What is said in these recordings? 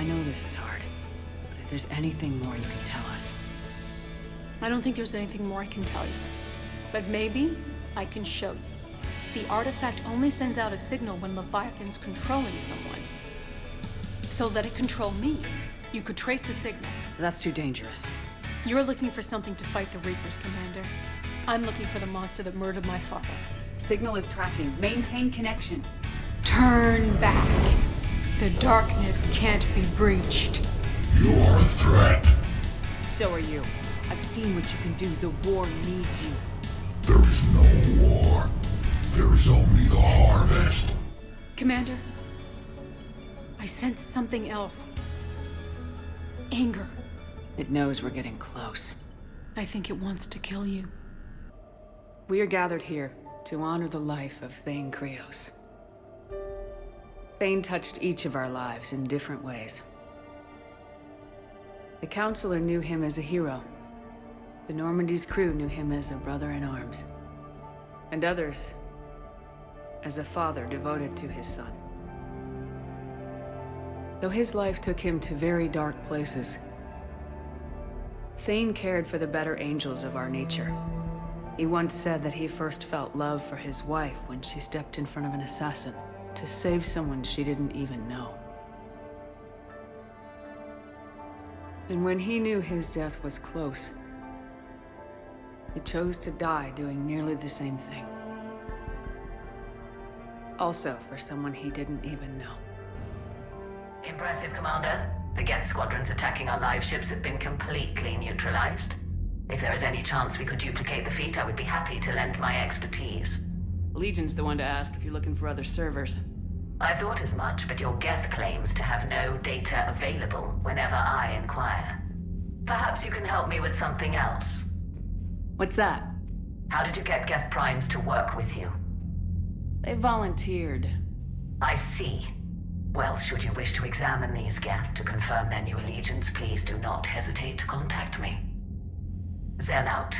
I know this is hard, but if there's anything more you can tell us. I don't think there's anything more I can tell you. But maybe I can show you. The artifact only sends out a signal when Leviathan's controlling someone. So let it control me. You could trace the signal. That's too dangerous. You're looking for something to fight the Reapers, Commander. I'm looking for the monster that murdered my father. Signal is tracking. Maintain connection. Turn back. The darkness can't be breached. You are a threat. So are you. I've seen what you can do. The war needs you. There is no war. There is only the harvest. Commander, I sense something else. Anger. It knows we're getting close. I think it wants to kill you. We are gathered here to honor the life of Thane Krios. Thane touched each of our lives in different ways. The Counselor knew him as a hero. The Normandy's crew knew him as a brother in arms. And others as a father devoted to his son. Though his life took him to very dark places, Thane cared for the better angels of our nature. He once said that he first felt love for his wife when she stepped in front of an assassin to save someone she didn't even know. And when he knew his death was close, he chose to die doing nearly the same thing. Also for someone he didn't even know. Impressive, Commander. The Geth squadrons attacking our live ships have been completely neutralized. If there is any chance we could duplicate the feat, I would be happy to lend my expertise. Legion's the one to ask if you're looking for other servers. I thought as much, but your Geth claims to have no data available whenever I inquire. Perhaps you can help me with something else. What's that? How did you get Geth Primes to work with you? They volunteered. I see. Well, should you wish to examine these Geth to confirm their new allegiance, please do not hesitate to contact me. Zen out.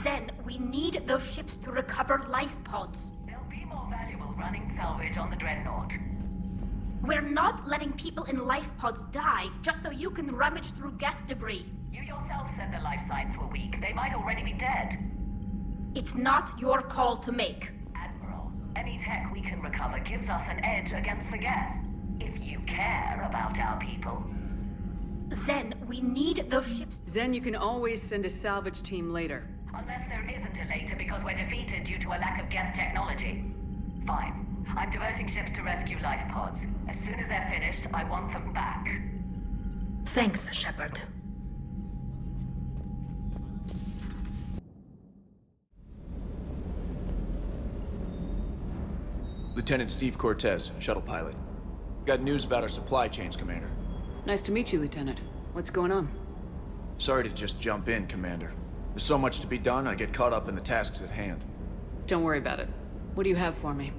Zen, we need those ships to recover life pods. They'll be more valuable running salvage on the Dreadnought. We're not letting people in life pods die just so you can rummage through Geth debris. You yourself said their life signs were weak. They might already be dead. It's not your call to make. Admiral, any tech we can recover gives us an edge against the Geth. If you care about our people. Zen, we need those ships. Zen, you can always send a salvage team later. Unless there isn't a later because we're defeated due to a lack of Geth technology. Fine. I'm diverting ships to rescue life pods. As soon as they're finished, I want them back. Thanks, Shepard. Lieutenant Steve Cortez, shuttle pilot. Got news about our supply chains, Commander. Nice to meet you, Lieutenant. What's going on? Sorry to just jump in, Commander. There's so much to be done, I get caught up in the tasks at hand. Don't worry about it. What do you have for me?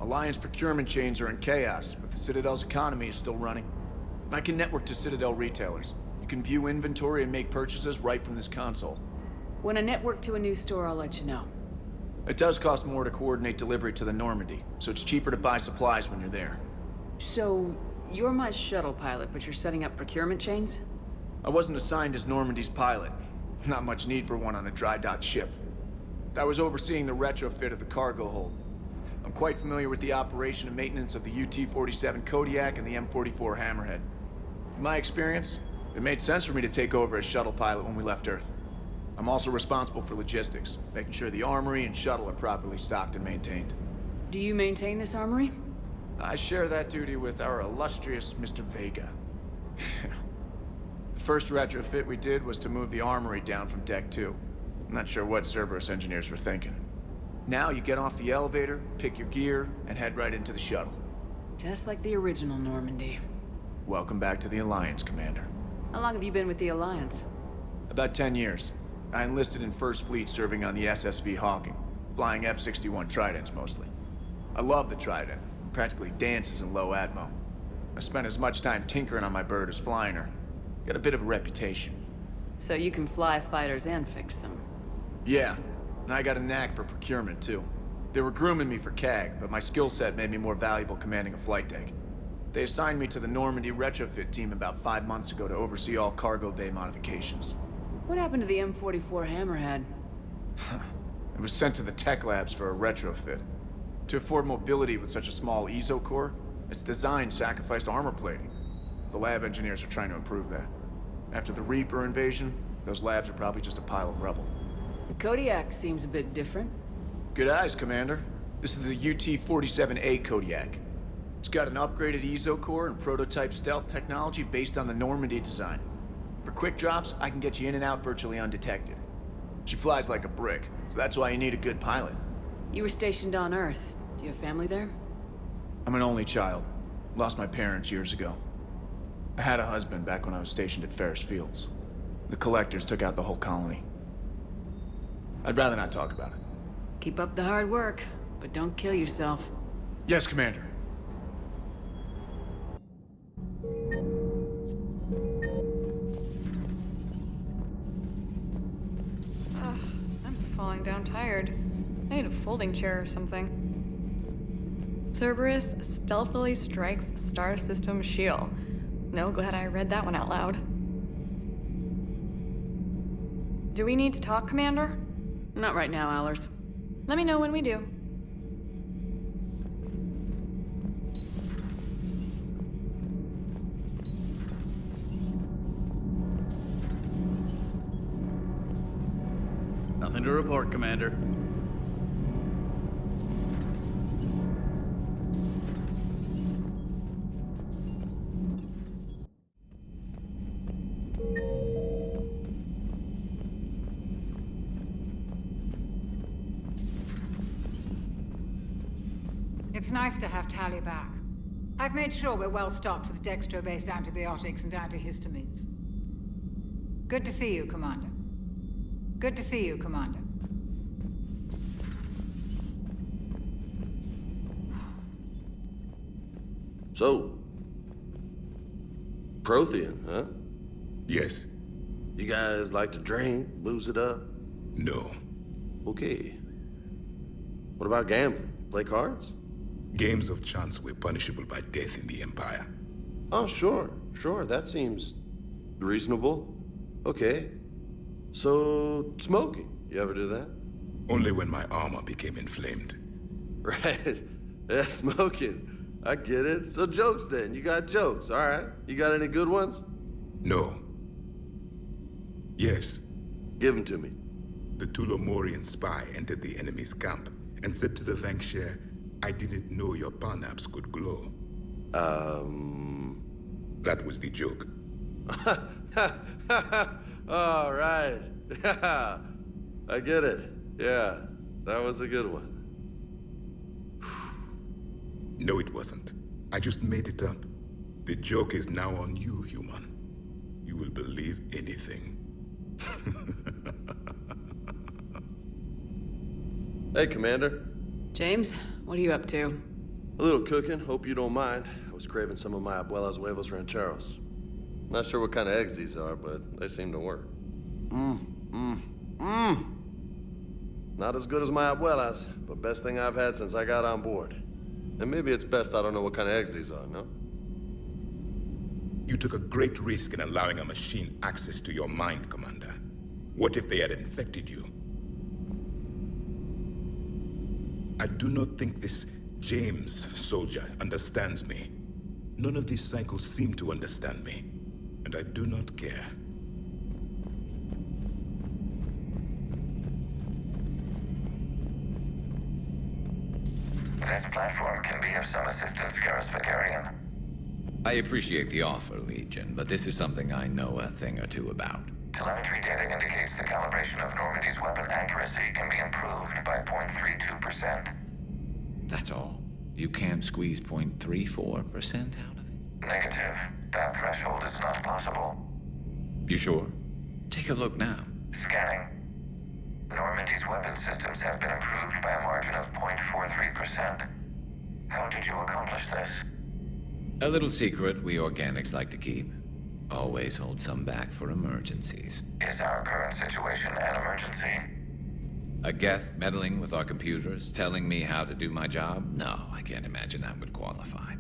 Alliance procurement chains are in chaos, but the Citadel's economy is still running. I can network to Citadel retailers. You can view inventory and make purchases right from this console. When I network to a new store, I'll let you know. It does cost more to coordinate delivery to the Normandy, so it's cheaper to buy supplies when you're there. So, you're my shuttle pilot, but you're setting up procurement chains? I wasn't assigned as Normandy's pilot. Not much need for one on a dry dock ship. I was overseeing the retrofit of the cargo hold. I'm quite familiar with the operation and maintenance of the UT-47 Kodiak and the M44 Hammerhead. In my experience, it made sense for me to take over as shuttle pilot when we left Earth. I'm also responsible for logistics, making sure the armory and shuttle are properly stocked and maintained. Do you maintain this armory? I share that duty with our illustrious Mr. Vega. The first retrofit we did was to move the armory down from Deck 2. I'm not sure what Cerberus engineers were thinking. Now you get off the elevator, pick your gear, and head right into the shuttle. Just like the original Normandy. Welcome back to the Alliance, Commander. How long have you been with the Alliance? About 10 years. I enlisted in First Fleet serving on the SSV Hawking, flying F-61 Tridents mostly. I love the Trident. It practically dances in low atmo. I spent as much time tinkering on my bird as flying her. Got a bit of a reputation. So you can fly fighters and fix them. Yeah, and I got a knack for procurement too. They were grooming me for CAG, but my skill set made me more valuable commanding a flight deck. They assigned me to the Normandy retrofit team about 5 months ago to oversee all cargo bay modifications. What happened to the M44 Hammerhead? It was sent to the tech labs for a retrofit. To afford mobility with such a small ESO core, its design sacrificed armor plating. The lab engineers are trying to improve that. After the Reaper invasion, those labs are probably just a pile of rubble. The Kodiak seems a bit different. Good eyes, Commander. This is the UT-47A Kodiak. It's got an upgraded ESO core and prototype stealth technology based on the Normandy design. For quick drops, I can get you in and out virtually undetected. She flies like a brick, so that's why you need a good pilot. You were stationed on Earth. Do you have family there? I'm an only child. Lost my parents years ago. I had a husband back when I was stationed at Ferris Fields. The Collectors took out the whole colony. I'd rather not talk about it. Keep up the hard work, but don't kill yourself. Yes, Commander. I'm falling down tired. I need a folding chair or something. Cerberus stealthily strikes star system shield. No, glad I read that one out loud. Do we need to talk, Commander? Not right now, Allers. Let me know when we do. Nothing to report, Commander. It's nice to have Tali back. I've made sure we're well stocked with dextro-based antibiotics and antihistamines. Good to see you, Commander. Good to see you, Commander. So, Prothean, huh? Yes. You guys like to drink, booze it up? No. Okay. What about gambling? Play cards? Games of chance were punishable by death in the Empire. Oh, sure. That seems reasonable. Okay. So, smoking. You ever do that? Only when my armor became inflamed. Right. Yeah, smoking. I get it. So jokes then. You got jokes, all right. You got any good ones? No. Yes. Give them to me. The Tulomorian spy entered the enemy's camp and said to the Vanksher, "I didn't know your parnaps could glow." That was the joke. All right. Yeah. I get it. Yeah. That was a good one. No, it wasn't. I just made it up. The joke is now on you, human. You will believe anything. Hey, Commander. James, what are you up to? A little cooking. Hope you don't mind. I was craving some of my abuela's huevos rancheros. Not sure what kind of eggs these are, but they seem to work. Not as good as my abuela's, but best thing I've had since I got on board. And maybe it's best I don't know what kind of eggs these are, no? You took a great risk in allowing a machine access to your mind, Commander. What if they had infected you? I do not think this James soldier understands me. None of these psychos seem to understand me, and I do not care. This platform can be of some assistance, Garrus Vakarian. I appreciate the offer, Legion, but this is something I know a thing or two about. Telemetry data indicates the calibration of Normandy's weapon accuracy can be improved by 0.32%. That's all? You can't squeeze 0.34% out of it? Negative. That threshold is not possible. You sure? Take a look now. Scanning. Normandy's weapon systems have been improved by a margin of 0.43%. How did you accomplish this? A little secret we organics like to keep. Always hold some back for emergencies. Is our current situation an emergency? A Geth meddling with our computers, telling me how to do my job? No, I can't imagine that would qualify.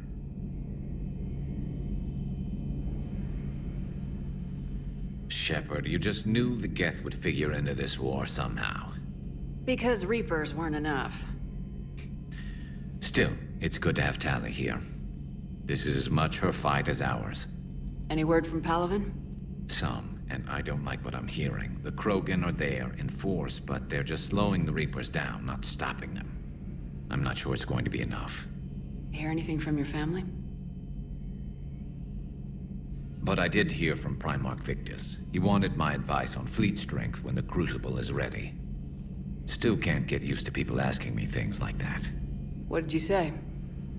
Shepard, you just knew the Geth would figure into this war somehow. Because Reapers weren't enough. Still, it's good to have Tali here. This is as much her fight as ours. Any word from Palaven? Some, and I don't like what I'm hearing. The Krogan are there in force, but they're just slowing the Reapers down, not stopping them. I'm not sure it's going to be enough. Hear anything from your family? But I did hear from Primarch Victus. He wanted my advice on fleet strength when the Crucible is ready. Still can't get used to people asking me things like that. What did you say?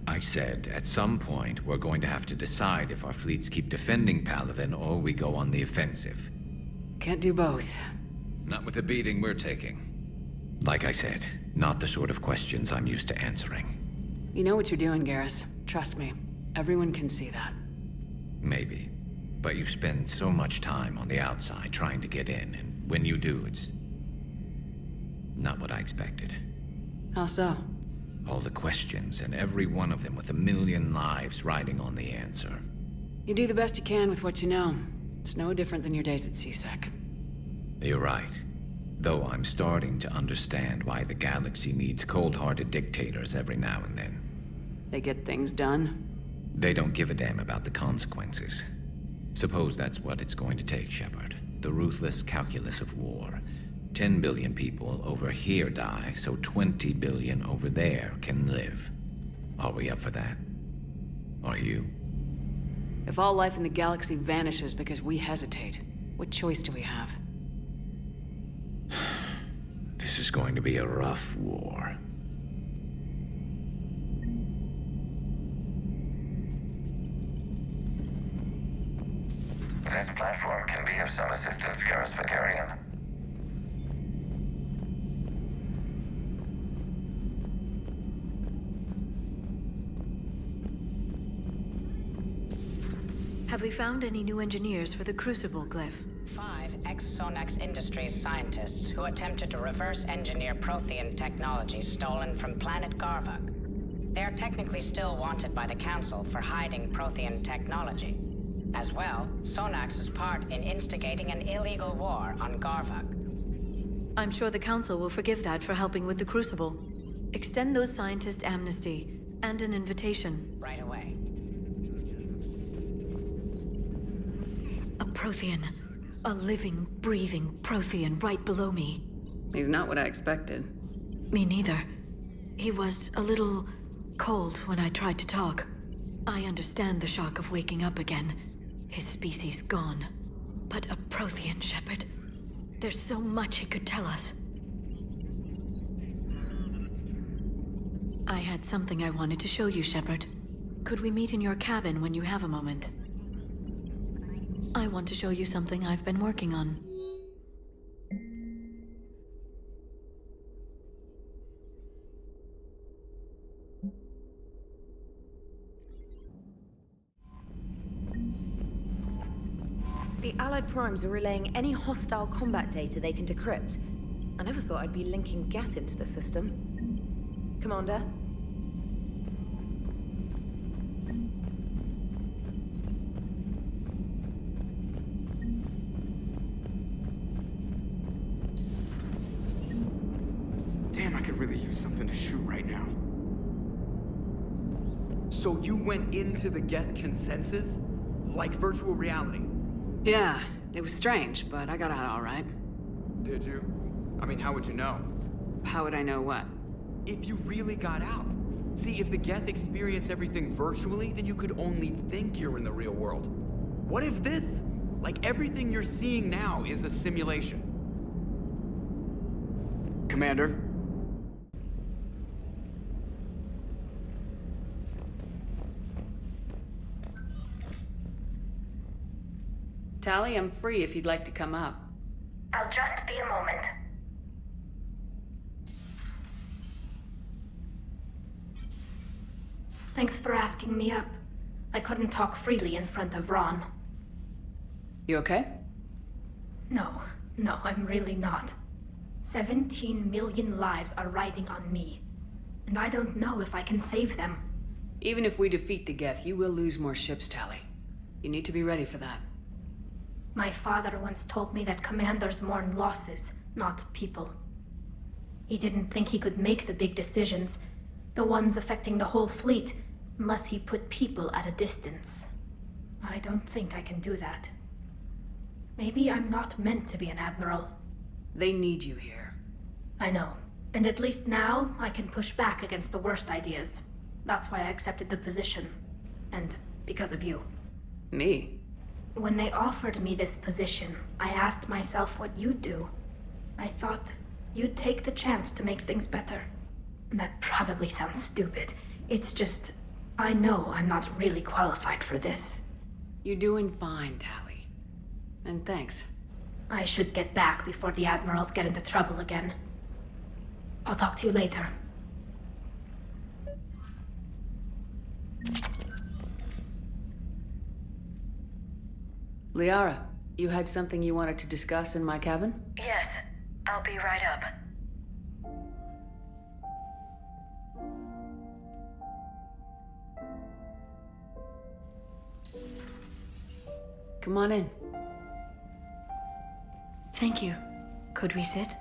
I said, at some point, we're going to have to decide if our fleets keep defending Palaven or we go on the offensive. Can't do both. Not with the beating we're taking. Like I said, not the sort of questions I'm used to answering. You know what you're doing, Garrus. Trust me. Everyone can see that. Maybe. But you spend so much time on the outside trying to get in, and when you do, it's not what I expected. How so? All the questions, and every one of them with a million lives riding on the answer. You do the best you can with what you know. It's no different than your days at CSEC. You're right. Though I'm starting to understand why the galaxy needs cold-hearted dictators every now and then. They get things done. They don't give a damn about the consequences. Suppose that's what it's going to take, Shepard. The ruthless calculus of war. 10 billion people over here die, so 20 billion over there can live. Are we up for that? Are you? If all life in the galaxy vanishes because we hesitate, what choice do we have? This is going to be a rough war. This platform can be of some assistance, Garrus Vakarian. Have we found any new engineers for the Crucible glyph? 5 ex-Sonax Industries scientists who attempted to reverse engineer Prothean technology stolen from planet Garvug. They are technically still wanted by the Council for hiding Prothean technology. As well, Sonax's part in instigating an illegal war on Garvug. I'm sure the Council will forgive that for helping with the Crucible. Extend those scientists amnesty and an invitation. Right away. A Prothean. A living, breathing Prothean right below me. He's not what I expected. Me neither. He was a little cold when I tried to talk. I understand the shock of waking up again. His species gone. But a Prothean, Shepard. There's so much he could tell us. I had something I wanted to show you, Shepard. Could we meet in your cabin when you have a moment? I want to show you something I've been working on. The Allied Primes are relaying any hostile combat data they can decrypt. I never thought I'd be linking Geth into the system. Commander? Damn, I could really use something to shoot right now. So you went into the Geth consensus? Like virtual reality? Yeah, it was strange, but I got out all right. Did you? I mean, how would you know? How would I know what? If you really got out. See, if the Geth experience everything virtually, then you could only think you're in the real world. What if this, like everything you're seeing now, is a simulation? Commander? Tali, I'm free if you'd like to come up. I'll just be a moment. Thanks for asking me up. I couldn't talk freely in front of Ron. You okay? No, I'm really not. 17 million lives are riding on me. And I don't know if I can save them. Even if we defeat the Geth, you will lose more ships, Tali. You need to be ready for that. My father once told me that commanders mourn losses, not people. He didn't think he could make the big decisions, the ones affecting the whole fleet, unless he put people at a distance. I don't think I can do that. Maybe I'm not meant to be an admiral. They need you here. I know. And at least now, I can push back against the worst ideas. That's why I accepted the position. And because of you. Me? When they offered me this position, I asked myself what you'd do. I thought you'd take the chance to make things better. That probably sounds stupid. It's just, I know I'm not really qualified for this. You're doing fine, Tali. And thanks. I should get back before the admirals get into trouble again. I'll talk to you later. Liara, you had something you wanted to discuss in my cabin? Yes, I'll be right up. Come on in. Thank you. Could we sit?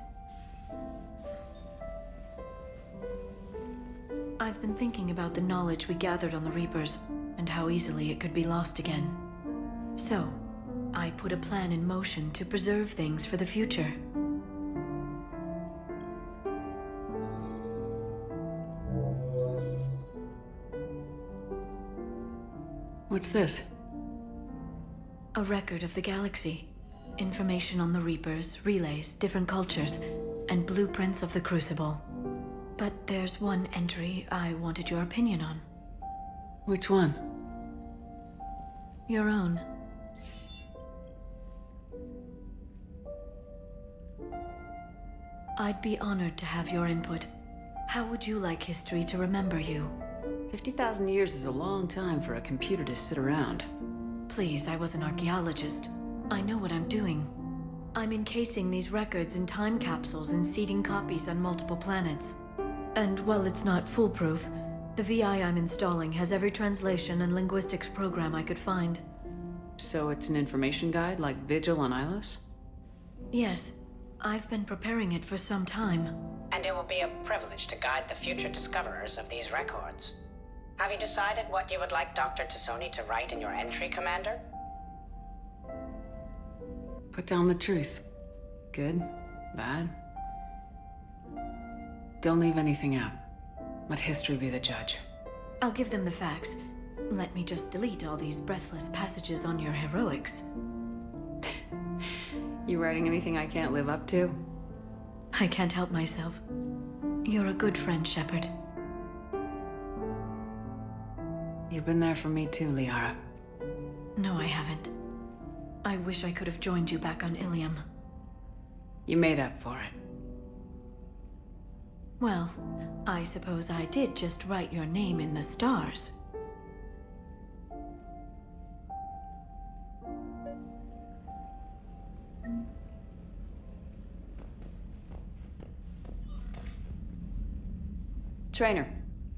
I've been thinking about the knowledge we gathered on the Reapers, and how easily it could be lost again. So, I put a plan in motion to preserve things for the future. What's this? A record of the galaxy. Information on the Reapers, relays, different cultures, and blueprints of the Crucible. But there's one entry I wanted your opinion on. Which one? Your own. I'd be honored to have your input. How would you like history to remember you? 50,000 years is a long time for a computer to sit around. Please, I was an archaeologist. I know what I'm doing. I'm encasing these records in time capsules and seeding copies on multiple planets. And while it's not foolproof, the VI I'm installing has every translation and linguistics program I could find. So it's an information guide like Vigil on Ilos? Yes. I've been preparing it for some time. And it will be a privilege to guide the future discoverers of these records. Have you decided what you would like Dr. T'Soni to write in your entry, Commander? Put down the truth. Good, bad. Don't leave anything out. Let history be the judge. I'll give them the facts. Let me just delete all these breathless passages on your heroics. You writing anything I can't live up to? I can't help myself. You're a good friend, Shepard. You've been there for me too, Liara. No, I haven't. I wish I could have joined you back on Ilium. You made up for it. Well, I suppose I did just write your name in the stars. Trainer,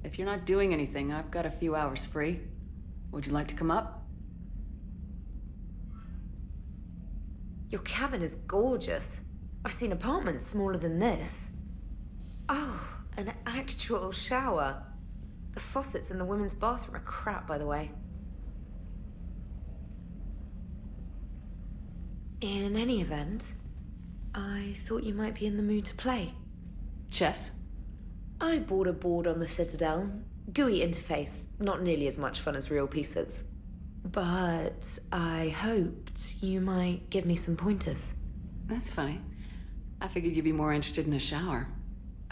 if you're not doing anything, I've got a few hours free. Would you like to come up? Your cabin is gorgeous. I've seen apartments smaller than this. Oh, an actual shower. The faucets in the women's bathroom are crap, by the way. In any event, I thought you might be in the mood to play. Chess? I bought a board on the Citadel. GUI interface, not nearly as much fun as real pieces. But I hoped you might give me some pointers. That's funny. I figured you'd be more interested in a shower.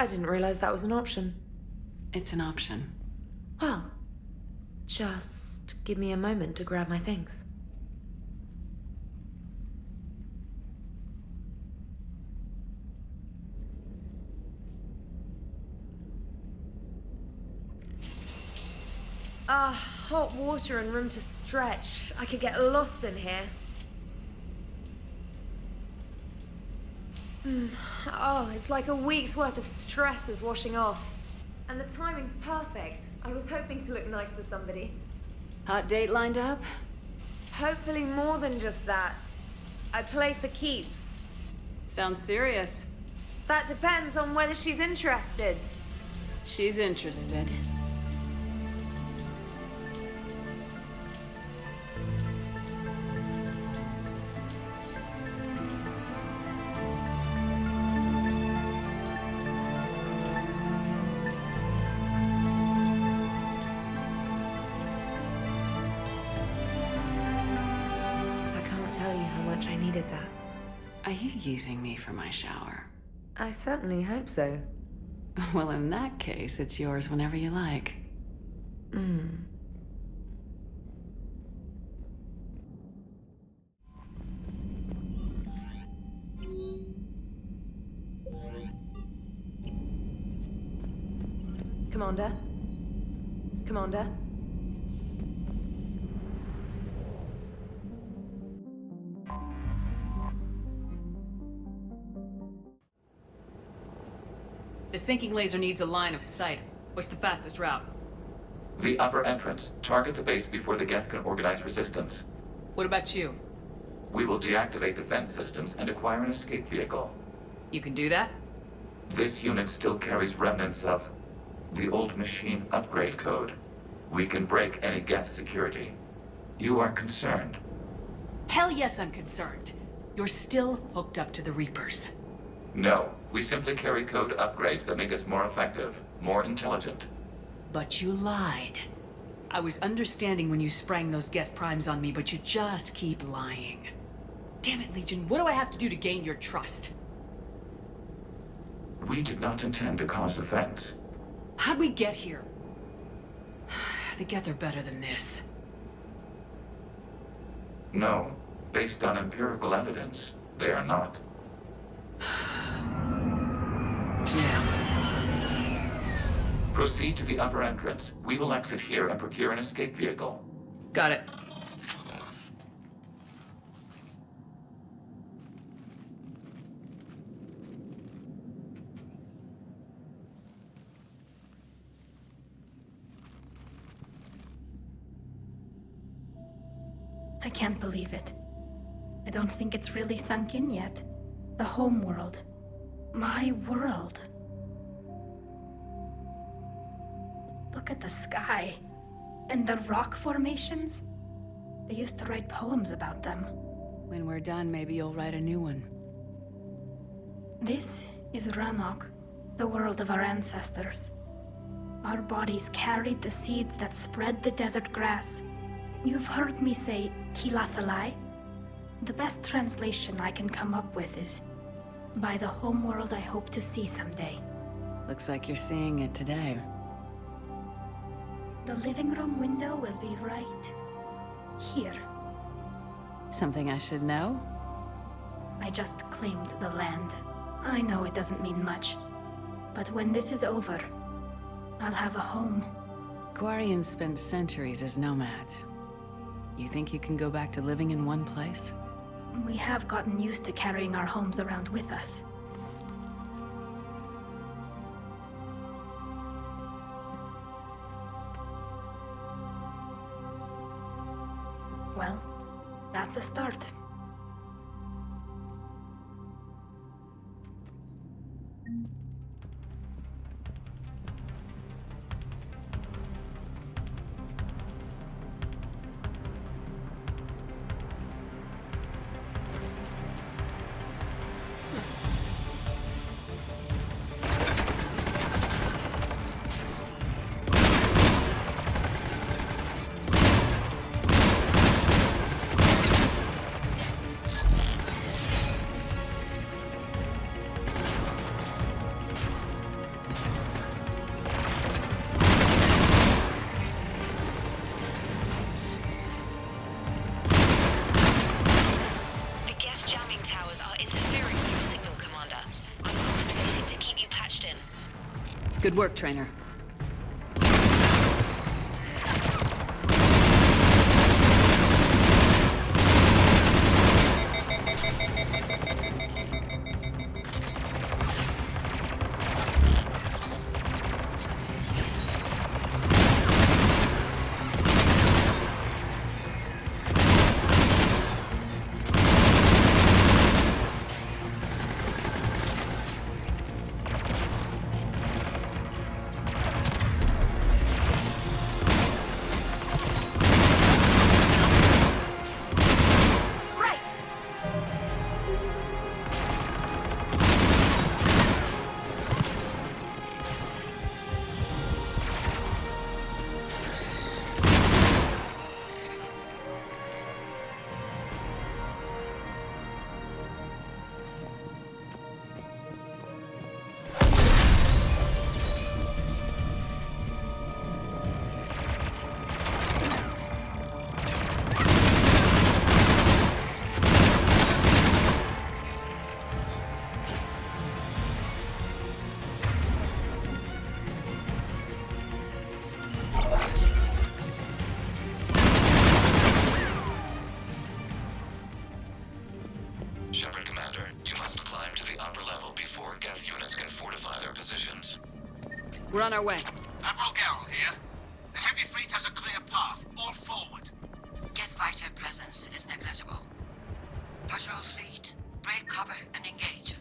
I didn't realize that was an option. It's an option. Well, just give me a moment to grab my things. Hot water and room to stretch. I could get lost in here. Oh, it's like a week's worth of stress is washing off. And the timing's perfect. I was hoping to look nice for somebody. Hot date lined up? Hopefully more than just that. I play for keeps. Sounds serious. That depends on whether she's interested. She's interested. I needed that. Are you using me for my shower? I certainly hope so. Well, in that case, it's yours whenever you like. Commander? Commander? The sinking laser needs a line of sight. What's the fastest route? The upper entrance. Target the base before the Geth can organize resistance. What about you? We will deactivate defense systems and acquire an escape vehicle. You can do that? This unit still carries remnants of the old machine upgrade code. We can break any Geth security. You are concerned? Hell yes, I'm concerned. You're still hooked up to the Reapers. No, we simply carry code upgrades that make us more effective, more intelligent. But you lied. I was understanding when you sprang those Geth primes on me, but you just keep lying. Damn it, Legion, what do I have to do to gain your trust? We did not intend to cause offense. How'd we get here? The Geth are better than this. No, based on empirical evidence, they are not. Proceed to the upper entrance. We will exit here and procure an escape vehicle. Got it. I can't believe it. I don't think it's really sunk in yet. The home world. My world. Look at the sky. And the rock formations. They used to write poems about them. When we're done, maybe you'll write a new one. This is Ranok, the world of our ancestors. Our bodies carried the seeds that spread the desert grass. You've heard me say Kilasalai? The best translation I can come up with is, by the homeworld I hope to see someday. Looks like you're seeing it today. The living room window will be right here. Something I should know? I just claimed the land. I know it doesn't mean much, but when this is over, I'll have a home. Quarians spent centuries as nomads. You think you can go back to living in one place? We have gotten used to carrying our homes around with us. Well, that's a start. Good work, Trainer. We're on our way. Admiral Garrel here. The heavy fleet has a clear path. All forward. Jet fighter presence is negligible. Patrol fleet, break cover and engage.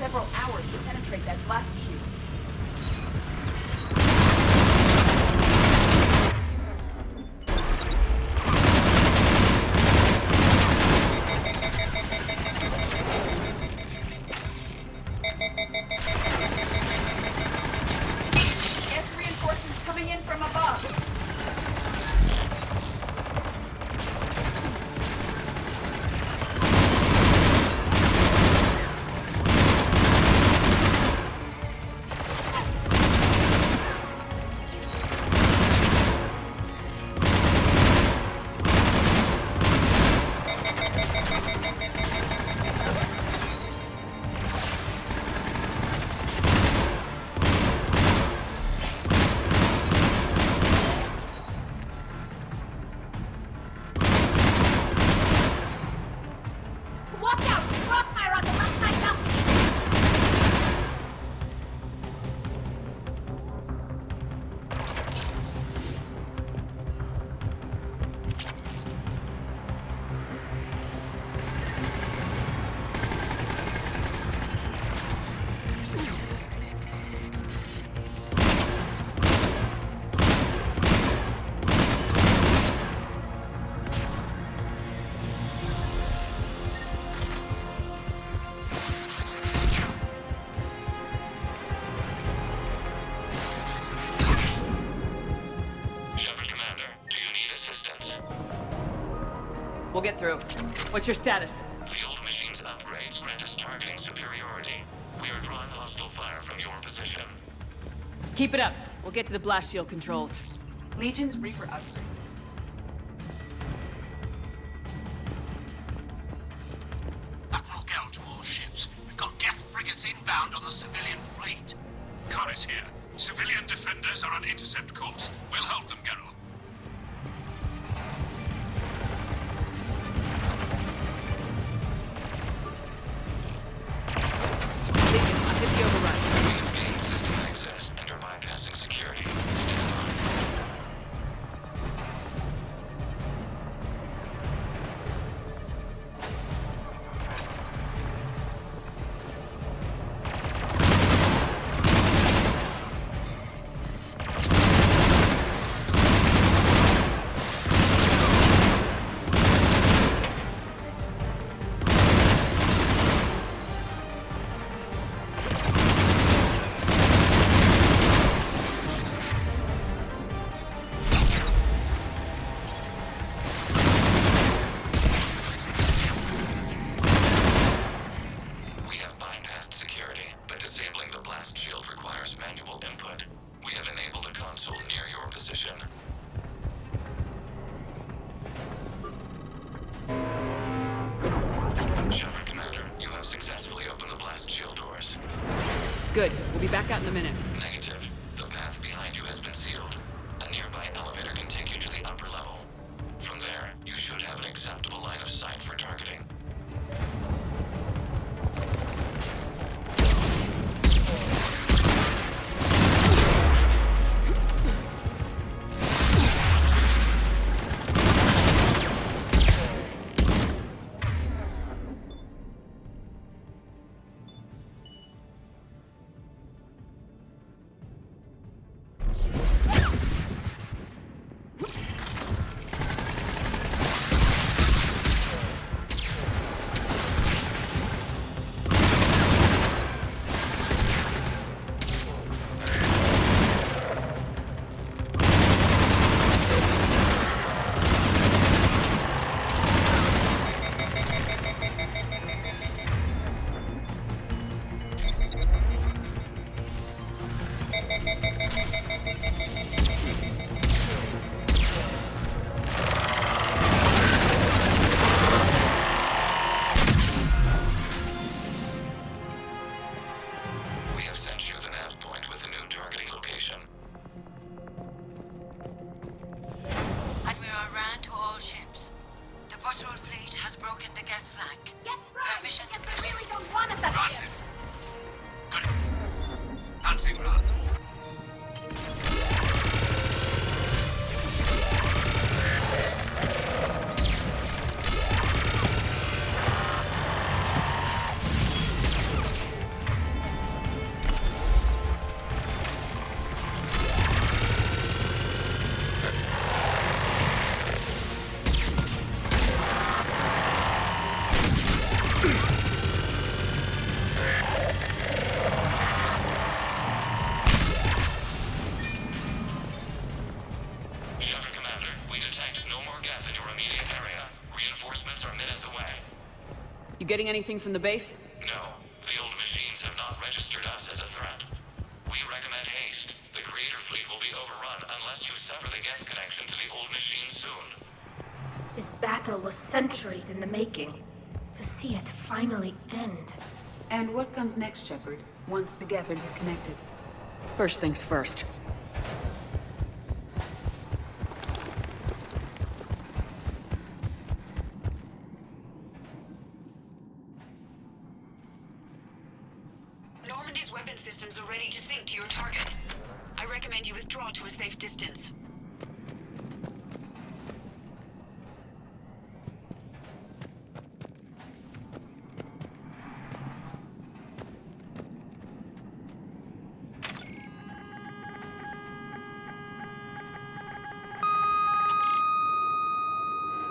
several hours to penetrate that blast chute. Gas reinforcements coming in from above. We'll get through. What's your status? The old machine's upgrades grant us targeting superiority. We are drawing hostile fire from your position. Keep it up. We'll get to the blast shield controls. Legion's Reaper upgrade. Admiral Gell to all ships. We've got Geth frigates inbound on the civilian fleet. Corus here. Civilian defenders are on intercept course. We'll hold them, Geralt. I'll hit the override. We have gained system access and are bypassing security. Stand by. We have bypassed security, but disabling the blast shield requires manual input. We have enabled a console near your position. Shepard, Commander, you have successfully opened the blast shield doors. Good. We'll be back out in a minute. Negative. The path behind you has been sealed. A nearby elevator can take you to the upper level. From there, you should have an acceptable line of sight for targeting. We have sent you the nav point with a new targeting location. Admiral Rand to all ships. The patrol fleet has broken the Geth flank. Get right! Permission to Because we proceed. really don't want us up Granted. here! Good. Hunting run. Shepard, Commander, we detect no more Geth in your immediate area. Reinforcements are minutes away. You getting anything from the base? No, the old machines have not registered us as a threat. We recommend haste. The Creator fleet will be overrun unless you sever the Geth connection to the old machine soon. This battle was centuries in the making. To see it finally end. And what comes next, Shepard, once the Geth are disconnected? First things first. Normandy's weapon systems are ready to sync to your target. I recommend you withdraw to a safe distance.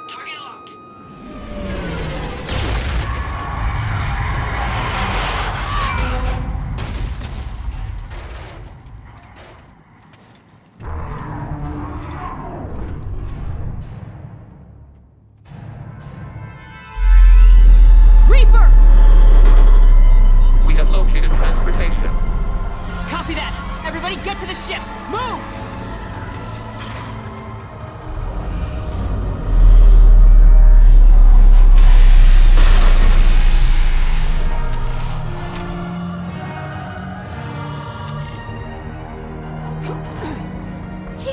Target locked.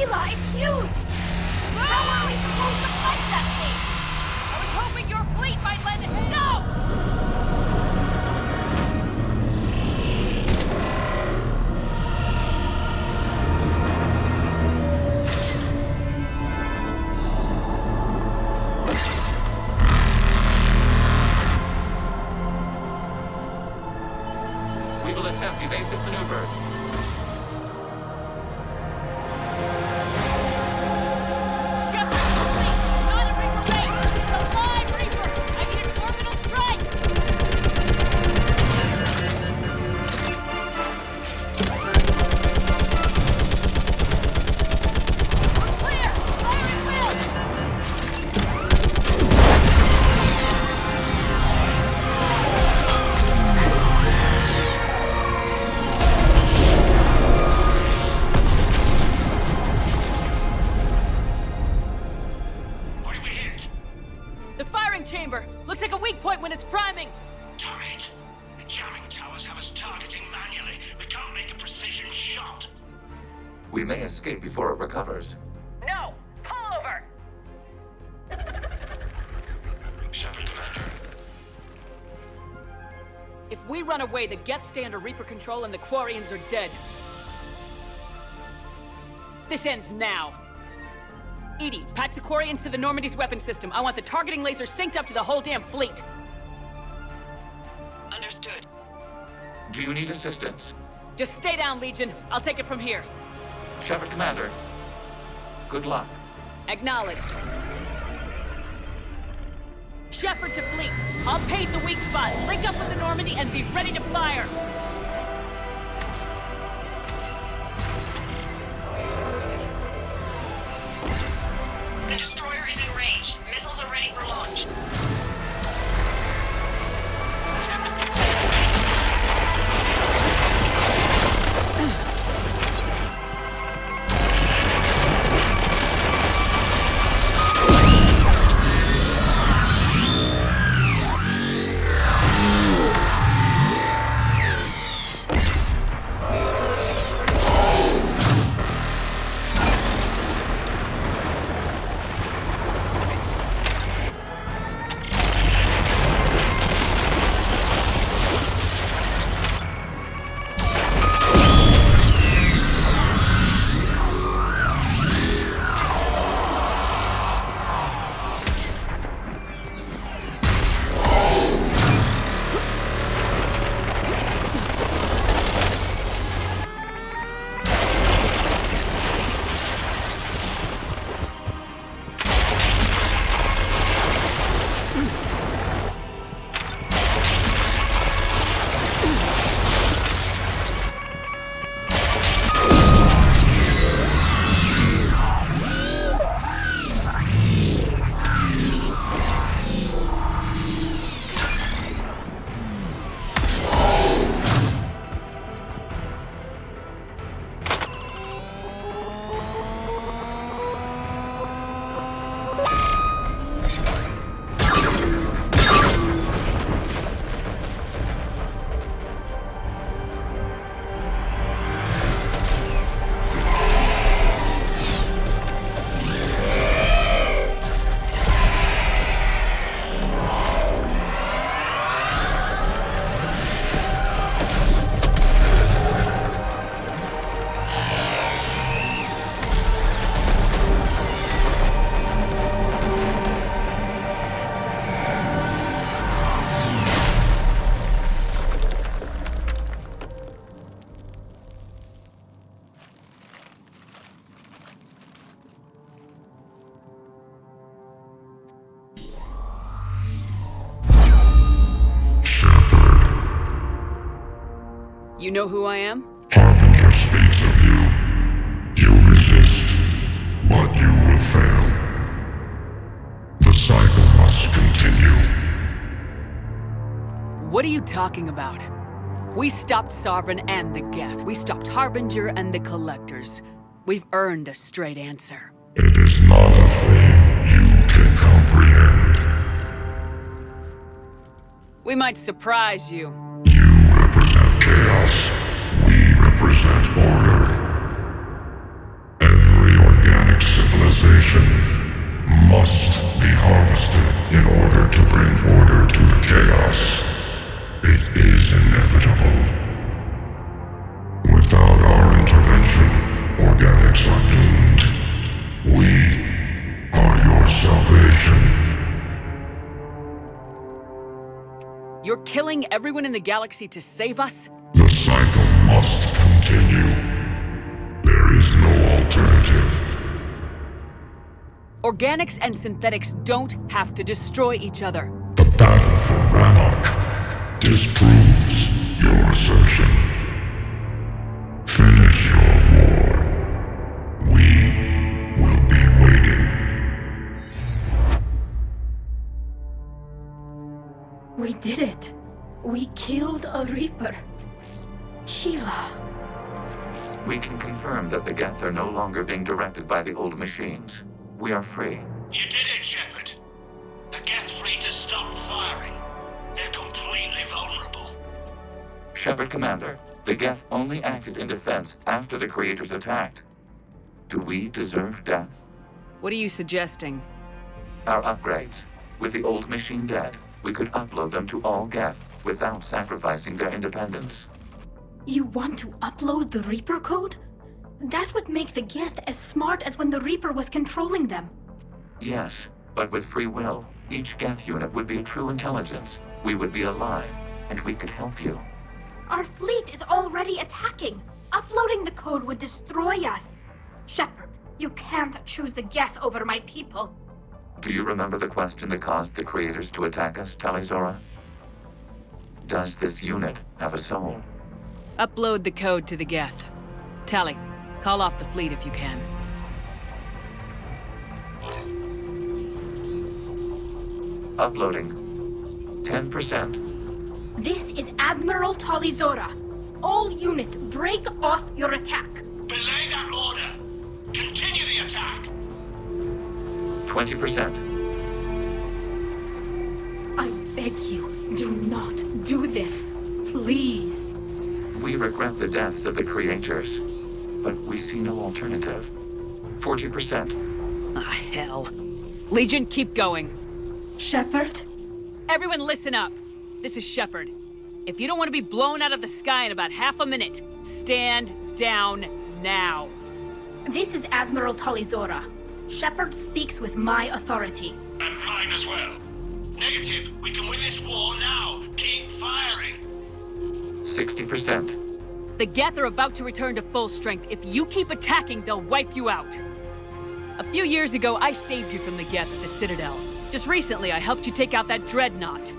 Sheila, it's huge! How are we supposed to fight that thing? I was hoping your fleet might lend it. No! We will attempt evasive maneuvers. chamber. Looks like a weak point when it's priming. Damn it. The jamming towers have us targeting manually. We can't make a precision shot. We may escape before it recovers. No! Pull over! Shepard, Commander. If we run away, the Geth stay under Reaper control and the Quarians are dead. This ends now. Edie, patch the Quarians to the Normandy's weapon system. I want the targeting laser synced up to the whole damn fleet. Understood. Do you need assistance? Just stay down, Legion. I'll take it from here. Shepard, Commander. Good luck. Acknowledged. Shepard to fleet. I'll pave the weak spot. Link up with the Normandy and be ready to fire. The destroyer is in range. Missiles are ready for launch. You know who I am? Harbinger speaks of you. You resist, but you will fail. The cycle must continue. What are you talking about? We stopped Sovereign and the Geth. We stopped Harbinger and the Collectors. We've earned a straight answer. It is not a thing you can comprehend. We might surprise you. Chaos. We represent order. Every You're killing everyone in the galaxy to save us? The cycle must continue. There is no alternative. Organics and synthetics don't have to destroy each other. The battle for Rannoch disproves your assertion. Finish your war. We will be waiting. We did it. We killed a Reaper. Gila. We can confirm that the Geth are no longer being directed by the old machines. We are free. You did it, Shepard. The Geth fleet has stopped firing. They're completely vulnerable. Shepard, Commander, the Geth only acted in defense after the creators attacked. Do we deserve death? What are you suggesting? Our upgrades. With the old machine dead, we could upload them to all Geth without sacrificing their independence. You want to upload the Reaper code? That would make the Geth as smart as when the Reaper was controlling them. Yes, but with free will, each Geth unit would be a true intelligence. We would be alive, and we could help you. Our fleet is already attacking. Uploading the code would destroy us. Shepard, you can't choose the Geth over my people. Do you remember the question that caused the creators to attack us, tali'zorah? Does this unit have a soul? Upload the code to the Geth. Tali, call off the fleet if you can. Uploading. 10%. This is Admiral tali'zorah. All units, break off your attack. Belay that order. Continue the attack. 20%. I beg you, do not do this. Please. We regret the deaths of the creators, but we see no alternative. 40%. Ah, hell. Legion, keep going. Shepard? Everyone listen up. This is Shepard. If you don't want to be blown out of the sky in about half a minute, stand down now. This is Admiral tali'zorah. Shepard speaks with my authority. And mine as well. Negative. We can win this war now. Keep firing. 60%. The Geth are about to return to full strength. If you keep attacking, they'll wipe you out. A few years ago, I saved you from the Geth at the Citadel. Just recently, I helped you take out that dreadnought.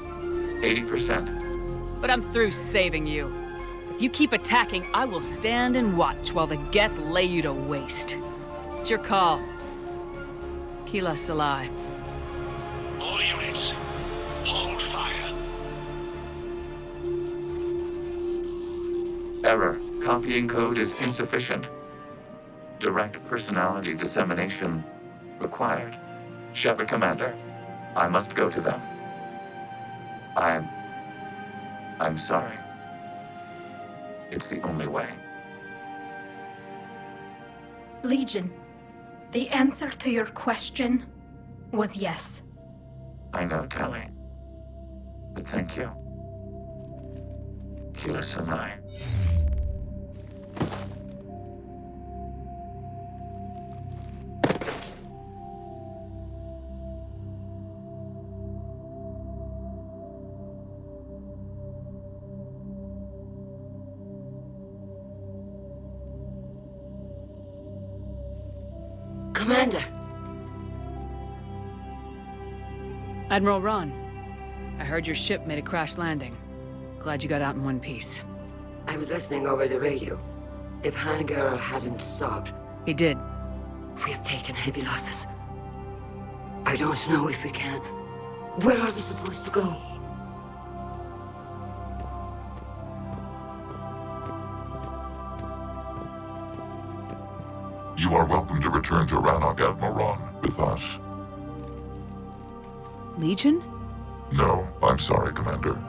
80%. But I'm through saving you. If you keep attacking, I will stand and watch while the Geth lay you to waste. It's your call. Kila Salai. All units, hold fire. Error. Copying code is insufficient. Direct personality dissemination required. Shepard, Commander, I must go to them. I'm sorry. It's the only way. Legion, the answer to your question was yes. I know, Tali. But thank you. Kila Salai. Commander! Admiral Ron, I heard your ship made a crash landing. Glad you got out in one piece. I was listening over the radio. If Hangirl hadn't stopped... He did. We have taken heavy losses. I don't know if we can. Where are we supposed to go? You are welcome to return to Rannoch, Admiral Ron, with us. Legion? No, I'm sorry, Commander.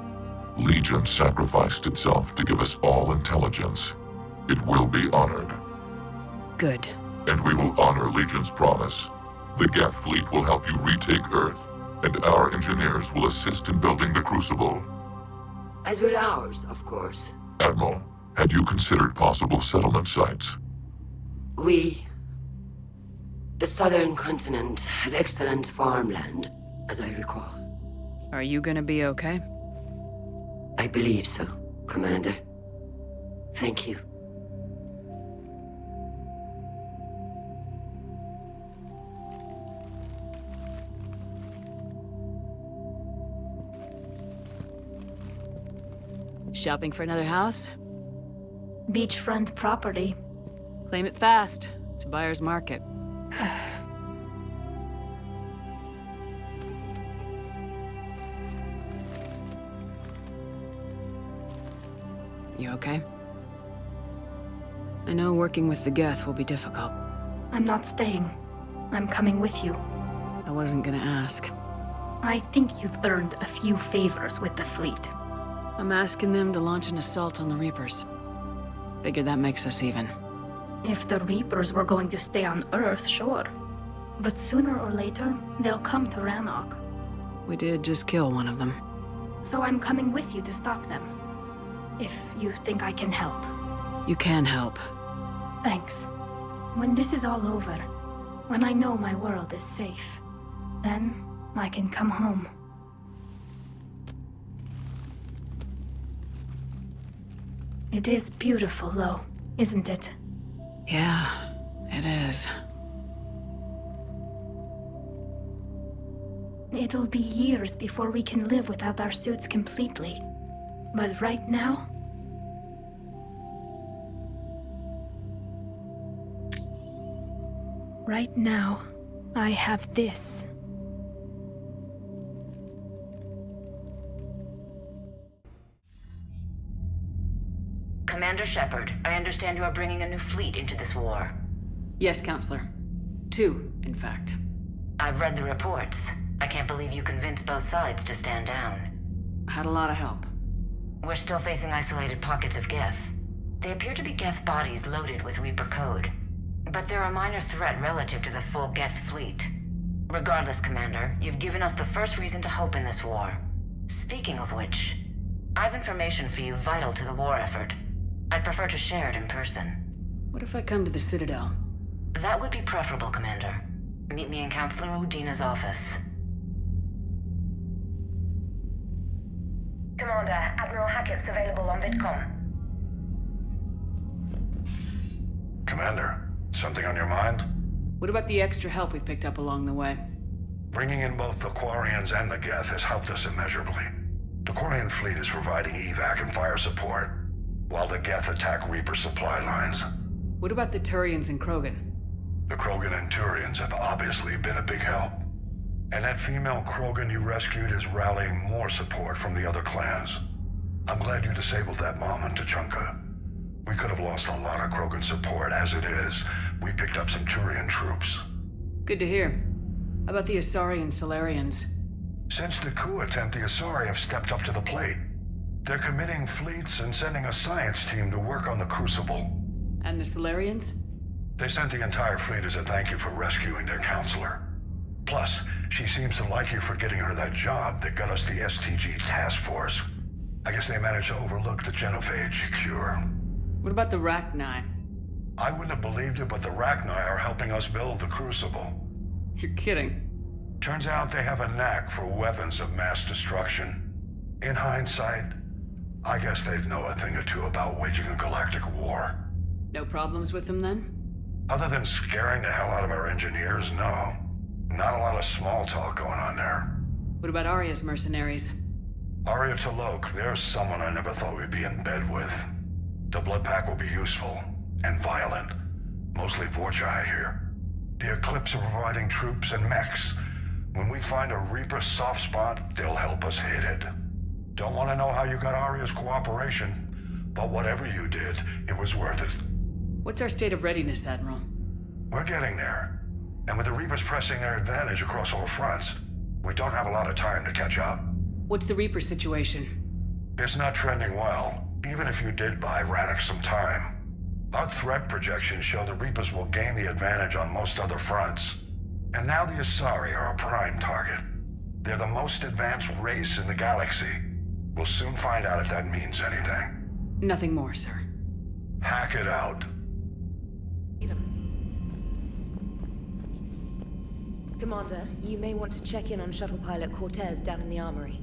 Legion sacrificed itself to give us all intelligence. It will be honored. Good. And we will honor Legion's promise. The Geth fleet will help you retake Earth, and our engineers will assist in building the Crucible. As will ours, of course. Admiral, had you considered possible settlement sites? The southern continent had excellent farmland, as I recall. Are you gonna be okay? I believe so, Commander. Thank you. Shopping for another house? Beachfront property. Claim it fast. It's a buyer's market. You okay? I know working with the Geth will be difficult. I'm not staying. I'm coming with you. I wasn't gonna ask. I think you've earned a few favors with the fleet. I'm asking them to launch an assault on the Reapers. Figure that makes us even. If the Reapers were going to stay on Earth, sure. But sooner or later, they'll come to Rannoch. We did just kill one of them. So I'm coming with you to stop them. If you think I can help. You can help. Thanks. When this is all over, when I know my world is safe, then I can come home. It is beautiful, though, isn't it? Yeah, it is. It'll be years before we can live without our suits completely. But right now... Right now, I have this. Commander Shepard, I understand you are bringing a new fleet into this war. Yes, Counselor. 2, in fact. I've read the reports. I can't believe you convinced both sides to stand down. I had a lot of help. We're still facing isolated pockets of Geth. They appear to be Geth bodies loaded with Reaper code. But they're a minor threat relative to the full Geth fleet. Regardless, Commander, you've given us the first reason to hope in this war. Speaking of which, I have information for you vital to the war effort. I'd prefer to share it in person. What if I come to the Citadel? That would be preferable, Commander. Meet me in Counselor Udina's office. Commander, Admiral Hackett's available on VidCom. Commander, something on your mind? What about the extra help we picked up along the way? Bringing in both the Quarians and the Geth has helped us immeasurably. The Quarian fleet is providing evac and fire support, while the Geth attack Reaper supply lines. What about the Turians and Krogan? The Krogan and Turians have obviously been a big help. And that female Krogan you rescued is rallying more support from the other clans. I'm glad you disabled that mom in Tuchanka. We could have lost a lot of Krogan support. As it is, we picked up some Turian troops. Good to hear. How about the Asari and Solarians? Since the coup attempt, the Asari have stepped up to the plate. They're committing fleets and sending a science team to work on the Crucible. And the Solarians? They sent the entire fleet as a thank you for rescuing their counselor. Plus, she seems to like you for getting her that job that got us the STG task force. I guess they managed to overlook the genophage cure. What about the Rachni? I wouldn't have believed it, but the Rachni are helping us build the Crucible. You're kidding. Turns out they have a knack for weapons of mass destruction. In hindsight, I guess they'd know a thing or two about waging a galactic war. No problems with them then? Other than scaring the hell out of our engineers, no. Not a lot of small talk going on there. What about Arya's mercenaries? Arya T'Loak, there's someone I never thought we'd be in bed with. The blood pack will be useful, and violent. Mostly Vorjai here. The Eclipse are providing troops and mechs. When we find a Reaper soft spot, they'll help us hit it. Don't want to know how you got Arya's cooperation, but whatever you did, it was worth it. What's our state of readiness, Admiral? We're getting there. And with the Reapers pressing their advantage across all fronts, we don't have a lot of time to catch up. What's the Reaper situation? It's not trending well, even if you did buy Radix some time. Our threat projections show the Reapers will gain the advantage on most other fronts. And now the Asari are a prime target. They're the most advanced race in the galaxy. We'll soon find out if that means anything. Nothing more, sir. Hack it out. Commander, you may want to check in on shuttle pilot Cortez down in the armory.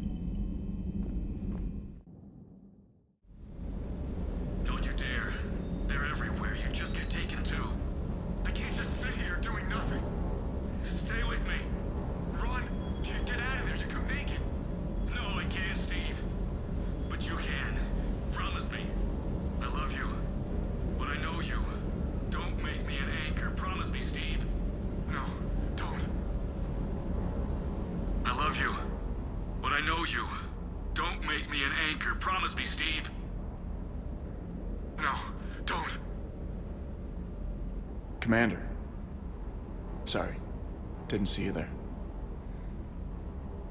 no. Don't. Commander. Sorry. Didn't see you there.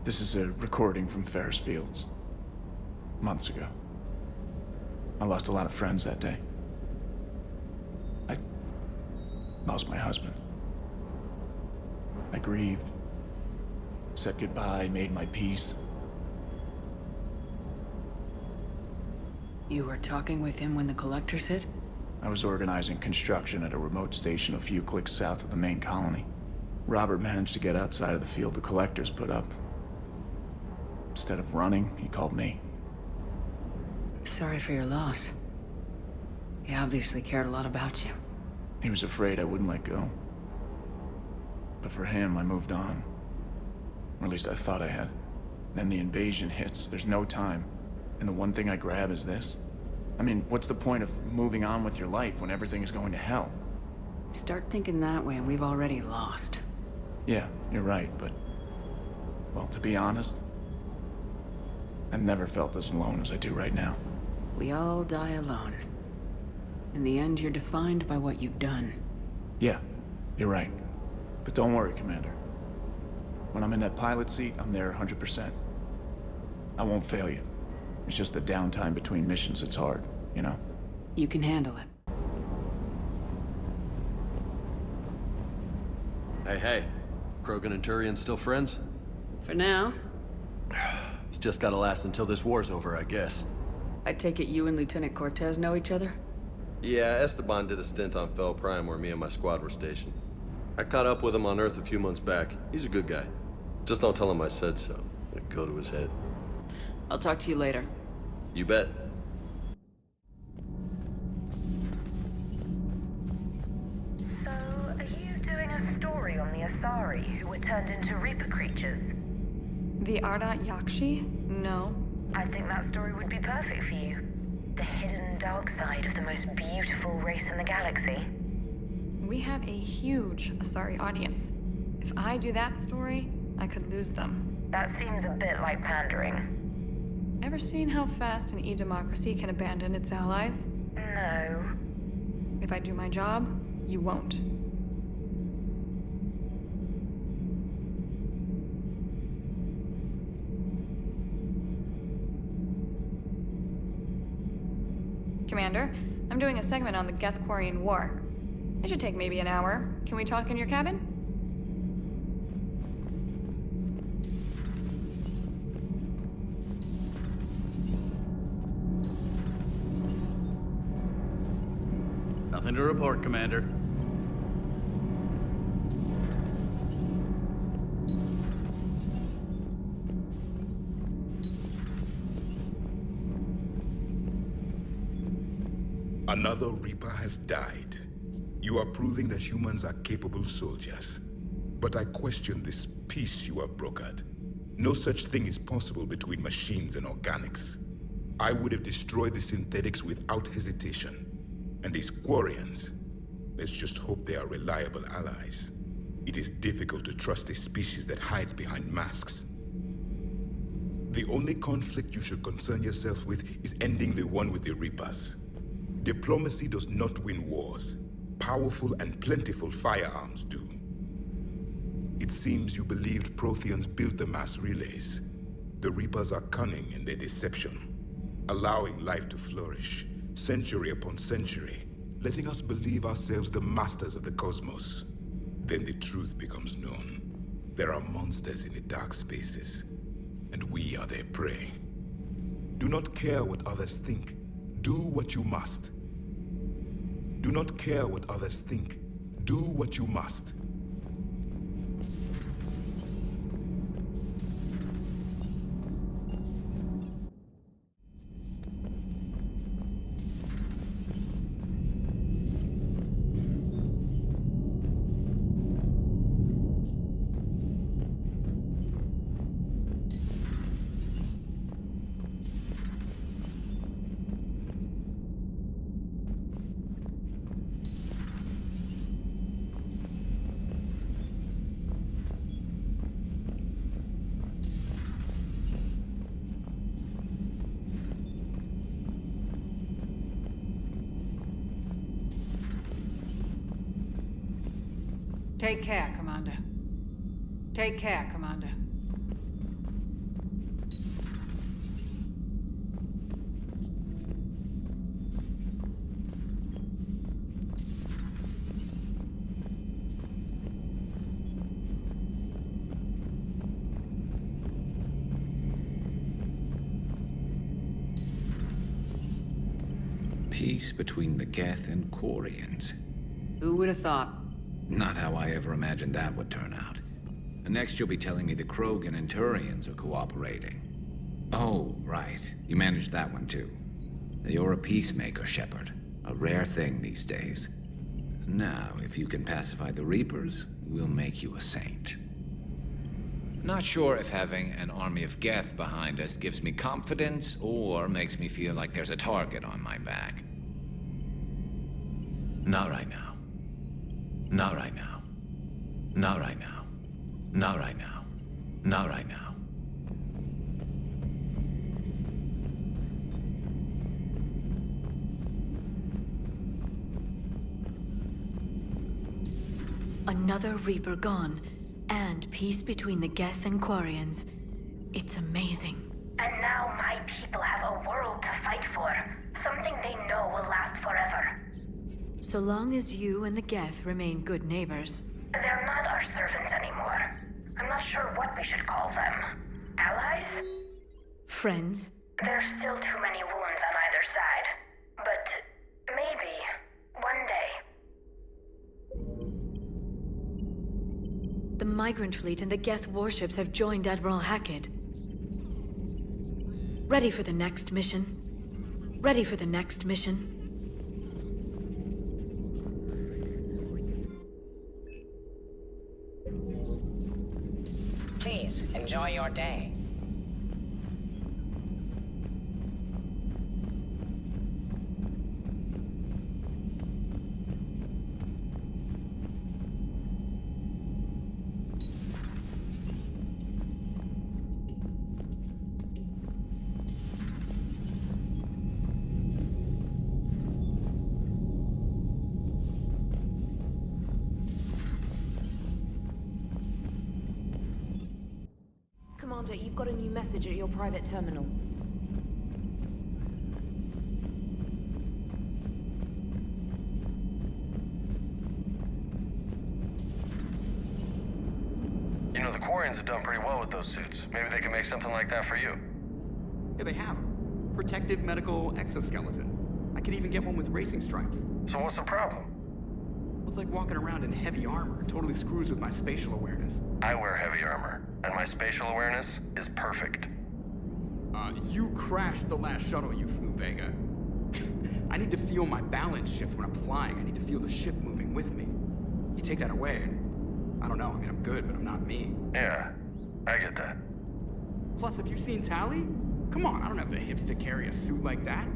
This is a recording from Ferris Fields. Months ago. I lost a lot of friends that day. I lost my husband. I grieved. Said goodbye, made my peace. You were talking with him when the collectors hit? I was organizing construction at a remote station a few clicks south of the main colony. Robert managed to get outside of the field the collectors put up. Instead of running, he called me. Sorry for your loss. He obviously cared a lot about you. He was afraid I wouldn't let go. But for him, I moved on. Or at least I thought I had. Then the invasion hits, there's no time. And the one thing I grab is this. I mean, what's the point of moving on with your life when everything is going to hell? Start thinking that way and we've already lost. Yeah, you're right, but... well, to be honest, I've never felt as alone as I do right now. We all die alone. In the end, you're defined by what you've done. Yeah, you're right. But don't worry, Commander. When I'm in that pilot seat, I'm there 100%. I won't fail you. It's just the downtime between missions that's hard, you know? You can handle it. Hey. Krogan and Turian still friends? For now. It's just gotta last until this war's over, I guess. I take it you and Lieutenant Cortez know each other? Yeah, Esteban did a stint on Fel Prime where me and my squad were stationed. I caught up with him on Earth a few months back. He's a good guy. Just don't tell him I said so. It'll go to his head. I'll talk to you later. You bet. So, are you doing a story on the Asari who were turned into Reaper creatures? The Ardat Yakshi? No. I think that story would be perfect for you. The hidden dark side of the most beautiful race in the galaxy. We have a huge Asari audience. If I do that story, I could lose them. That seems a bit like pandering. Ever seen how fast an e-democracy can abandon its allies? No. If I do my job, you won't. Commander, I'm doing a segment on the Geth-Quarian War. It should take maybe an hour. Can we talk in your cabin? Nothing to report, Commander. Another Reaper has died. You are proving that humans are capable soldiers. But I question this peace you have brokered. No such thing is possible between machines and organics. I would have destroyed the synthetics without hesitation. And these Quarians, let's just hope they are reliable allies. It is difficult to trust a species that hides behind masks. The only conflict you should concern yourself with is ending the one with the Reapers. Diplomacy does not win wars. Powerful and plentiful firearms do. It seems you believed Protheans built the mass relays. The Reapers are cunning in their deception, allowing life to flourish, century upon century, letting us believe ourselves the masters of the cosmos. Then the truth becomes known. There are monsters in the dark spaces, and we are their prey. Do not care what others think. Do what you must. Do not care what others think. Do what you must. Take care, Commander. Take care, Commander. Peace between the Geth and Quarians. Who would have thought? Not how I ever imagined that would turn out. And next you'll be telling me the Krogan and Turians are cooperating. Oh, right. You managed that one too. You're a peacemaker, Shepard. A rare thing these days. Now, if you can pacify the Reapers, we'll make you a saint. Not sure if having an army of Geth behind us gives me confidence or makes me feel like there's a target on my back. Not right now. Not right now. Not right now. Not right now. Not right now. Another Reaper gone, and peace between the Geth and Quarians. It's amazing. And now my people have a world to fight for. Something they know will last forever. So long as you and the Geth remain good neighbors. They're not our servants anymore. I'm not sure what we should call them. Allies? Friends? There's still too many wounds on either side. But maybe, one day. The Migrant Fleet and the Geth warships have joined Admiral Hackett. Ready for the next mission. Ready for the next mission. Please, enjoy your day. Commander, you've got a new message at your private terminal. You know, the Quarians have done pretty well with those suits. Maybe they can make something like that for you. Yeah, they have. Protective medical exoskeleton. I could even get one with racing stripes. So what's the problem? It's like walking around in heavy armor. It totally screws with my spatial awareness. I wear heavy armor, and my spatial awareness is perfect. You crashed the last shuttle you flew, Vega. I need to feel my balance shift when I'm flying. I need to feel the ship moving with me. You take that away, and I don't know. I mean, I'm good, but I'm not me. Yeah, I get that. Plus, have you seen Tali? Come on, I don't have the hips to carry a suit like that.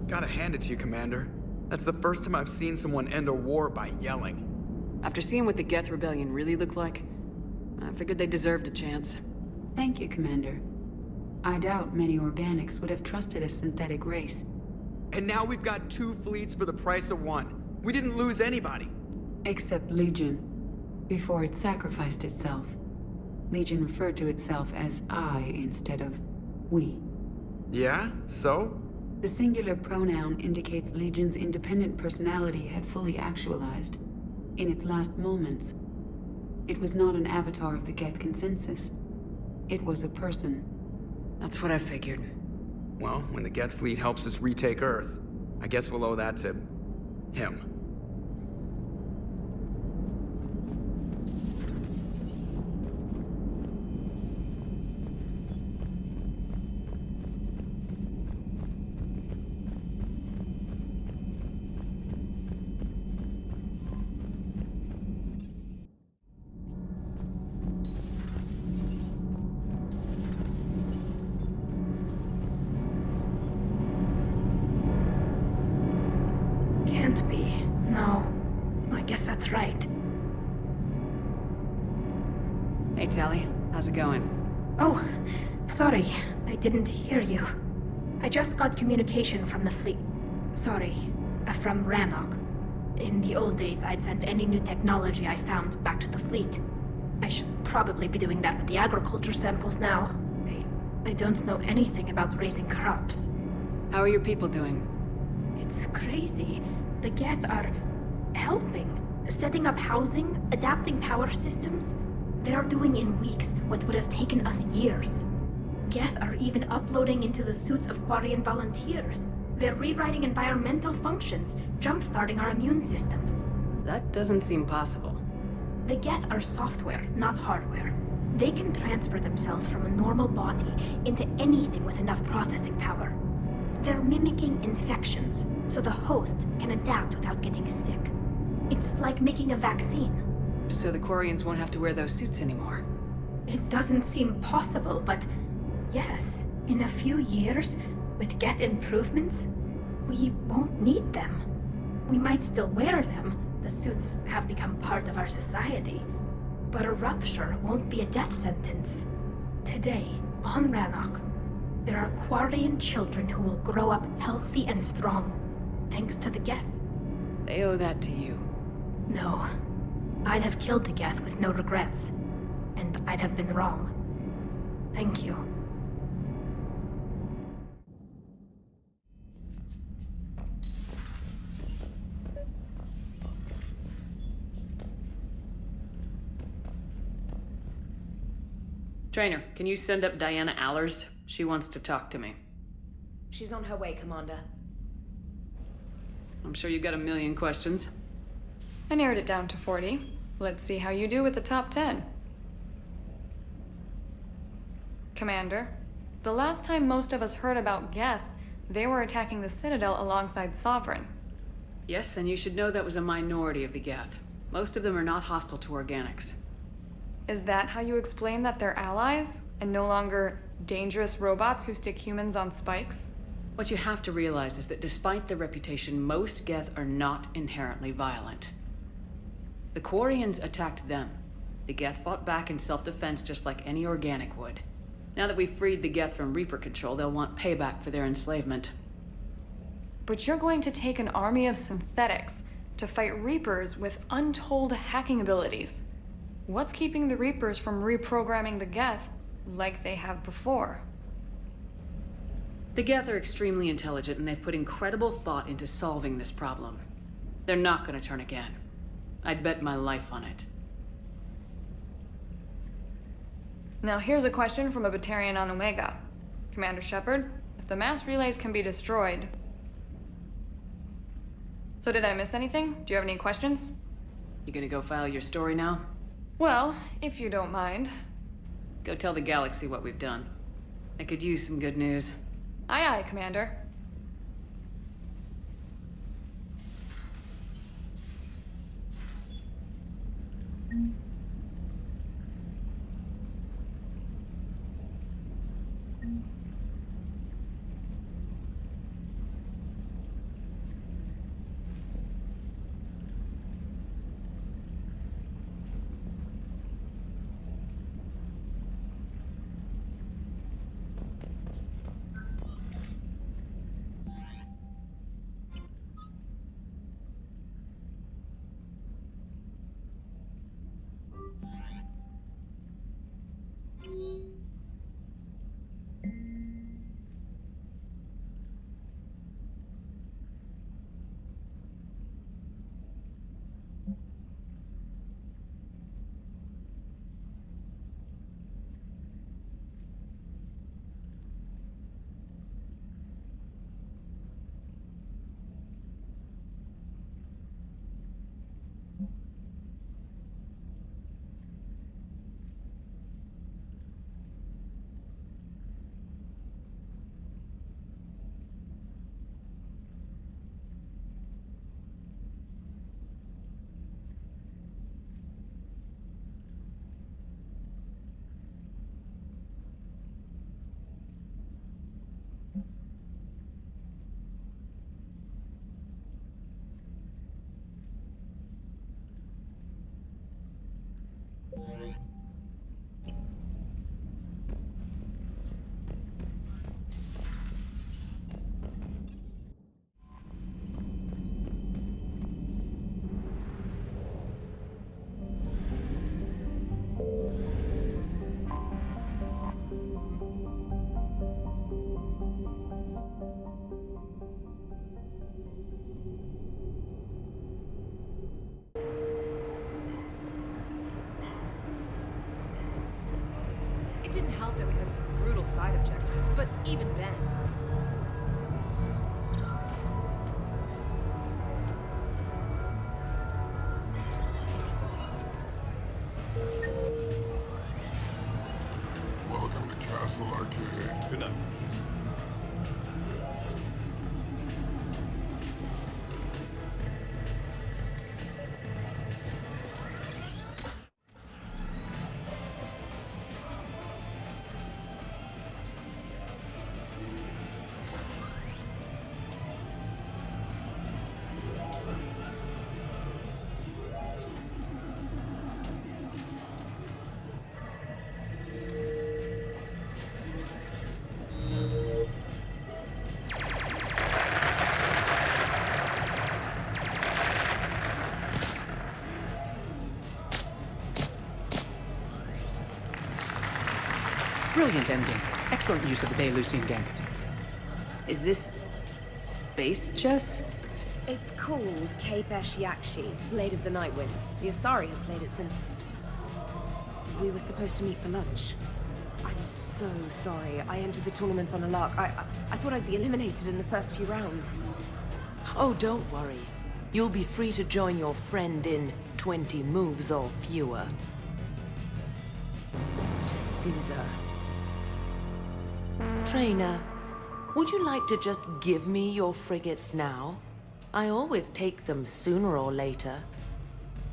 Gotta hand it to you, Commander. That's the first time I've seen someone end a war by yelling. After seeing what the Geth Rebellion really looked like, I figured they deserved a chance. Thank you, Commander. I doubt many organics would have trusted a synthetic race. And now we've got 2 fleets for the price of 1. We didn't lose anybody. Except Legion, before it sacrificed itself. Legion referred to itself as I instead of we. Yeah? So? The singular pronoun indicates Legion's independent personality had fully actualized. In its last moments, it was not an avatar of the Geth consensus. It was a person. That's what I figured. Well, when the Geth fleet helps us retake Earth, I guess we'll owe that to him. Can't be. No. I guess that's right. Hey, Tali. How's it going? Oh, sorry. I didn't hear you. I just got communication from the fleet. Sorry. From Rannoch. In the old days, I'd sent any new technology I found back to the fleet. I should probably be doing that with the agriculture samples now. I don't know anything about raising crops. How are your people doing? It's crazy. The Geth are helping. Setting up housing, adapting power systems. They're doing in weeks what would have taken us years. Geth are even uploading into the suits of Quarian volunteers. They're rewriting environmental functions, jump-starting our immune systems. That doesn't seem possible. The Geth are software, not hardware. They can transfer themselves from a normal body into anything with enough processing power. They're mimicking infections, so the host can adapt without getting sick. It's like making a vaccine. So the Quarians won't have to wear those suits anymore. It doesn't seem possible, but yes, in a few years, with Geth improvements, we won't need them. We might still wear them. The suits have become part of our society. But a rupture won't be a death sentence. Today, on Rannoch, there are Quarian children who will grow up healthy and strong, thanks to the Geth. They owe that to you. No. I'd have killed the Geth with no regrets. And I'd have been wrong. Thank you. Trainer, can you send up Diana Allers? She wants to talk to me. She's on her way, Commander. I'm sure you got a million questions. I narrowed it down to 40. Let's see how you do with the top 10. Commander, the last time most of us heard about Geth, they were attacking the Citadel alongside Sovereign. Yes, and you should know that was a minority of the Geth. Most of them are not hostile to organics. Is that how you explain that they're allies, and no longer dangerous robots who stick humans on spikes? What you have to realize is that despite their reputation, most Geth are not inherently violent. The Quarians attacked them. The Geth fought back in self-defense just like any organic would. Now that we've freed the Geth from Reaper control, they'll want payback for their enslavement. But you're going to take an army of synthetics to fight Reapers with untold hacking abilities. What's keeping the Reapers from reprogramming the Geth like they have before? The Geth are extremely intelligent, and they've put incredible thought into solving this problem. They're not going to turn again. I'd bet my life on it. Now here's a question from a Batarian on Omega. Commander Shepard, if the mass relays can be destroyed... So did I miss anything? Do you have any questions? You gonna go file your story now? Well, if you don't mind. Go tell the galaxy what we've done. I could use some good news. Aye aye, Commander. side objectives, but even then... Welcome to Castle Arcade. Good night. Brilliant ending. Excellent use of the Baylusian Gambit. Is this... space chess? It's called Kapesh Yakshi, Blade of the Night Winds. The Asari have played it since... we were supposed to meet for lunch. I'm so sorry. I entered the tournament on a lark. I thought I'd be eliminated in the first few rounds. Oh, don't worry. You'll be free to join your friend in 20 moves or fewer. T'Souza. Trainer, would you like to just give me your frigates now? I always take them sooner or later.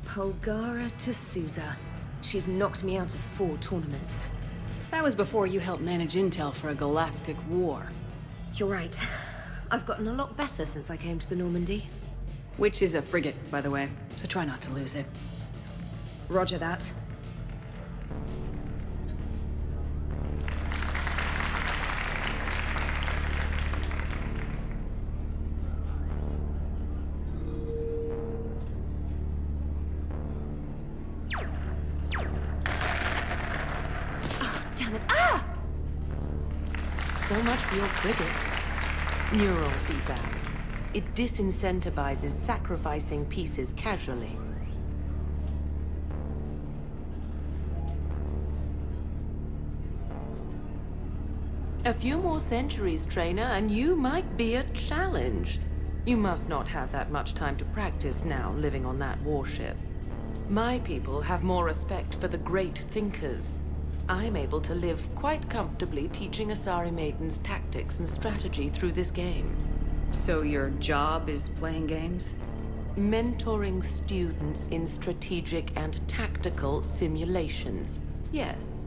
Polgara T'Souza. She's knocked me out of 4 tournaments. That was before you helped manage intel for a galactic war. You're right. I've gotten a lot better since I came to the Normandy. Which is a frigate, by the way, so try not to lose it. Roger that. So much for your frigate. Neural feedback. It disincentivizes sacrificing pieces casually. A few more centuries, Trainer, and you might be a challenge. You must not have that much time to practice now, living on that warship. My people have more respect for the great thinkers. I'm able to live quite comfortably teaching Asari maidens tactics and strategy through this game. So your job is playing games? Mentoring students in strategic and tactical simulations. Yes.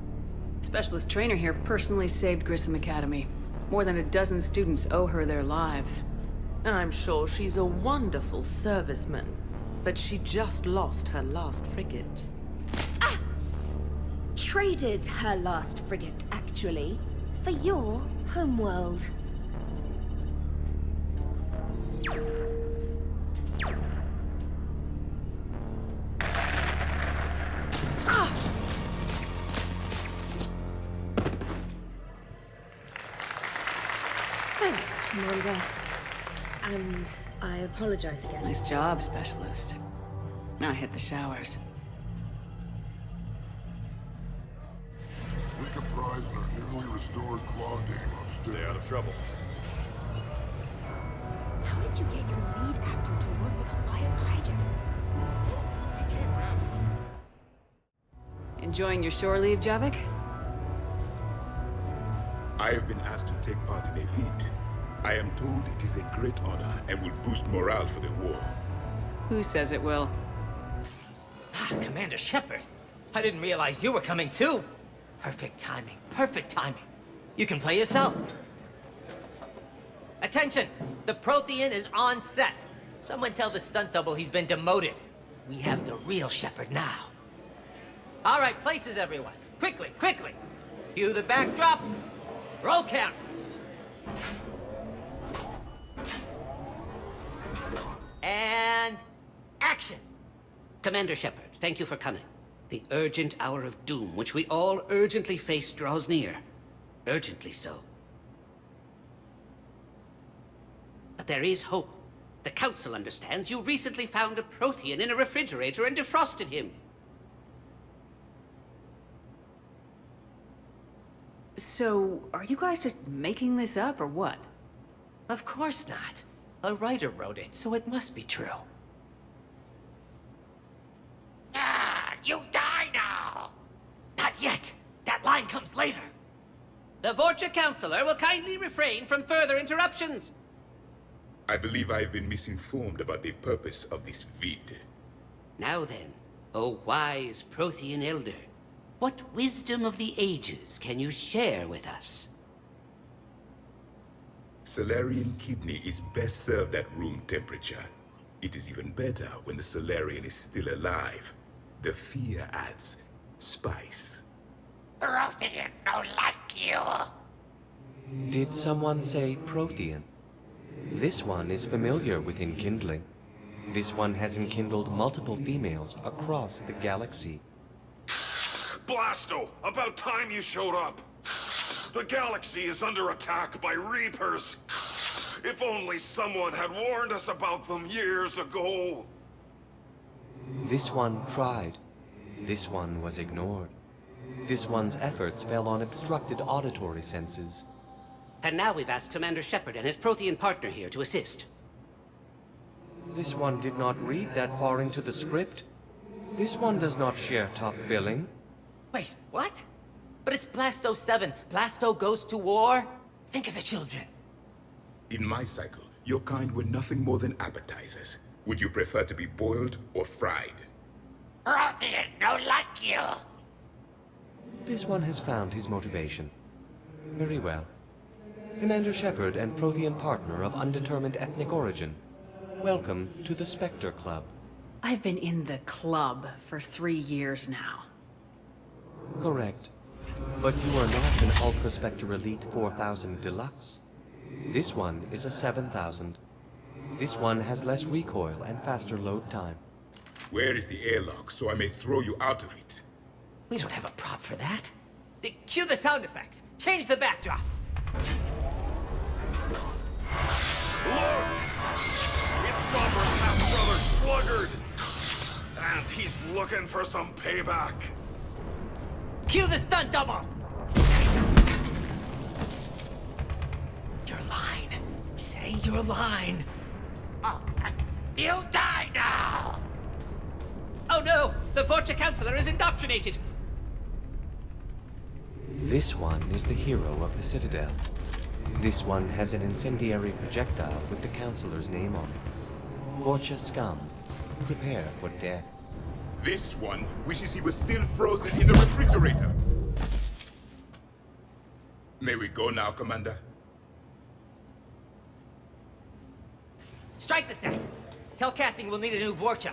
Specialist trainer here personally saved Grissom Academy. More than a dozen students owe her their lives. I'm sure she's a wonderful serviceman, but she just lost her last frigate. Traded her last frigate, actually, for your homeworld. Thanks, Commander. And I apologize again. Nice job, Specialist. Now hit the showers. Take a prize in our newly restored claw game upstairs. Stay out of trouble. How did you get your lead actor to work with a live hijack? Enjoying your shore leave, Javik? I have been asked to take part in a feat. I am told it is a great honor and will boost morale for the war. Who says it will? Commander Shepard, I didn't realize you were coming too. Perfect timing, perfect timing. You can play yourself. Attention! The Prothean is on set. Someone tell the stunt double he's been demoted. We have the real Shepard now. All right, places everyone. Quickly, quickly. Cue the backdrop. Roll cameras. And action. Commander Shepard, thank you for coming. The urgent hour of doom, which we all urgently face, draws near. Urgently so. But there is hope. The Council understands you recently found a Prothean in a refrigerator and defrosted him. So, are you guys just making this up, or what? Of course not. A writer wrote it, so it must be true. Ah, you die now! Not yet. That line comes later. The Vorcha Counselor will kindly refrain from further interruptions. I believe I've been misinformed about the purpose of this vid. Now then, O wise Prothean Elder, what wisdom of the ages can you share with us? Salarian kidney is best served at room temperature. It is even better when the Salarian is still alive. The fear adds spice. Prothean don't like you. Did someone say Prothean? This one is familiar with enkindling. This one has enkindled multiple females across the galaxy. Blasto, about time you showed up. The galaxy is under attack by Reapers. If only someone had warned us about them years ago. This one tried. This one was ignored. This one's efforts fell on obstructed auditory senses. And now we've asked Commander Shepard and his Prothean partner here to assist. This one did not read that far into the script. This one does not share top billing. Wait, what? But it's Blasto 7. Blasto goes to war? Think of the children. In my cycle, your kind were nothing more than appetizers. Would you prefer to be boiled or fried? Prothean don't like you. This one has found his motivation. Very well. Commander Shepard and Prothean partner of undetermined ethnic origin. Welcome to the Spectre Club. I've been in the club for 3 years now. Correct. But you are not an Ultra Spectre Elite 4000 Deluxe. This one is a 7000. This one has less recoil and faster load time. Where is the airlock so I may throw you out of it? We don't have a prop for that. Cue the sound effects. Change the backdrop. Look! It's Somber's half-brother Sluggard! And he's looking for some payback. Cue the stunt double! Your line. Say your line. Oh, you die now! Oh no! The Vorcha Counselor is indoctrinated! This one is the hero of the Citadel. This one has an incendiary projectile with the Counselor's name on it. Vorcha scum. Prepare for death. This one wishes he was still frozen in the refrigerator. May we go now, Commander? Strike the set! Telcasting will need a new Vorcha.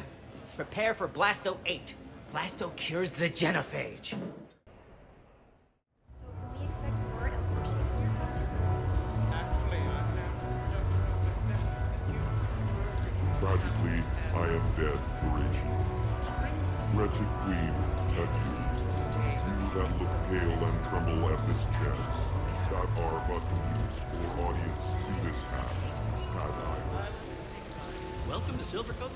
Prepare for Blasto 8. Blasto cures the genophage. Tragically, I am dead, Horatio. Wretched queen, adieu. You that look pale and tremble at this chance, that are but news for audience to this act, had I. Welcome to Silver Coast.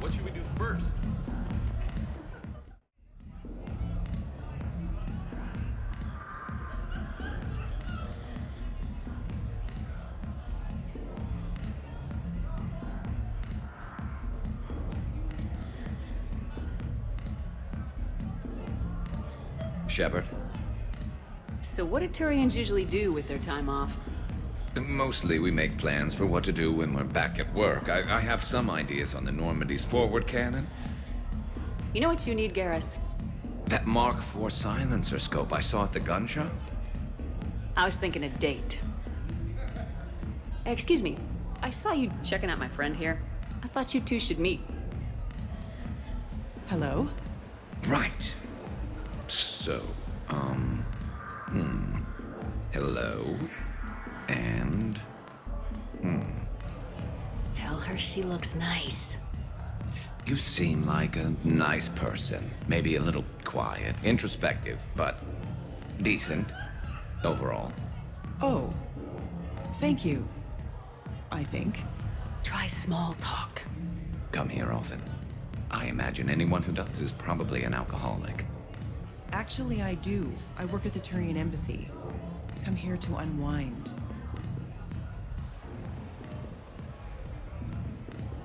What should we do first? Shepard? So what do Turians usually do with their time off? Mostly we make plans for what to do when we're back at work. I have some ideas on the Normandy's forward cannon. You know what you need, Garrus? That Mark IV silencer scope I saw at the gun shop? I was thinking a date. Excuse me, I saw you checking out my friend here. I thought you two should meet. Hello? Right. So, hello. And, Tell her she looks nice. You seem like a nice person. Maybe a little quiet, introspective, but decent overall. Oh, thank you. I think. Try small talk. Come here often. I imagine anyone who does is probably an alcoholic. Actually, I do. I work at the Turian embassy. Come here to unwind.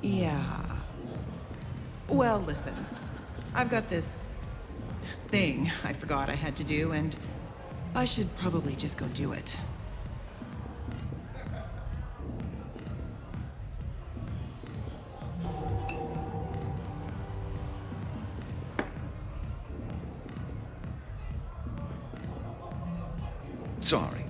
Yeah. Well, listen. I've got this thing I forgot I had to do, and I should probably just go do it. Sorry.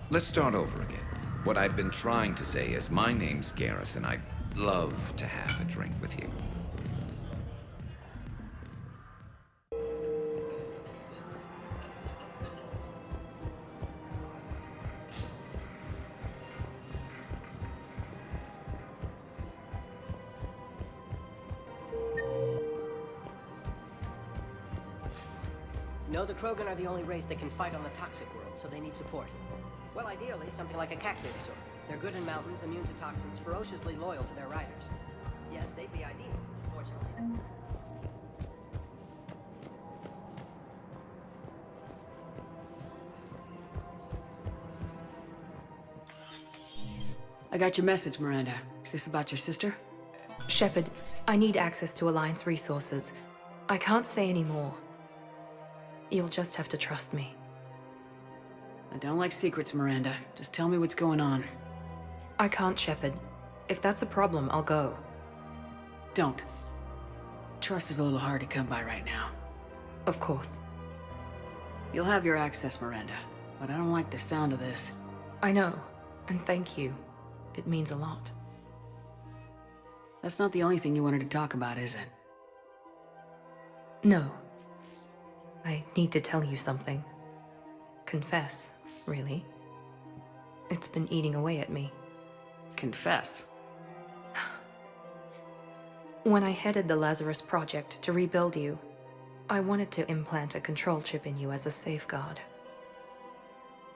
Let's start over again. What I'd been trying to say is my name's Garrus, and I'd love to have a drink with you. No, the Krogan are the only race that can fight on the toxic world, so they need support. Well, ideally, something like a tali'zorah. They're good in mountains, immune to toxins, ferociously loyal to their riders. Yes, they'd be ideal, fortunately. I got your message, Miranda. Is this about your sister? Shepard, I need access to Alliance resources. I can't say any more. You'll just have to trust me. I don't like secrets, Miranda. Just tell me what's going on. I can't, Shepard. If that's a problem, I'll go. Don't. Trust is a little hard to come by right now. Of course. You'll have your access, Miranda. But I don't like the sound of this. I know. And thank you. It means a lot. That's not the only thing you wanted to talk about, is it? No. I need to tell you something. Confess, really. It's been eating away at me. Confess? When I headed the Lazarus Project to rebuild you, I wanted to implant a control chip in you as a safeguard.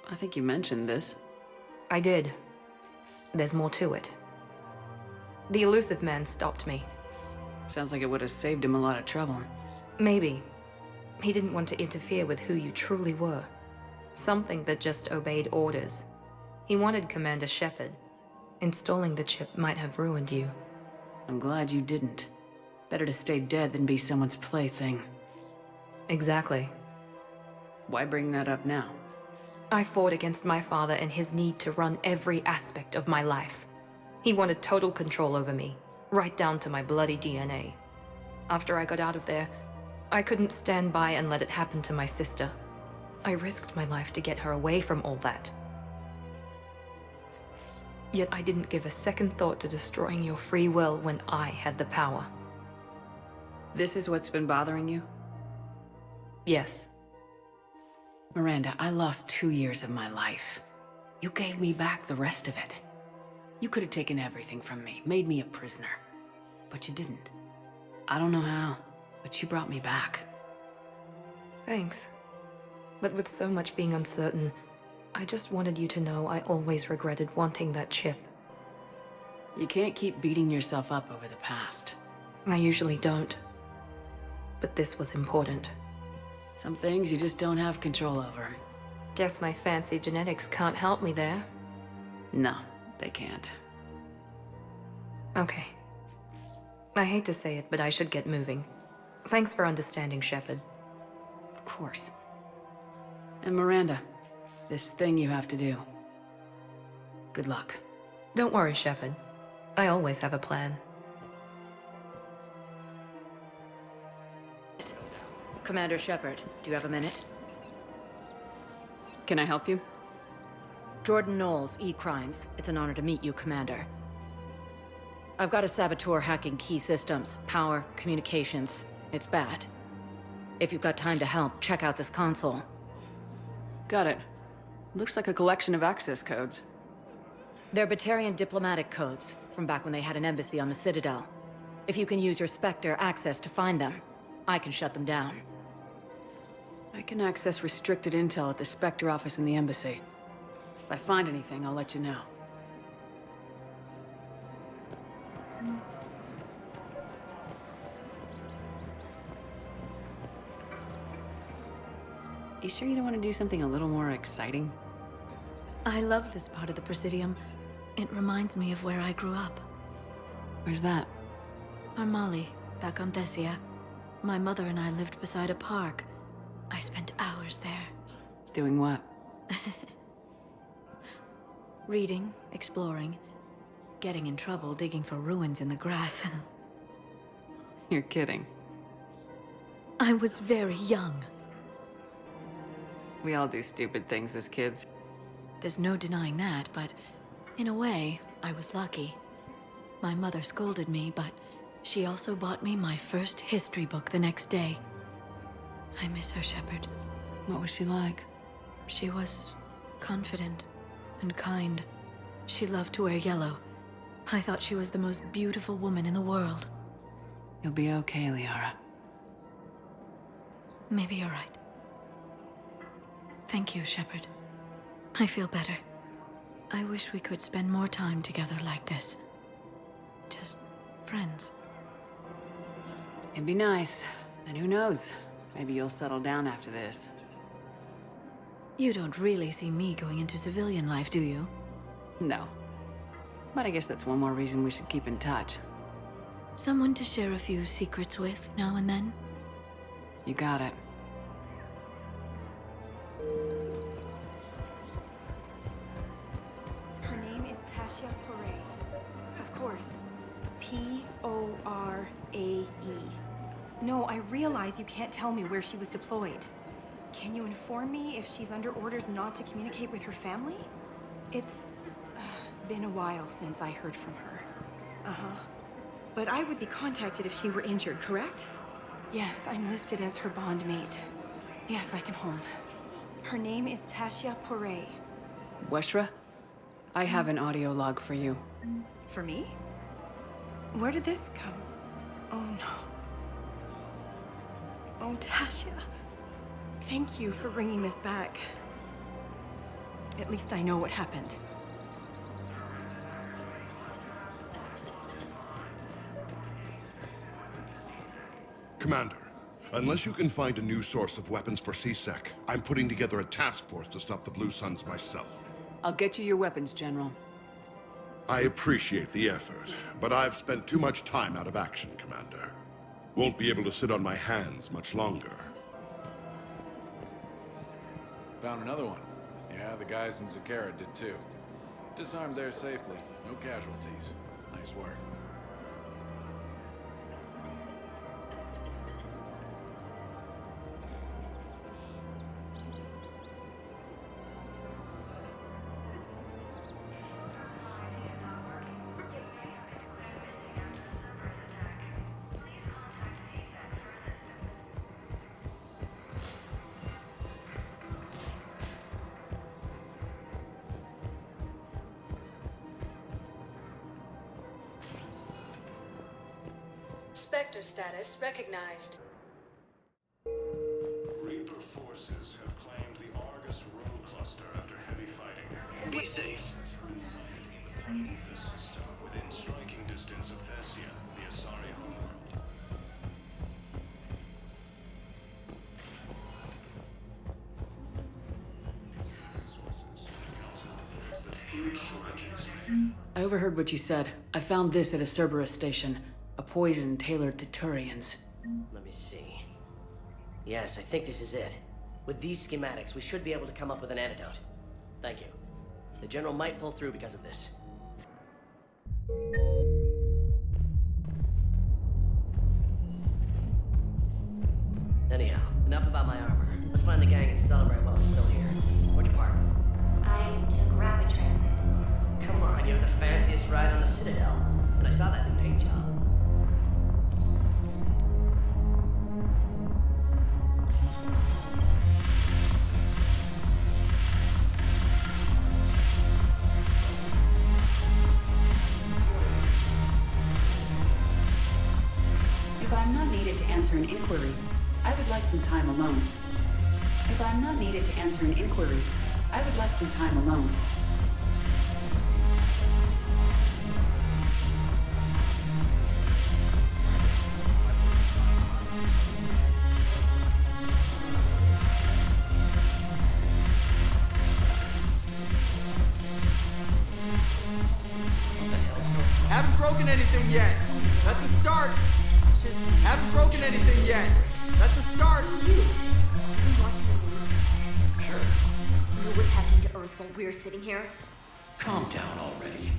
I think you mentioned this. I did. There's more to it. The elusive man stopped me. Sounds like it would have saved him a lot of trouble. Maybe. He didn't want to interfere with who you truly were. Something that just obeyed orders. He wanted Commander Shepard. Installing the chip might have ruined you. I'm glad you didn't. Better to stay dead than be someone's plaything. Exactly. Why bring that up now? I fought against my father and his need to run every aspect of my life. He wanted total control over me, right down to my bloody DNA. After I got out of there, I couldn't stand by and let it happen to my sister. I risked my life to get her away from all that. Yet I didn't give a second thought to destroying your free will when I had the power. This is what's been bothering you? Yes. Miranda, I lost 2 years of my life. You gave me back the rest of it. You could have taken everything from me, made me a prisoner. But you didn't. I don't know how, but you brought me back. Thanks. But with so much being uncertain, I just wanted you to know I always regretted wanting that chip. You can't keep beating yourself up over the past. I usually don't. But this was important. Some things you just don't have control over. Guess my fancy genetics can't help me there. No, they can't. Okay. I hate to say it, but I should get moving. Thanks for understanding, Shepard. Of course. And Miranda, this thing you have to do. Good luck. Don't worry, Shepard. I always have a plan. Commander Shepard, do you have a minute? Can I help you? Jordan Knowles, E-Crimes. It's an honor to meet you, Commander. I've got a saboteur hacking key systems, power, communications. It's bad. If you've got time to help, check out this console. Got it. Looks like a collection of access codes. They're Batarian diplomatic codes, from back when they had an embassy on the Citadel. If you can use your Spectre access to find them, I can shut them down. I can access restricted intel at the Spectre office in the embassy. If I find anything, I'll let you know. You sure you don't want to do something a little more exciting? I love this part of the Presidium. It reminds me of where I grew up. Where's that? Armali, back on Thessia. My mother and I lived beside a park. I spent hours there. Doing what? Reading, exploring, getting in trouble digging for ruins in the grass. You're kidding. I was very young. We all do stupid things as kids. There's no denying that, but in a way, I was lucky. My mother scolded me, but she also bought me my first history book the next day. I miss her, Shepard. What was she like? She was confident and kind. She loved to wear yellow. I thought she was the most beautiful woman in the world. You'll be okay, Liara. Maybe you're right. Thank you, Shepard. I feel better. I wish we could spend more time together like this. Just friends. It'd be nice. And who knows? Maybe you'll settle down after this. You don't really see me going into civilian life, do you? No. But I guess that's one more reason we should keep in touch. Someone to share a few secrets with now and then? You got it. Her name is Tasha Poray. Of course. P-O-R-A-E. No, I realize you can't tell me where she was deployed. Can you inform me if she's under orders not to communicate with her family? It's been a while since I heard from her. Uh-huh. But I would be contacted if she were injured, correct? Yes, I'm listed as her bond mate. Yes, I can hold. Her name is Tasha Poray. Weshra? I have an audio log for you. For me? Where did this come? Oh no. Oh, Tasha. Thank you for bringing this back. At least I know what happened. Commander, unless you can find a new source of weapons for C-Sec, I'm putting together a task force to stop the Blue Suns myself. I'll get you your weapons, General. I appreciate the effort, but I've spent too much time out of action, Commander. Won't be able to sit on my hands much longer. Found another one. Yeah, the guys in Zakara did too. Disarmed there safely. No casualties. Nice work. Spectre status recognized. Reaper forces have claimed the Argus Road cluster after heavy fighting. Be safe. In the Prometheus system, within striking distance of Thessia, the Asari homeworld. Sources. The Council believes that food shortages I overheard what you said. I found this at a Cerberus station. A poison tailored to Turians. Let me see. Yes, I think this is it. With these schematics, we should be able to come up with an antidote. Thank you. The General might pull through because of this. Anyhow, enough about my armor. Let's find the gang and celebrate while it's still here. Where'd you park? I took rapid transit. Come on, you have the fanciest ride on the Citadel. And I saw that new paint job. answer an inquiry, I would like some time alone. If I'm not needed to answer an inquiry, I would like some time alone. Haven't broken anything yet. That's a start. Haven't broken anything yet. That's a start. You watching the news? Sure. Know what's happening to Earth while we're sitting here? Calm down already.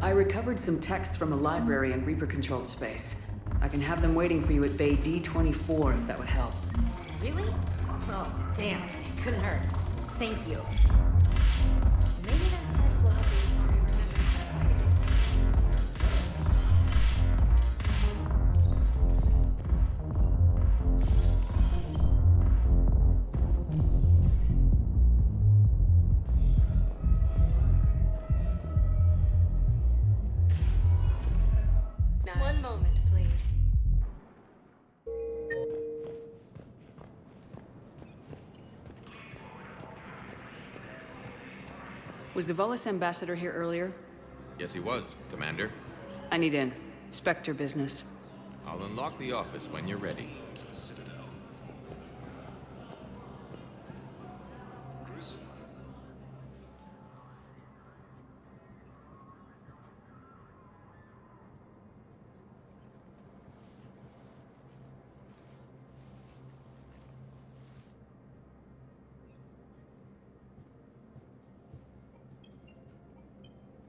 I recovered some texts from a library in Reaper-controlled space. I can have them waiting for you at Bay D24 if that would help. Really? Oh, damn. It couldn't hurt. Thank you. Maybe those texts will help you remember how to fight it. One moment, please. Was the Volus ambassador here earlier? Yes, he was, Commander. I need in. Spectre business. I'll unlock the office when you're ready.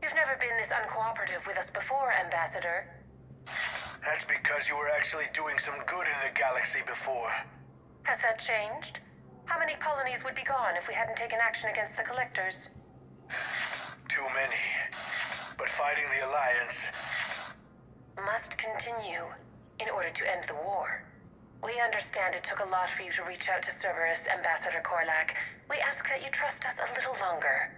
You've never been this uncooperative with us before, Ambassador. That's because you were actually doing some good in the galaxy before. Has that changed? How many colonies would be gone if we hadn't taken action against the Collectors? Too many. But fighting the Alliance must continue in order to end the war. We understand it took a lot for you to reach out to Cerberus, Ambassador Korlak. We ask that you trust us a little longer.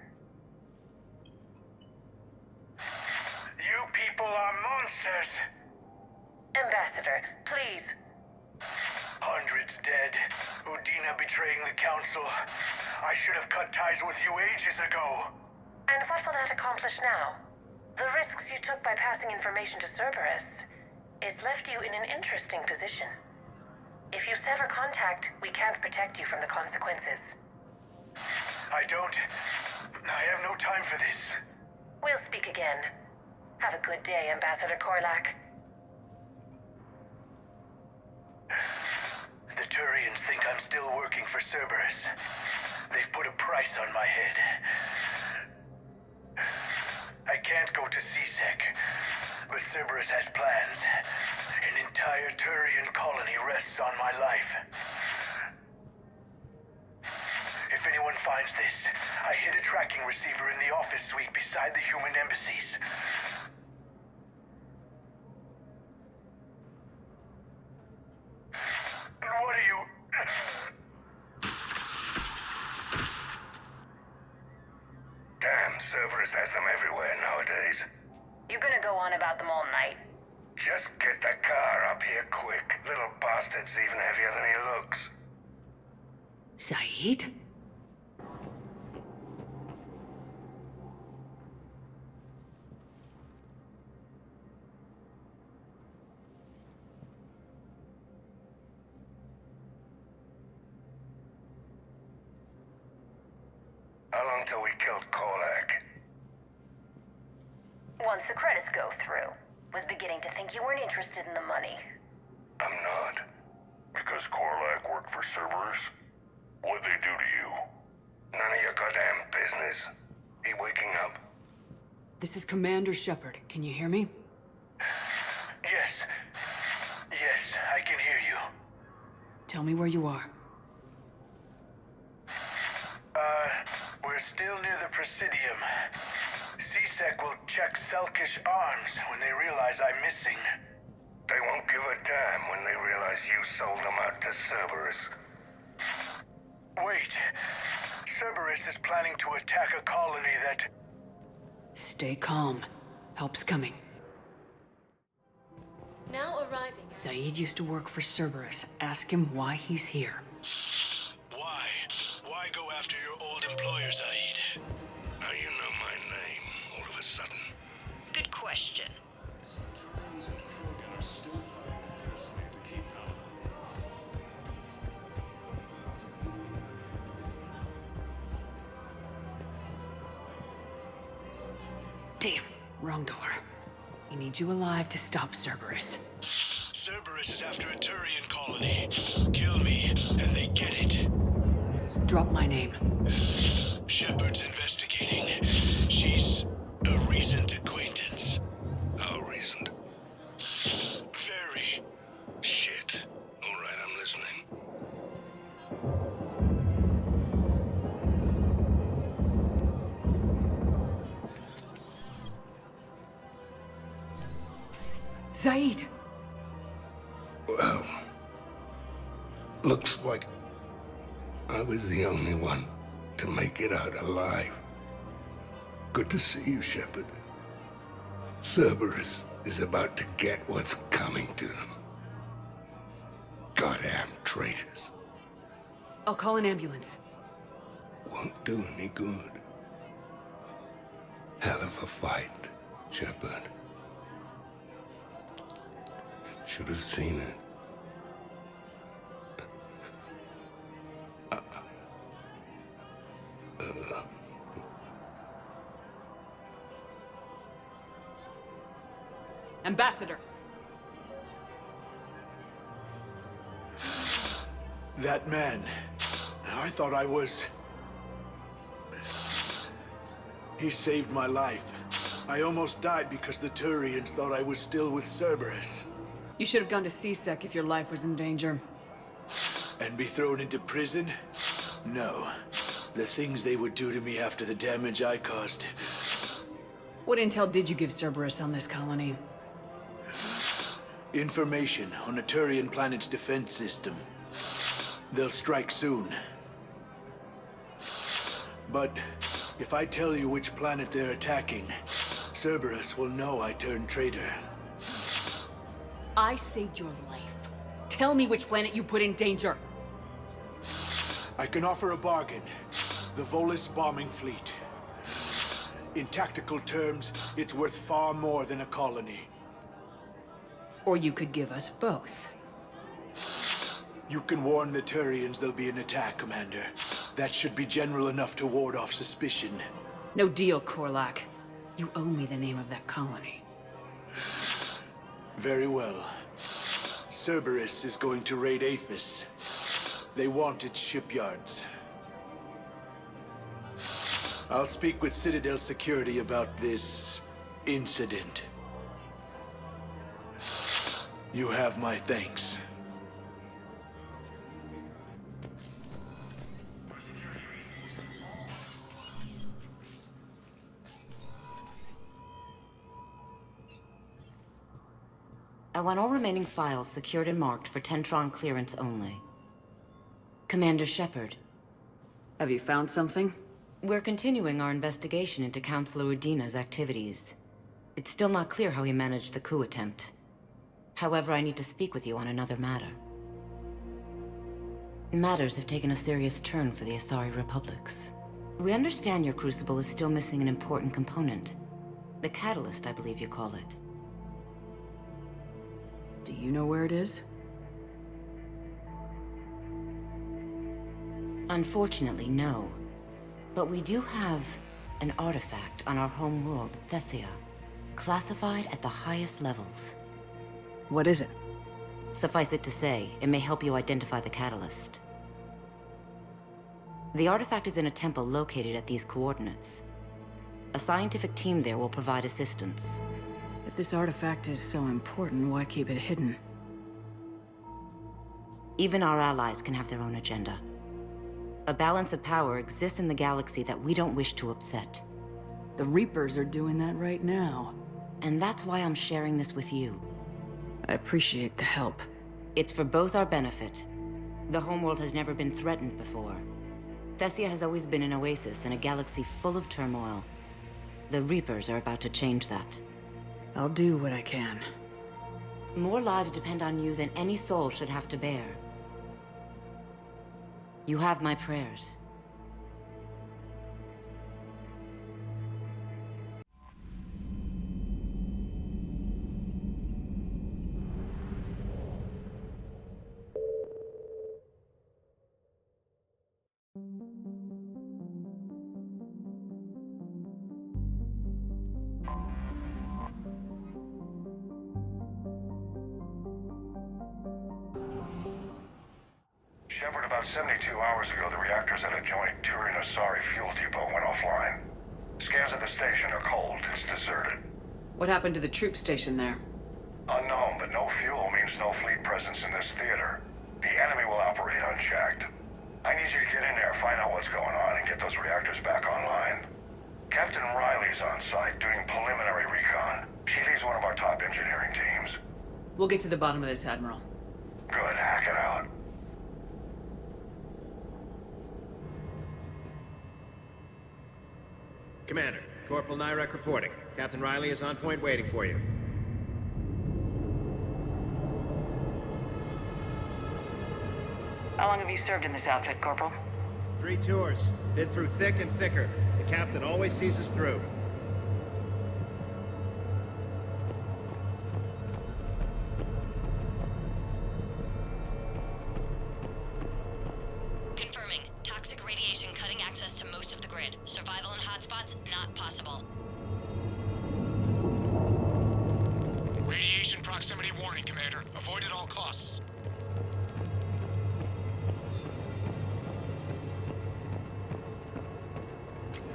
You people are monsters! Ambassador, please. Hundreds dead. Udina betraying the Council. I should have cut ties with you ages ago. And what will that accomplish now? The risks you took by passing information to Cerberus, it's left you in an interesting position. If you sever contact, we can't protect you from the consequences. I have no time for this. We'll speak again. Have a good day, Ambassador Korlak. The Turians think I'm still working for Cerberus. They've put a price on my head. I can't go to CSEC, but Cerberus has plans. An entire Turian colony rests on my life. If anyone finds this, I hid a tracking receiver in the office suite beside the human embassies. What are you... Damn, Cerberus has them everywhere nowadays. You gonna go on about them all night? Just get the car up here quick. Little bastard's even heavier than he looks. Saeed? How long till we killed Korlak? Once the credits go through. Was beginning to think you weren't interested in the money. I'm not. Because Korlak worked for Cerberus? What'd they do to you? None of your goddamn business. He waking up? This is Commander Shepard. Can you hear me? Yes. Yes, I can hear you. Tell me where you are. We're still near the Presidium. CSEC will check Selkish arms when they realize I'm missing. They won't give a damn when they realize you sold them out to Cerberus. Wait. Cerberus is planning to attack a colony that... Stay calm. Help's coming. Now arriving at... Zaid used to work for Cerberus. Ask him why he's here. Why? Why go after your old employer, Zaid? Now you know my name, all of a sudden. Good question. Damn, wrong door. He needs you alive to stop Cerberus. Cerberus is after a Turian colony. Kill me, and they get it. Drop my name. Shepard's investigating. She's a recent acquaintance. How recent? Very. Shit. All right, I'm listening. Zaid! Well, looks like I was the only one to make it out alive. Good to see you, Shepard. Cerberus is about to get what's coming to them. Goddamn traitors. I'll call an ambulance. Won't do any good. Hell of a fight, Shepard. Should have seen it. Ambassador! That man. I thought I was... He saved my life. I almost died because the Turians thought I was still with Cerberus. You should have gone to C-Sec if your life was in danger. And be thrown into prison? No. The things they would do to me after the damage I caused. What intel did you give Cerberus on this colony? Information on a Turian planet's defense system. They'll strike soon. But if I tell you which planet they're attacking, Cerberus will know I turned traitor. I saved your life. Tell me which planet you put in danger. I can offer a bargain. The Volus bombing fleet. In tactical terms, it's worth far more than a colony. Or you could give us both. You can warn the Turians there'll be an attack, Commander. That should be general enough to ward off suspicion. No deal, Korlak. You owe me the name of that colony. Very well. Cerberus is going to raid Aphis. They want its shipyards. I'll speak with Citadel security about this incident. You have my thanks. I want all remaining files secured and marked for Tentron clearance only. Commander Shepard. Have you found something? We're continuing our investigation into Councilor Udina's activities. It's still not clear how he managed the coup attempt. However, I need to speak with you on another matter. Matters have taken a serious turn for the Asari Republics. We understand your crucible is still missing an important component. The catalyst, I believe you call it. Do you know where it is? Unfortunately, no. But we do have an artifact on our home world, Thessia, classified at the highest levels. What is it? Suffice it to say, it may help you identify the catalyst. The artifact is in a temple located at these coordinates. A scientific team there will provide assistance. If this artifact is so important, why keep it hidden? Even our allies can have their own agenda. A balance of power exists in the galaxy that we don't wish to upset. The Reapers are doing that right now. And that's why I'm sharing this with you. I appreciate the help. It's for both our benefit. The homeworld has never been threatened before. Thessia has always been an oasis in a galaxy full of turmoil. The Reapers are about to change that. I'll do what I can. More lives depend on you than any soul should have to bear. You have my prayers. Shepard, about 72 hours ago, the reactors at a joint Turin-Asari fuel depot went offline. Scans at the station are cold. It's deserted. What happened to the troop station there? Unknown, but no fuel means no fleet presence in this theater. The enemy will operate unchecked. I need you to get in there, find out what's going on, and get those reactors back online. Captain Riley's on site doing preliminary recon. She leads one of our top engineering teams. We'll get to the bottom of this, Admiral. Good, hack it out. Commander, Corporal Nyrek reporting. Captain Riley is on point waiting for you. How long have you served in this outfit, Corporal? 3 tours. Been through thick and thicker. The captain always sees us through. Confirming. Toxic radiation cutting access to most of the grid. Survival in hotspots, not possible. Radiation proximity warning, Commander. Avoid at all costs.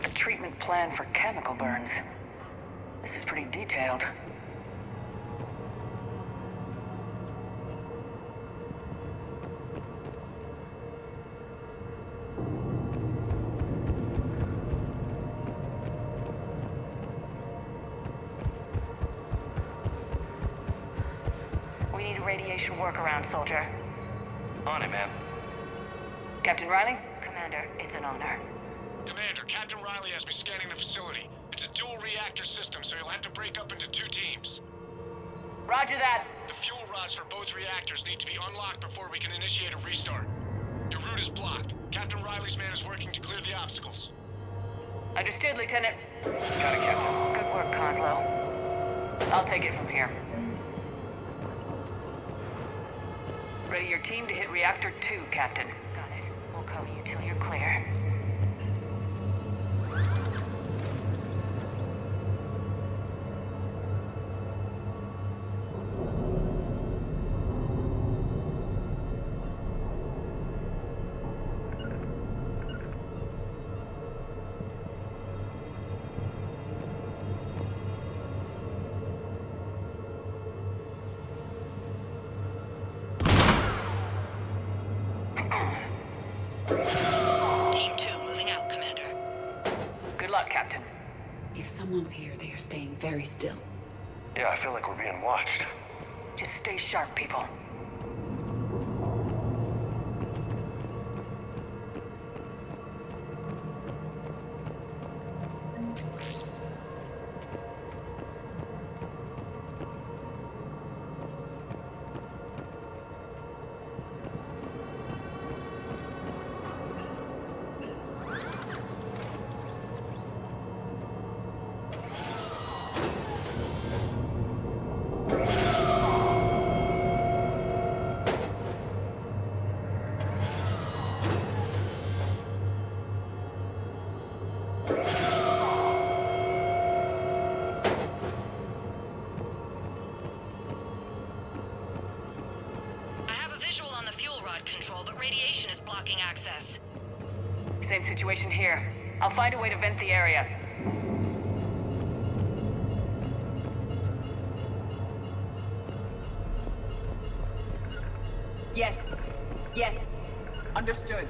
A treatment plan for chemical burns. This is pretty detailed. We need a radiation workaround, soldier. On it, ma'am. Captain Riley? Commander, it's an honor. Commander, Captain Riley has me scanning the facility. It's a dual reactor system, so you'll have to break up into 2 teams. Roger that. The fuel rods for both reactors need to be unlocked before we can initiate a restart. Your route is blocked. Captain Riley's man is working to clear the obstacles. Understood, Lieutenant. Got it, Captain. Good work, Coslow. I'll take it from here. Ready your team to hit Reactor 2, Captain. Got it. We'll cover you till you're clear. Team 2 moving out, Commander. Good luck, Captain. If someone's here, they are staying very still. Yeah, I feel like we're being watched. Just stay sharp, people. Control, but radiation is blocking access. Same situation here. I'll find a way to vent the area. Yes. Yes. Understood.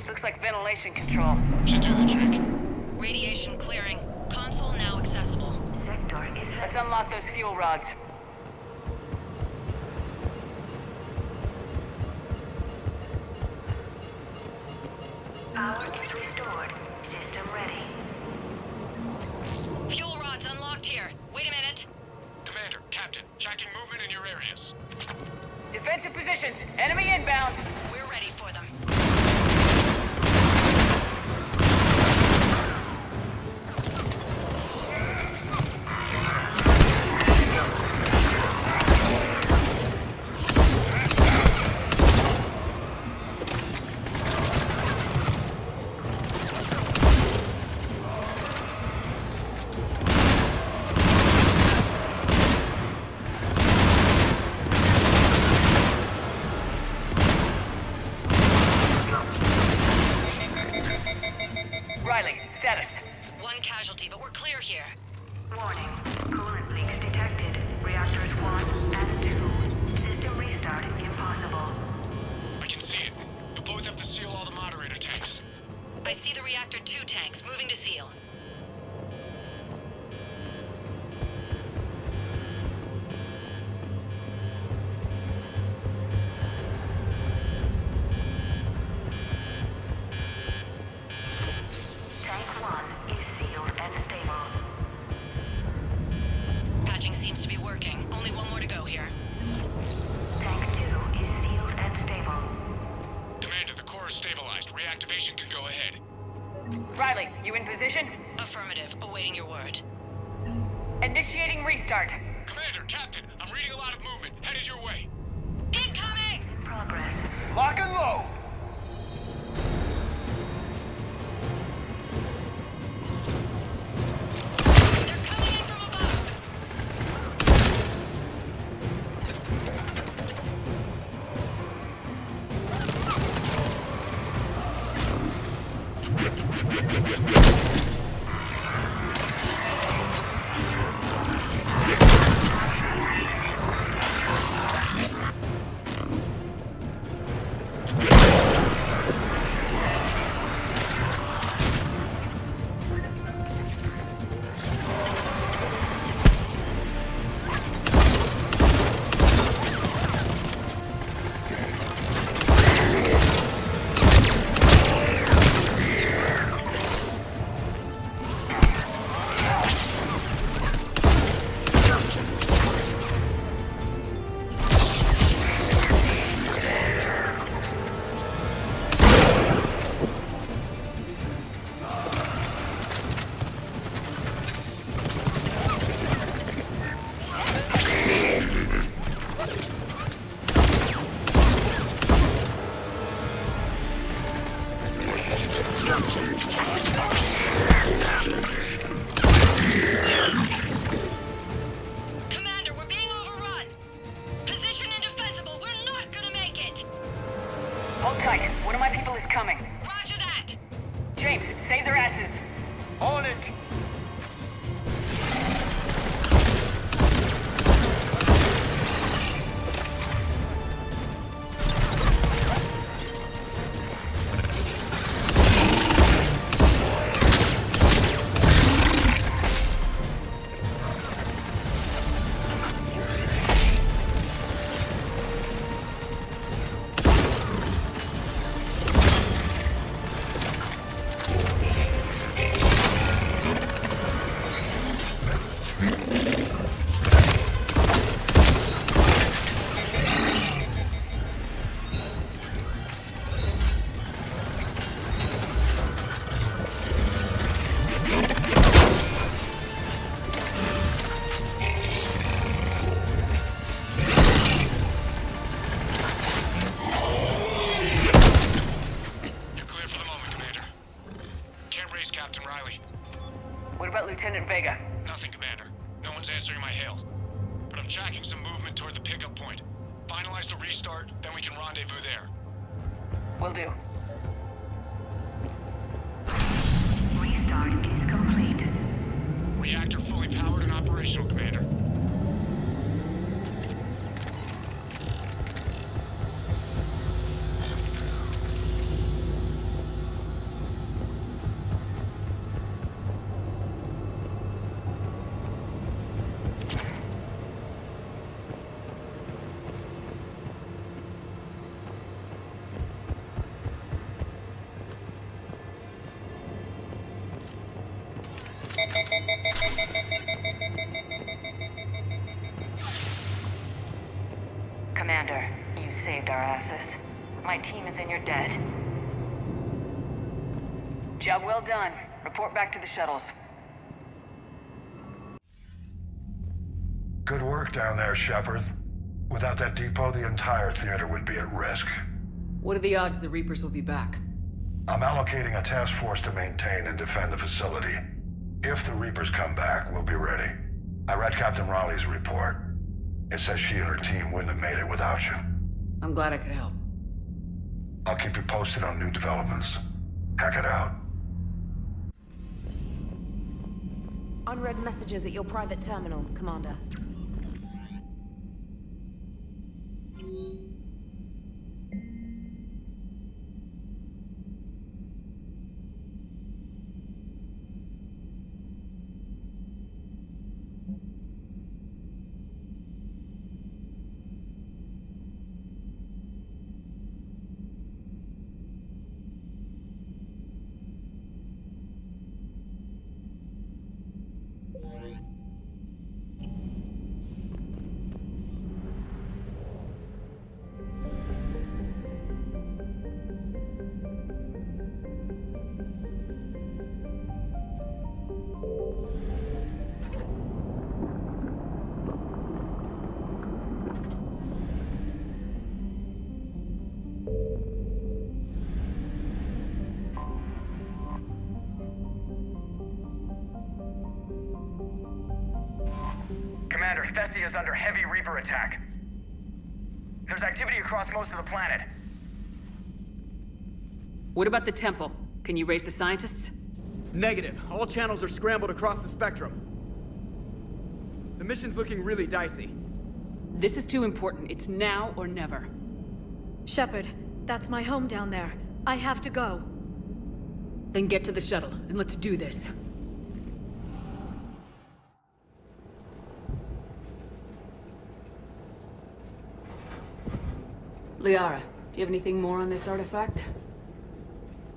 Looks like ventilation control. Should do the trick. Radiation clearing. Console now accessible. Let's unlock those fuel rods. Power is restored. System ready. Fuel rods unlocked here. Wait a minute. Commander, Captain, tracking movement in your areas. Defensive positions. Enemy inbound. We're ready for them. Riley, status. One casualty, but we're clear here. Warning. Coolant leaks detected. Reactors 1 and 2. System restart impossible. I can see it. You'll both have to seal all the moderator tanks. I see the reactor 2 tanks moving to seal. Tank 1 is sealed and stable. Patching seems to be working. Only one more to go here. Tank 2 is sealed and stable. Commander, the core is stabilized. Reactivation can go ahead. Riley, you in position? Affirmative. Awaiting your word. Initiating restart. Commander, Captain, I'm reading a lot of movement. Headed your way. Incoming! Progress. Lock and load. They're coming in from above! Commander, we're being overrun! Position indefensible, we're not gonna make it! Hold tight. One of my people is coming. Roger that! James, save their asses. On it! What about Lieutenant Vega? Nothing, Commander. No one's answering my hails. But I'm tracking some movement toward the pickup point. Finalize the restart, then we can rendezvous there. Will do. Restart is complete. Reactor fully powered and operational, Commander. Commander, you saved our asses. My team is in your debt. Job well done. Report back to the shuttles. Good work down there, Shepard. Without that depot, the entire theater would be at risk. What are the odds the Reapers will be back? I'm allocating a task force to maintain and defend the facility. If the Reapers come back, we'll be ready. I read Captain Raleigh's report. It says she and her team wouldn't have made it without you. I'm glad I could help. I'll keep you posted on new developments. Hack it out. Unread messages at your private terminal, Commander. Commander, Thessia is under heavy Reaper attack. There's activity across most of the planet. What about the temple? Can you raise the scientists? Negative. All channels are scrambled across the spectrum. The mission's looking really dicey. This is too important. It's now or never. Shepard, that's my home down there. I have to go. Then get to the shuttle, and let's do this. Liara, do you have anything more on this artifact?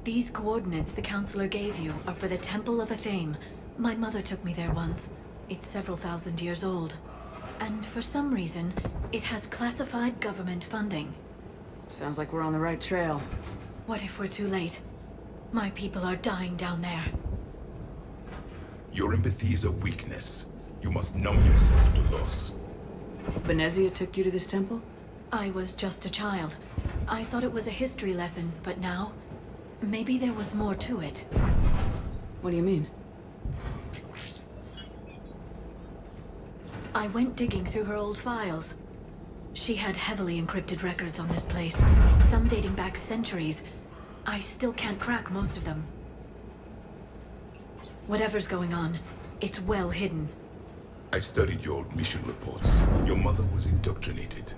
These coordinates the Counselor gave you are for the Temple of Athame. My mother took me there once. It's several thousand years old. And for some reason, it has classified government funding. Sounds like we're on the right trail. What if we're too late? My people are dying down there. Your empathy is a weakness. You must numb yourself to loss. Venezia took you to this temple? I was just a child. I thought it was a history lesson, but now, maybe there was more to it. What do you mean? I went digging through her old files. She had heavily encrypted records on this place, some dating back centuries. I still can't crack most of them. Whatever's going on, it's well hidden. I've studied your old mission reports. Your mother was indoctrinated.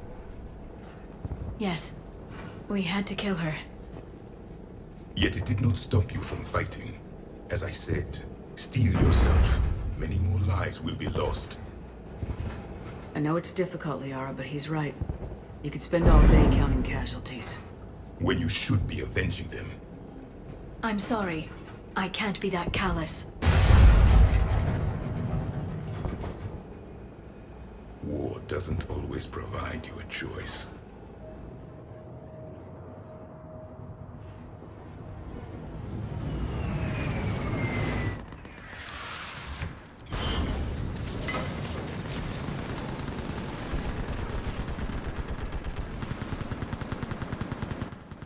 Yes. We had to kill her. Yet it did not stop you from fighting. As I said, steel yourself. Many more lives will be lost. I know it's difficult, Liara, but he's right. You could spend all day counting casualties. When you should be avenging them. I'm sorry. I can't be that callous. War doesn't always provide you a choice.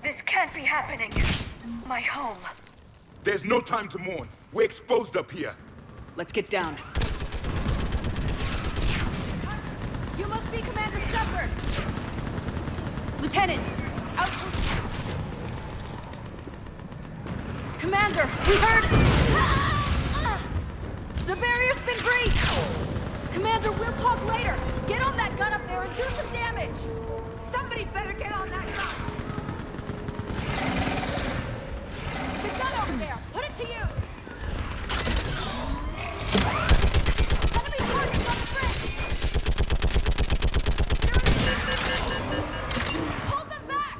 This can't be happening. My home. There's no time to mourn. We're exposed up here. Let's get down. You must be Commander Shepard! Lieutenant! Out! Commander, we heard... The barrier's been breached! Commander, we'll talk later! Get on that gun up there and do some damage! Somebody better get on that gun! The gun over there! Put it to use! Enemy targets on the bridge! Hold them back!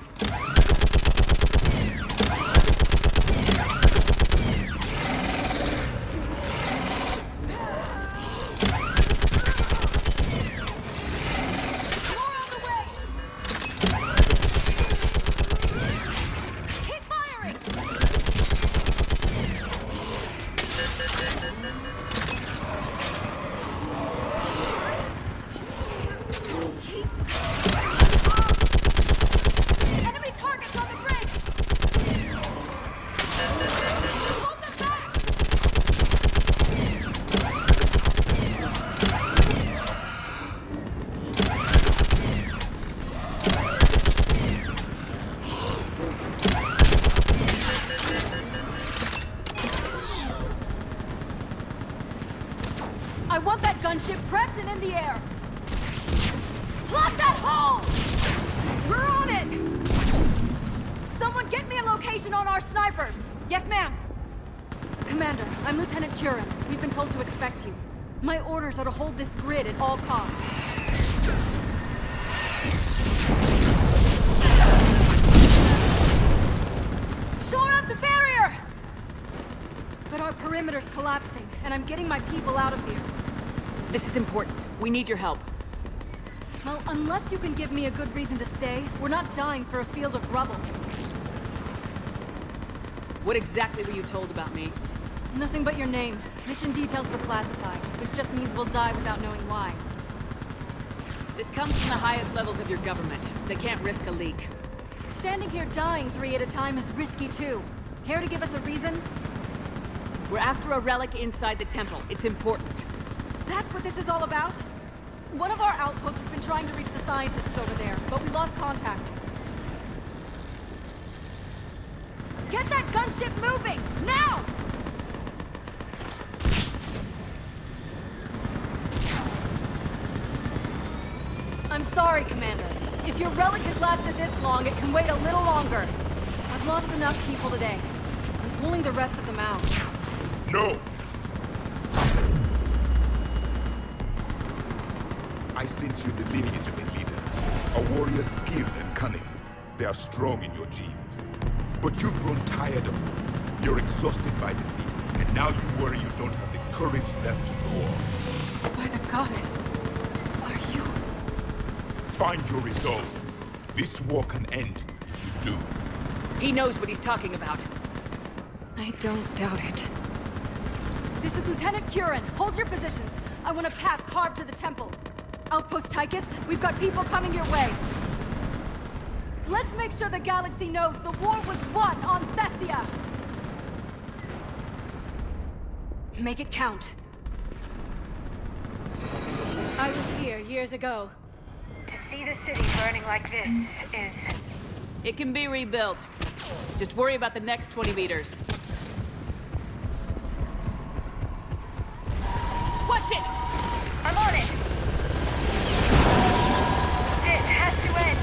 Enemy targets on the bridge! Hold them back! I want that gunship prepped and in the air! Plot that hole! We're on it! Someone get me a location on our snipers! Yes, ma'am! Commander, I'm Lieutenant Curran. We've been told to expect you. My orders are to hold this grid at all costs. Shore up the barrier! But our perimeter's collapsing, and I'm getting my people out of here. This is important. We need your help. Well, unless you can give me a good reason to stay, we're not dying for a field of rubble. What exactly were you told about me? Nothing but your name. Mission details were classified, which just means we'll die without knowing why. This comes from the highest levels of your government. They can't risk a leak. Standing here dying 3 at a time is risky too. Care to give us a reason? We're after a relic inside the temple. It's important. That's what this is all about? One of our outposts has been trying to reach the scientists over there, but we lost contact. Get that gunship moving! Now! I'm sorry, Commander. If your relic has lasted this long, it can wait a little longer. I've lost enough people today. I'm pulling the rest of them out. No! I sense you the lineage of a leader. A warrior's skill and cunning. They are strong in your genes. But you've grown tired of them. You're exhausted by defeat, and now you worry you don't have the courage left to go on. By the goddess, are you... Find your resolve. This war can end if you do. He knows what he's talking about. I don't doubt it. This is Lieutenant Curran. Hold your positions. I want a path carved to the temple. Outpost Tychus, we've got people coming your way. Let's make sure the galaxy knows the war was won on Thessia! Make it count. I was here years ago. To see the city burning like this is... It can be rebuilt. Just worry about the next 20 meters. Watch it! I'm on it! This has to end!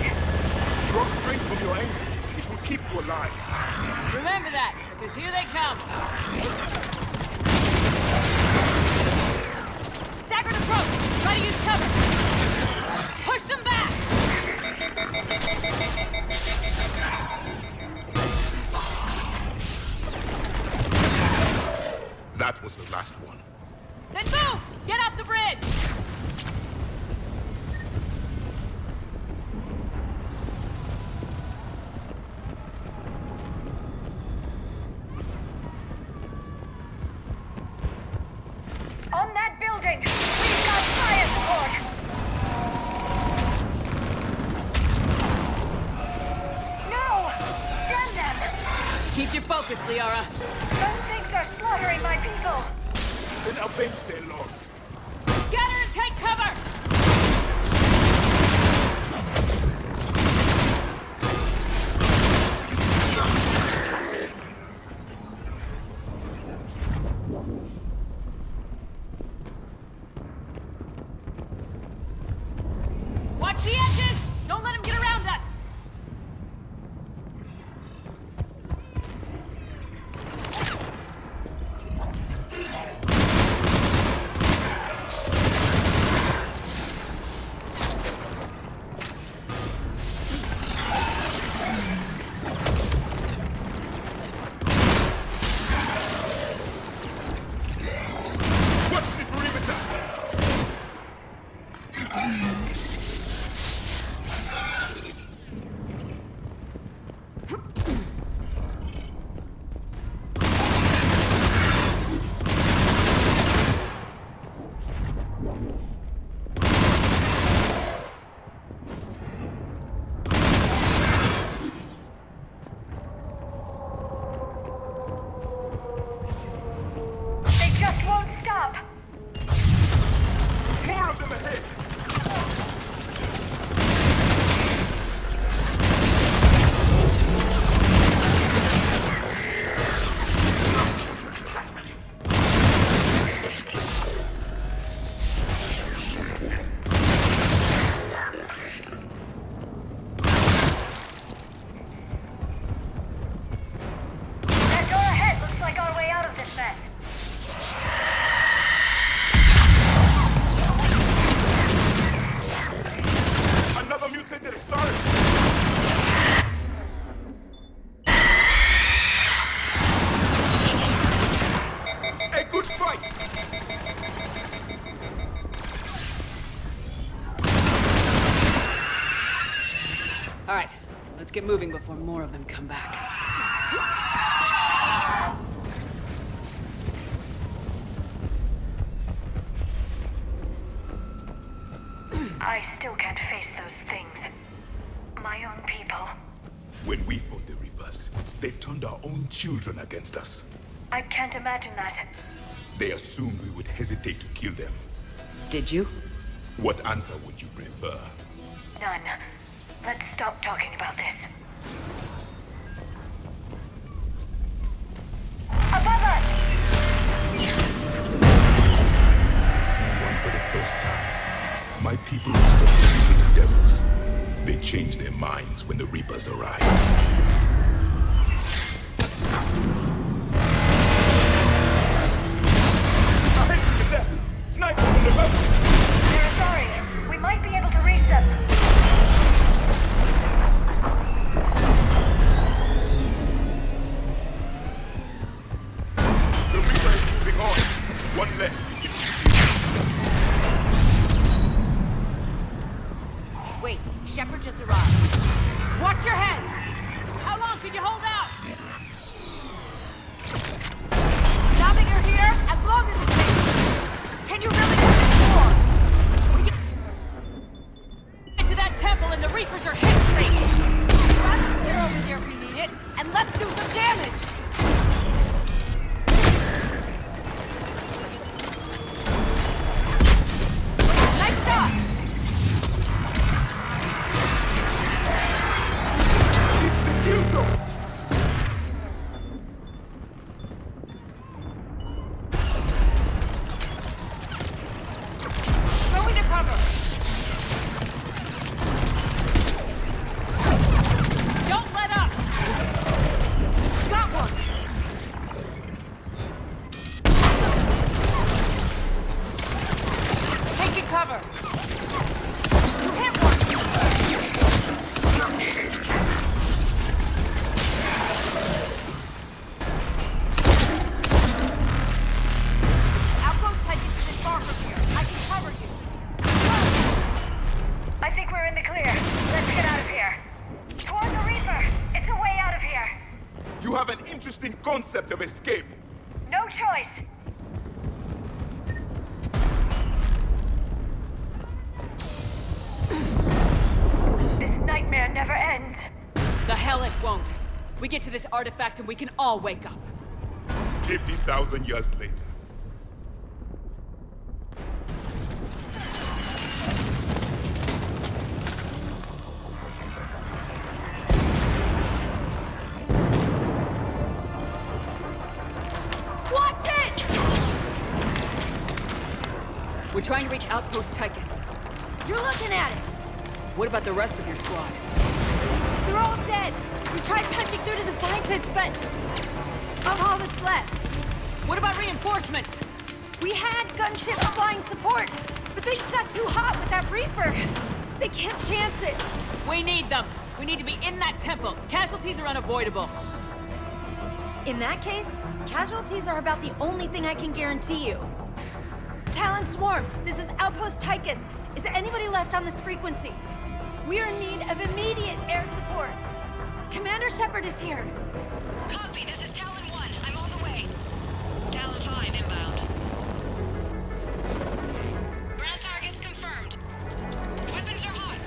Draw strength from your anger. It will keep you alive. Remember that, because here they come. Staggered approach! Try to use cover! Push them back! That was the last one. Then move! Get off the bridge! On that building! We've got fire support! No! Damn them! Keep your focus, Liara. Those things are slaughtering my people! Then avenge their loss. Scatter and take cover! Watch the edges! Don't let him get around us! Alright, let's get moving before more of them come back. I still can't face those things. My own people. When we fought the Reapers, they turned our own children against us. I can't imagine that. They assumed we would hesitate to kill them. Did you? What answer would you prefer? None. Let's stop talking about this. Above us! One for the first time. My people will stop believing in devils. They changed their minds when the Reapers arrived. Sniper from the boat! They're sorry. We might be able to reach them. The Reaper is moving on. One left. Wait, Shepard just arrived. Watch your head! How long can you hold out? Now that you're here, as long as it takes. Can you really do this war? We get to that temple and the Reapers are history. Grab the spear over there if we need it, and let's do some damage. Nice shot! Going to cover. Don't let up. Got one. Taking cover. You hit one. Outpost Titan isn't far from here. I can cover you. I think we're in the clear. Let's get out of here. Toward the Reaper! It's a way out of here! You have an interesting concept of escape. No choice! This nightmare never ends. The hell it won't. We get to this artifact and we can all wake up. 50,000 years later. Watch it! We're trying to reach Outpost Tychus. You're looking at it. What about the rest of your squad? They're all dead. We tried punching through to the scientists, but I'm all that's left. What about reinforcements? We had gunships flying support, but things got too hot with that Reaper. They can't chance it. We need them. We need to be in that temple. Casualties are unavoidable. In that case, casualties are about the only thing I can guarantee you. Talon Swarm, this is Outpost Tychus. Is there anybody left on this frequency? We are in need of immediate air support. Commander Shepard is here. Copy, this is Talon 1. I'm on the way. Talon 5 inbound. Ground targets confirmed. Weapons are hot.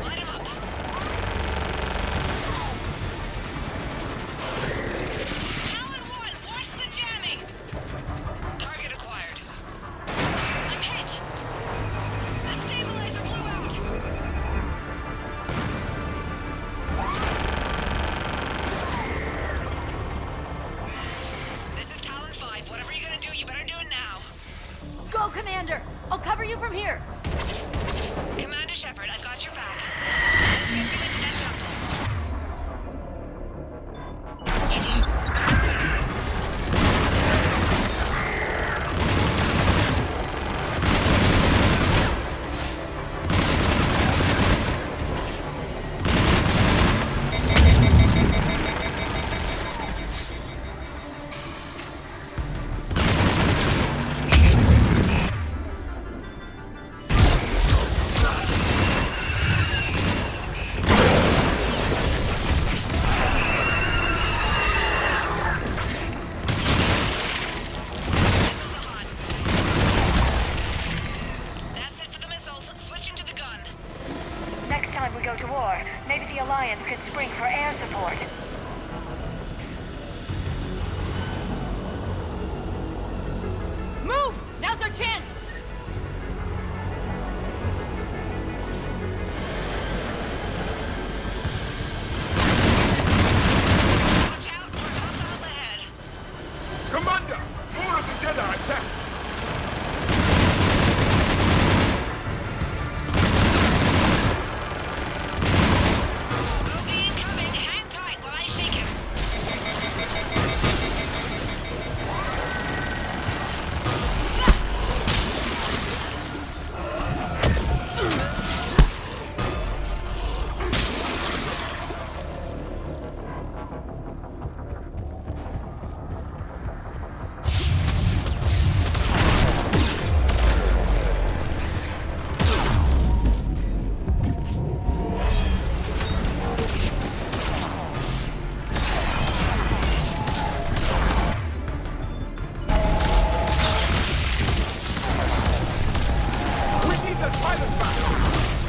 Light 'em up. Talon 1, watch the jamming! Target acquired. I'm hit! The stabilizer blew out! This is Talon 5. Whatever you're gonna do, you better do it now. Go, Commander! I'll cover you from here. Commander Shepard, I've got your back. Let's get you into that temple. time we go to war, maybe the Alliance could spring for air support. Move! Now's our chance! Commander! More of the Jedi are attacked!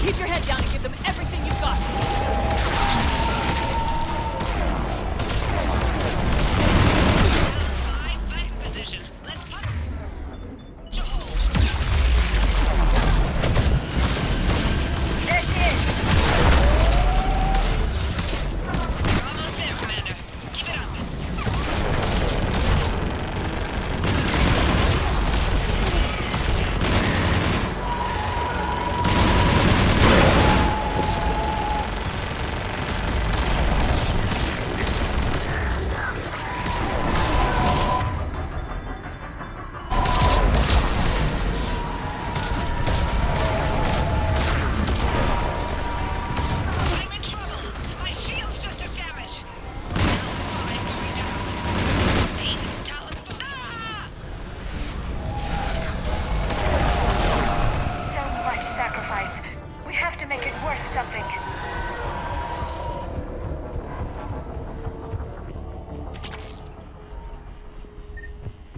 Keep your head down and give them everything you've got.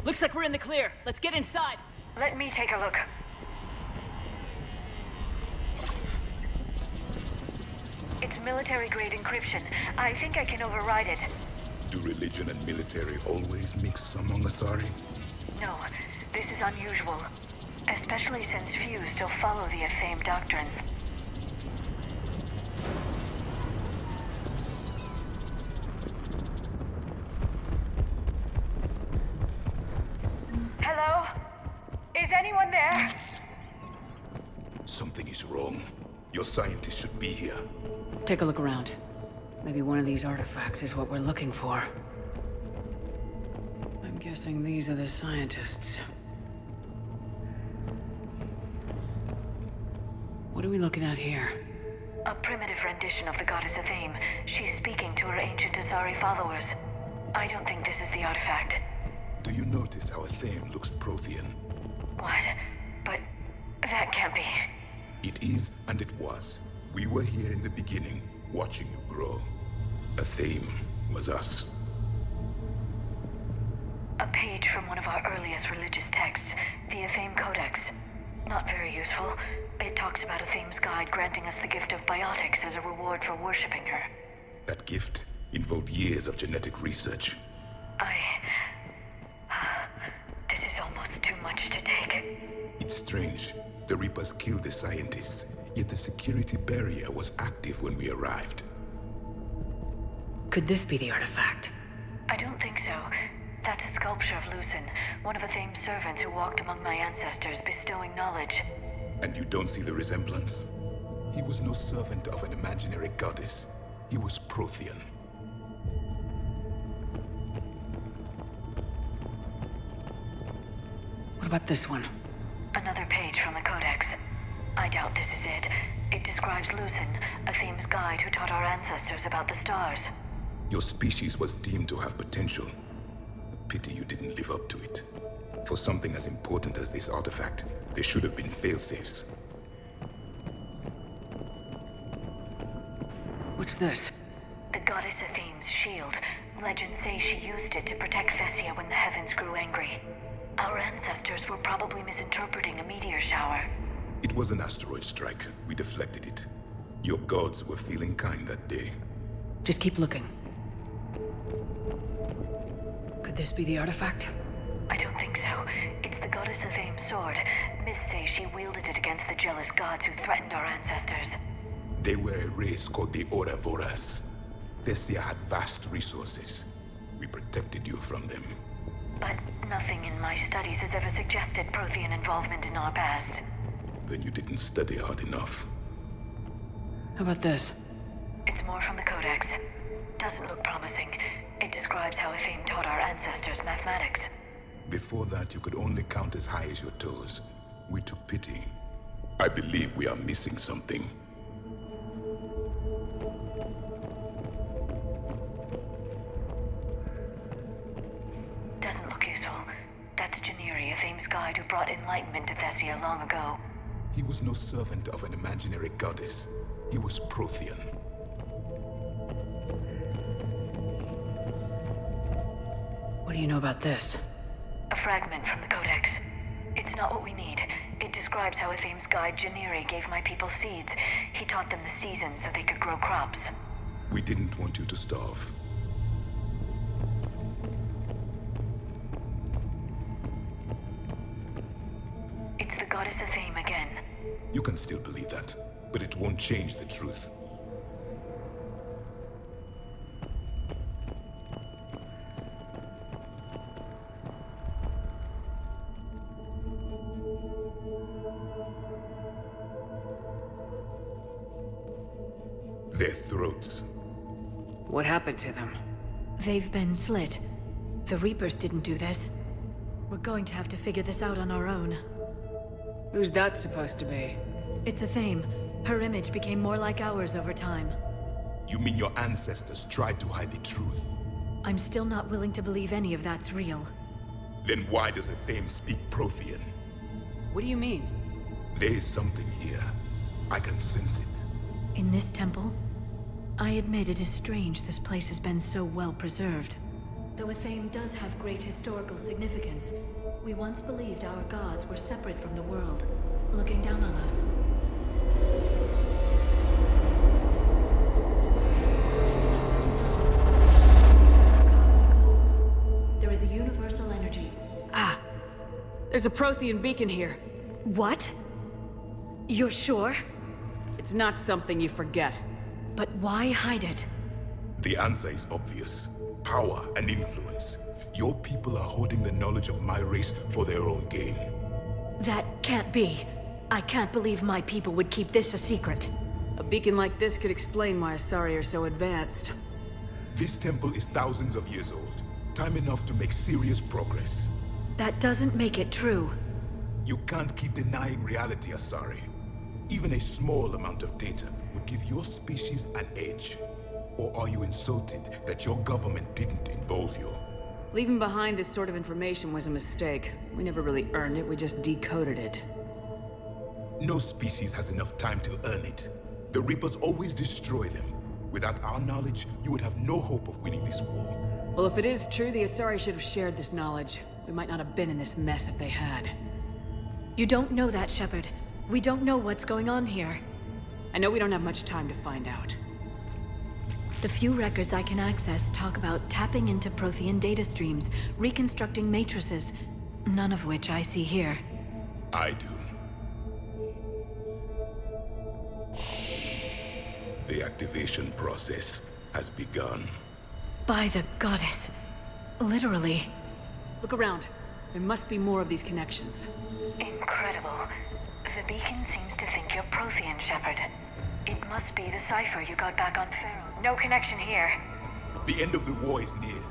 Looks like we're in the clear. Let's get inside. Let me take a look. It's military-grade encryption. I think I can override it. Do religion and military always mix among Asari? No, this is unusual. Especially since few still follow the Athame doctrine. Hello? Is anyone there? Something is wrong. Your scientists should be here. Take a look around. Maybe one of these artifacts is what we're looking for. I'm guessing these are the scientists. What are we looking at here? A primitive rendition of the goddess Athame. She's speaking to her ancient Asari followers. I don't think this is the artifact. Do you notice how Athame looks Prothean? What? But that can't be. It is, and it was. We were here in the beginning, watching you grow. Athame was us. A page from one of our earliest religious texts, the Athame Codex. Not very useful. It talks about Athame's guide granting us the gift of biotics as a reward for worshipping her. That gift involved years of genetic research. This is almost too much to take. It's strange. The Reapers killed the scientists, yet the security barrier was active when we arrived. Could this be the artifact? I don't think so. That's a sculpture of Lucen, one of Athame's servants who walked among my ancestors, bestowing knowledge. And you don't see the resemblance? He was no servant of an imaginary goddess. He was Prothean. What about this one? Another page from the Codex. I doubt this is it. It describes Lucen, Athame's guide who taught our ancestors about the stars. Your species was deemed to have potential. A pity you didn't live up to it. For something as important as this artifact, there should have been failsafes. What's this? The goddess Athame's shield. Legends say she used it to protect Thessia when the heavens grew angry. Our ancestors were probably misinterpreting a meteor shower. It was an asteroid strike. We deflected it. Your gods were feeling kind that day. Just keep looking. Could this be the artifact? I don't think so. It's the goddess Athame's sword. Myths say she wielded it against the jealous gods who threatened our ancestors. They were a race called the Ouroboros. Thessia had vast resources. We protected you from them. But nothing in my studies has ever suggested Prothean involvement in our past. Then you didn't study hard enough. How about this? It's more from the Codex. Doesn't look promising. It describes how Athame taught our ancestors mathematics. Before that, you could only count as high as your toes. We took pity. I believe we are missing something. Doesn't look useful. That's Janiri, Athame's guide who brought enlightenment to Thessia long ago. He was no servant of an imaginary goddess. He was Prothean. What do you know about this? A fragment from the Codex. It's not what we need. It describes how Athame's guide Janiri gave my people seeds. He taught them the seasons so they could grow crops. We didn't want you to starve. It's the goddess Athame again. You can still believe that, but it won't change the truth. Their throats. What happened to them? They've been slit. The Reapers didn't do this. We're going to have to figure this out on our own. Who's that supposed to be? It's Athame. Her image became more like ours over time. You mean your ancestors tried to hide the truth? I'm still not willing to believe any of that's real. Then why does Athame speak Prothean? What do you mean? There is something here. I can sense it. In this temple? I admit it is strange this place has been so well preserved. Though Athame does have great historical significance, we once believed our gods were separate from the world, looking down on us. There is a universal energy. Ah! There's a Prothean beacon here. What? You're sure? It's not something you forget. But why hide it? The answer is obvious. Power and influence. Your people are holding the knowledge of my race for their own gain. That can't be. I can't believe my people would keep this a secret. A beacon like this could explain why Asari are so advanced. This temple is thousands of years old. Time enough to make serious progress. That doesn't make it true. You can't keep denying reality, Asari. Even a small amount of data would give your species an edge. Or are you insulted that your government didn't involve you? Leaving behind this sort of information was a mistake. We never really earned it, we just decoded it. No species has enough time to earn it. The Reapers always destroy them. Without our knowledge, you would have no hope of winning this war. Well, if it is true, the Asari should have shared this knowledge. We might not have been in this mess if they had. You don't know that, Shepard. We don't know what's going on here. I know we don't have much time to find out. The few records I can access talk about tapping into Prothean data streams, reconstructing matrices, none of which I see here. I do. The activation process has begun. By the goddess. Literally. Look around. There must be more of these connections. Incredible. The beacon seems to think you're Prothean, Shepard. It must be the cipher you got back on Pharaoh. No connection here. The end of the war is near.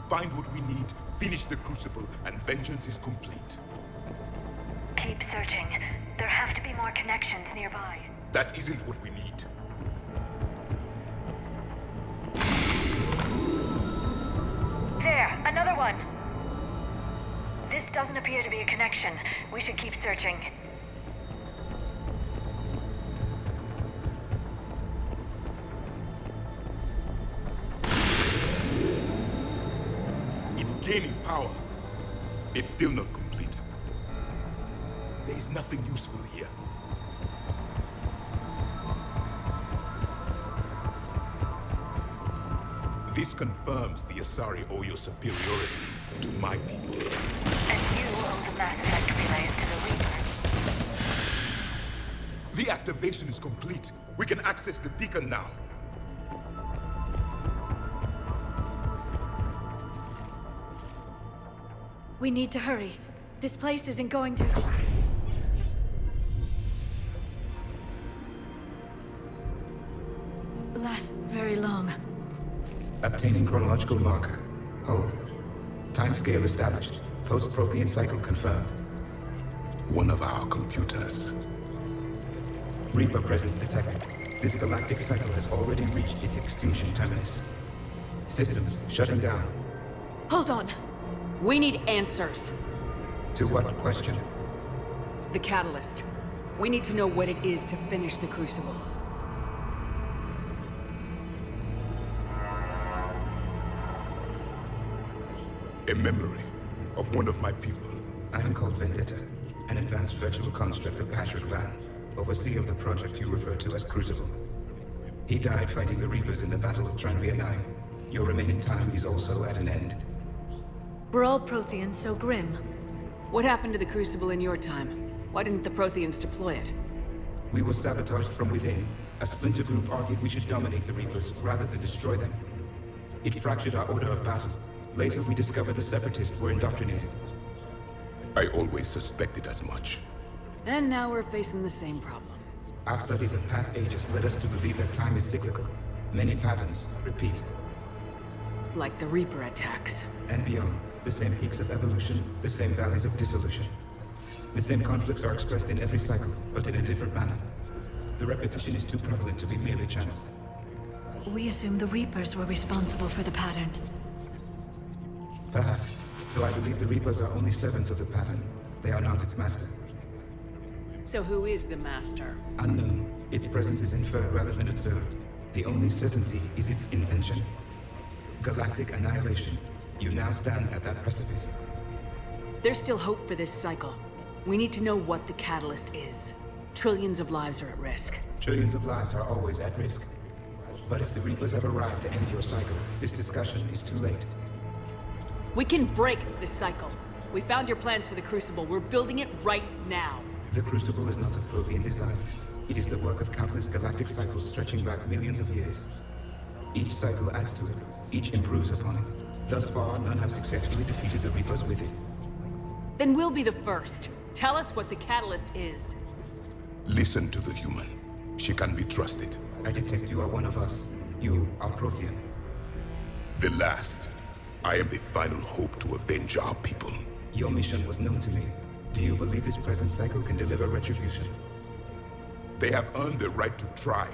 Find what we need, finish the Crucible, and vengeance is complete. Keep searching. There have to be more connections nearby. That isn't what we need. There, another one! This doesn't appear to be a connection. We should keep searching. It's gaining power. It's still not complete. There is nothing useful here. This confirms the Asari owe your superiority to my people. And you owe the Mass Effect relays to the Reaper. The activation is complete. We can access the beacon now. We need to hurry. This place isn't going to... last very long. Obtaining chronological marker. Hold. Timescale established. Post-Prothean cycle confirmed. One of our computers. Reaper presence detected. This galactic cycle has already reached its extinction terminus. Systems shutting down. Hold on. We need answers. To what question? The catalyst. We need to know what it is to finish the Crucible. A memory of one of my people. I am called Vendetta, an advanced virtual construct of Patrick Van, overseer of the project you refer to as Crucible. He died fighting the Reapers in the Battle of Tranvia 9. Your remaining time is also at an end. Were all Protheans so grim? What happened to the Crucible in your time? Why didn't the Protheans deploy it? We were sabotaged from within. A splinter group argued we should dominate the Reapers rather than destroy them. It fractured our order of battle. Later, we discovered the Separatists were indoctrinated. I always suspected as much. And now we're facing the same problem. Our studies of past ages led us to believe that time is cyclical. Many patterns repeat. Like the Reaper attacks. And beyond, the same peaks of evolution, the same valleys of dissolution. The same conflicts are expressed in every cycle, but in a different manner. The repetition is too prevalent to be merely chance. We assumed the Reapers were responsible for the pattern. Perhaps, though I believe the Reapers are only servants of the pattern. They are not its master. So who is the master? Unknown. Its presence is inferred rather than observed. The only certainty is its intention. Galactic annihilation. You now stand at that precipice. There's still hope for this cycle. We need to know what the catalyst is. Trillions of lives are at risk. Trillions of lives are always at risk. But if the Reapers have arrived to end your cycle, this discussion is too late. We can break this cycle. We found your plans for the Crucible. We're building it right now. The Crucible is not of Prothean design. It is the work of countless galactic cycles stretching back millions of years. Each cycle adds to it. Each improves upon it. Thus far, none have successfully defeated the Reapers with it. Then we'll be the first. Tell us what the catalyst is. Listen to the human. She can be trusted. I detect you are one of us. You are Prothean. The last. I am the final hope to avenge our people. Your mission was known to me. Do you believe this present cycle can deliver retribution? They have earned the right to try.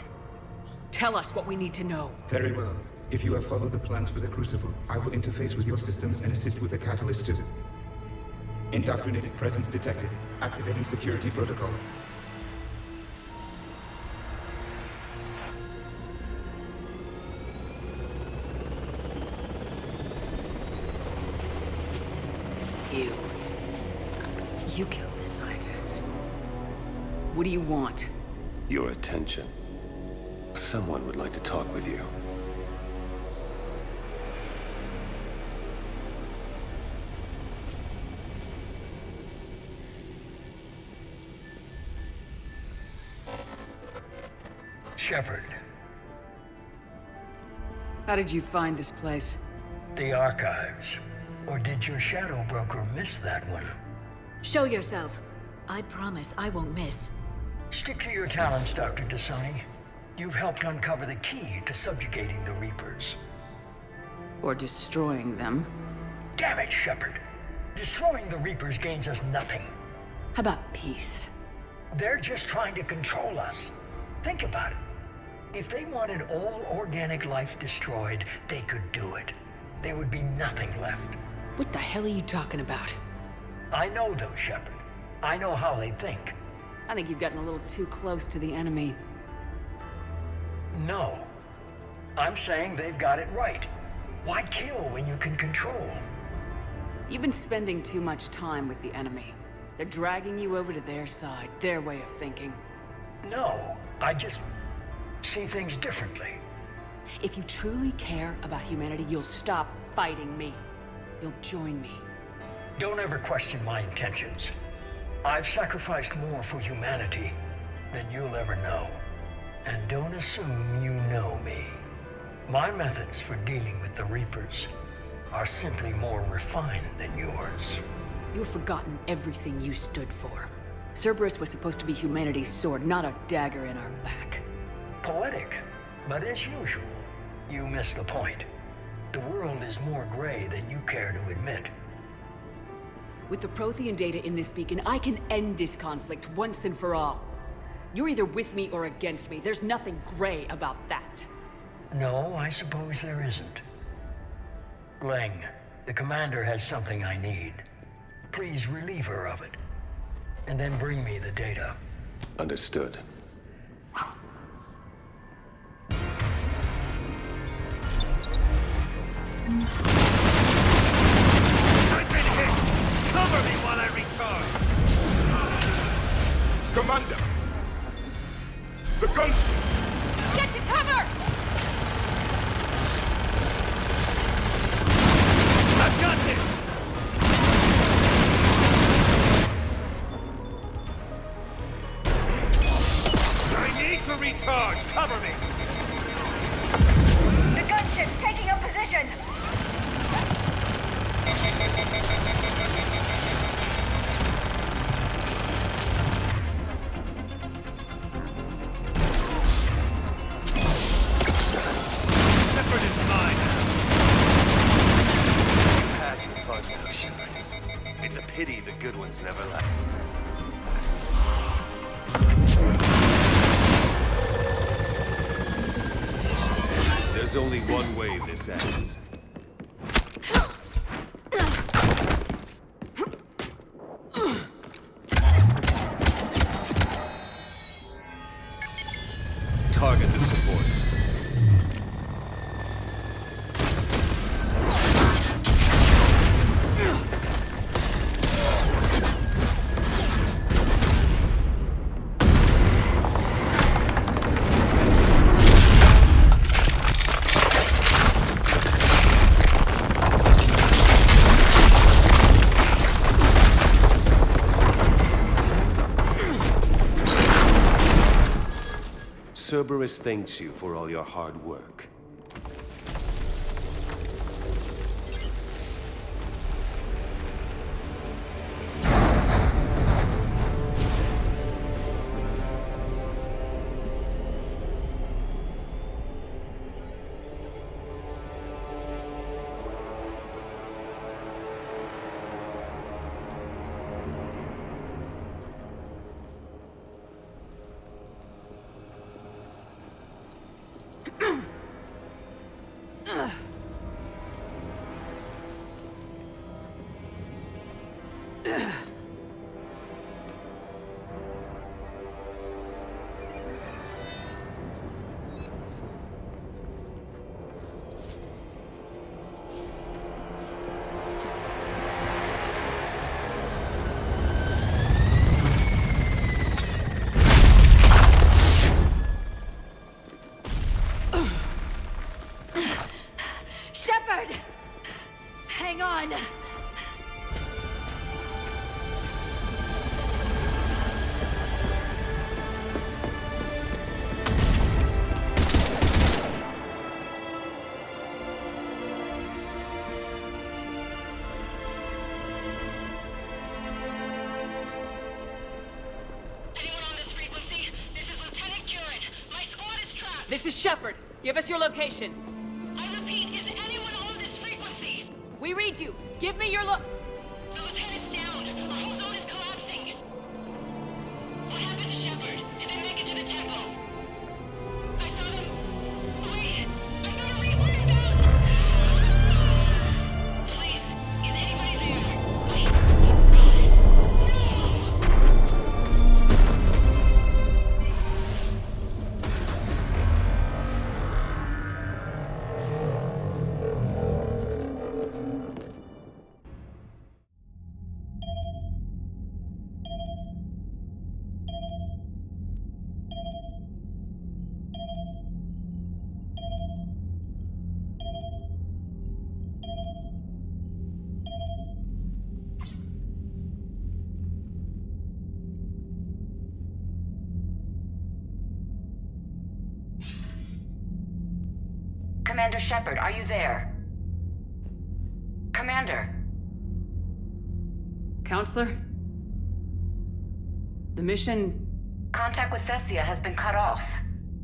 Tell us what we need to know. Very well. If you have followed the plans for the Crucible, I will interface with your systems and assist with the catalyst too. Indoctrinated presence detected. Activating security protocol. You killed the scientists. What do you want? Your attention. Someone would like to talk with you. Shepard. How did you find this place? The archives. Or did your shadow broker miss that one? Show yourself. I promise I won't miss. Stick to your talents, Dr. Dasani. You've helped uncover the key to subjugating the Reapers. Or destroying them. Damn it, Shepard. Destroying the Reapers gains us nothing. How about peace? They're just trying to control us. Think about it. If they wanted all organic life destroyed, they could do it. There would be nothing left. What the hell are you talking about? I know them, Shepard. I know how they think. I think you've gotten a little too close to the enemy. No. I'm saying they've got it right. Why kill when you can control? You've been spending too much time with the enemy. They're dragging you over to their side, their way of thinking. No, I just see things differently. If you truly care about humanity, you'll stop fighting me. You'll join me. Don't ever question my intentions. I've sacrificed more for humanity than you'll ever know. And don't assume you know me. My methods for dealing with the Reapers are simply more refined than yours. You've forgotten everything you stood for. Cerberus was supposed to be humanity's sword, not a dagger in our back. Poetic, but as usual, you missed the point. The world is more gray than you care to admit. With the Prothean data in this beacon, I can end this conflict once and for all. You're either with me or against me. There's nothing gray about that. No, I suppose there isn't. Leng, the commander has something I need. Please relieve her of it. And then bring me the data. Understood. I've been hit! Cover me while I recharge! Commander! The gun! Get to cover! I've got this! I need to recharge! Cover me! The gunship's taking up position! Shepard is mine! You had your fun, Shepard. It's a pity the good ones never left. There's only one way this ends. Target the supports. Cerberus thanks you for all your hard work. Shepard! Hang on! This is Shepard. Give us your location. I repeat, is anyone on this frequency? We read you. Give me your The lieutenant's down. Our whole zone is collapsing. What happened to Shepard? Did they make it to the temple? I saw them. Wait! I've got a Reaper inbound! Please, is anybody there? Wait, guys. Commander Shepard, are you there? Commander! Counselor? The mission... Contact with Thessia has been cut off.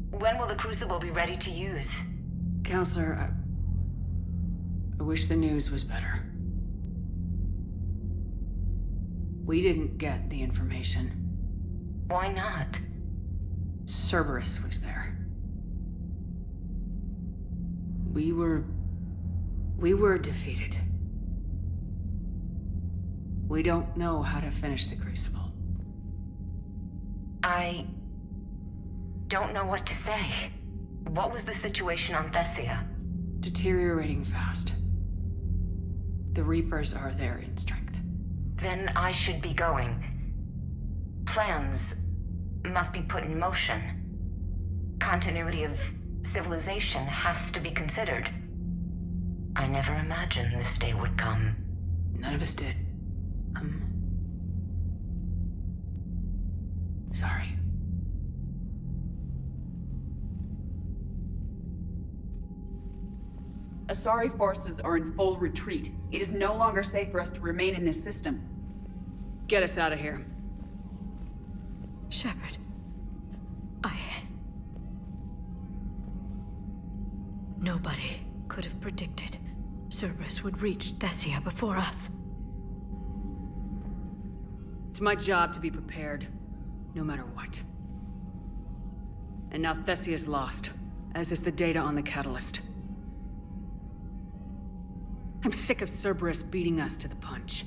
When will the Crucible be ready to use? Counselor, I wish the news was better. We didn't get the information. Why not? Cerberus was there. We were defeated. We don't know how to finish the Crucible. I don't know what to say. What was the situation on Thessia? Deteriorating fast. The Reapers are there in strength. Then I should be going. Plans must be put in motion. Continuity of civilization has to be considered. I never imagined this day would come. None of us did. Sorry. Asari forces are in full retreat. It is no longer safe for us to remain in this system. Get us out of here. Shepard. Nobody could have predicted Cerberus would reach Thessia before us. It's my job to be prepared, no matter what. And now Thessia's lost, as is the data on the catalyst. I'm sick of Cerberus beating us to the punch.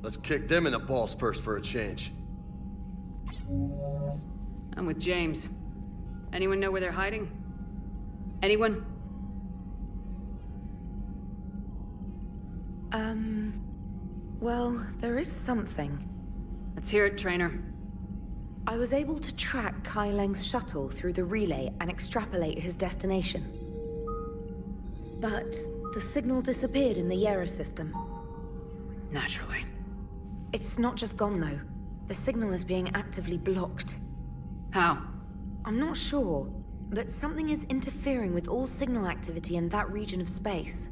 Let's kick them in the balls first for a change. I'm with James. Anyone know where they're hiding? Anyone? Well, there is something. Let's hear it, Trainer. I was able to track Kai Leng's shuttle through the relay and extrapolate his destination. But the signal disappeared in the Yera system. Naturally. It's not just gone, though. The signal is being actively blocked. How? I'm not sure, but something is interfering with all signal activity in that region of space.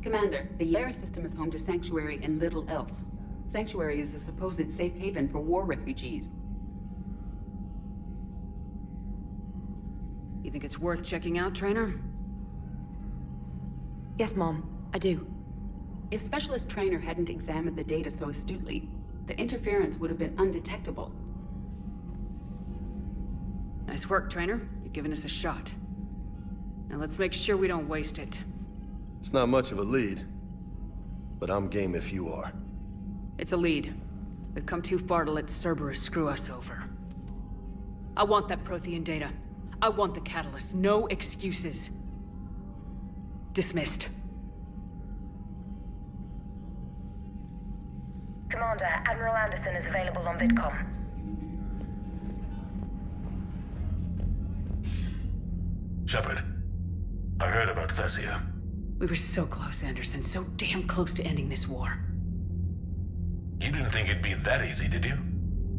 Commander, the Yera system is home to Sanctuary and little else. Sanctuary is a supposed safe haven for war refugees. You think it's worth checking out, Trainer? Yes, Mom, I do. If Specialist Trainer hadn't examined the data so astutely, the interference would have been undetectable. Nice work, Trainer. You've given us a shot. Now let's make sure we don't waste it. It's not much of a lead, but I'm game if you are. It's a lead. We've come too far to let Cerberus screw us over. I want that Prothean data. I want the catalyst. No excuses. Dismissed. Commander, Admiral Anderson is available on VidCom. Shepard, I heard about Thessia. We were so close, Anderson. So damn close to ending this war. You didn't think it'd be that easy, did you?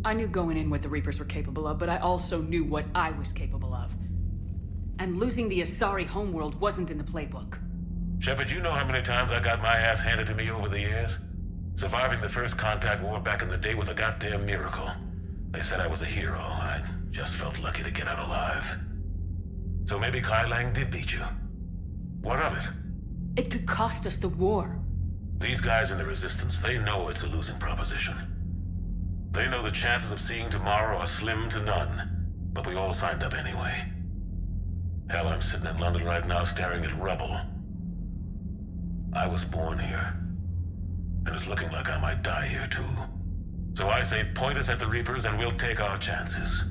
I knew going in what the Reapers were capable of, but I also knew what I was capable of. And losing the Asari homeworld wasn't in the playbook. Shepard, you know how many times I got my ass handed to me over the years? Surviving the first contact war back in the day was a goddamn miracle. They said I was a hero. I just felt lucky to get out alive. So maybe Kai Lang did beat you. What of it? It could cost us the war. These guys in the Resistance, they know it's a losing proposition. They know the chances of seeing tomorrow are slim to none, but we all signed up anyway. Hell, I'm sitting in London right now staring at rubble. I was born here, and it's looking like I might die here too. So I say point us at the Reapers and we'll take our chances.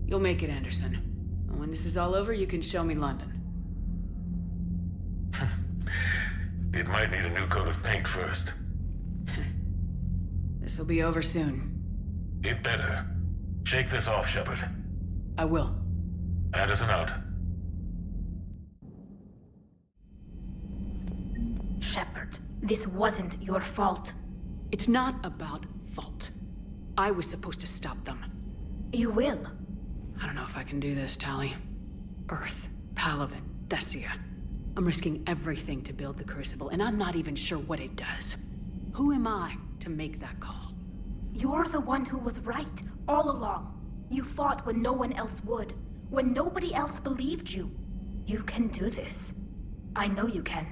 You'll make it, Anderson. And when this is all over, you can show me London. It might need a new coat of paint first. This'll be over soon. It better. Shake this off, Shepard. I will. Anderson out. Shepard, this wasn't your fault. It's not about fault. I was supposed to stop them. You will. I don't know if I can do this, Tali. Earth, Palaven, Thessia. I'm risking everything to build the Crucible, and I'm not even sure what it does. Who am I to make that call? You're the one who was right, all along. You fought when no one else would, when nobody else believed you. You can do this. I know you can.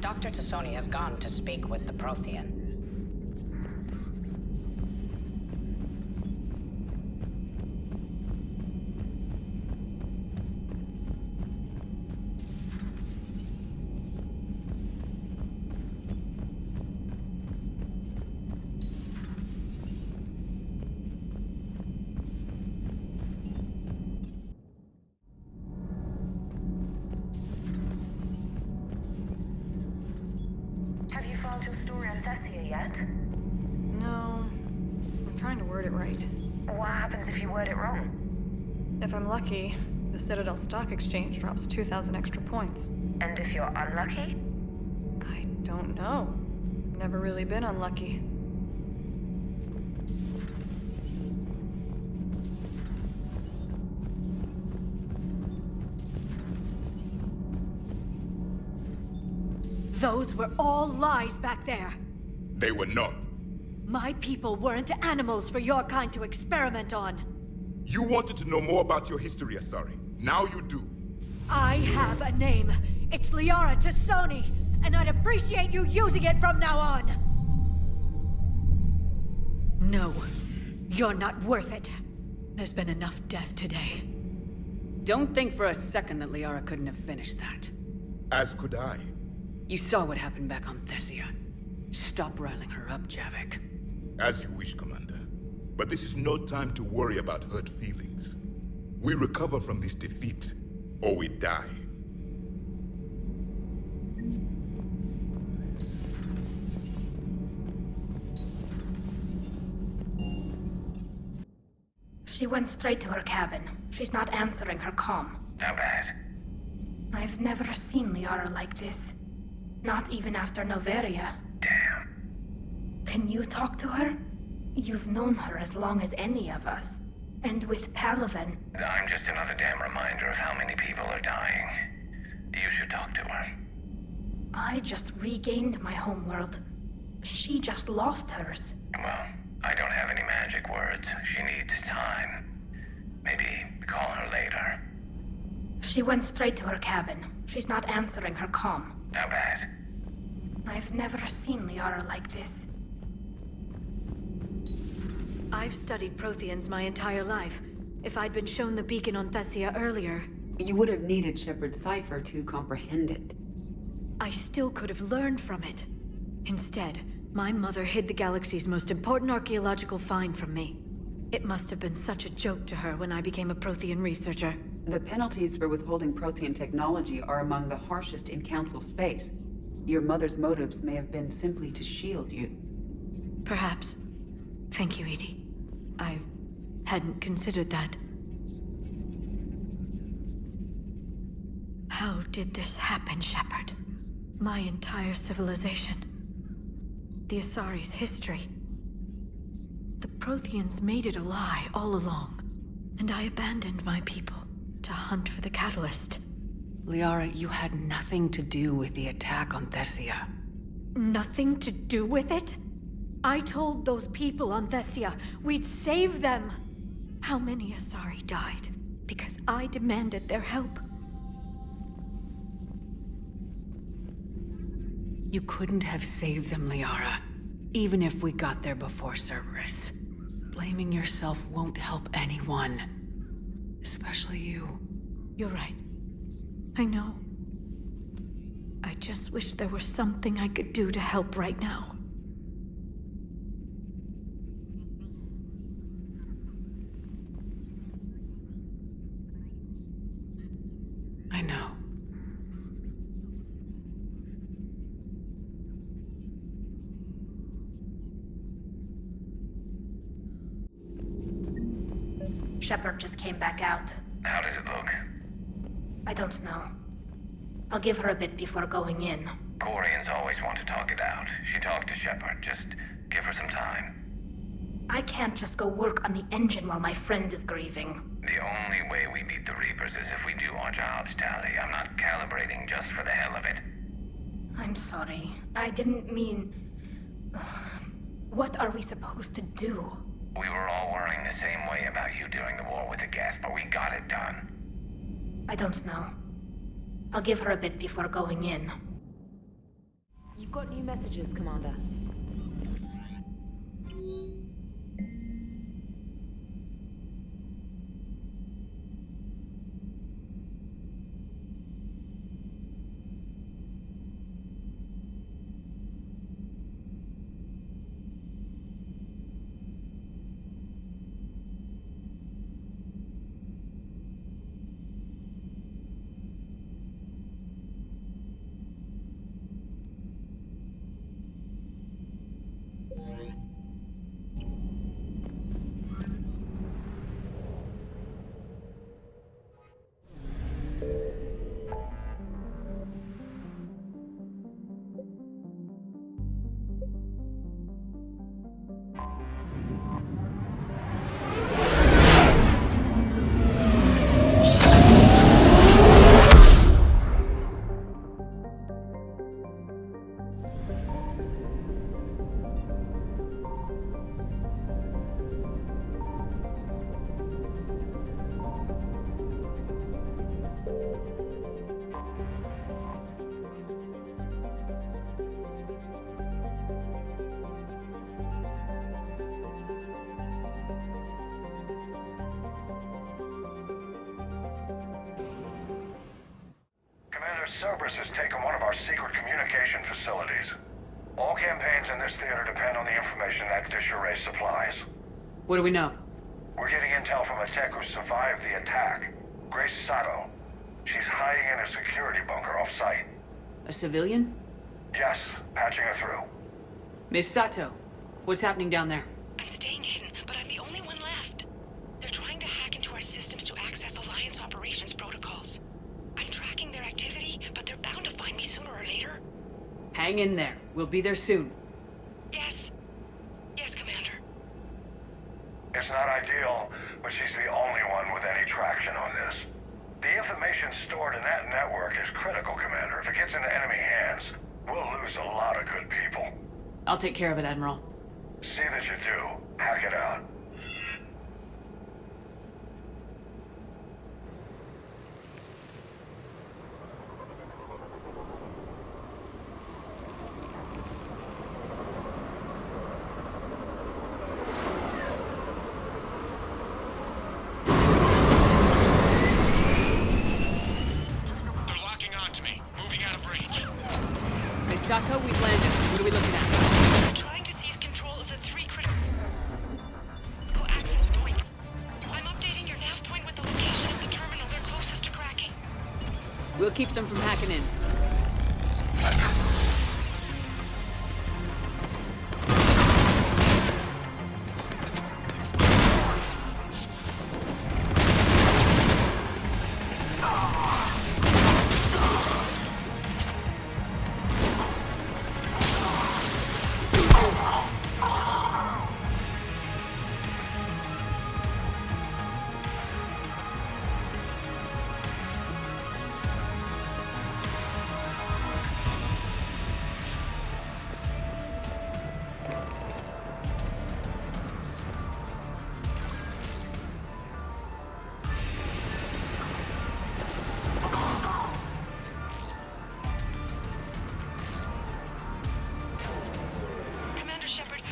Dr. Tassoni has gone to speak with the Prothean. Have you found your story on Thessia yet? No. I'm trying to word it right. What happens if you word it wrong? If I'm lucky, the Citadel Stock Exchange drops 2,000 extra points. And if you're unlucky? I don't know. I've never really been unlucky. Those were all lies back there. They were not. My people weren't animals for your kind to experiment on. You wanted to know more about your history, Asari. Now you do. I have a name. It's Liara Tassoni, and I'd appreciate you using it from now on. No, you're not worth it. There's been enough death today. Don't think for a second that Liara couldn't have finished that. As could I. You saw what happened back on Thessia. Stop riling her up, Javik. As you wish, Commander. But this is no time to worry about hurt feelings. We recover from this defeat, or we die. She went straight to her cabin. She's not answering her comm. How bad? I've never seen Liara like this. Not even after Noveria. Damn. Can you talk to her? You've known her as long as any of us. And with Palaven... I'm just another damn reminder of how many people are dying. You should talk to her. I just regained my homeworld. She just lost hers. Well, I don't have any magic words. She needs time. Maybe call her later. She went straight to her cabin. She's not answering her comm. How bad? I've never seen Liara like this. I've studied Protheans my entire life. If I'd been shown the beacon on Thessia earlier... You would have needed Shepard's cipher to comprehend it. I still could have learned from it. Instead, my mother hid the galaxy's most important archaeological find from me. It must have been such a joke to her when I became a Prothean researcher. The penalties for withholding Prothean technology are among the harshest in Council space. Your mother's motives may have been simply to shield you. Perhaps. Thank you, Edie. I hadn't considered that. How did this happen, Shepard? My entire civilization. The Asari's history. The Protheans made it a lie all along, and I abandoned my people to hunt for the catalyst. Liara, you had nothing to do with the attack on Thessia. Nothing to do with it? I told those people on Thessia we'd save them. How many Asari died because I demanded their help? You couldn't have saved them, Liara. Even if we got there before Cerberus. Blaming yourself won't help anyone. Especially you. You're right. I know. I just wish there was something I could do to help right now. I know. Shepard just came back out. How does it look? I don't know. I'll give her a bit before going in. Quarians always want to talk it out. She talked to Shepard. Just give her some time. I can't just go work on the engine while my friend is grieving. The only way we beat the Reapers is if we do our jobs, Tali. I'm not calibrating just for the hell of it. I'm sorry. I didn't mean... What are we supposed to do? We were all worrying the same way about you during the war with the Geth, but we got it done. I don't know. I'll give her a bit before going in. You've got new messages, Commander. Cerberus has taken one of our secret communication facilities. All campaigns in this theater depend on the information that dish array supplies. What do we know? We're getting intel from a tech who survived the attack. Grace Sato. She's hiding in a security bunker off-site. A civilian? Yes, patching her through. Miss Sato, what's happening down there? I'm staying hidden, but I'm the only one left. They're trying to hack into our systems to access Alliance operations protocols. I'm tracking their activity, but they're bound to find me sooner or later. Hang in there. We'll be there soon. Yes. Yes, Commander. It's not ideal, but she's the only one with any traction on this. The information stored in that network is critical, Commander. If it gets into enemy hands, we'll lose a lot of good people. I'll take care of it, Admiral. See that you do. Hack it out. Sato, we've landed. What are we looking at? We're trying to seize control of the 3 critical access points. I'm updating your nav point with the location of the terminal they're closest to cracking. We'll keep them from hacking in.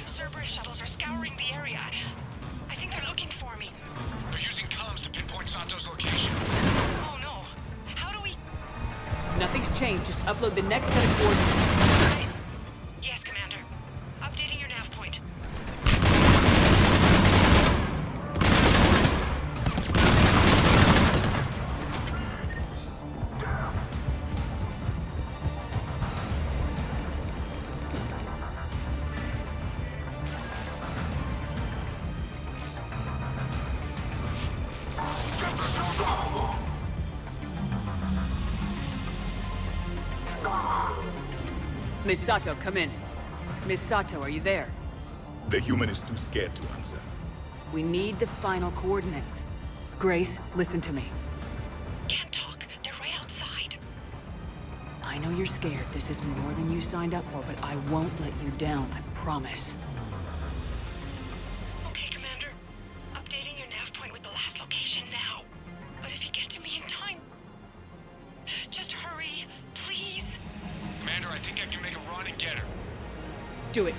Cerberus shuttles are scouring the area. I think they're looking for me. They're using comms to pinpoint Sato's location. Oh no. How do we... Nothing's changed. Just upload the next set of coordinates. Yes, Commander. Updating your nav point. Miss Sato, come in. Miss Sato, are you there? The human is too scared to answer. We need the final coordinates. Grace, listen to me. Can't talk. They're right outside. I know you're scared. This is more than you signed up for, but I won't let you down, I promise. Okay, Commander. Updating your nav point with the last location now. But if you get to me in time... just hurry, please. Commander, I think I can make a run and get her. Do it.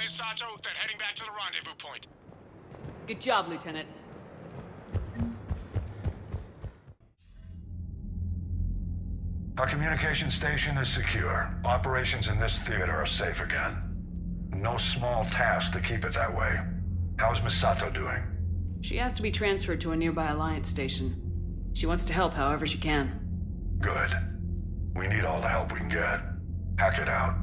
Sato, then heading back to the rendezvous point. Good job, Lieutenant. Our communication station is secure. Operations in this theater are safe again. No small task to keep it that way. How's Miss Sato doing? She asked to be transferred to a nearby Alliance station. She wants to help however she can. Good. We need all the help we can get. Hack it out.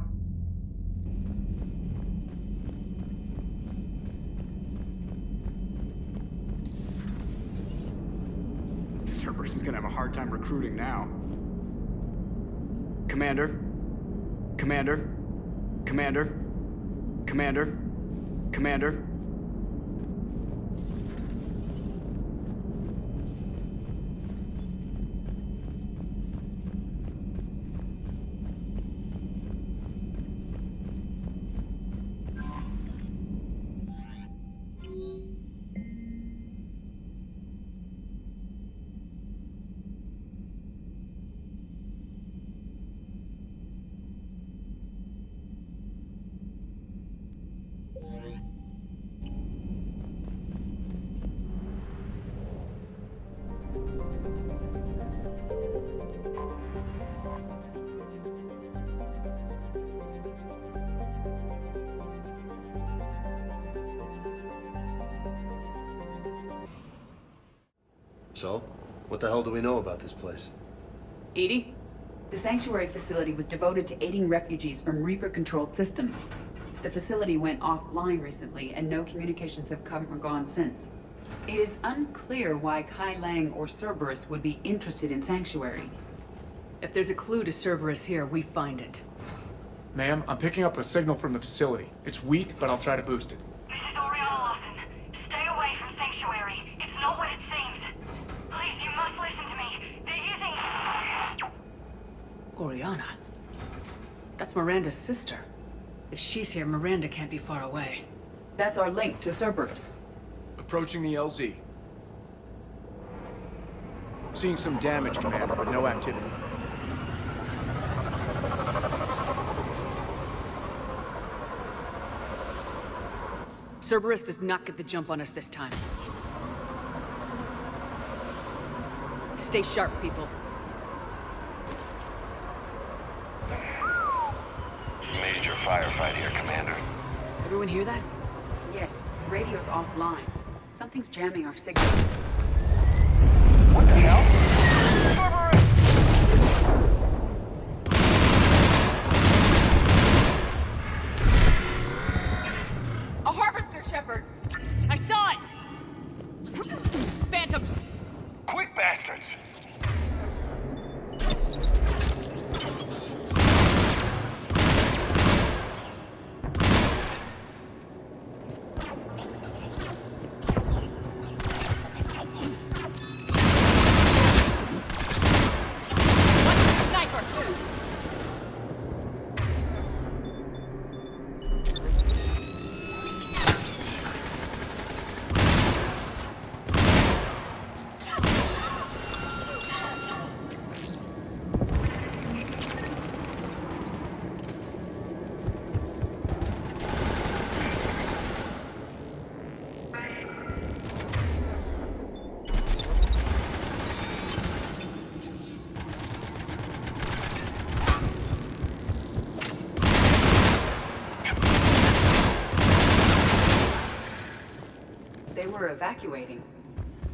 Cerberus is gonna have a hard time recruiting now. Commander? Commander? Commander? Commander? Commander? So, what the hell do we know about this place? Edie? The sanctuary facility was devoted to aiding refugees from Reaper-controlled systems. The facility went offline recently, and no communications have come or gone since. It is unclear why Kai Lang or Cerberus would be interested in Sanctuary. If there's a clue to Cerberus here, we find it. Ma'am, I'm picking up a signal from the facility. It's weak, but I'll try to boost it. This is Oriana Lawson. Stay away from Sanctuary. It's not what it seems. Please, you must listen to me. They're using... Oriana? That's Miranda's sister. If she's here, Miranda can't be far away. That's our link to Cerberus. Approaching the LZ. Seeing some damage, Commander, but no activity. Cerberus does not get the jump on us this time. Stay sharp, people. Major firefight here, Commander. Everyone hear that? Yes, radio's offline. Something's jamming our signal. What the hell? A harvester, Shepard! I saw it! Phantoms! Quick, bastards! were evacuating.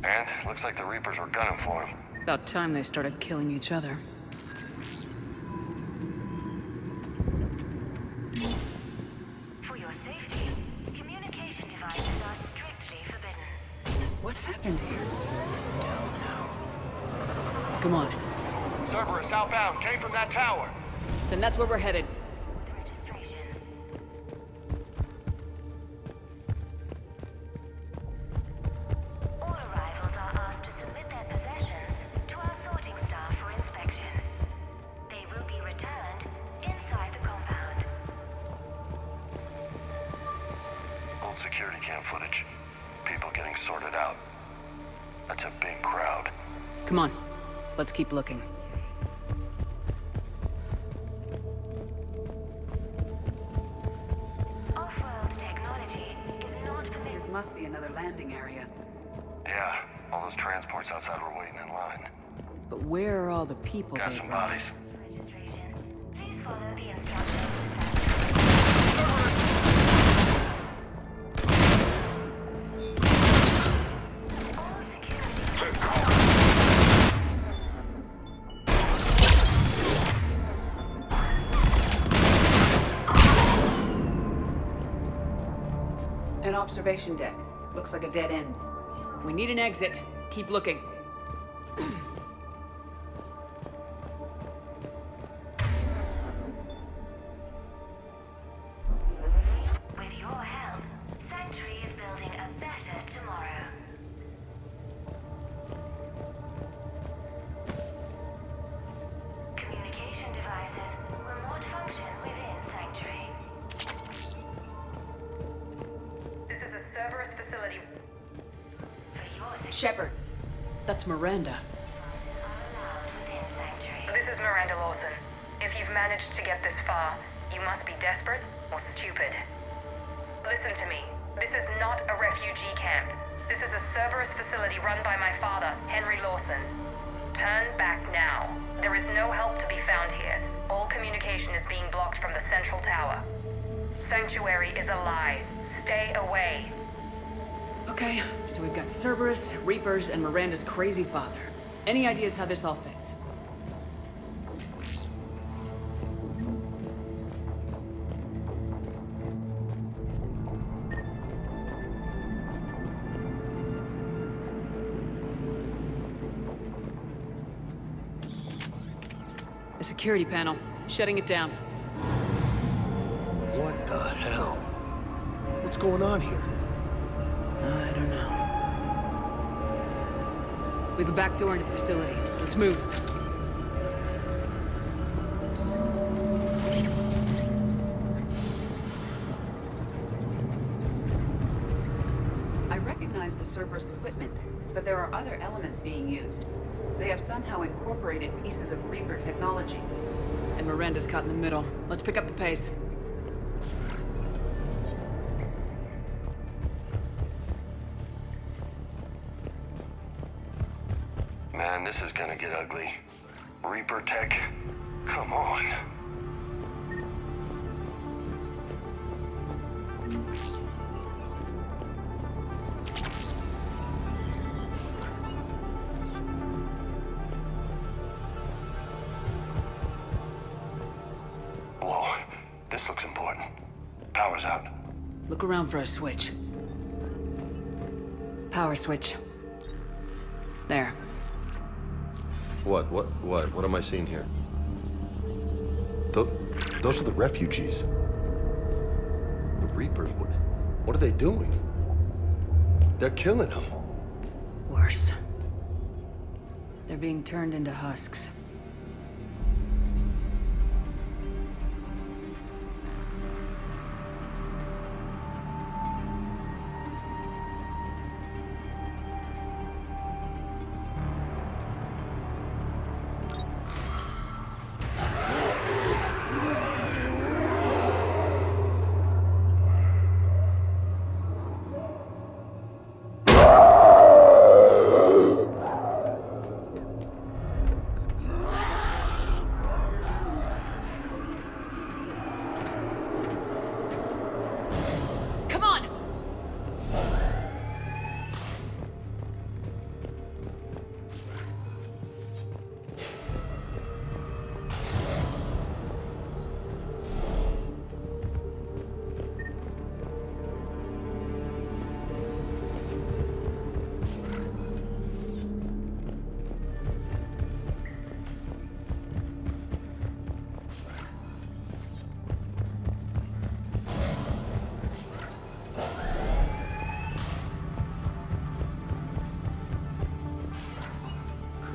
And looks like the Reapers were gunning for him. About time they started killing each other. For your safety, communication devices are strictly forbidden. What happened here? Come on. Cerberus southbound, came from that tower. Then that's where we're headed. All arrivals are asked to submit their possessions to our sorting staff for inspection. They will be returned inside the compound. Old security cam footage. People getting sorted out. That's a big crowd. Come on. Let's keep looking. Off-world technology is not permitted. This must be another landing area. Yeah, all those transports outside were waiting in line. But where are all the people Got they some brought? bodies. Please follow the instructions. An observation deck. Looks like a dead end. We need an exit. Keep looking. With your help, Sanctuary is building a better tomorrow. Communication devices remote function within Sanctuary. This is a Cerberus facility. Shepard. That's Miranda. This is Miranda Lawson. If you've managed to get this far, you must be desperate or stupid. Listen to me. This is not a refugee camp. This is a Cerberus facility run by my father, Henry Lawson. Turn back now. There is no help to be found here. All communication is being blocked from the central tower. Sanctuary is a lie. Stay away. Okay, so we've got Cerberus, Reapers, and Miranda's crazy father. Any ideas how this all fits? The security panel. Shutting it down. What the hell? What's going on here? I don't know. We have a back door into the facility. Let's move. I recognize the Cerberus equipment, but there are other elements being used. They have somehow incorporated pieces of Reaper technology. And Miranda's caught in the middle. Let's pick up the pace. Man, this is gonna get ugly. Reaper tech? Come on. Whoa, this looks important. Power's out. Look around for a switch. Power switch. There. What am I seeing here? Those are the refugees. The Reapers, what are they doing? They're killing them. Worse. They're being turned into husks.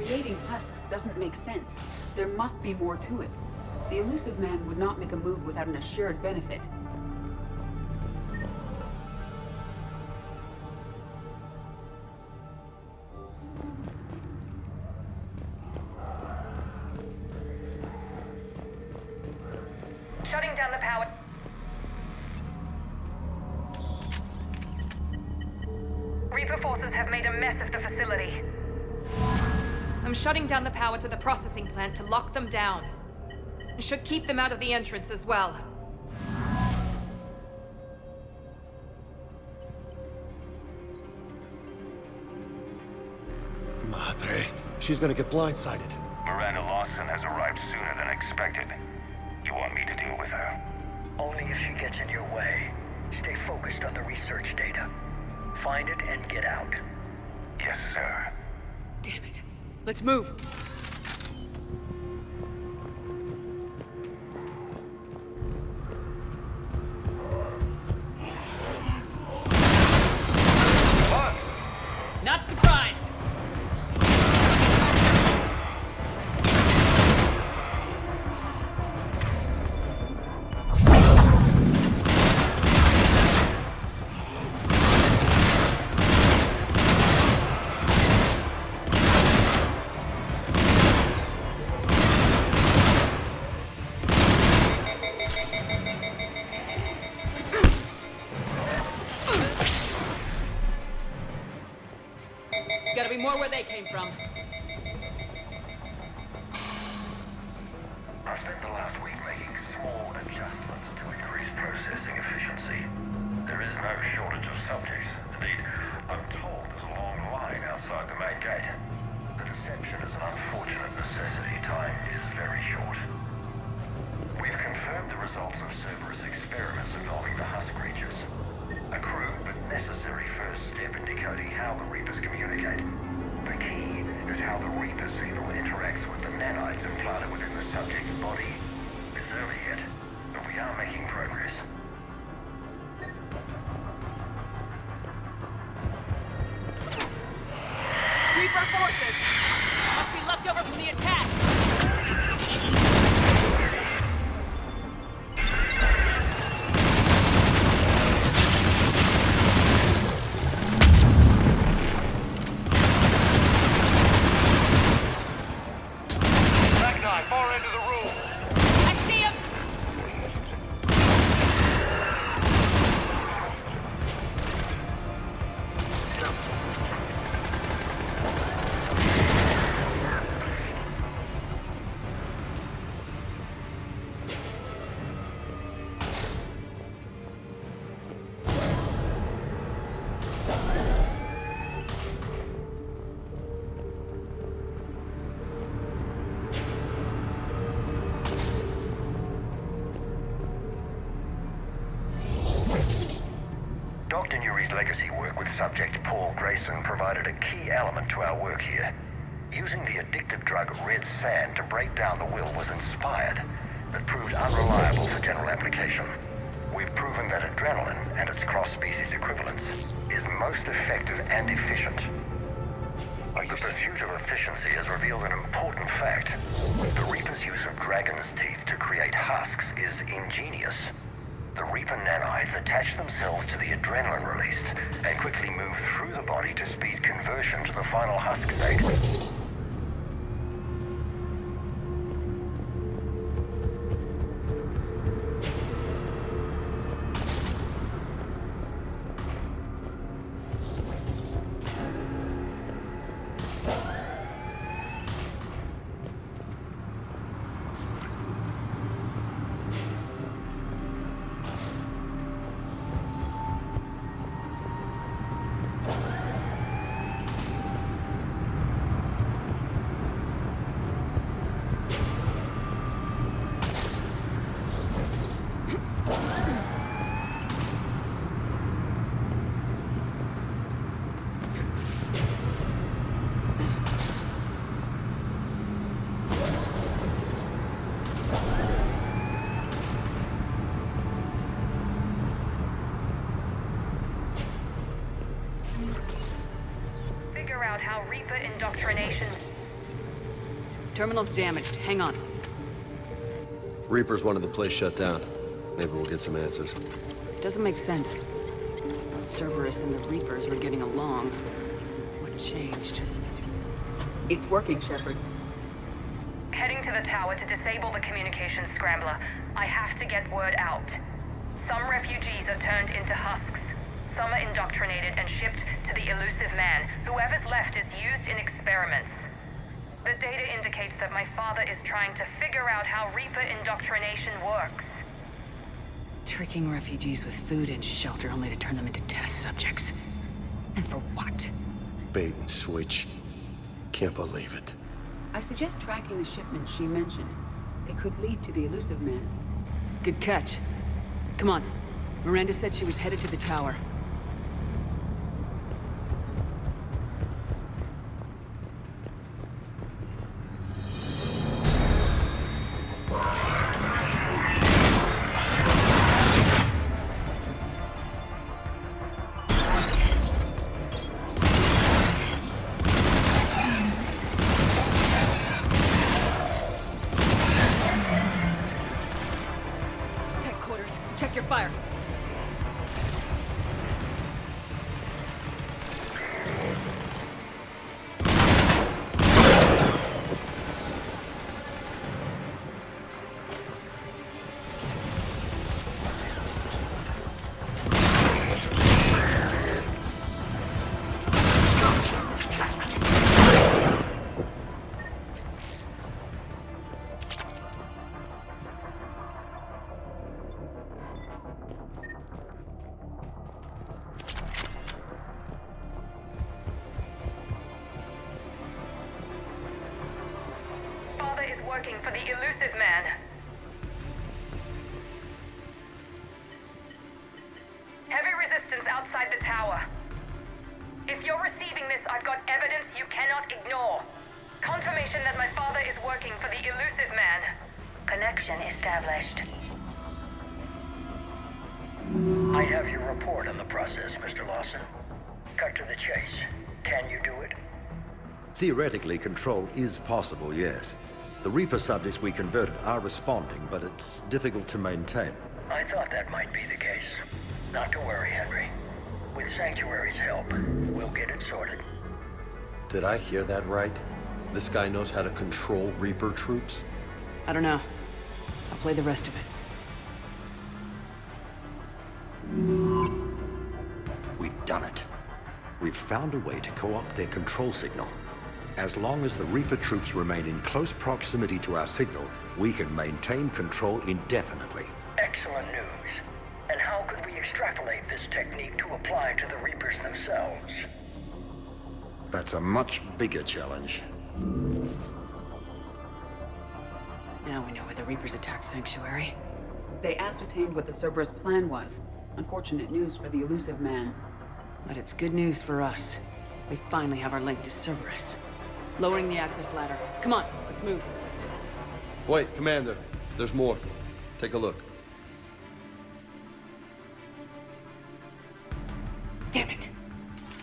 creating husks doesn't make sense. There must be more to it. The elusive man would not make a move without an assured benefit. Shutting down the power. Reaper forces have made a mess of the facility. I'm shutting down the power to the processing plant to lock them down. I should keep them out of the entrance as well. Madre, she's gonna get blindsided. Miranda Lawson has arrived sooner than expected. You want me to deal with her? Only if she gets in your way. Stay focused on the research data. Find it and get out. Yes, sir. Damn it. Let's move. Not surprised. Gotta be more where they came from. I spent the last week making small adjustments to increase processing efficiency. There is no shortage of subjects. Indeed, I'm told there's a long line outside the main gate. The deception is an unfortunate necessity. Time is very short. We've confirmed the results of Cerberus experiments involving the husk creatures. A crude but necessary first step in decoding how the Reapers communicate. The key is how the Reaper signal interacts with the nanites implanted within the subject's body. It's early yet, but we are making progress. Reaper forces! Must be left over from the attack! Far end of the room. I see him! Dr. Nuri's legacy work with subject Paul Grayson provided a key element to our work here. Using the addictive drug red sand to break down the will was inspired, but proved unreliable for general application. We've proven that adrenaline and its cross-species equivalents is most effective and efficient. The pursuit of efficiency has revealed an important fact. The Reaper's use of dragon's teeth to create husks is ingenious. The Reaper nanites attach themselves to the adrenaline released and quickly move through the body to speed conversion to the final husk state. Figure out how Reaper indoctrination... Terminal's damaged. Hang on. Reapers wanted the place shut down. Maybe we'll get some answers. Doesn't make sense. Thought Cerberus and the Reapers were getting along. What changed? It's working, Shepard. Heading to the tower to disable the communications scrambler. I have to get word out. Some refugees are turned into husks. Some are indoctrinated and shipped to the elusive man. Whoever's left is used in experiments. The data indicates that my father is trying to figure out how Reaper indoctrination works. Tricking refugees with food and shelter only to turn them into test subjects. And for what? Bait and switch. Can't believe it. I suggest tracking the shipments she mentioned. They could lead to the elusive man. Good catch. Come on. Miranda said she was headed to the tower. Check your fire. Working for the elusive man. Heavy resistance outside the tower. If you're receiving this, I've got evidence you cannot ignore. Confirmation that my father is working for the elusive man. Connection established. I have your report on the process, Mr. Lawson. Cut to the chase. Can you do it? Theoretically, control is possible, yes. The Reaper subjects we converted are responding, but it's difficult to maintain. I thought that might be the case. Not to worry, Henry. With Sanctuary's help, we'll get it sorted. Did I hear that right? This guy knows how to control Reaper troops? I don't know. I'll play the rest of it. We've done it. We've found a way to co-opt their control signal. As long as the Reaper troops remain in close proximity to our signal, we can maintain control indefinitely. Excellent news. And how could we extrapolate this technique to apply to the Reapers themselves? That's a much bigger challenge. Now we know where the Reapers attacked Sanctuary. They ascertained what the Cerberus plan was. Unfortunate news for the elusive man. But it's good news for us. We finally have our link to Cerberus. Lowering the access ladder. Come on, let's move. Wait, Commander. There's more. Take a look. Damn it.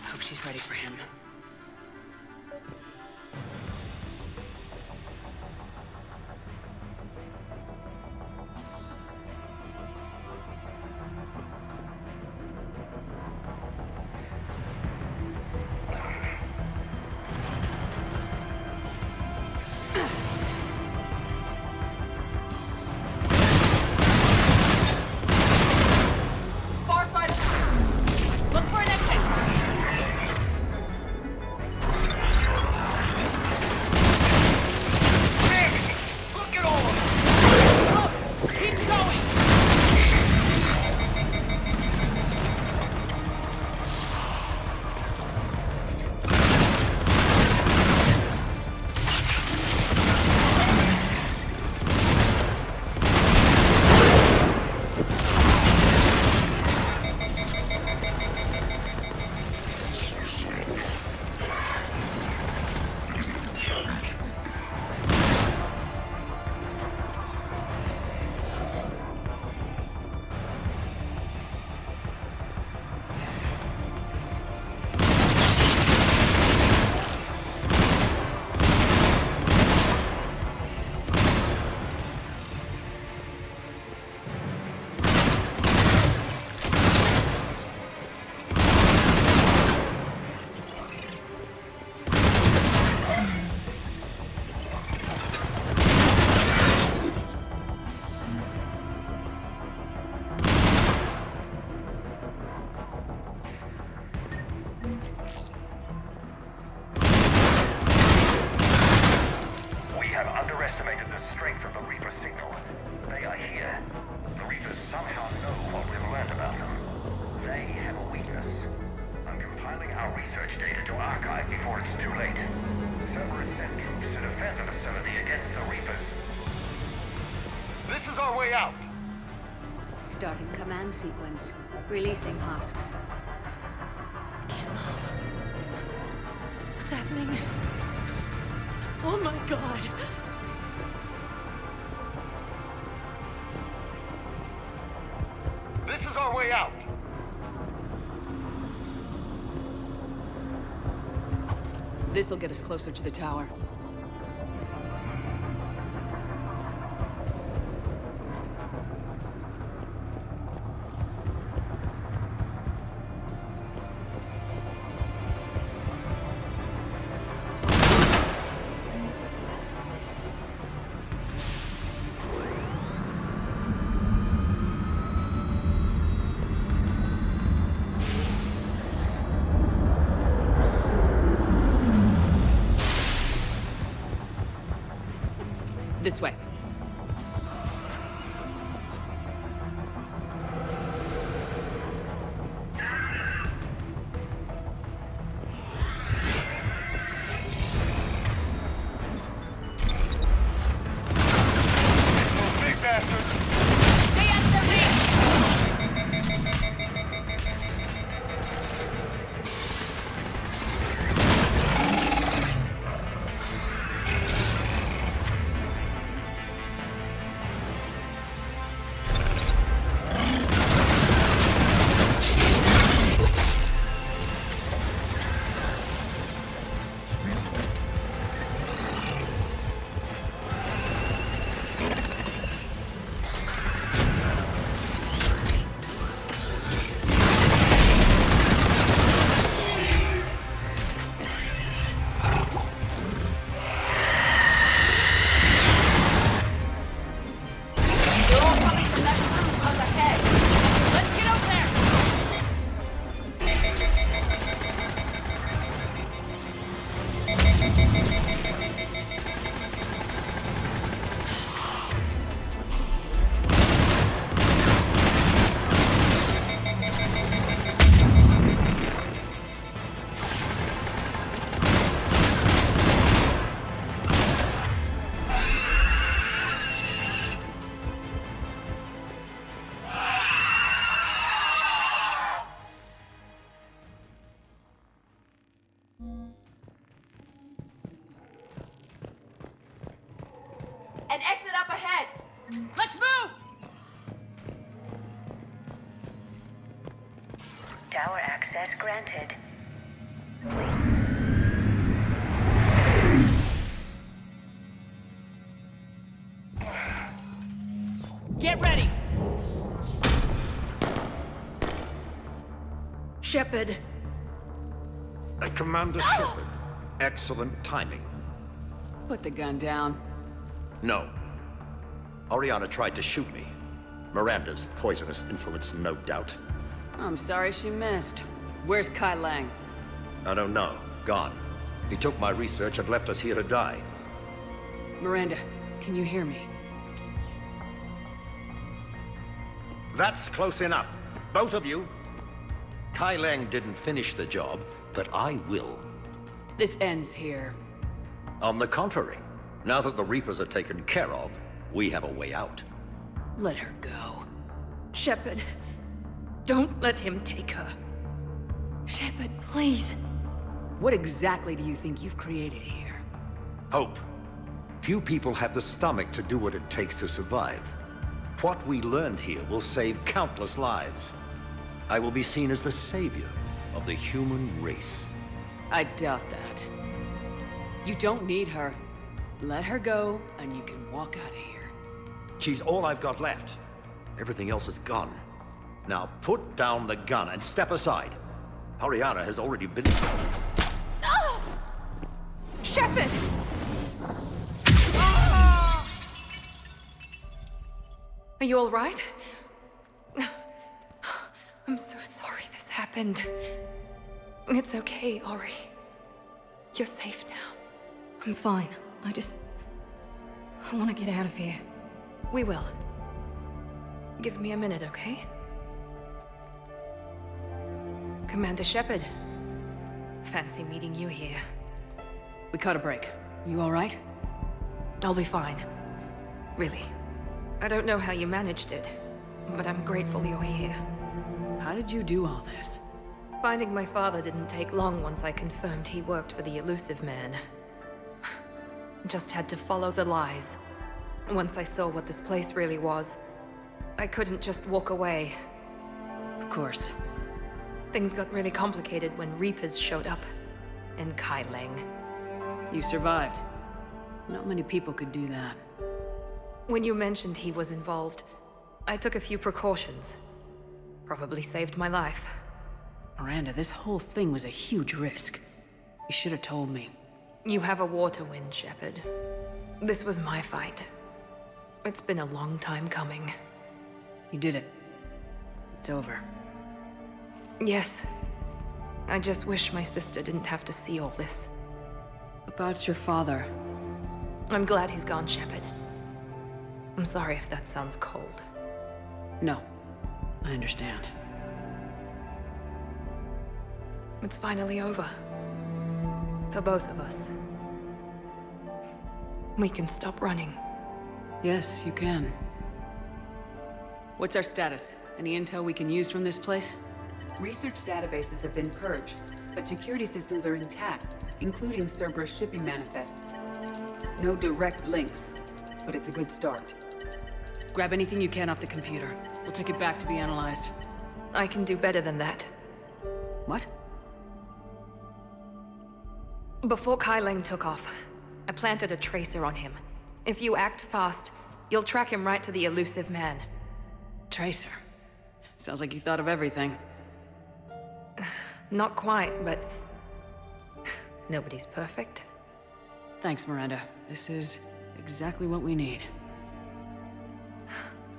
Hope she's ready for him. strength of the Reaper signal. They are here. The Reapers somehow know what we've learned about them. They have a weakness. I'm compiling our research data to archive before it's too late. Cerberus sent troops to defend the facility against the Reapers. This is our way out. Starting command sequence. Releasing husks. I can't move. What's happening? Oh my god! This is our way out. This'll get us closer to the tower. This way. Big bastard! Stay out the An exit up ahead! Let's move! Tower access granted. Get ready! Shepard. Commander Shepard. Excellent timing. Put the gun down. No. Oriana tried to shoot me. Miranda's poisonous influence, no doubt. I'm sorry she missed. Where's Kai Lang? I don't know. Gone. He took my research and left us here to die. Miranda, can you hear me? That's close enough. Both of you. Kai Lang didn't finish the job, but I will. This ends here. On the contrary, now that the Reapers are taken care of, we have a way out. Let her go. Shepard, don't let him take her. Shepard, please. What exactly do you think you've created here? Hope. Few people have the stomach to do what it takes to survive. What we learned here will save countless lives. I will be seen as the savior of the human race. I doubt that. You don't need her. Let her go, and you can walk out of here. She's all I've got left. Everything else is gone. Now put down the gun and step aside. Oriana has already been... No! Shepard! Are you all right? I'm so sorry this happened. It's okay, Ori. You're safe now. I'm fine. I want to get out of here. We will. Give me a minute, okay? Commander Shepard. Fancy meeting you here. We caught a break. You all right? I'll be fine. Really. I don't know how you managed it, but I'm grateful you're here. How did you do all this? Finding my father didn't take long once I confirmed he worked for the Elusive Man. Just had to follow the lies. Once I saw what this place really was, I couldn't just walk away. Of course. Things got really complicated when Reapers showed up. And Kai Leng. You survived. Not many people could do that. When you mentioned he was involved, I took a few precautions. Probably saved my life. Miranda, this whole thing was a huge risk. You should have told me. You have a war to win, Shepard. This was my fight. It's been a long time coming. You did it. It's over. Yes. I just wish my sister didn't have to see all this. About your father. I'm glad he's gone, Shepard. I'm sorry if that sounds cold. No. I understand. It's finally over. For both of us. We can stop running. Yes, you can. What's our status? Any intel we can use from this place? Research databases have been purged, but security systems are intact, including Cerberus shipping manifests. No direct links, but it's a good start. Grab anything you can off the computer. We'll take it back to be analyzed. I can do better than that. What? Before Kai Leng took off, I planted a tracer on him. If you act fast, you'll track him right to the Elusive Man. Tracer? Sounds like you thought of everything. Not quite, but... nobody's perfect. Thanks, Miranda. This is exactly what we need.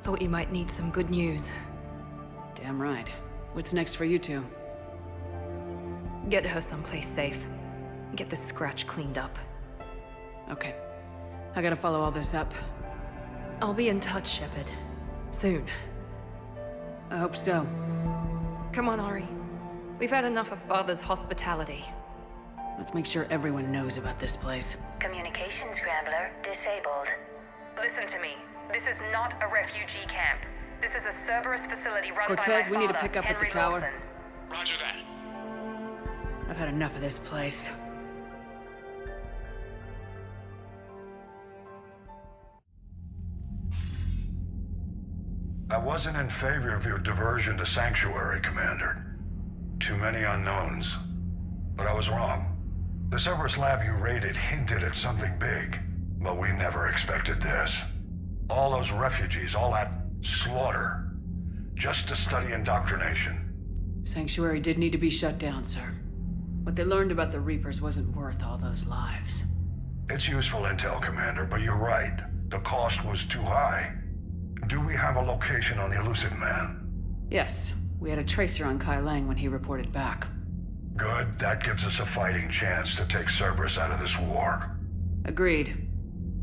Thought you might need some good news. Damn right. What's next for you two? Get her someplace safe. Get the scratch cleaned up. Okay. I gotta follow all this up. I'll be in touch, Shepard. Soon. I hope so. Come on, Ari. We've had enough of Father's hospitality. Let's make sure everyone knows about this place. Communication scrambler disabled. Listen to me. This is not a refugee camp. This is a Cerberus facility run by my Cortez, we need to father, pick up at the Henry tower. Wilson. Roger that. I've had enough of this place. I wasn't in favor of your diversion to Sanctuary, Commander. Too many unknowns. But I was wrong. The Cerberus lab you raided hinted at something big, but we never expected this. All those refugees, all that slaughter, just to study indoctrination. Sanctuary did need to be shut down, sir. What they learned about the Reapers wasn't worth all those lives. It's useful intel, Commander, but you're right. The cost was too high. Do we have a location on the Elusive Man? Yes. We had a tracer on Kai Leng when he reported back. Good. That gives us a fighting chance to take Cerberus out of this war. Agreed.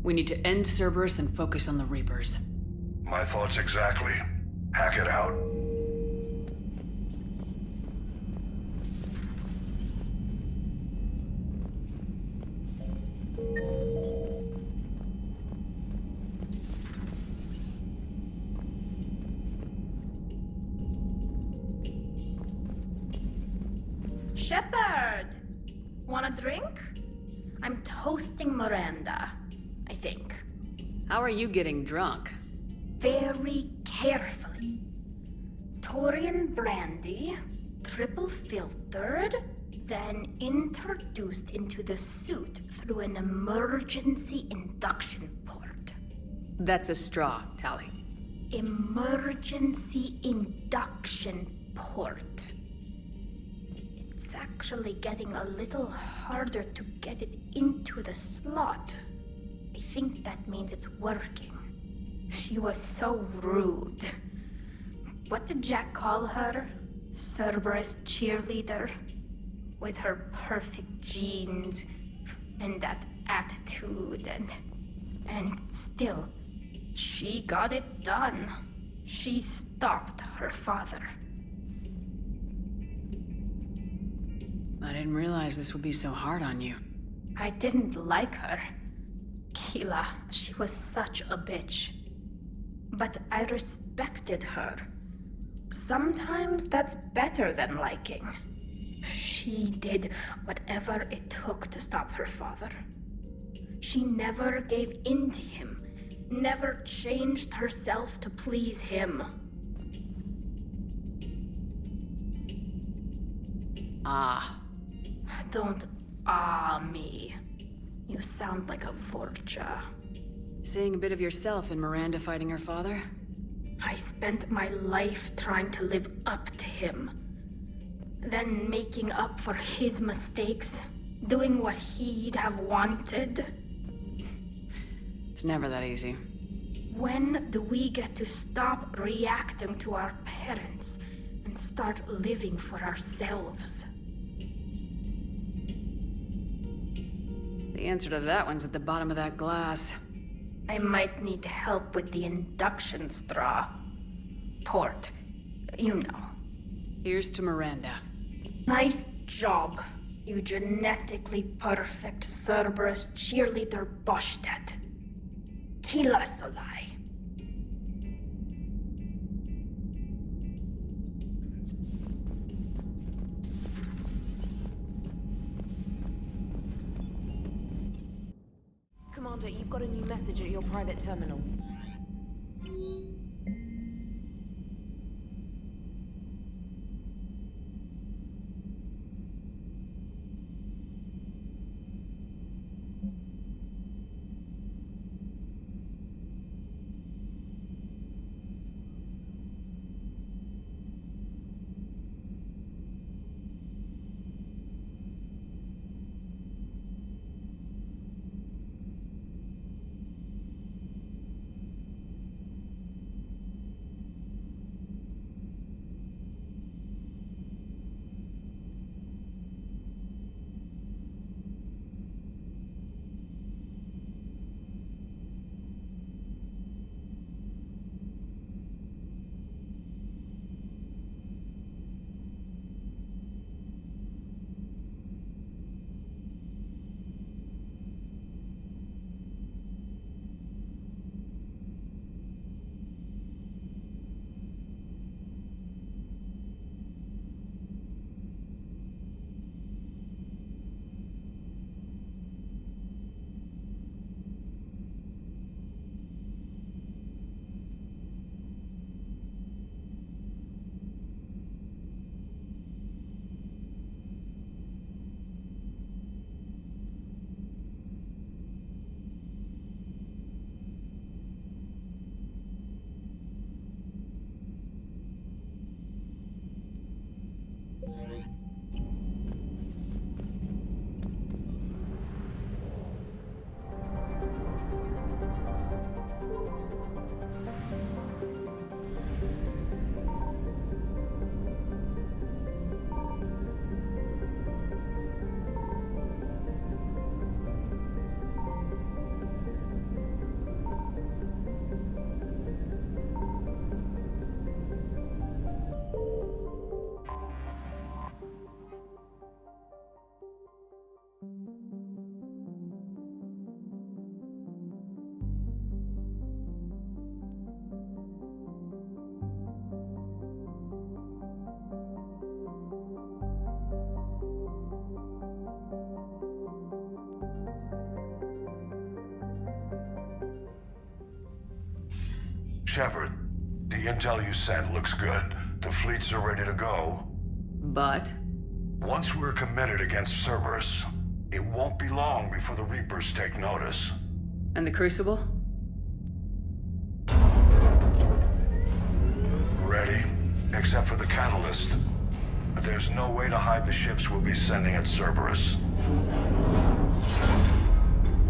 We need to end Cerberus and focus on the Reapers. My thoughts exactly. Hack it out. Shepard! Want a drink? I'm toasting Miranda, I think. How are you getting drunk? Very carefully. Taurian brandy, triple filtered, then introduced into the suit through an emergency induction port. That's a straw, Tali. Emergency induction port. It's actually getting a little harder to get it into the slot. I think that means it's working. She was so rude. What did Jack call her? Cerberus cheerleader? With her perfect genes and that attitude and... And still, she got it done. She stopped her father. I didn't realize this would be so hard on you. I didn't like her. Keela, she was such a bitch. But I respected her. Sometimes that's better than liking. She did whatever it took to stop her father. She never gave in to him, never changed herself to please him. Ah. Don't me. You sound like a Vorcha. Seeing a bit of yourself in Miranda fighting her father? I spent my life trying to live up to him. Then making up for his mistakes, doing what he'd have wanted. It's never that easy. When do we get to stop reacting to our parents and start living for ourselves? The answer to that one's at the bottom of that glass. I might need help with the induction straw. Port, you know. Here's to Miranda. Nice job, you genetically perfect Cerberus cheerleader Boshtet. Kila Solai. Commander, you've got a new message at your private terminal. Shepard, the intel you sent looks good. The fleets are ready to go. But? Once we're committed against Cerberus, it won't be long before the Reapers take notice. And the Crucible? Ready, except for the catalyst. But there's no way to hide the ships we'll be sending at Cerberus.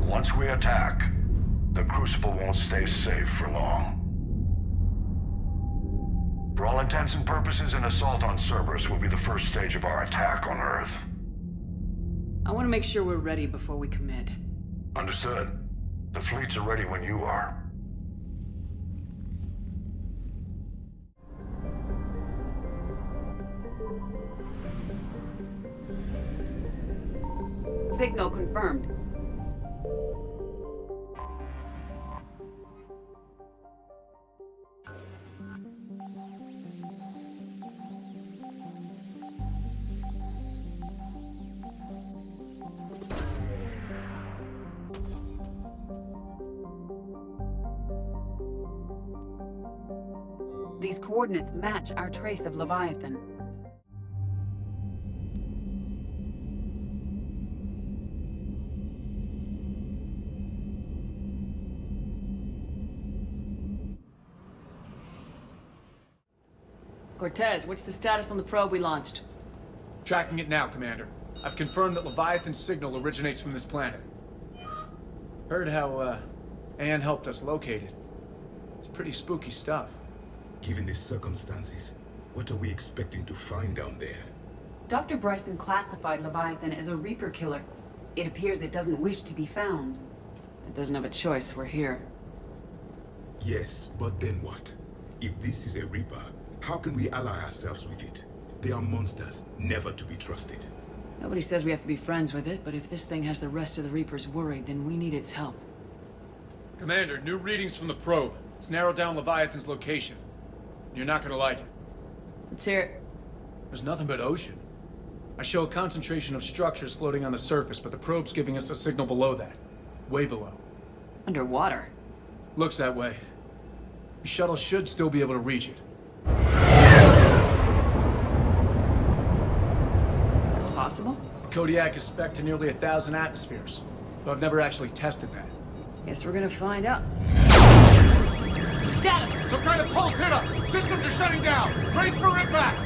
Once we attack, the Crucible won't stay safe for long. For all intents and purposes, an assault on Cerberus will be the first stage of our attack on Earth. I want to make sure we're ready before we commit. Understood. The fleets are ready when you are. Signal confirmed. These coordinates match our trace of Leviathan. Cortez, what's the status on the probe we launched? Tracking it now, Commander. I've confirmed that Leviathan's signal originates from this planet. Heard how, Anne helped us locate it. It's pretty spooky stuff. Given the circumstances, what are we expecting to find down there? Dr. Bryson classified Leviathan as a Reaper killer. It appears it doesn't wish to be found. It doesn't have a choice, we're here. Yes, but then what? If this is a Reaper, how can we ally ourselves with it? They are monsters, never to be trusted. Nobody says we have to be friends with it, but if this thing has the rest of the Reapers worried, then we need its help. Commander, new readings from the probe. It's narrowed down Leviathan's location. You're not gonna like it. Let's hear it. There's nothing but ocean. I show a concentration of structures floating on the surface, but the probe's giving us a signal below that. Way below. Underwater? Looks that way. The shuttle should still be able to reach it. That's possible? The Kodiak is spec'd to nearly 1,000 atmospheres, but I've never actually tested that. Guess we're gonna find out. Status! Some kind of pulse hit us! Systems are shutting down! Brace for impact!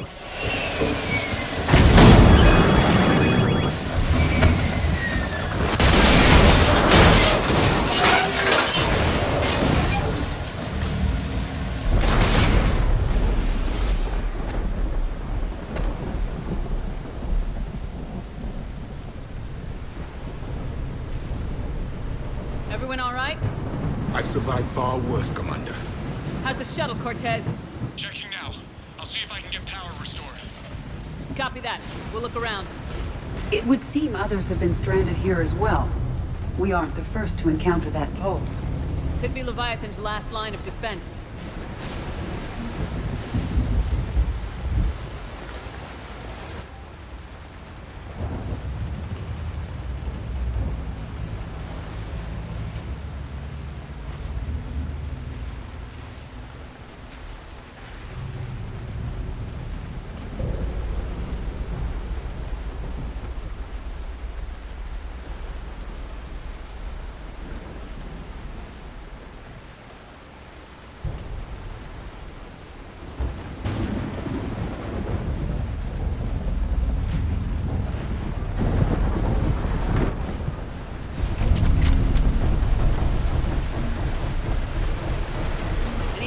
Everyone all right? I've survived far worse, Commander. How's the shuttle, Cortez? Checking now. I'll see if I can get power restored. Copy that. We'll look around. It would seem others have been stranded here as well. We aren't the first to encounter that pulse. Could be Leviathan's last line of defense.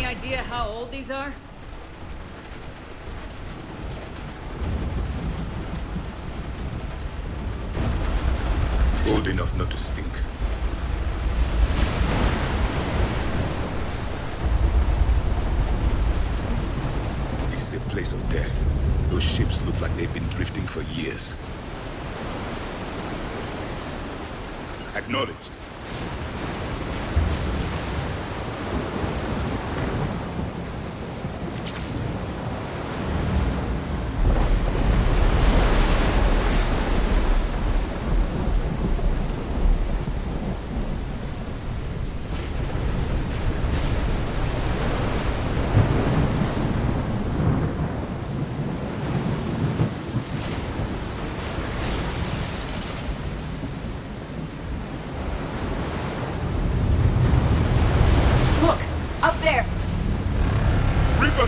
Idea how old these are? Old enough not to stink. This is a place of death. Those ships look like they've been drifting for years. Acknowledged.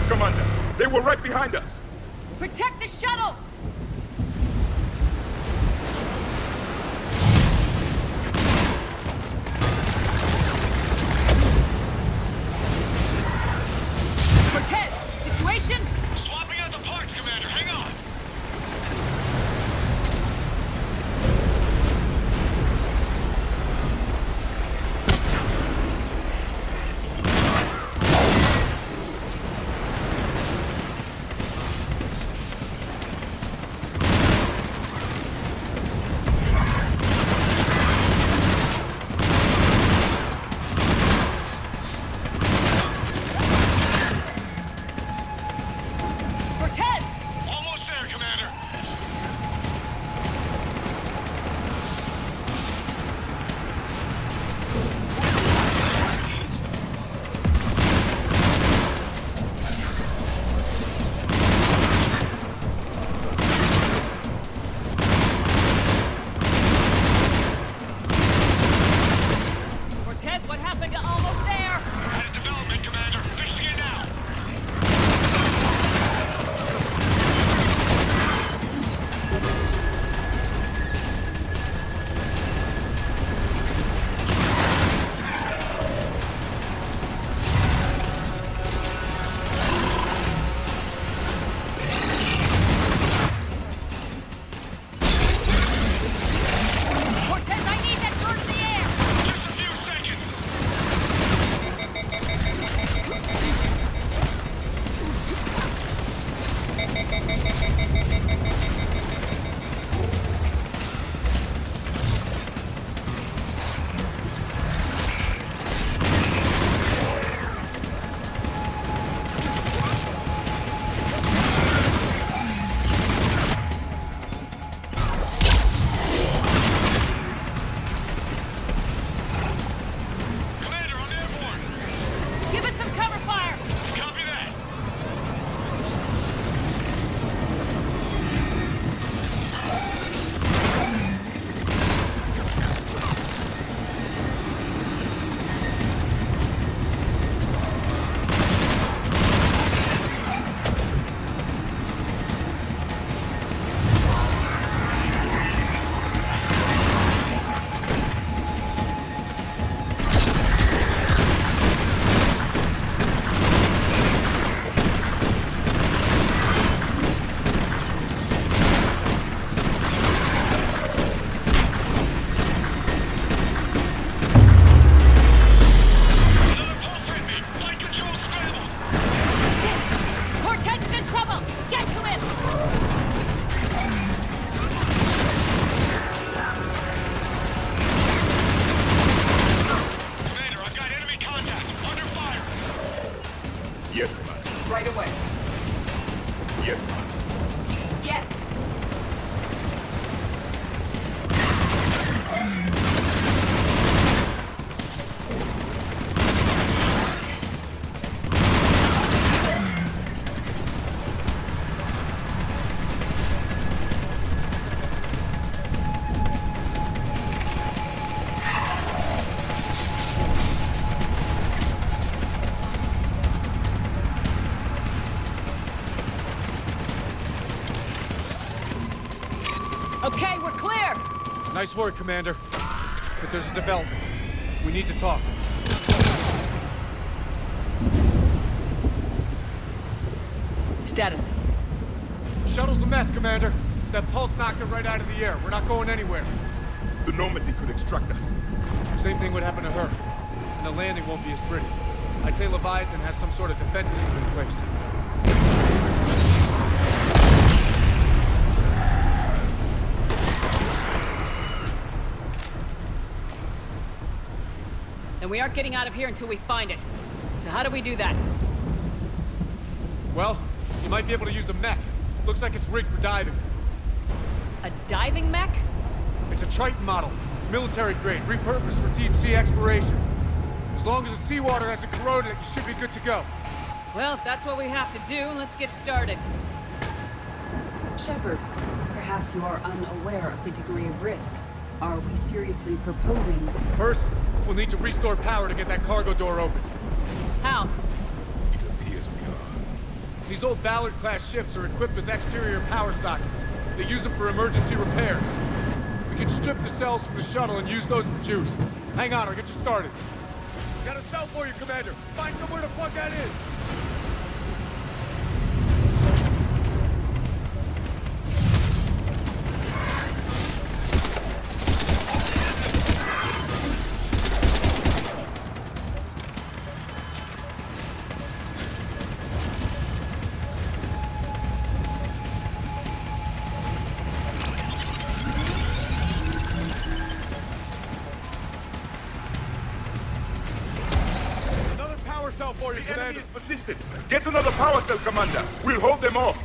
Commander! They were right behind us! Protect the shuttle! Cortez, situation? Swapping out the parts, Commander. Hang on! Nice work, Commander. But there's a development. We need to talk. Status. Shuttle's a mess, Commander. That pulse knocked it right out of the air. We're not going anywhere. The Normandy could extract us. Same thing would happen to her. And the landing won't be as pretty. I'd say Leviathan has some sort of defense system in place. And we aren't getting out of here until we find it. So how do we do that? Well, you might be able to use a mech. Looks like it's rigged for diving. A diving mech? It's a Triton model. Military grade, repurposed for deep sea exploration. As long as the seawater hasn't corroded it, you should be good to go. Well, if that's what we have to do, let's get started. Shepard, perhaps you are unaware of the degree of risk. Are we seriously proposing... First, we'll need to restore power to get that cargo door open. How? It appears we are. These old Ballard-class ships are equipped with exterior power sockets. They use them for emergency repairs. We can strip the cells from the shuttle and use those for juice. Hang on, I'll get you started. Got a cell for you, Commander. Find somewhere to plug that in. For you, the Commander. enemy is persistent. Get another power cell, Commander. We'll hold them off.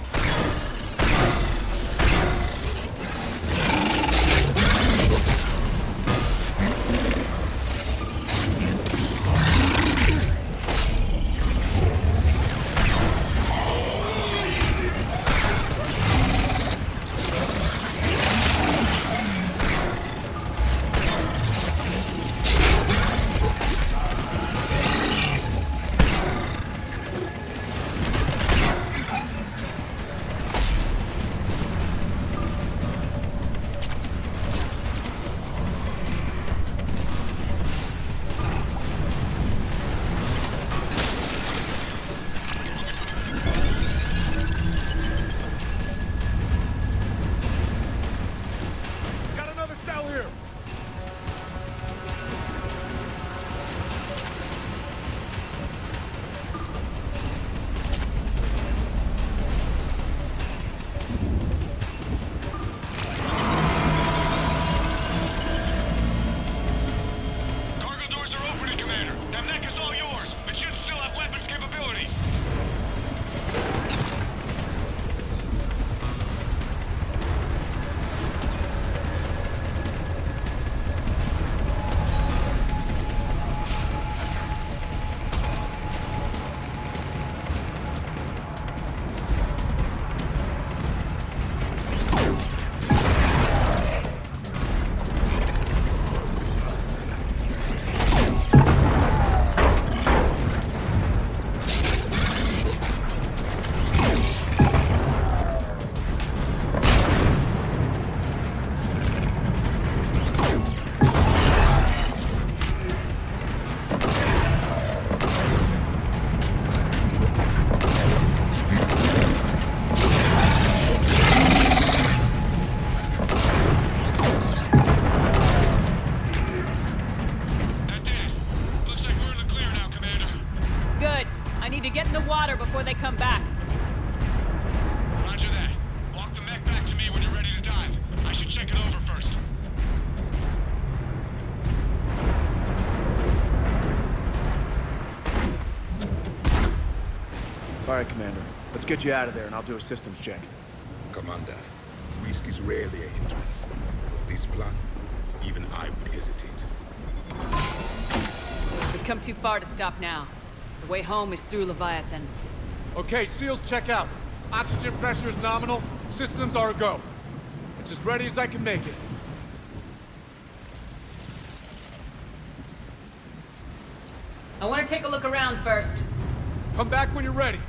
before they come back. Roger that. Walk the mech back to me when you're ready to dive. I should check it over first. All right, Commander. Let's get you out of there, and I'll do a systems check. Commander, risk is rarely a hindrance. But this plan, even I would hesitate. We've come too far to stop now. The way home is through Leviathan. Okay, SEALs check out. Oxygen pressure is nominal. Systems are a go. It's as ready as I can make it. I want to take a look around first. Come back when you're ready.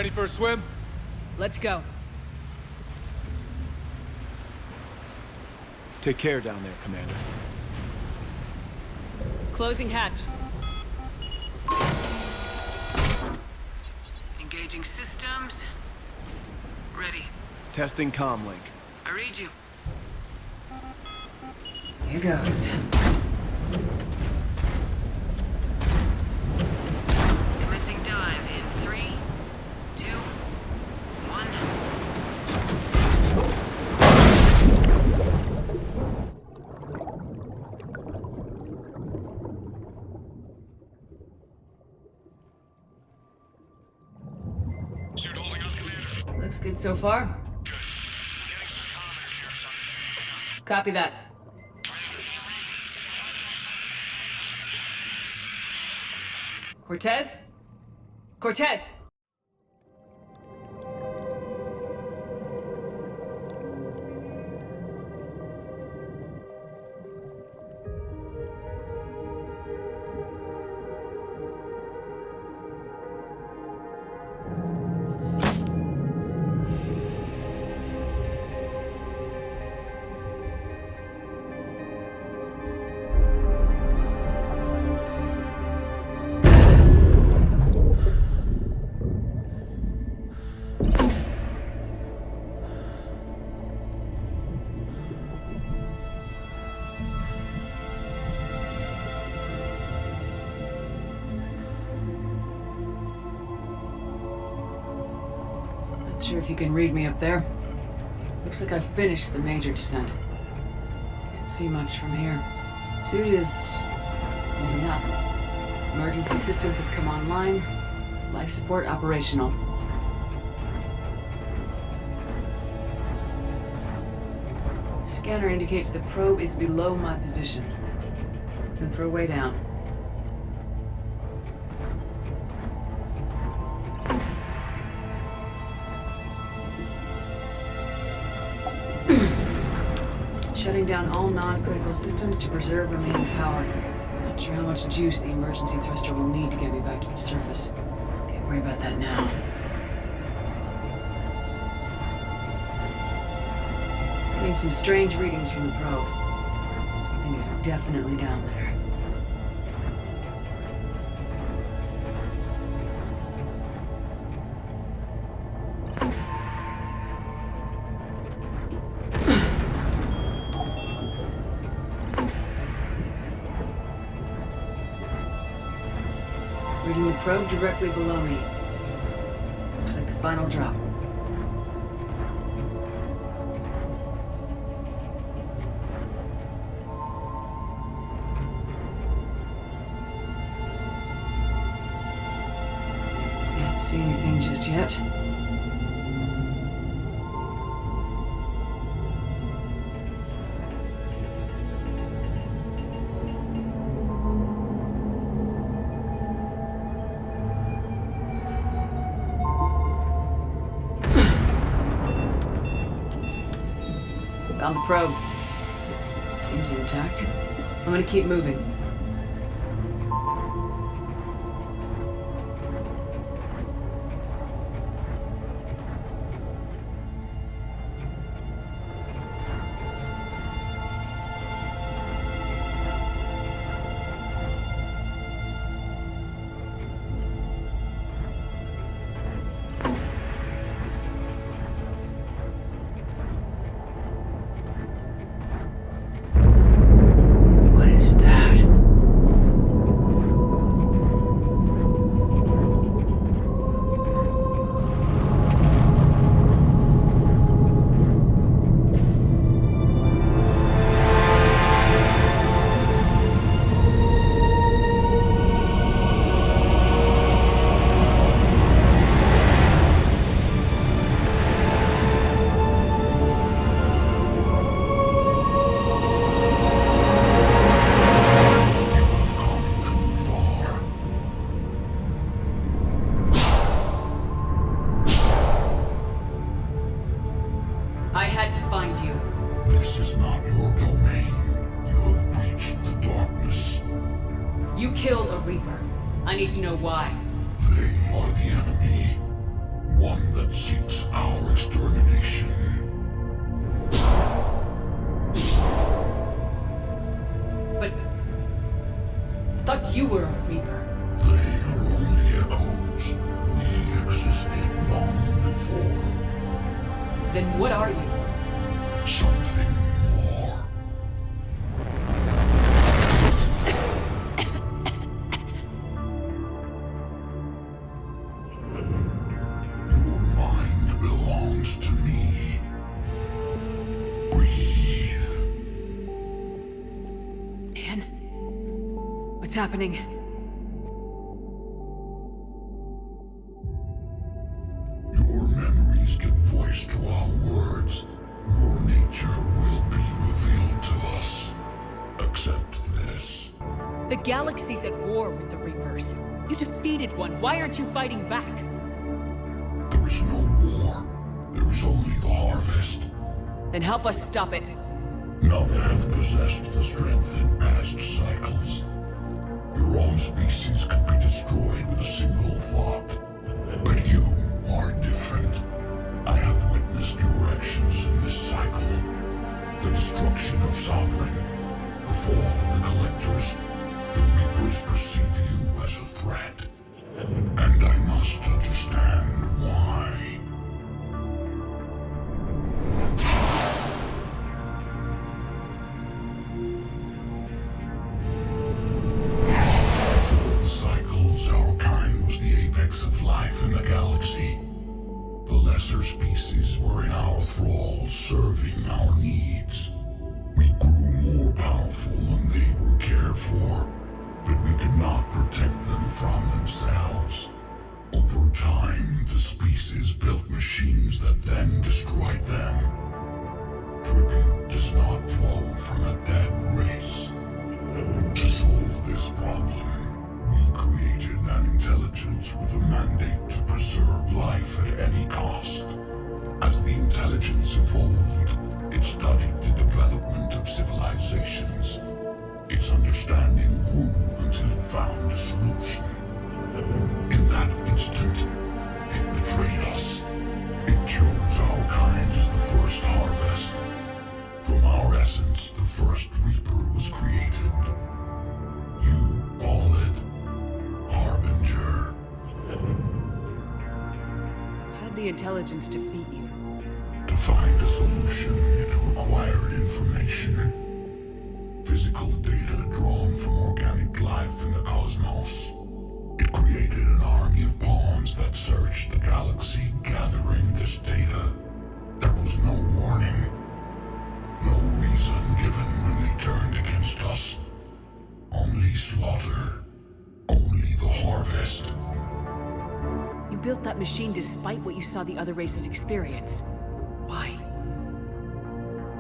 ready for a swim? Let's go. Take care down there, Commander. Closing hatch. Engaging systems. Ready. Testing comlink. I read you. Here goes. Commencing dive in 3, 2, 1. Suit holding up, Commander. Looks good so far. Good. Getting some comm interference on this. Copy that. Cortez? Cortez! Not sure if you can read me up there. Looks like I've finished the major descent. Can't see much from here. Suit is holding up. Emergency systems have come online. Life support operational. Scanner indicates the probe is below my position. Looking for a way down. Shutting down all non-critical systems to preserve remaining power. Not sure how much juice the emergency thruster will need to get me back to the surface. Can't worry about that now. Getting some strange readings from the probe. Something is definitely down there. Reading the probe directly below me. Looks like the final drop. Can't see anything just yet. Found the probe. Seems intact. I'm gonna keep moving. What is that? I had to find you. This is not your domain. You have breached the darkness. You killed a Reaper. I need to know why. They are the enemy. one that seeks our extermination. But I thought you were a Reaper. They are only echoes. We existed long before. Then what are you? Something more. Your mind belongs to me. Breathe. Anne? What's happening? Your memories give voice to our words. Your nature will be revealed to us. Accept this. The galaxy's at war with the Reapers. You defeated one. Why aren't you fighting back? There is no war. There is only the harvest. Then help us stop it. None have possessed the strength in past cycles. Your own species could be destroyed with a single thought. But you are different. I have witnessed your actions in this cycle. The destruction of Sovereign, the fall of the Collectors. The Reapers perceive you as a threat. And I must understand why. Before the cycles, our kind was the apex of life in the galaxy. The lesser species were in our thrall, serving our needs. We grew more powerful and they were cared for, but we could not protect them from themselves. Over time, the species built machines that then destroyed them. Tribute does not flow from a dead race. To solve this problem, we created an intelligence with a mandate to preserve life at any cost. As the intelligence evolved, it studied the development of civilizations. Its understanding grew until it found a solution. In that instant, it betrayed us. It chose our kind as the first harvest. From our essence, the first Reaper was created. You call it Harbinger. How did the intelligence defeat you? To find a solution, it required information. Physical data drawn from organic life in the cosmos. It created an army of pawns that searched the galaxy, gathering this data. There was no warning. No reason given when they turned against us. Only slaughter. Only the harvest. You built that machine despite what you saw the other races experience. Why?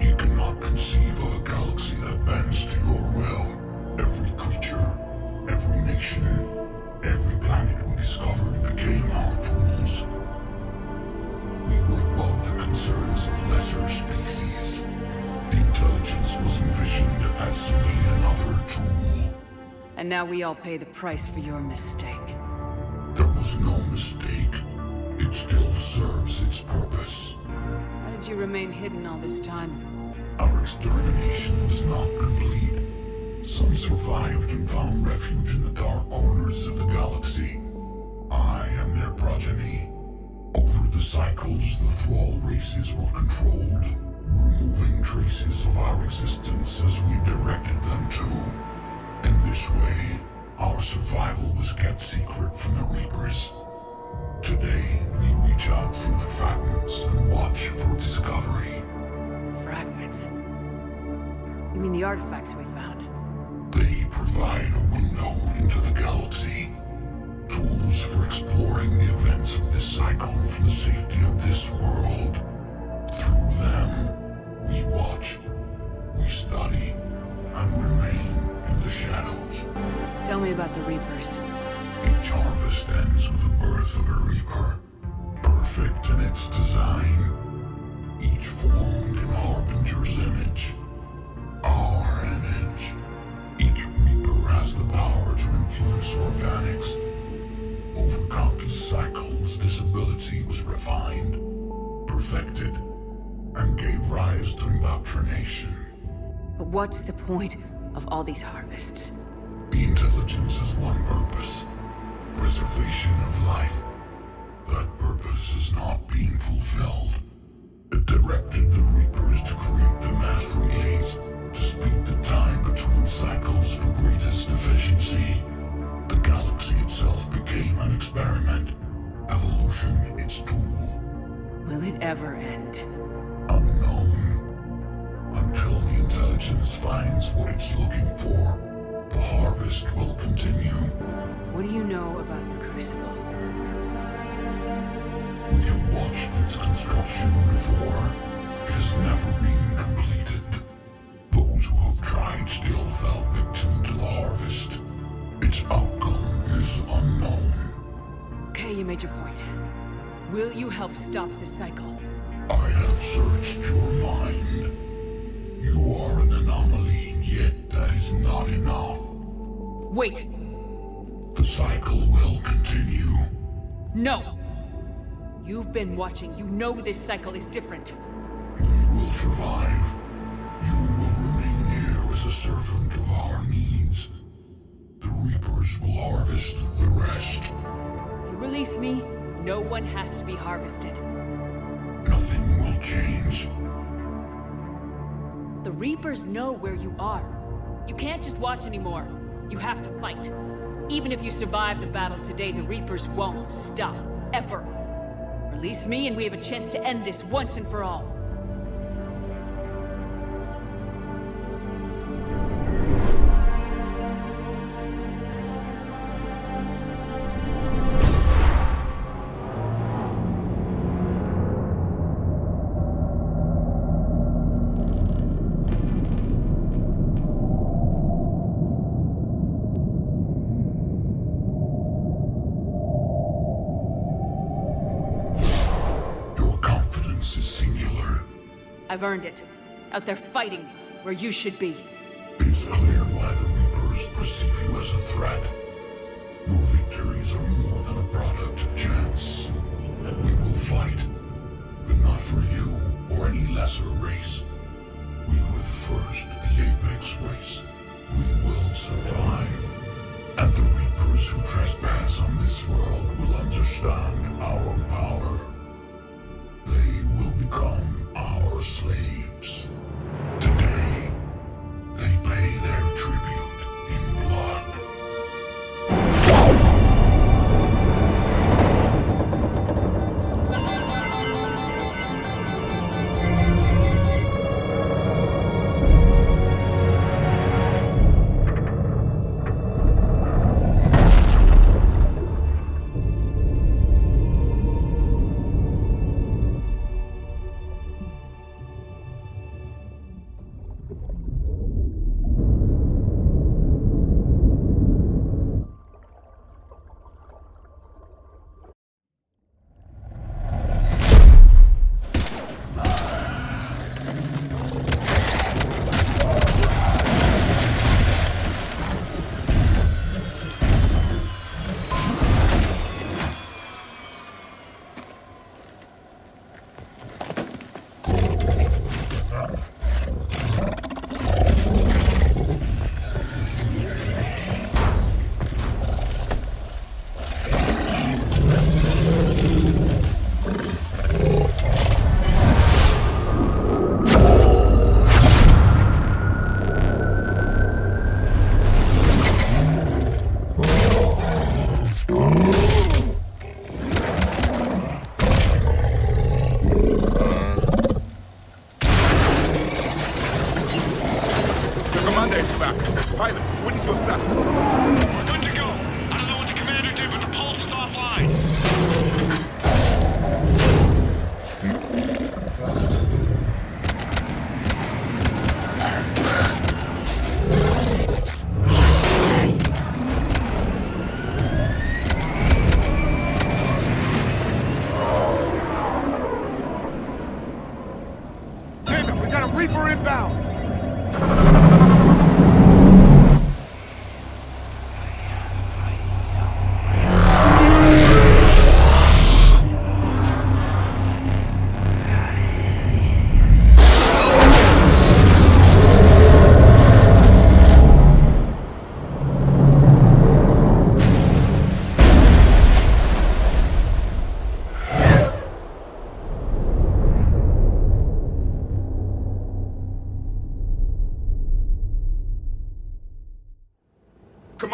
You cannot conceive of a galaxy that bends to your will. Every creature, every nation, every planet we discovered became our tools. We were above the concerns of lesser species. The intelligence was envisioned as simply another tool. And now we all pay the price for your mistake. There was no mistake. It still serves its purpose. How did you remain hidden all this time? Our extermination was not complete. Some survived and found refuge in the dark corners of the galaxy. I am their progeny. Over the cycles, the thrall races were controlled, removing traces of our existence as we directed them to. In this way, our survival was kept secret from the Reapers. Today, we reach out through the fragments and watch for discovery. Fragments? You mean the artifacts we found? They provide a window into the galaxy. Tools for exploring the events of this cycle from the safety of this world. Through them, we watch, we study, and remain in the shadows. Tell me about the Reapers. Each harvest ends with the birth of a Reaper, perfect in its design. Each formed in Harbinger's image. Our image. Each Reaper has the power to influence organics, Over countless cycles, this ability was refined, perfected, and gave rise to indoctrination. But what's the point of all these harvests? The intelligence has one purpose: preservation of life. That purpose is not being fulfilled. It directed the Reapers to create the mass relays to speed the time between cycles for greatest efficiency. The galaxy itself became an experiment. Evolution its tool. Will it ever end? Unknown. Until the intelligence finds what it's looking for, the harvest will continue. What do you know about the Crucible? We have watched its construction before. It has never been completed. Those who have tried still fell victim to the harvest. Its outcome is unknown. Okay, you made your point. Will you help stop the cycle? I have searched your mind. You are an anomaly, yet that is not enough. Wait! The cycle will continue. No! You've been watching. You know this cycle is different. We will survive. You will remain here as a servant of our needs. The Reapers will harvest the rest. You release me, no one has to be harvested. Nothing will change. The Reapers know where you are. You can't just watch anymore. You have to fight. Even if you survive the battle today, the Reapers won't stop. Ever. Release me and we have a chance to end this once and for all. I've earned it. Out there fighting, where you should be. It is clear why the Reapers perceive you as a threat. Your victories are more than a product of chance. We will fight, but not for you or any lesser race. We were the first, the Apex race. We will survive. And the Reapers who trespass on this world will understand our power. They will become our slaves. Today, they pay their tribute in blood.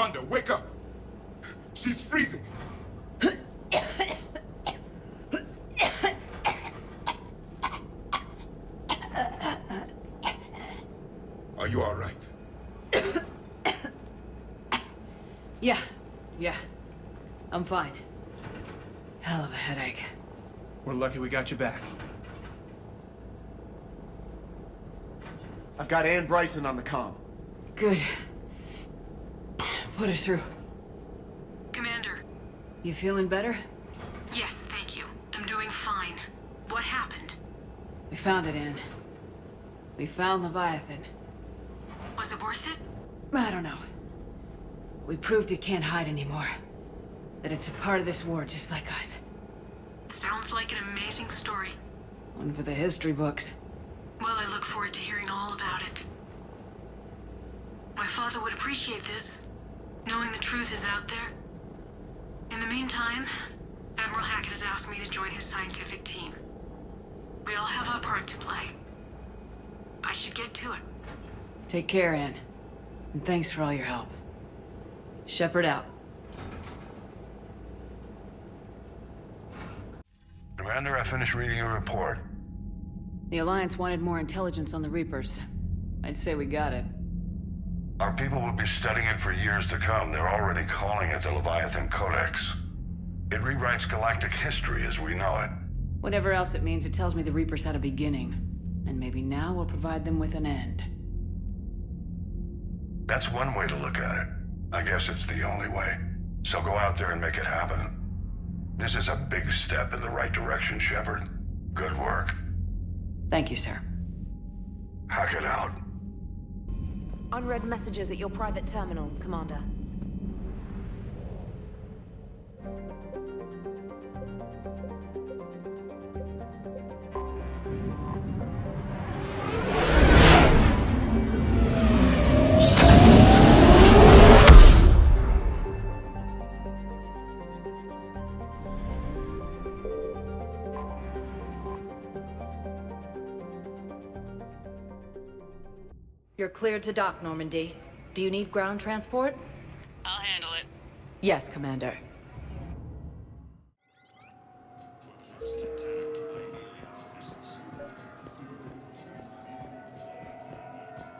Commander, wake up! She's freezing! Are you alright? Yeah. I'm fine. Hell of a headache. We're lucky we got you back. I've got Ann Bryson on the comm. Good. Put her through. Commander. You feeling better? Yes, thank you. I'm doing fine. What happened? We found it, Ann. We found Leviathan. Was it worth it? I don't know. We proved it can't hide anymore. That it's a part of this war just like us. Sounds like an amazing story. One for the history books. Well, I look forward to hearing all about it. My father would appreciate this, knowing the truth is out there. In the meantime, Admiral Hackett has asked me to join his scientific team. We all have our part to play. I should get to it. Take care, Ann. And thanks for all your help. Shepard out. Commander, I finished reading your report. The Alliance wanted more intelligence on the Reapers. I'd say we got it. Our people will be studying it for years to come. They're already calling it the Leviathan Codex. It rewrites galactic history as we know it. Whatever else it means, it tells me the Reapers had a beginning. And maybe now we'll provide them with an end. That's one way to look at it. I guess it's the only way. So go out there and make it happen. This is a big step in the right direction, Shepard. Good work. Thank you, sir. Hackett out. Unread messages at your private terminal, Commander. You're cleared to dock, Normandy. Do you need ground transport? I'll handle it. Yes, Commander.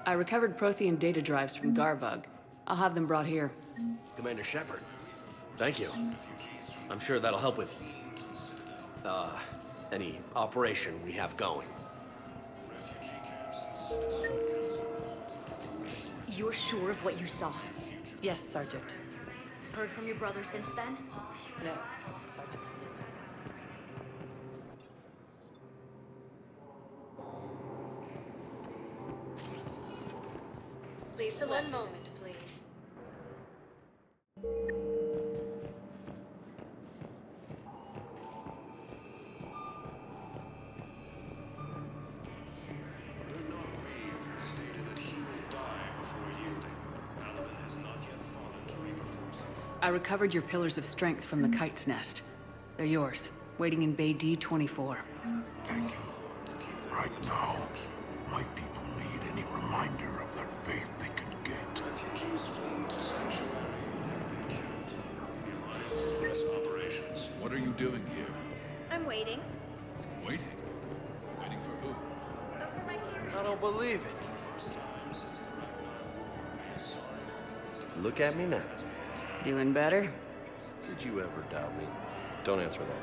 I recovered Prothean data drives from Garvug. I'll have them brought here. Commander Shepard, thank you. I'm sure that'll help with, any operation we have going. You're sure of what you saw? Yes, Sergeant. Heard from your brother since then? No, Sergeant. Lisa, one moment, please. I recovered your pillars of strength from the kite's nest. They're yours, waiting in Bay D-24. Thank you. Right now, my people need any reminder of their faith they can get. What are you doing here? I'm waiting. Waiting? Waiting for who? I don't believe it. Look at me now. Doing better? Did you ever doubt me? Don't answer that.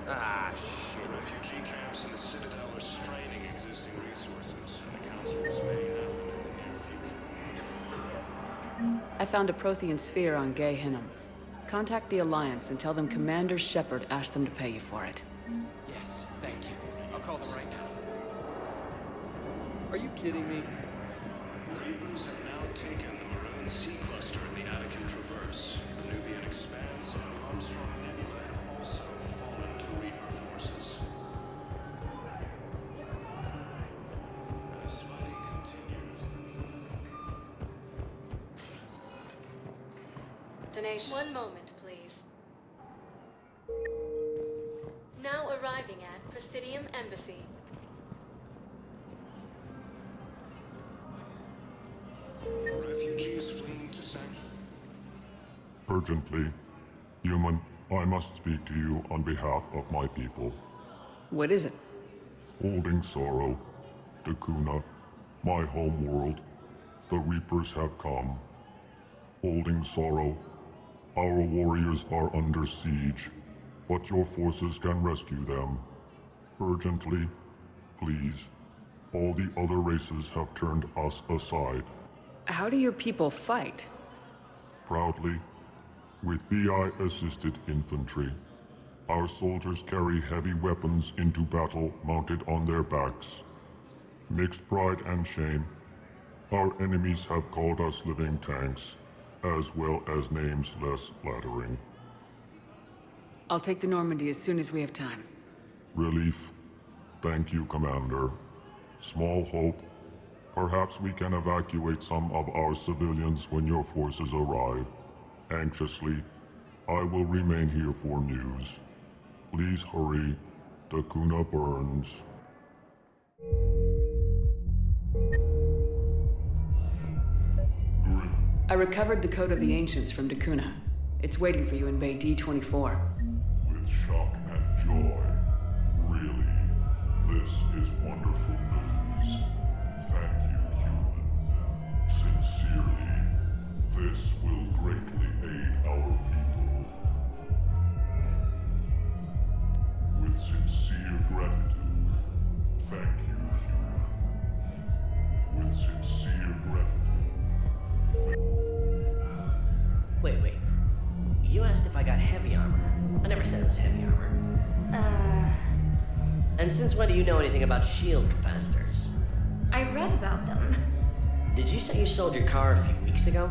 Ah, shit. Refugee camps in the Citadel are straining existing resources. The councils may have them in the near future. I found a Prothean sphere on Gay Hinnom. Contact the Alliance and tell them Commander Shepard asked them to pay you for it. Yes, thank you. I'll call them right now. Are you kidding me? Reapers have now taken the Maroon Sea cluster in the Attican Traverse. The Nubian Expanse and Armstrong Nebula have also fallen to Reaper forces. As fighting continues. Donation. One moment, please. Now arriving at Presidium Embassy. Refugees fleeing to San... Urgently. Human, I must speak to you on behalf of my people. What is it? Holding sorrow. Dakuna, my home world. The Reapers have come. Holding sorrow. Our warriors are under siege, but your forces can rescue them. Urgently, please. All the other races have turned us aside. How do your people fight? Proudly, with VI-assisted infantry. Our soldiers carry heavy weapons into battle mounted on their backs. Mixed pride and shame, our enemies have called us living tanks, as well as names less flattering. I'll take the Normandy as soon as we have time. Relief. Thank you, Commander. Small hope. Perhaps we can evacuate some of our civilians when your forces arrive. Anxiously, I will remain here for news. Please hurry. Dakuna burns. I recovered the Code of the Ancients from Dakuna. It's waiting for you in Bay D-24. With shock and joy. Really, this is wonderful news. Thank you, human. Sincerely, this will greatly aid our people. With sincere gratitude, thank you, human. With sincere gratitude. Wait. You asked if I got heavy armor. I never said it was heavy armor. And since when do you know anything about shield capacitors? I read about them. Did you say you sold your car a few weeks ago?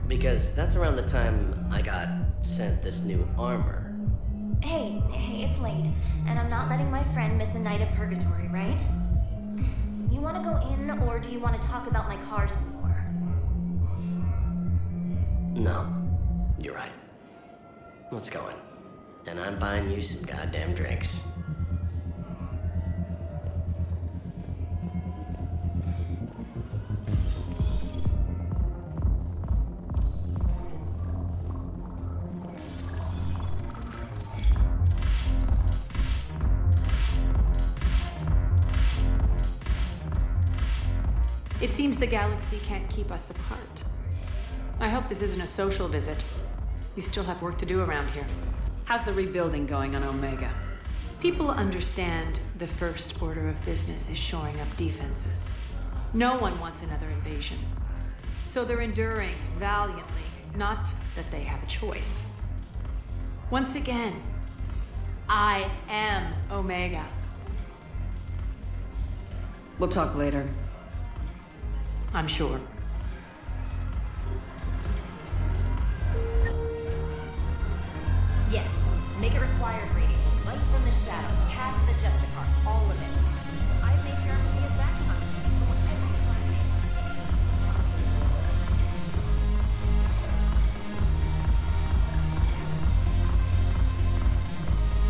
Because that's around the time I got sent this new armor. Hey, it's late, and I'm not letting my friend miss a night of purgatory, right? You want to go in, or do you want to talk about my car some more? No, you're right. Let's go in. And I'm buying you some goddamn drinks. It seems the galaxy can't keep us apart. I hope this isn't a social visit. You still have work to do around here. How's the rebuilding going on Omega? People understand the first order of business is shoring up defenses. No one wants another invasion. So they're enduring valiantly, not that they have a choice. Once again, I am Omega. We'll talk later. I'm sure. Yes, make it required rating. Light from the shadows, path of the Justicar, all of it. I've made sure everybody is back on.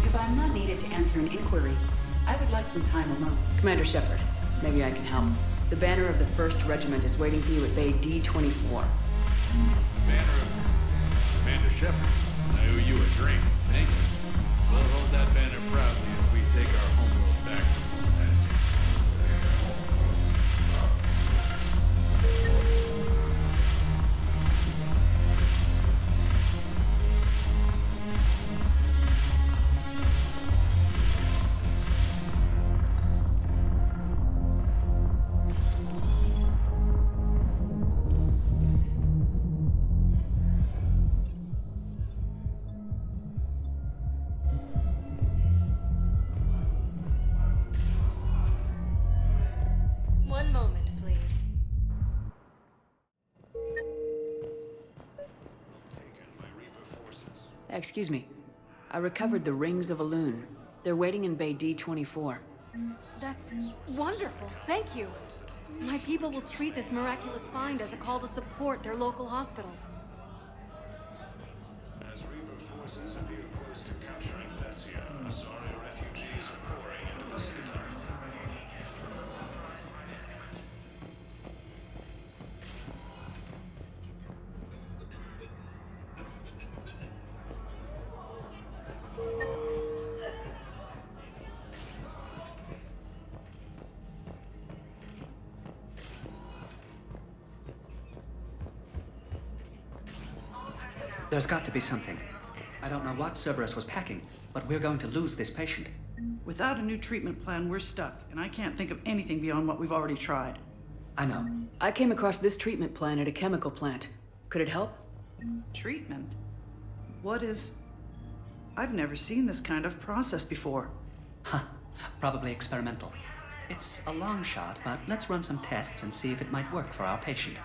If I'm not needed to answer an inquiry, I would like some time alone. Commander Shepard, maybe I can help. The banner of the 1st Regiment is waiting for you at Bay D-24. Banner of Commander Shepard. I owe you a drink. Thank you. We'll hold that banner proudly as we take our homeworld back from these bastards. One moment, please. Excuse me. I recovered the Rings of Elune. They're waiting in Bay D-24. That's wonderful. Thank you. My people will treat this miraculous find as a call to support their local hospitals. As Reaper forces appear close to capturing Thessia, Asari refugees There's got to be something. I don't know what Cerberus was packing, but we're going to lose this patient. Without a new treatment plan, we're stuck, and I can't think of anything beyond what we've already tried. I know. I came across this treatment plan at a chemical plant. Could it help? Treatment? What is... I've never seen this kind of process before. Huh. Probably experimental. It's a long shot, but let's run some tests and see if it might work for our patient.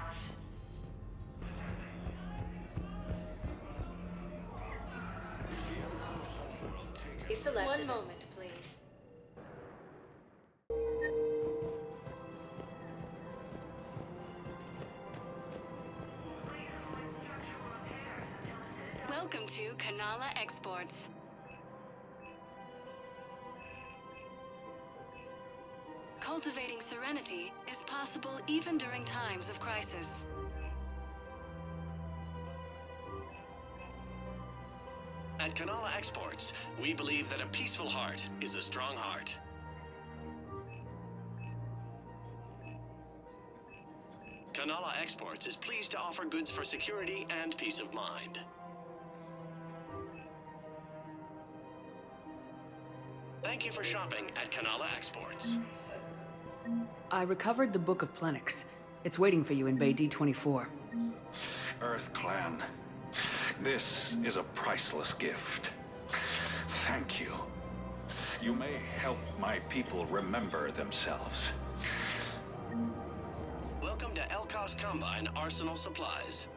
One moment, please. Welcome to Kanala Exports. Cultivating serenity is possible even during times of crisis. At Kanala Exports, we believe that a peaceful heart is a strong heart. Kanala Exports is pleased to offer goods for security and peace of mind. Thank you for shopping at Kanala Exports. I recovered the Book of Plenix. It's waiting for you in Bay D24. Earth Clan, this is a priceless gift. Thank you. You may help my people remember themselves. Welcome to Elkos Combine Arsenal Supplies.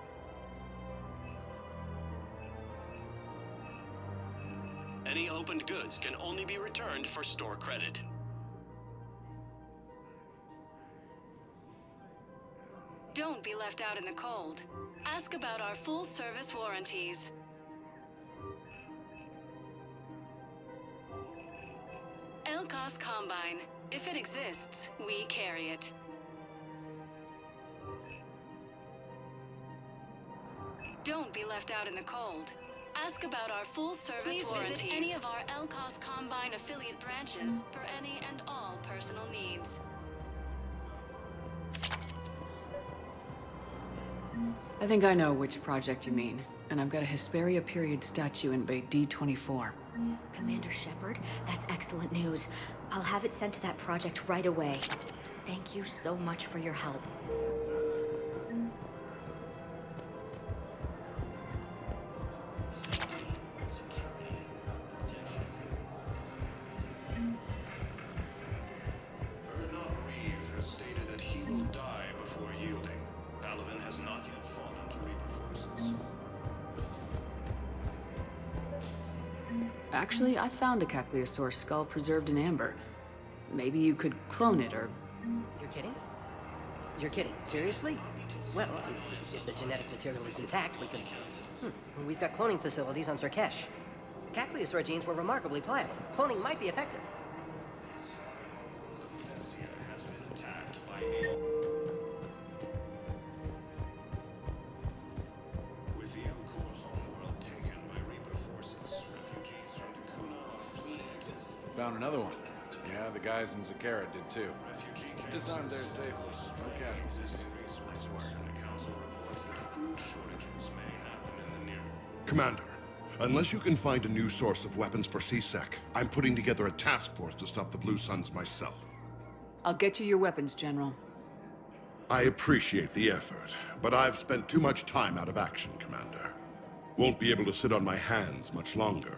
Any opened goods can only be returned for store credit. Don't be left out in the cold. Ask about our full-service warranties. Elkos Combine. If it exists, we carry it. Don't be left out in the cold. Ask about our full-service warranties. Please visit any of our Elkos Combine affiliate branches for any and all personal needs. I think I know which project you mean, and I've got a Hesperia period statue in Bay D24. Commander Shepard, that's excellent news. I'll have it sent to that project right away. Thank you so much for your help. Actually, I found a tali'zorah skull preserved in amber. Maybe you could clone it, or... You're kidding? You're kidding? Seriously? Well, if the genetic material is intact, we could... We've got cloning facilities on Zerkesh. Tali'zorah genes were remarkably pliable. Cloning might be effective. Found another one. Yeah, the guys in Zakara did too. Disarmed there safely. No casualties. I swear. Commander, unless you can find a new source of weapons for CSEC, I'm putting together a task force to stop the Blue Suns myself. I'll get you your weapons, General. I appreciate the effort, but I've spent too much time out of action, Commander. Won't be able to sit on my hands much longer.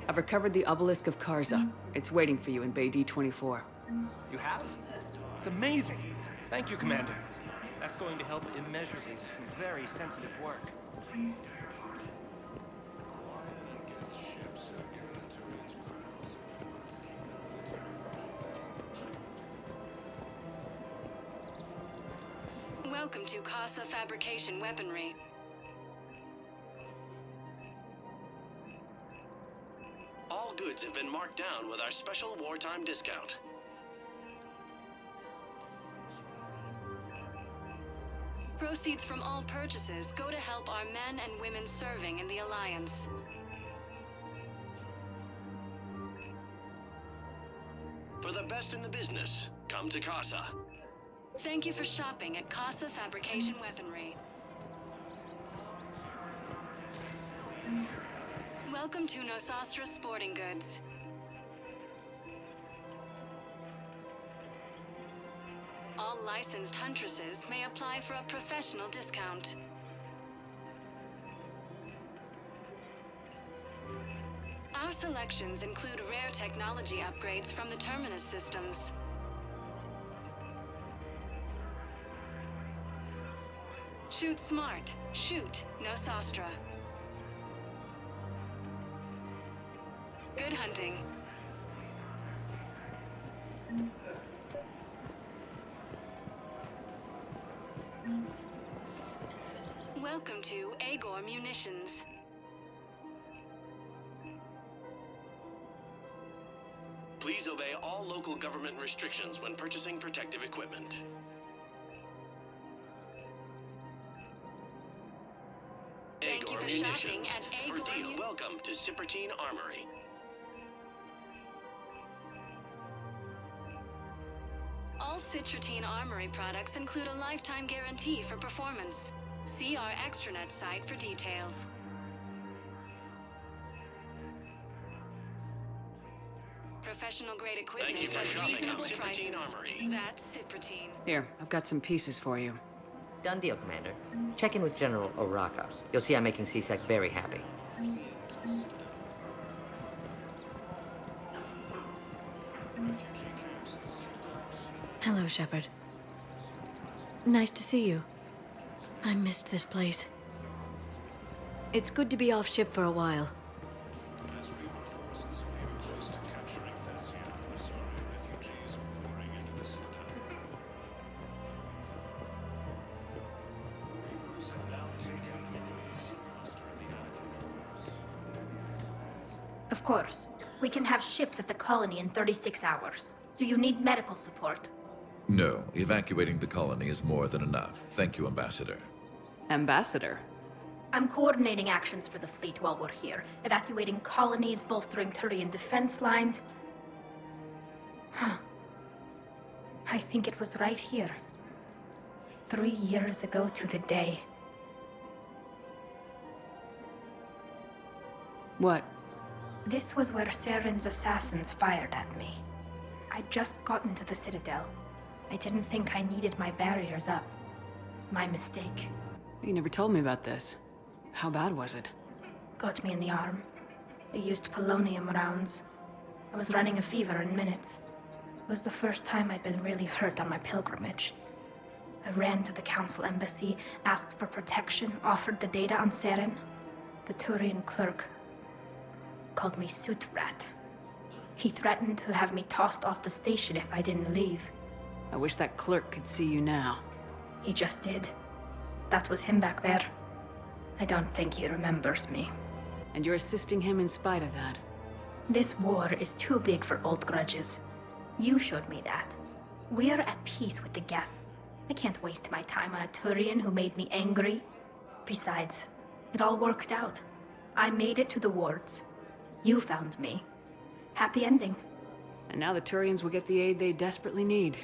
I've recovered the obelisk of Karza. It's waiting for you in Bay D24. You have? It's amazing. Thank you, Commander. That's going to help immeasurably with some very sensitive work. Welcome to Casa Fabrication Weaponry. All goods goods have been marked down with our special wartime discount. Proceeds from all purchases go to help our men and women serving in the Alliance. For the best in the business, come to Casa. Thank you for shopping at Casa Fabrication Weaponry. Welcome to Nosastra Sporting Goods. All licensed huntresses may apply for a professional discount. Our selections include rare technology upgrades from the Terminus systems. Shoot smart. Shoot Nosastra. Good hunting. Welcome to Agor Munitions. Please obey all local government restrictions when purchasing protective equipment. Thank you for shopping at Agor Munitions. Welcome to Cipertine Armory. All Citrotine Armory products include a lifetime guarantee for performance. See our extranet site for details. Professional grade equipment Thank you for at shopping at reasonable Cipertine prices. Armory. That's Cipertine. Here, I've got some pieces for you. Done deal, Commander. Check in with General Oraka. You'll see I'm making CSEC very happy. Hello, Shepard. Nice to see you. I missed this place. It's good to be off ship for a while. As Reaper forces veer close to capturing Thessia, Asari refugees are pouring into the citadel. Reapers have now taken the Maroon Sea Cluster in the Attica. Of course. We can have ships at the colony in 36 hours. Do you need medical support? No, evacuating the colony is more than enough. Thank you, Ambassador. Ambassador? I'm coordinating actions for the fleet while we're here. Evacuating colonies, bolstering Turian defense lines. Huh. I think it was right here. 3 years ago to the day. What? This was where Saren's assassins fired at me. I'd just gotten to the Citadel. I didn't think I needed my barriers up. My mistake. You never told me about this. How bad was it? Got me in the arm. They used polonium rounds. I was running a fever in minutes. It was the first time I'd been really hurt on my pilgrimage. I ran to the Council embassy, asked for protection, offered the data on Saren. The Turian clerk called me suit rat. He threatened to have me tossed off the station if I didn't leave. I wish that clerk could see you now. He just did. That was him back there. I don't think he remembers me. And you're assisting him in spite of that. This war is too big for old grudges. You showed me that. We are at peace with the Geth. I can't waste my time on a Turian who made me angry. Besides, it all worked out. I made it to the wards. You found me. Happy ending. And now the Turians will get the aid they desperately need.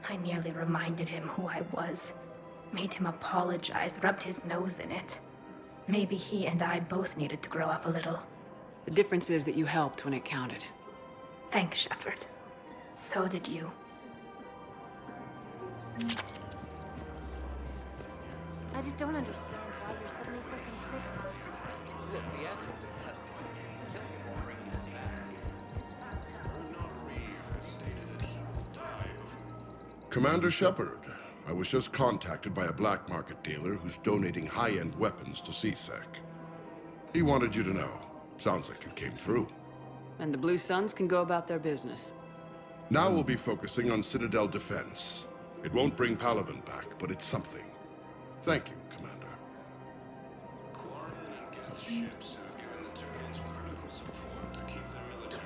I nearly reminded him who I was. Made him apologize, rubbed his nose in it. Maybe he and I both needed to grow up a little. The difference is that you helped when it counted. Thanks, Shepard. So did you. I just don't understand why you're suddenly so conflicted. Commander Shepard, I was just contacted by a black market dealer who's donating high-end weapons to CSEC. He wanted you to know. Sounds like you came through. And the Blue Suns can go about their business. Now we'll be focusing on Citadel defense. It won't bring Palaven back, but it's something. Thank you, Commander. Quarren and Geth ships have given the Turians critical support to keep their military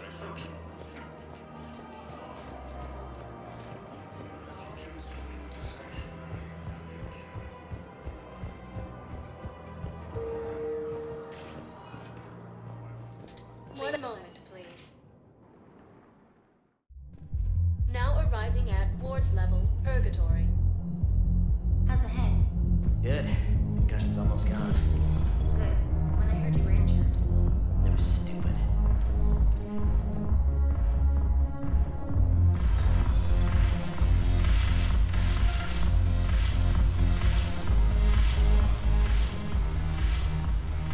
Good. Concussion's almost gone. Good. When I heard you were injured. It was stupid.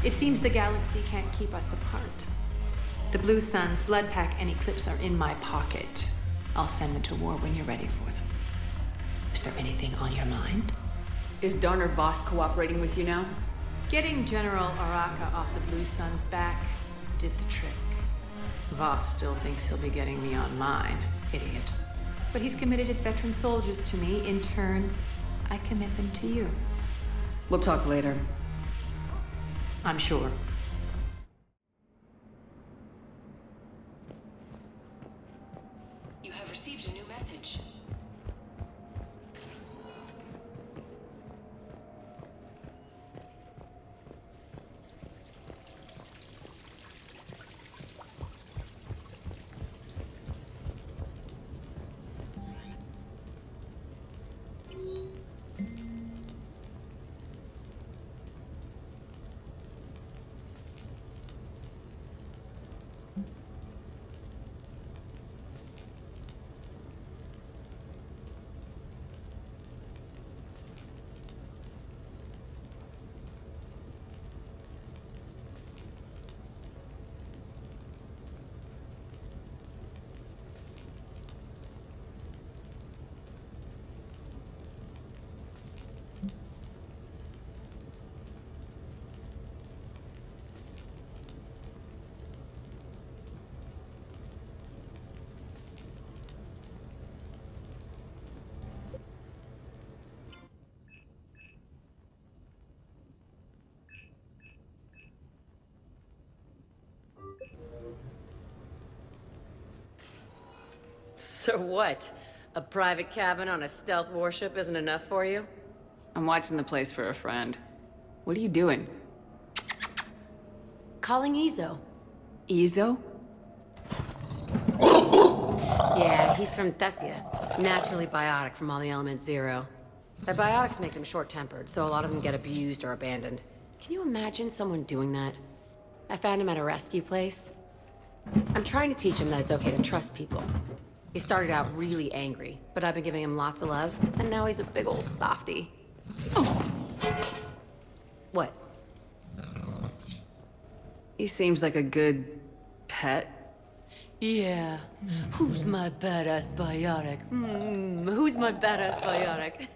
It seems the galaxy can't keep us apart. The Blue Suns, Blood Pack, and Eclipse are in my pocket. I'll send them to war when you're ready for them. Is there anything on your mind? Is Darner Voss cooperating with you now? Getting General Araka off the Blue Suns back did the trick. Voss still thinks he'll be getting me on mine, idiot. But he's committed his veteran soldiers to me. In turn, I commit them to you. We'll talk later. I'm sure. You have received a new message. So what? A private cabin on a stealth warship isn't enough for you? I'm watching the place for a friend. What are you doing? Calling Ezo. Ezo? Yeah, he's from Thessia. Naturally biotic from all the element zero. Their biotics make them short-tempered, so a lot of them get abused or abandoned. Can you imagine someone doing that? I found him at a rescue place. I'm trying to teach him that it's okay to trust people. He started out really angry, but I've been giving him lots of love, and now he's a big old softie. What? He seems like a good pet. Yeah. Who's my badass biotic? Who's my badass biotic?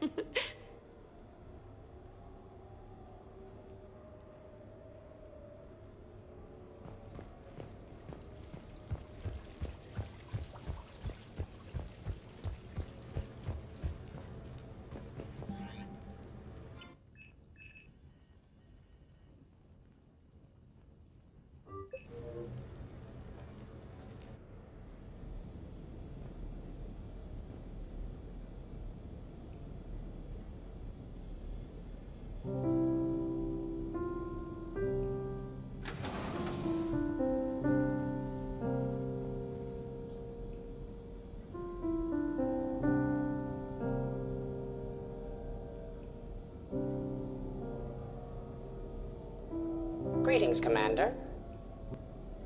Greetings, Commander.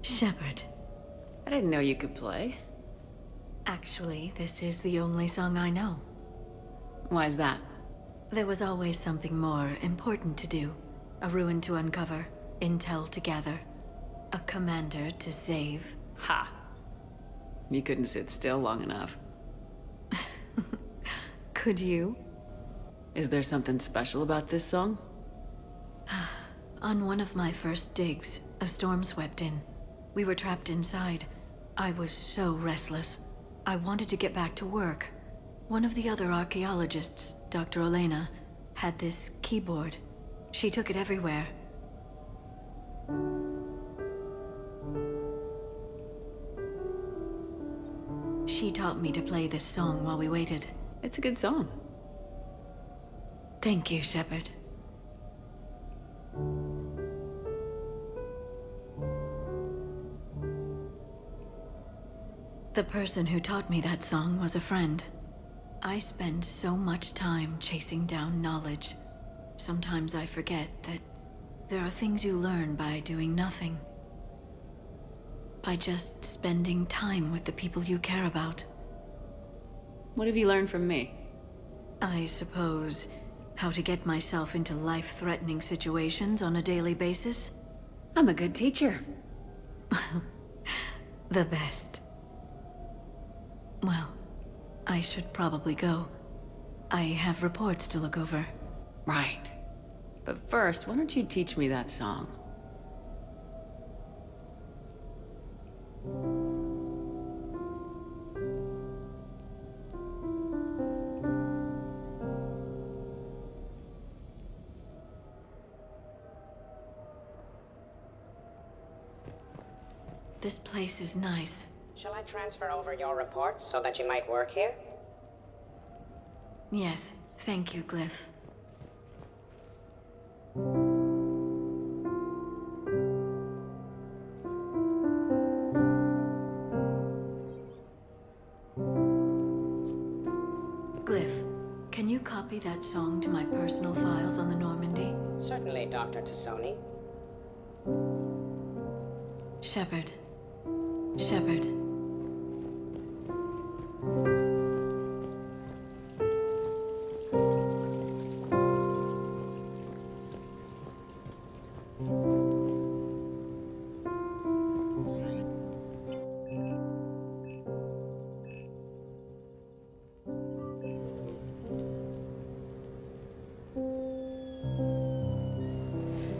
Shepard. I didn't know you could play. Actually, this is the only song I know. Why is that? There was always something more important to do. A ruin to uncover, intel to gather, a commander to save. Ha! You couldn't sit still long enough. Could you? Is there something special about this song? On one of my first digs, a storm swept in. We were trapped inside. I was so restless. I wanted to get back to work. One of the other archaeologists, Dr. Olena, had this keyboard. She took it everywhere. She taught me to play this song while we waited. It's a good song. Thank you, Shepard. The person who taught me that song was a friend. I spend so much time chasing down knowledge. Sometimes I forget that there are things you learn by doing nothing. By just spending time with the people you care about. What have you learned from me? I suppose how to get myself into life-threatening situations on a daily basis. I'm a good teacher. The best. Well, I should probably go. I have reports to look over. Right. But first, why don't you teach me that song? This place is nice. Shall I transfer over your reports so that you might work here? Yes, thank you, Glyph. Glyph, can you copy that song to my personal files on the Normandy? Certainly, Dr. Tassoni. Shepard. Shepard.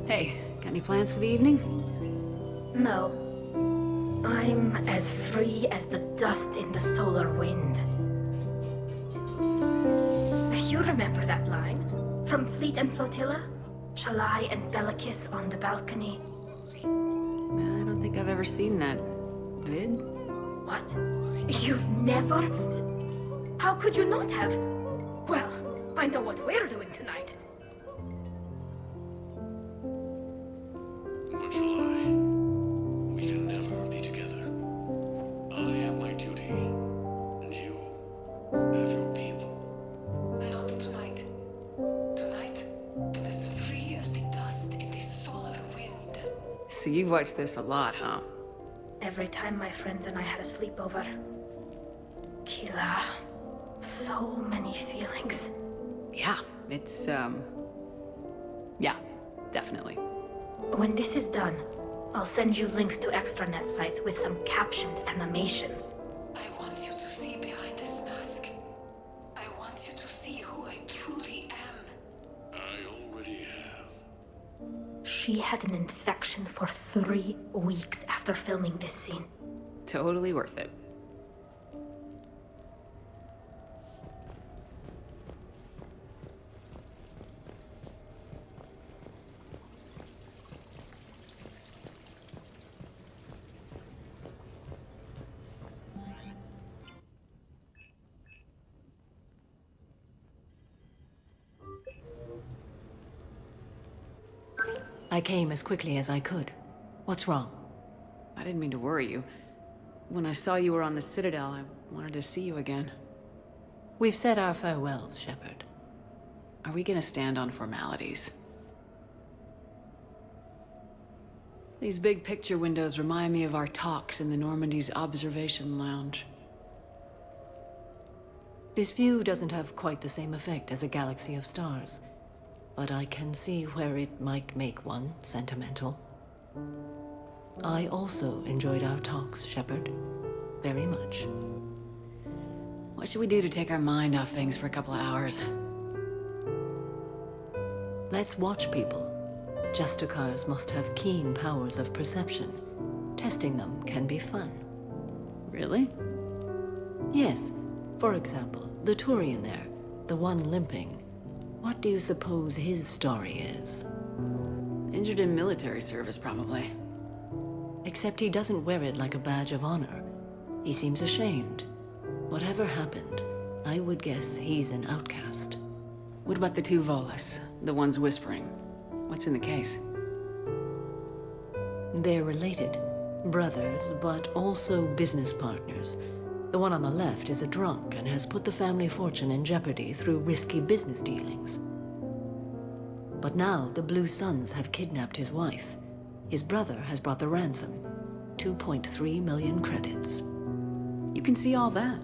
Hey, got any plans for the evening? No. I'm as free as the dust in the solar wind. You remember that line? From Fleet and Flotilla? Shalai and Bellicus on the balcony. I don't think I've ever seen that vid. What? You've never? How could you not have? Well, I know what we're doing tonight. But July, we can never be together. I have my duty, and you have your people. Not tonight. Tonight, I'm as free as the dust in the solar wind. So you've watched this a lot, huh? Every time my friends and I had a sleepover. Kila. So many feelings. Yeah, it's, yeah, definitely. When this is done, I'll send you links to extranet sites with some captioned animations. I want you to see behind this mask. I want you to see who I truly am. I already have. She had an infection for 3 weeks after filming this scene. Totally worth it. I came as quickly as I could. What's wrong? I didn't mean to worry you. When I saw you were on the Citadel, I wanted to see you again. We've said our farewells, Shepard. Are we gonna stand on formalities? These big picture windows remind me of our talks in the Normandy's observation lounge. This view doesn't have quite the same effect as a galaxy of stars, but I can see where it might make one sentimental. I also enjoyed our talks, Shepard. Very much. What should we do to take our mind off things for a couple of hours? Let's watch people. Justicars must have keen powers of perception. Testing them can be fun. Really? Yes. For example, the Turian there, the one limping. What do you suppose his story is? Injured in military service, probably. Except he doesn't wear it like a badge of honor. He seems ashamed. Whatever happened, I would guess he's an outcast. What about the 2 Volus? The ones whispering? What's in the case? They're related. Brothers, but also business partners. The one on the left is a drunk and has put the family fortune in jeopardy through risky business dealings. But now the Blue Suns have kidnapped his wife. His brother has brought the ransom. 2.3 million credits. You can see all that.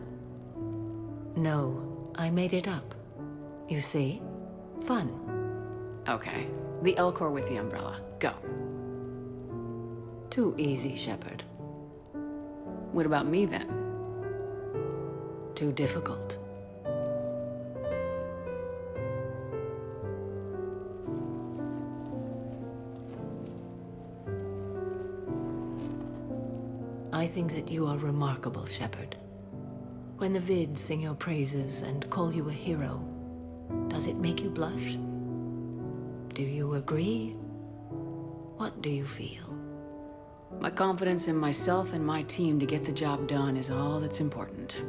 No, I made it up. You see? Fun. Okay. The Elcor with the umbrella. Go. Too easy, Shepard. What about me, then? Too difficult. I think that you are remarkable, Shepard. When the vids sing your praises and call you a hero, does it make you blush? Do you agree? What do you feel? My confidence in myself and my team to get the job done is all that's important.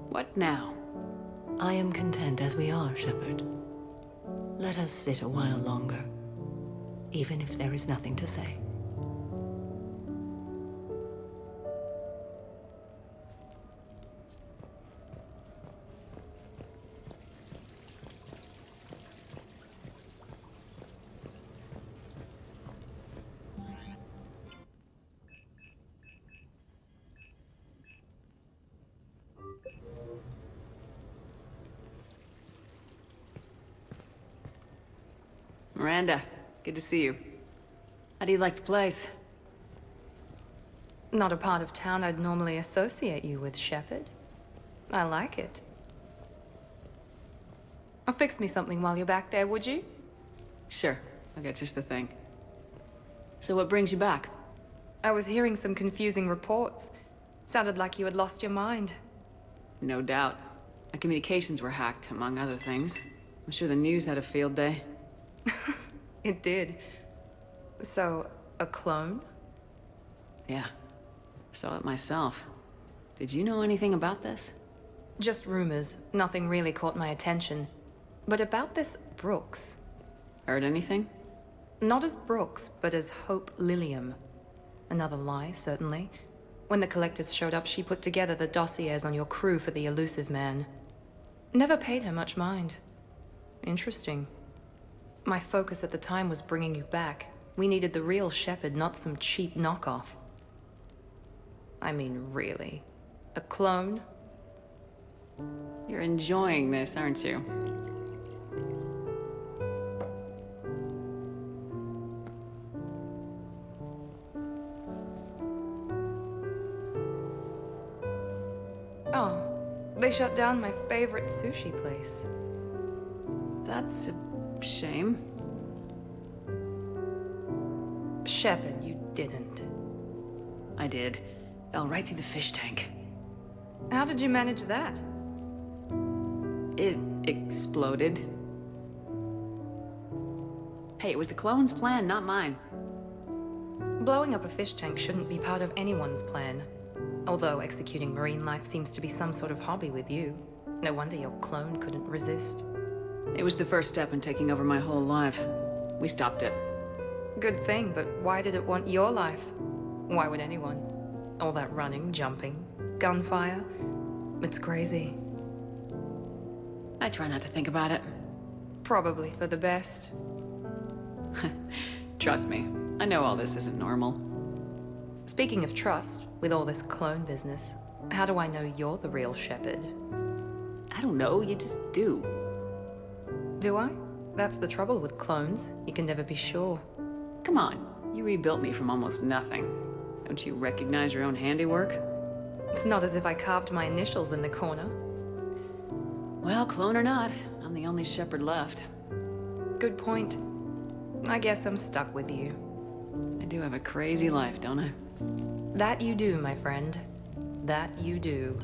What now? I am content as we are, Shepard. Let us sit a while longer, even if there is nothing to say. Miranda, good to see you. How do you like the place? Not a part of town I'd normally associate you with, Shepard. I like it. I'll fix me something while you're back there, would you? Sure, I got just the thing. So what brings you back? I was hearing some confusing reports. Sounded like you had lost your mind. No doubt. My communications were hacked, among other things. I'm sure the news had a field day. It did. So, a clone? Yeah. Saw it myself. Did you know anything about this? Just rumors. Nothing really caught my attention. But about this Brooks. Heard anything? Not as Brooks, but as Hope Lilium. Another lie, certainly. When the Collectors showed up, she put together the dossiers on your crew for the elusive man. Never paid her much mind. Interesting. My focus at the time was bringing you back. We needed the real Shepard, not some cheap knockoff. I mean, really. A clone? You're enjoying this, aren't you? Oh, they shut down my favorite sushi place. That's a shame. Shepard, you didn't. I did. Fell right through the fish tank. How did you manage that? It exploded. Hey, it was the clone's plan, not mine. Blowing up a fish tank shouldn't be part of anyone's plan. Although executing marine life seems to be some sort of hobby with you. No wonder your clone couldn't resist. It was the first step in taking over my whole life. We stopped it. Good thing, but why did it want your life? Why would anyone? All that running, jumping, gunfire. It's crazy. I try not to think about it. Probably for the best. Trust me, I know all this isn't normal. Speaking of trust, with all this clone business, how do I know you're the real Shepard? I don't know, you just do. Do I? That's the trouble with clones. You can never be sure. Come on, you rebuilt me from almost nothing. Don't you recognize your own handiwork? It's not as if I carved my initials in the corner. Well, clone or not, I'm the only Shepard left. Good point. I guess I'm stuck with you. I do have a crazy life, don't I? That you do, my friend. That you do.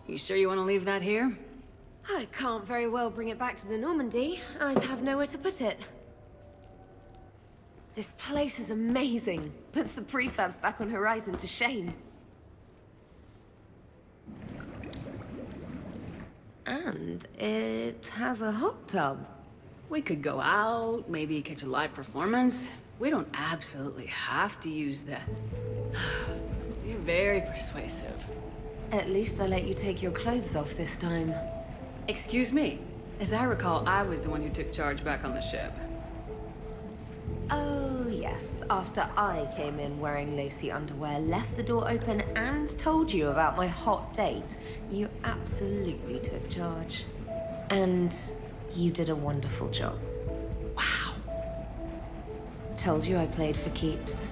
You sure you want to leave that here? I can't very well bring it back to the Normandy. I'd have nowhere to put it. This place is amazing. Puts the prefabs back on Horizon to shame. And it has a hot tub. We could go out, maybe catch a live performance. We don't absolutely have to use the... You're very persuasive. At least I let you take your clothes off this time. Excuse me. As I recall, I was the one who took charge back on the ship. Oh, yes. After I came in wearing lacy underwear, left the door open, and told you about my hot date, you absolutely took charge. And you did a wonderful job. Wow. Told you I played for keeps.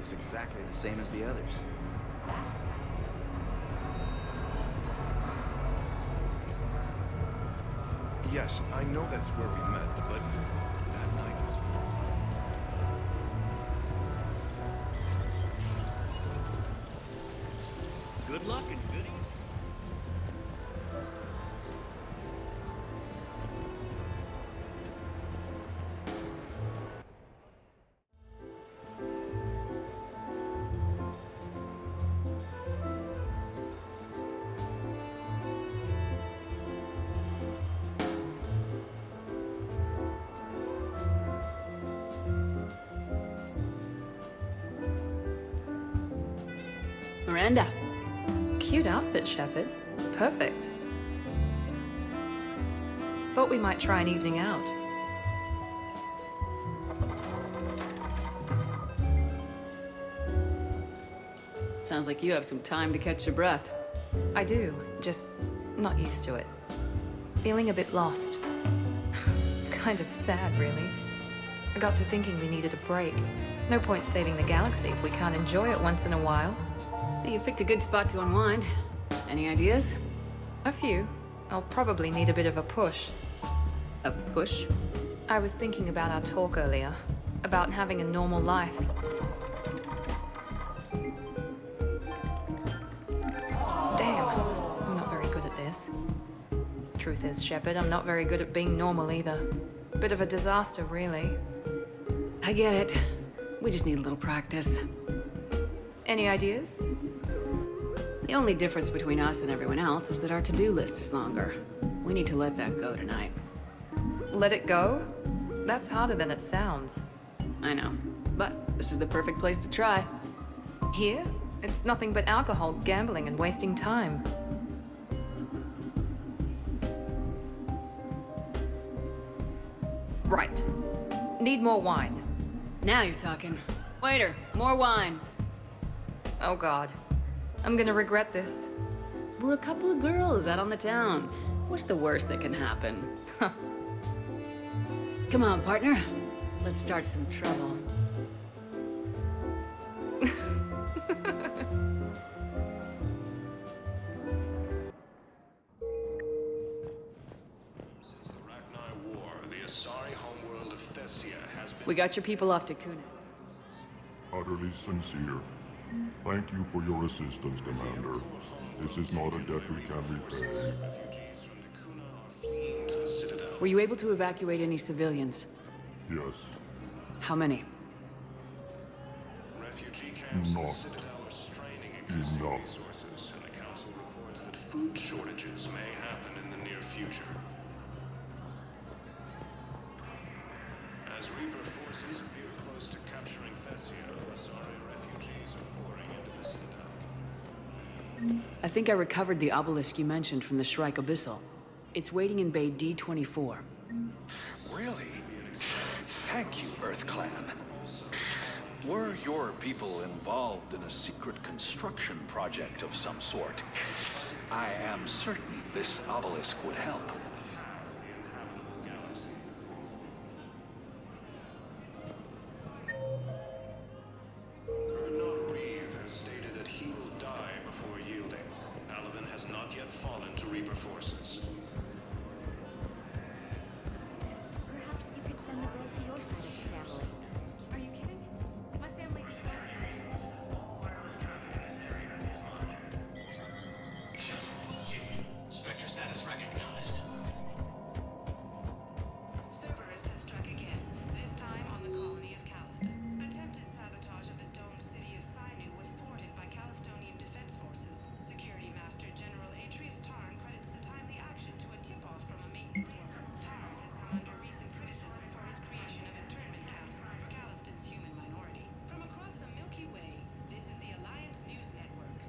Looks exactly the same as the others. Yes, I know that's where we met, but that night was... Good luck and goody. Miranda. Cute outfit, Shepard. Perfect. Thought we might try an evening out. Sounds like you have some time to catch your breath. I do, just not used to it. Feeling a bit lost. It's kind of sad, really. I got to thinking we needed a break. No point saving the galaxy if we can't enjoy it once in a while. You've picked a good spot to unwind. Any ideas? A few. I'll probably need a bit of a push. A push? I was thinking about our talk earlier. About having a normal life. Damn, I'm not very good at this. Truth is, Shepard, I'm not very good at being normal either. Bit of a disaster, really. I get it. We just need a little practice. Any ideas? The only difference between us and everyone else is that our to-do list is longer. We need to let that go tonight. Let it go? That's harder than it sounds. I know, but this is the perfect place to try. Here? It's nothing but alcohol, gambling, and wasting time. Right. Need more wine. Now you're talking. Waiter, more wine. Oh God. I'm gonna regret this. We're a couple of girls out on the town. What's the worst that can happen? Come on, partner. Let's start some trouble. We got your people off to Kuna. Utterly sincere. Thank you for your assistance, Commander. This is not a debt we can repay. Were you able to evacuate any civilians? Yes. How many? Not enough. And the council reports that food shortages may happen in the near future. As Reaper forces appear close to capturing Thessia, Asari refugees are pouring into the Citadel. I think I recovered the obelisk you mentioned from the Shrike Abyssal. It's waiting in Bay D-24. Really? Thank you, Earth Clan. Were your people involved in a secret construction project of some sort, I am certain this obelisk would help. Colonel Reeve has stated that he will die before yielding. Paladin has not yet fallen to Reaper forces. Perhaps you could send the girl to your side of the family. Are you kidding? My family Spectre status recognized. Cerberus has struck again, this time on the colony of Calliston. Attempted sabotage of the domed city of Sinu was thwarted by Calistonian defense forces. Security Master General Atreus Tarn credits the timely action to a tip-off from a maintenance worker. Tarn has come under recent criticism for his creation of internment camps for Calliston's human minority. From across the Milky Way, this is the Alliance News Network.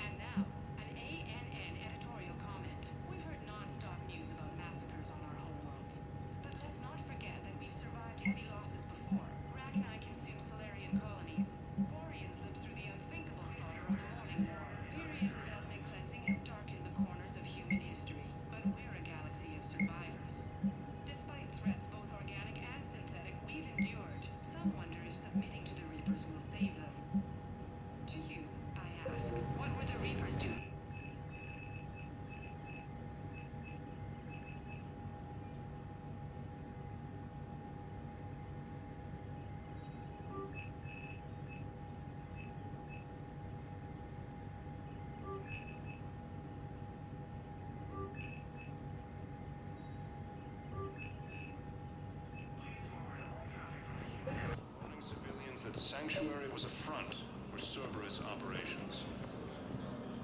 And now, an ANN editorial comment. We've heard non-stop news about massacres on our homeworlds. But let's not forget that we've survived heavy losses before. Rachni consumed Solarian colonies. Quarians lived through the unthinkable slaughter of the Morning War. Periods of ethnic cleansing have darkened the corners of human history. But we're a galaxy of survivors. Despite threats both organic and synthetic we've endured, some wonder if submitting to the Reapers will save them. To you, I ask, what were the Reapers doing? Warning civilians that Sanctuary was a front for Cerberus operations.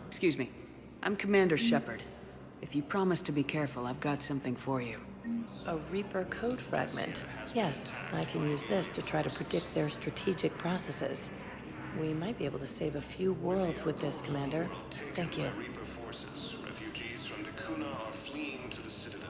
Excuse me. I'm Commander Shepard. If you promise to be careful, I've got something for you. A Reaper code fragment. Yes, I can use this to try to predict their strategic processes. We might be able to save a few worlds with this, Commander. Thank you. Reaper forces. Refugees from Dakuna are fleeing to the Citadel.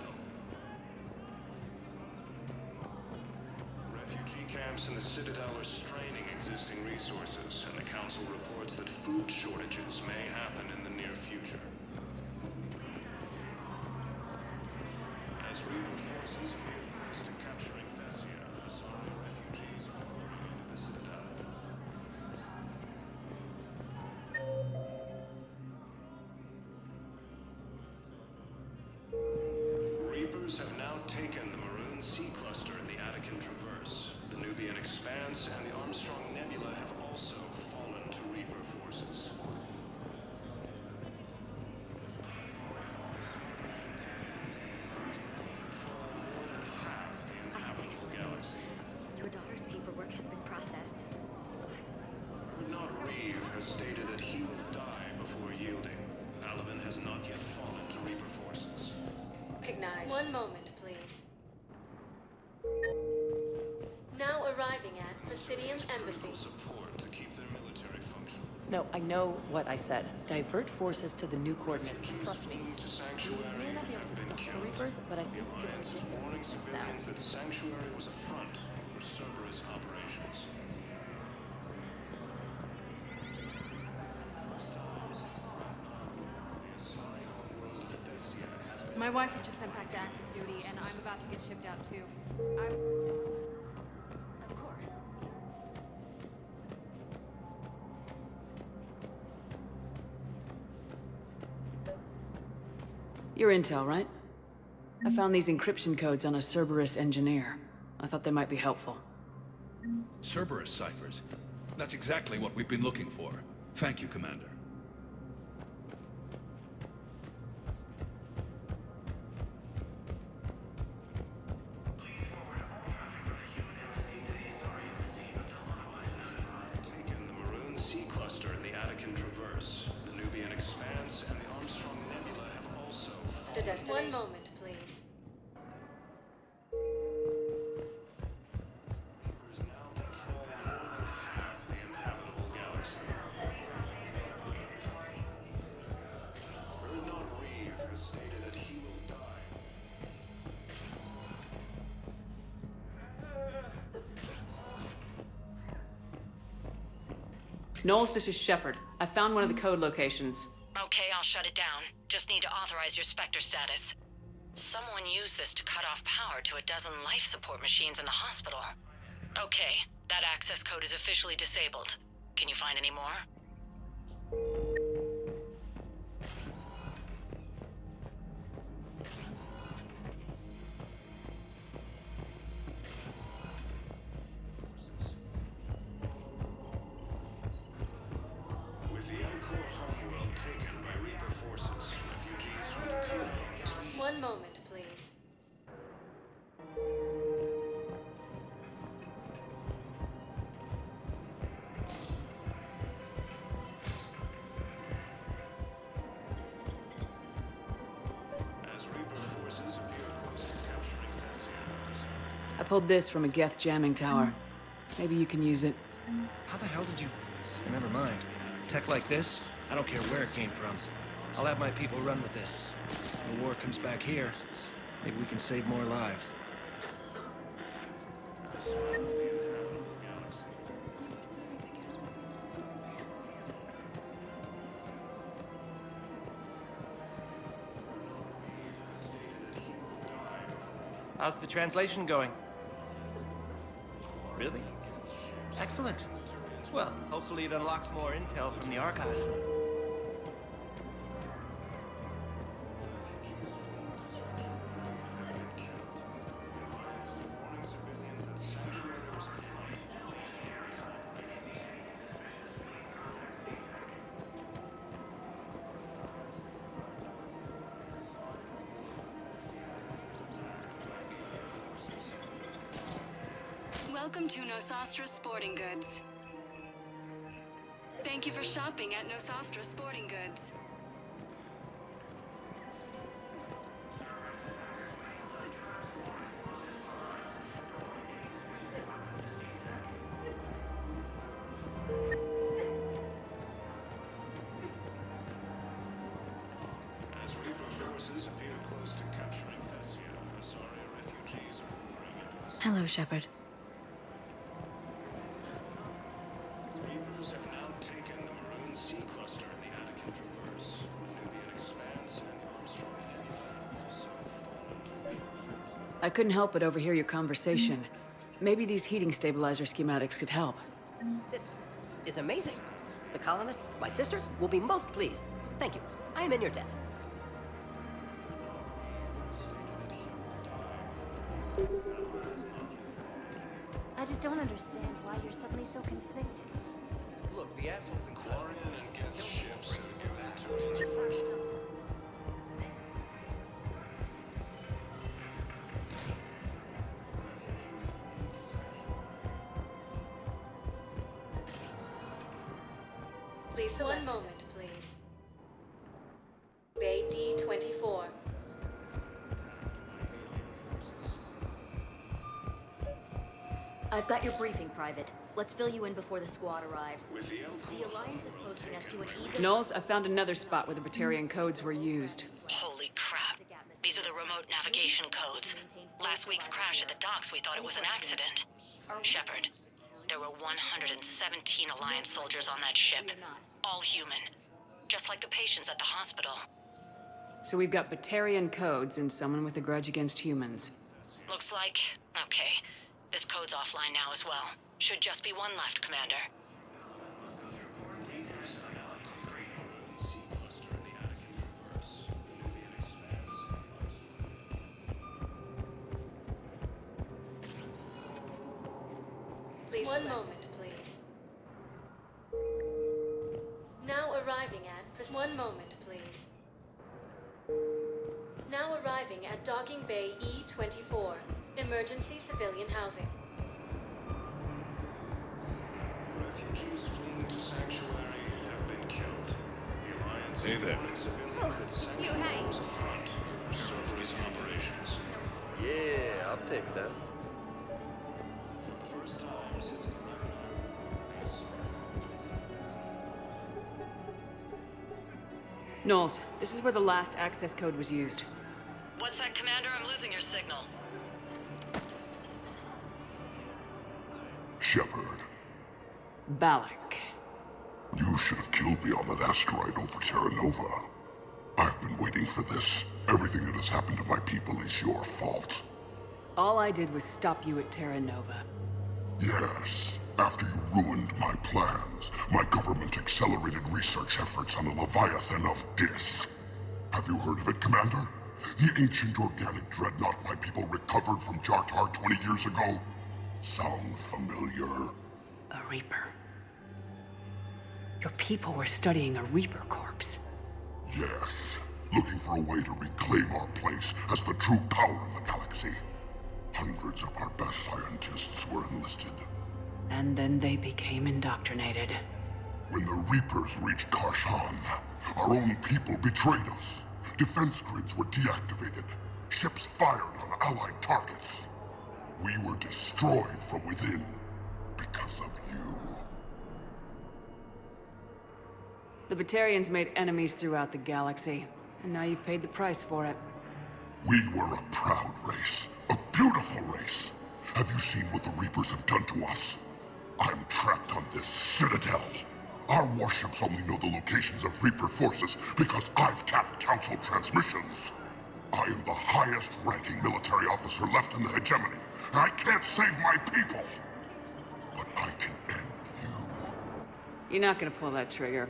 Refugee camps in the Citadel are straining existing resources, and the Council reports that food shortages may happen in the near future. As Reaper forces appear close to capturing Thessia, some of the refugees are pouring into the Citadel. Reapers have now taken the Maroon Sea Cluster in the Attican Traverse. The Nubian Expanse and the Armstrong Nebula have also fallen to Reaper forces. Habitable galaxy. Your daughter's paperwork has been processed. Colonel Reeve has stated that he will die before yielding. Paladin has not yet fallen to Reaper forces. Recognized. One moment, please. Now arriving at Presidium Embassy. Support to keep their military function. No, I know what I said. Divert forces to the new coordinates. Trust me. To Sanctuary We may not be able to stop the Reapers, but I think we can Alliance is predict their warning movements now. civilians that Sanctuary was a front for Cerberus operations. My wife was just sent back to active duty, and I'm about to get shipped out too. Of course. Your intel, right? I found these encryption codes on a Cerberus engineer. I thought they might be helpful. Cerberus ciphers. That's exactly what we've been looking for. Thank you, Commander. Taken the Maroon Sea Cluster in the Attican Traverse. The Nubian Expanse and the Armstrong Nebula have also The destination. One moment, please. Reapers now control more than half the inhabitable galaxy. Colonel Reeve has stated that he will die. Knowles, this is Shepard. I found one of the code locations. Okay, I'll shut it down. Just need to authorize your Spectre status. Someone used this to cut off power to a dozen life support machines in the hospital. Okay, that access code is officially disabled. Can you find any more? With the Elcor homeworld taken by Reaper forces, refugees from the colonies. One moment, please. As Reaper forces appear close to capturing Thessia. I pulled this from a Geth jamming tower. Maybe you can use it. How the hell did you... Never mind. Tech like this, I don't care where it came from. I'll have my people run with this. When the war comes back here, maybe we can save more lives. How's the translation going? Really? Excellent. Well, hopefully it unlocks more intel from the archive. Welcome to Nosastra Sporting Goods. Thank you for shopping at Nosastra Sporting Goods. As Reaper forces appear close to capturing Thessia, Asari refugees are pouring into the Hello, Shepard. Reapers have now taken the Maroon Sea Cluster in the Anakin Traverse, the Nubian Expanse, and Armstrong Nebula have also fallen to I couldn't help but overhear your conversation. Maybe these heating stabilizer schematics could help. This is amazing. The colonists, my sister, will be most pleased. Thank you. I am in your debt. I just don't understand why you're suddenly so conflicted. Look, the assholes in Quarian and Geth ships have given into controversy. Please, one moment, please. Bay D-24. I've got your briefing, Private. Let's fill you in before the squad arrives. With the The Alliance is posting us to an even... Knowles, I found another spot where the Batarian codes were used. Holy crap. These are the remote navigation codes. Last week's crash at the docks, we thought it was an accident. Shepard, there were 117 Alliance soldiers on that ship. All human. Just like the patients at the hospital. So we've got Batarian codes and someone with a grudge against humans. Looks like... okay. This code's offline now as well. Should just be one left, Commander. Reapers are now taking the Maroon Sea Cluster in the Anakin Traverse, the Nubian Expanse. Please, one moment, please. Now arriving at... One moment, please. Now arriving at Docking Bay E-24. Emergency civilian housing. Refugees fleeing to sanctuary have been killed. The Alliance Hey is there. warning civilians that sanctuary is a front for surface operations. Yeah, I'll take that. For the first time since the Knowles, this is where the last access code was used. What's that, Commander? I'm losing your signal. Shepard. Balak. You should have killed me on that asteroid over Terra Nova. I've been waiting for this. Everything that has happened to my people is your fault. All I did was stop you at Terra Nova. Yes. After you ruined my plans, my government accelerated research efforts on the Leviathan of Dis. Have you heard of it, Commander? The ancient organic dreadnought my people recovered from Jartar 20 years ago? Sound familiar? A Reaper. Your people were studying a Reaper corpse. Yes. Looking for a way to reclaim our place as the true power of the galaxy. Hundreds of our best scientists were enlisted. And then they became indoctrinated. When the Reapers reached Karshan, our own people betrayed us. Defense grids were deactivated. Ships fired on Allied targets. We were destroyed from within because of you. The Batarians made enemies throughout the galaxy, and now you've paid the price for it. We were a proud race. A beautiful race. Have you seen what the Reapers have done to us? I'm trapped on this citadel. Our warships only know the locations of Reaper forces because I've tapped Council transmissions. I am the highest-ranking military officer left in the hegemony, and I can't save my people. But I can end you. You're not gonna pull that trigger.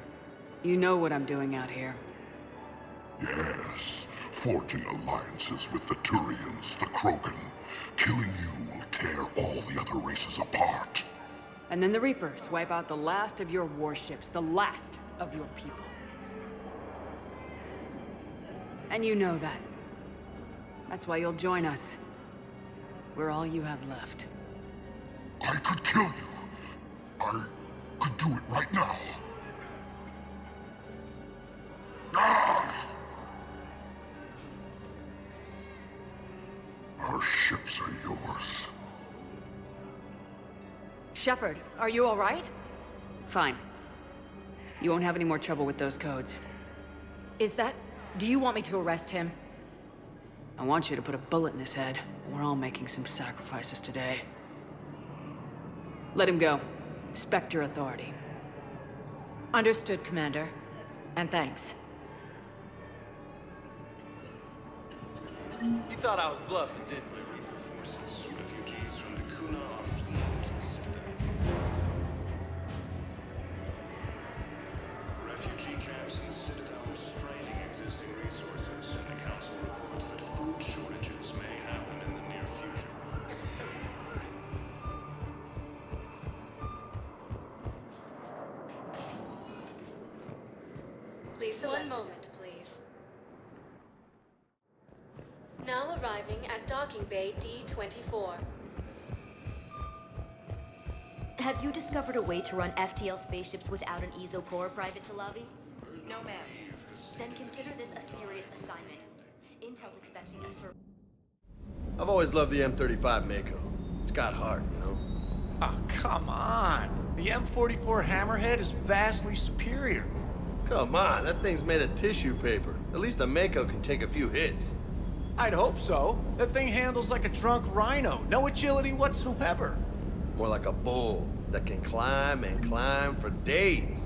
You know what I'm doing out here. Yes, forging alliances with the Turians, the Krogan. Killing you will tear all the other races apart. And then the Reapers wipe out the last of your warships, the last of your people. And you know that. That's why you'll join us. We're all you have left. I could kill you. I could do it right now. Ah! Our ships are yours. Shepard, are you all right? Fine. You won't have any more trouble with those codes. Is that... Do you want me to arrest him? I want you to put a bullet in his head. We're all making some sacrifices today. Let him go. Spectre authority. Understood, Commander. And thanks. You thought I was bluffing, didn't you? Forces, refugees from the Kuna are fleeing to the Citadel. Refugee camps in the Citadel are straining existing resources, and the Council reports that food shortages may happen in the near future. Please, one moment, please. Now arriving at docking bay D-24. Have you discovered a way to run FTL spaceships without an ESO core, Private Talavi? No, ma'am. Then consider this a serious assignment. Intel's expecting a sur- I've always loved the M35 Mako. It's got heart, you know? Oh, come on. The M44 Hammerhead is vastly superior. Come on, that thing's made of tissue paper. At least the Mako can take a few hits. I'd hope so. That thing handles like a drunk rhino. No agility whatsoever. More like a bull that can climb and climb for days.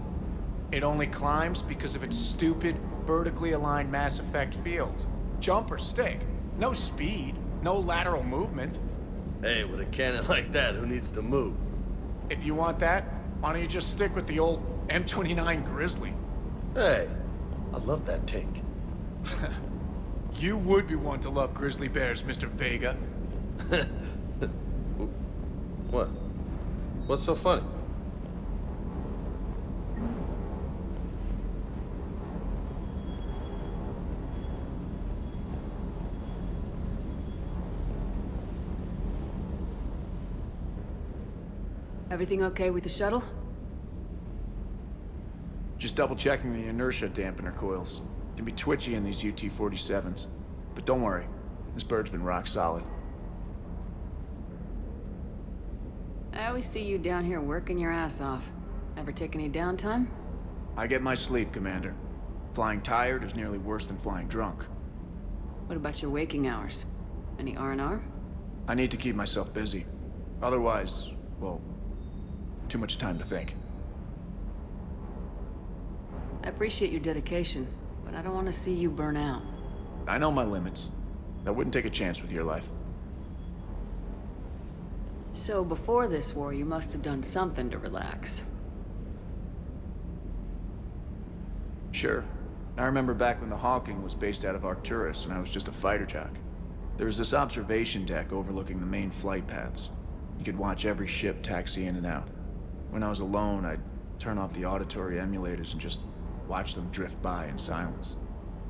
It only climbs because of its stupid, vertically aligned Mass Effect field. Jump or stick. No speed. No lateral movement. Hey, with a cannon like that, who needs to move? If you want that, why don't you just stick with the old M29 Grizzly? Hey, I love that tank. You would be one to love grizzly bears, Mr. Vega. What? What's so funny? Everything okay with the shuttle? Just double checking the inertia dampener coils. Can be twitchy in these UT-47s. But don't worry, this bird's been rock solid. I always see you down here working your ass off. Ever take any downtime? I get my sleep, Commander. Flying tired is nearly worse than flying drunk. What about your waking hours? Any R&R? I need to keep myself busy. Otherwise, well, too much time to think. I appreciate your dedication, but I don't want to see you burn out. I know my limits. I wouldn't take a chance with your life. So before this war, you must have done something to relax. Sure. I remember back when the Hawking was based out of Arcturus and I was just a fighter jock. There was this observation deck overlooking the main flight paths. You could watch every ship taxi in and out. When I was alone, I'd turn off the auditory emulators and just watch them drift by in silence.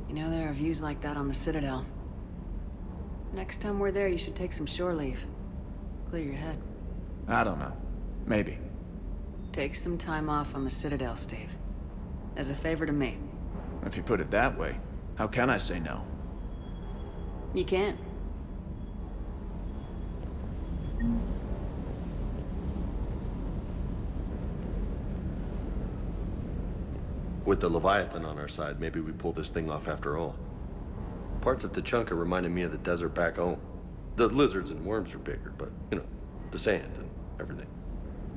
You know, there are views like that on the Citadel. Next time we're there, you should take some shore leave. Clear your head. I don't know. Maybe. Take some time off on the Citadel, Steve. As a favor to me. If you put it that way, how can I say no? You can't. With the Leviathan on our side, maybe we pull this thing off after all. Parts of Tachanka reminded me of the desert back home. The lizards and worms are bigger, but, you know, the sand and everything.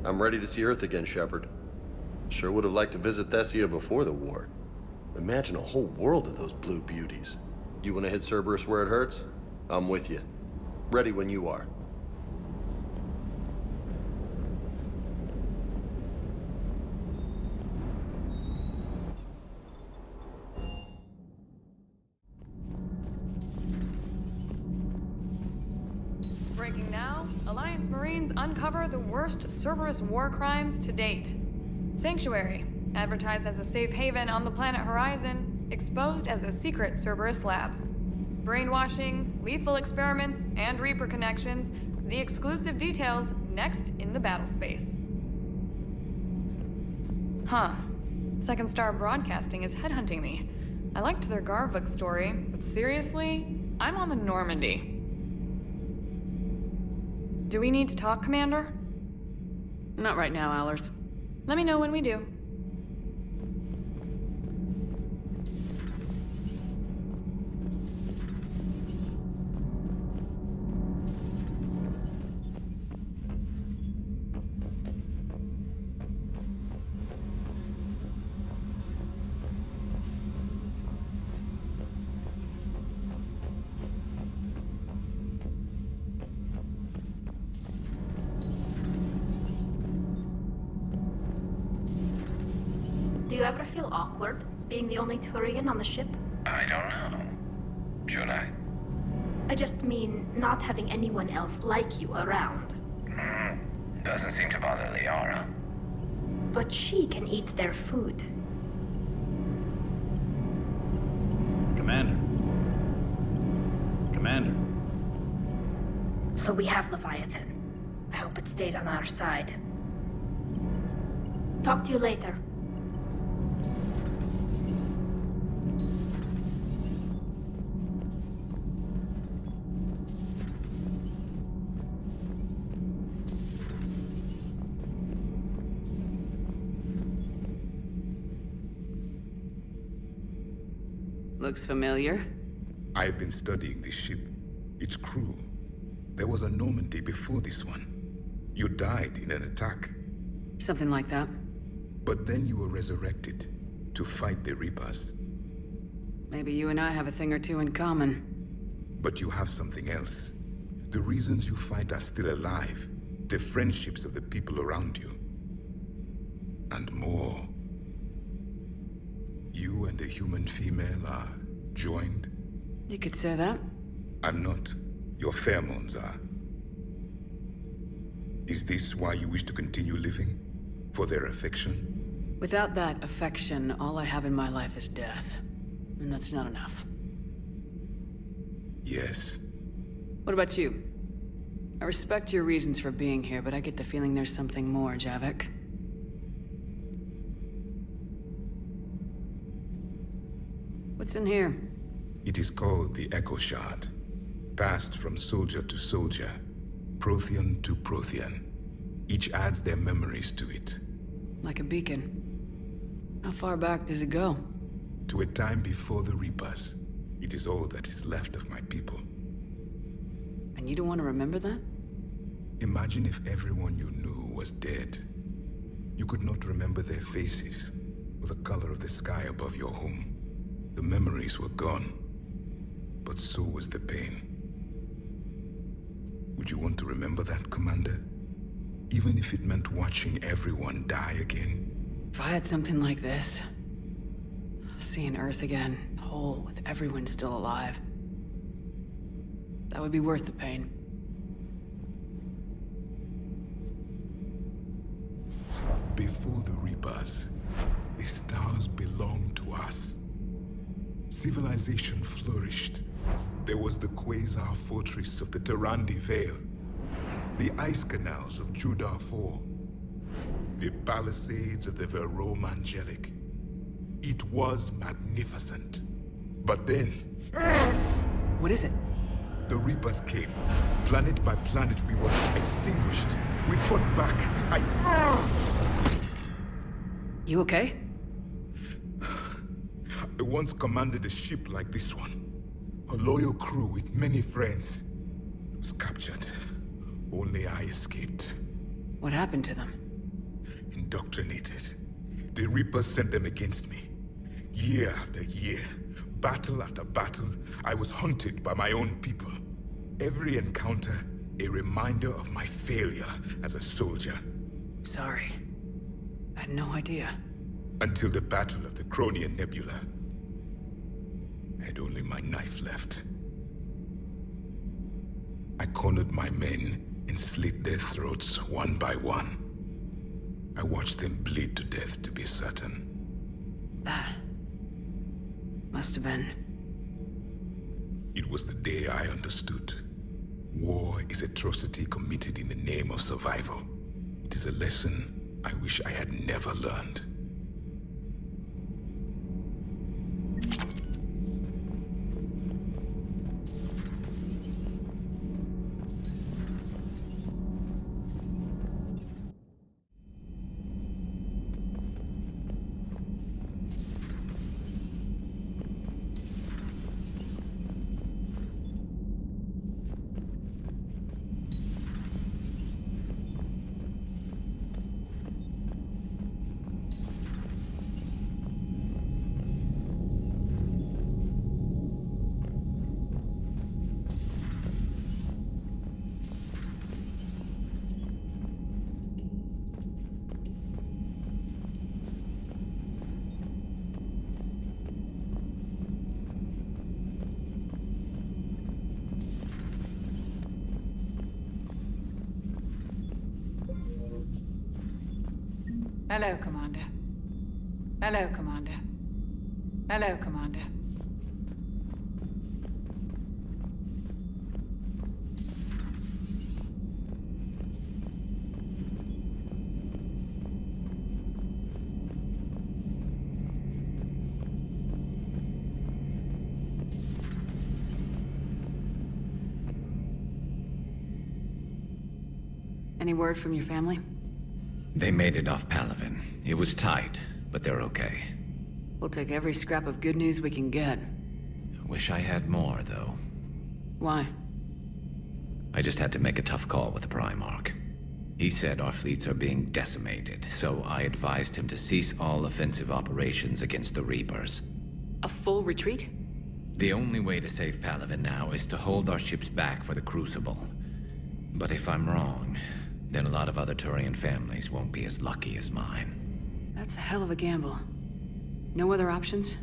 I'm ready to see Earth again, Shepard. Sure would have liked to visit Thessia before the war. Imagine a whole world of those blue beauties. You want to hit Cerberus where it hurts? I'm with you. Ready when you are. Breaking now, Alliance Marines uncover the worst Cerberus war crimes to date. Sanctuary, advertised as a safe haven on the planet Horizon, exposed as a secret Cerberus lab. Brainwashing, lethal experiments, and Reaper connections, the exclusive details next in the battle space. Huh. Second Star Broadcasting is headhunting me. I liked their Garvuk story, but seriously, I'm on the Normandy. Do we need to talk, Commander? Not right now, Allers. Let me know when we do. Do you ever feel awkward, being the only Turian on the ship? I don't know. Should I? I just mean not having anyone else like you around. Doesn't seem to bother Liara. But she can eat their food. Commander. Commander. So we have Leviathan. I hope it stays on our side. Talk to you later. Looks familiar. I've been studying this ship, its crew. There was a Normandy before this one. You died in an attack. Something like that. But then you were resurrected to fight the Reapers. Maybe you and I have a thing or two in common. But you have something else. The reasons you fight are still alive. The friendships of the people around you. And more. You and the human female are joined? You could say that. I'm not. Your pheromones are. Is this why you wish to continue living? For their affection? Without that affection, all I have in my life is death. And that's not enough. Yes. What about you? I respect your reasons for being here, but I get the feeling there's something more, Javik. What's in here? It is called the Echo Shard. Passed from soldier to soldier, Prothean to Prothean. Each adds their memories to it. Like a beacon. How far back does it go? To a time before the Reapers. It is all that is left of my people. And you don't want to remember that? Imagine if everyone you knew was dead. You could not remember their faces, or the color of the sky above your home. The memories were gone, but so was the pain. Would you want to remember that, Commander? Even if it meant watching everyone die again? If I had something like this, seeing Earth again, whole with everyone still alive, that would be worth the pain. Before the Reapers, the stars belonged to us. Civilization flourished. There was the Quasar Fortress of the Tarandi Vale, the ice canals of Judar IV, the palisades of the Verome Angelic. It was magnificent. But then... What is it? The Reapers came. Planet by planet, we were extinguished. We fought back. You okay? I once commanded a ship like this one. A loyal crew with many friends. It was captured. Only I escaped. What happened to them? Indoctrinated. The Reapers sent them against me. Year after year, battle after battle, I was hunted by my own people. Every encounter, a reminder of my failure as a soldier. Sorry. I had no idea. Until the Battle of the Cronian Nebula. I had only my knife left. I cornered my men and slit their throats one by one. I watched them bleed to death to be certain. That must have been... It was the day I understood. War is atrocity committed in the name of survival. It is a lesson I wish I had never learned. Hello, Commander. Hello, Commander. Hello, Commander. Any word from your family? They made it off Palaven. It was tight, but they're okay. We'll take every scrap of good news we can get. Wish I had more, though. Why? I just had to make a tough call with the Primarch. He said our fleets are being decimated, so I advised him to cease all offensive operations against the Reapers. A full retreat? The only way to save Palaven now is to hold our ships back for the Crucible. But if I'm wrong, then a lot of other Turian families won't be as lucky as mine. That's a hell of a gamble. No other options?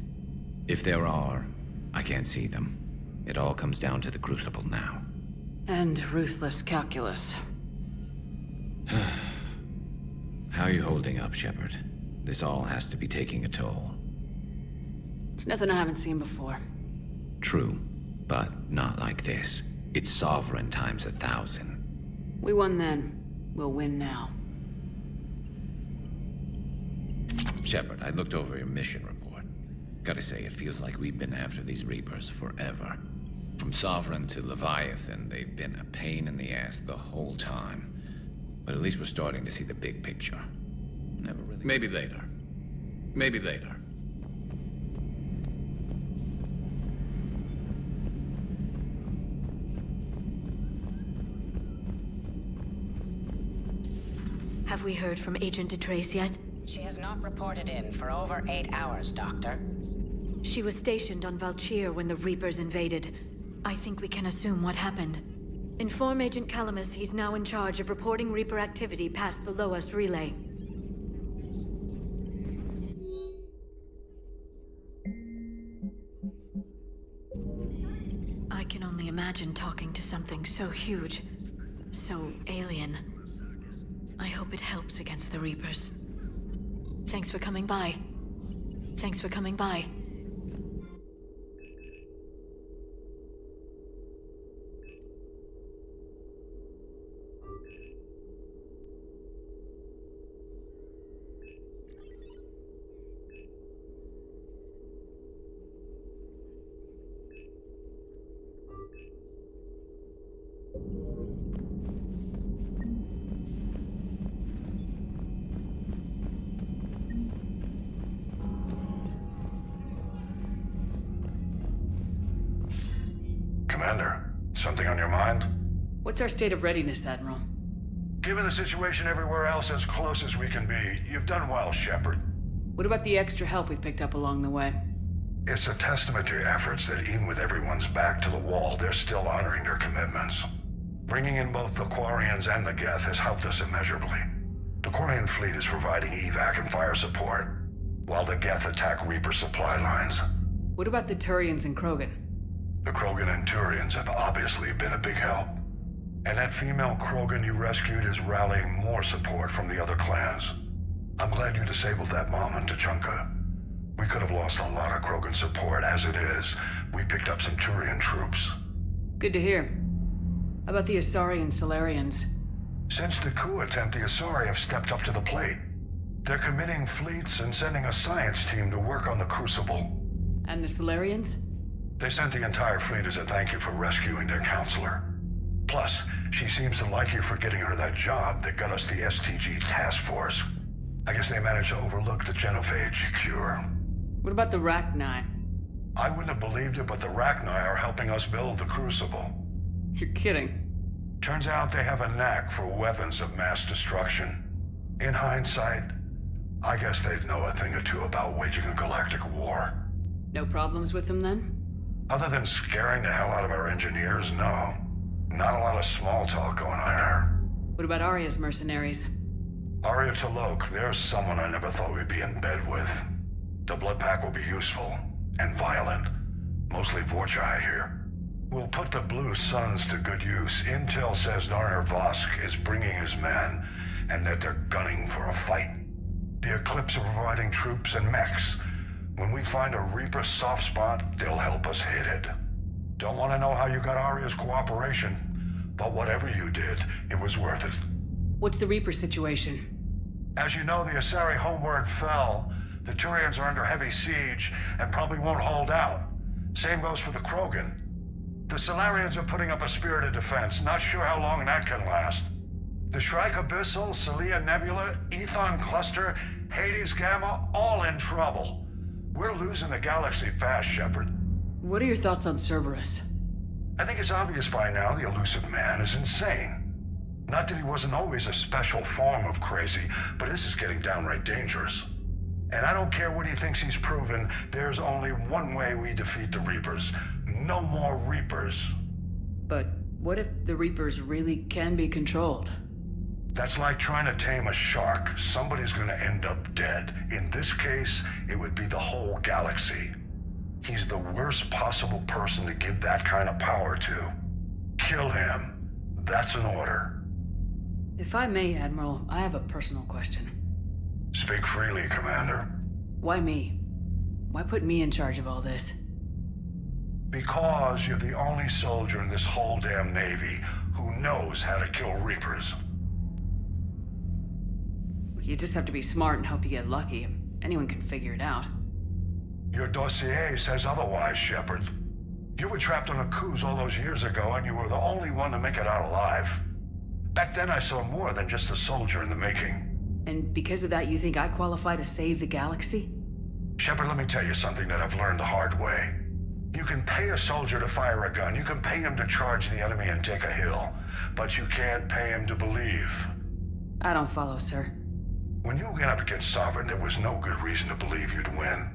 If there are, I can't see them. It all comes down to the Crucible now. And ruthless calculus. How are you holding up, Shepard? This all has to be taking a toll. It's nothing I haven't seen before. True, but not like this. It's sovereign times 1,000. We won then. We'll win now. Shepard, I looked over your mission report. Gotta say, it feels like we've been after these Reapers forever. From Sovereign to Leviathan, they've been a pain in the ass the whole time. But at least we're starting to see the big picture. Never really... Maybe later. Maybe later. Have we heard from Agent DeTrace yet? She has not reported in for over 8 hours, Doctor. She was stationed on Valchir when the Reapers invaded. I think we can assume what happened. Inform Agent Calamus he's now in charge of reporting Reaper activity past the Loas relay. I can only imagine talking to something so huge, so alien. I hope it helps against the Reapers. Thanks for coming by. Thanks for coming by. Commander, something on your mind? What's our state of readiness, Admiral? Given the situation everywhere else as close as we can be, you've done well, Shepard. What about the extra help we picked up along the way? It's a testament to your efforts that even with everyone's back to the wall, they're still honoring their commitments. Bringing in both the Quarians and the Geth has helped us immeasurably. The Quarian fleet is providing evac and fire support, while the Geth attack Reaper supply lines. What about the Turians and Krogan? The Krogan and Turians have obviously been a big help. And that female Krogan you rescued is rallying more support from the other clans. I'm glad you disabled that mom in Tuchanka. We could have lost a lot of Krogan support as it is. We picked up some Turian troops. Good to hear. How about the Asari and Solarians? Since the coup attempt, the Asari have stepped up to the plate. They're committing fleets and sending a science team to work on the Crucible. And the Solarians? They sent the entire fleet as a thank you for rescuing their counselor. Plus, she seems to like you for getting her that job that got us the STG task force. I guess they managed to overlook the genophage cure. What about the Rachni? I wouldn't have believed it, but the Rachni are helping us build the Crucible. You're kidding. Turns out they have a knack for weapons of mass destruction. In hindsight, I guess they'd know a thing or two about waging a galactic war. No problems with them then? Other than scaring the hell out of our engineers, no. Not a lot of small talk going on there. What about Arya's mercenaries? Arya T'Loak, there's someone I never thought we'd be in bed with. The blood pack will be useful and violent. Mostly Vorchai here. We'll put the Blue Suns to good use. Intel says Narner Vosk is bringing his men, and that they're gunning for a fight. The Eclipse are providing troops and mechs. When we find a Reaper soft spot, they'll help us hit it. Don't want to know how you got Arya's cooperation, but whatever you did, it was worth it. What's the Reaper situation? As you know, the Asari homeward fell. The Turians are under heavy siege and probably won't hold out. Same goes for the Krogan. The Solarians are putting up a spirited defense. Not sure how long that can last. The Shrike Abyssal, Celia Nebula, Ethon Cluster, Hades Gamma, all in trouble. We're losing the galaxy fast, Shepard. What are your thoughts on Cerberus? I think it's obvious by now the elusive man is insane. Not that he wasn't always a special form of crazy, but this is getting downright dangerous. And I don't care what he thinks he's proven, there's only one way we defeat the Reapers. No more Reapers. But what if the Reapers really can be controlled? That's like trying to tame a shark. Somebody's gonna end up dead. In this case, it would be the whole galaxy. He's the worst possible person to give that kind of power to. Kill him. That's an order. If I may, Admiral, I have a personal question. Speak freely, Commander. Why me? Why put me in charge of all this? Because you're the only soldier in this whole damn Navy who knows how to kill Reapers. You just have to be smart and hope you get lucky. Anyone can figure it out. Your dossier says otherwise, Shepard. You were trapped on a cruise all those years ago, and you were the only one to make it out alive. Back then I saw more than just a soldier in the making. And because of that, you think I qualify to save the galaxy? Shepard, let me tell you something that I've learned the hard way. You can pay a soldier to fire a gun, you can pay him to charge the enemy and take a hill, but you can't pay him to believe. I don't follow, sir. When you went up against Sovereign, there was no good reason to believe you'd win.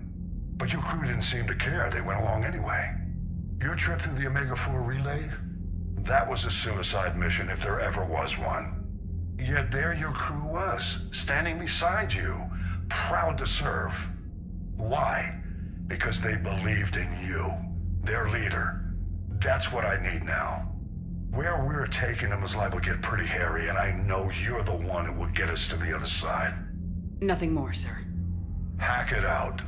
But your crew didn't seem to care. They went along anyway. Your trip through the Omega-4 relay? That was a suicide mission if there ever was one. Yet there your crew was, standing beside you, proud to serve. Why? Because they believed in you, their leader. That's what I need now. Where we're taking them is liable to get pretty hairy, and I know you're the one who will get us to the other side. Nothing more, sir. Hack it out.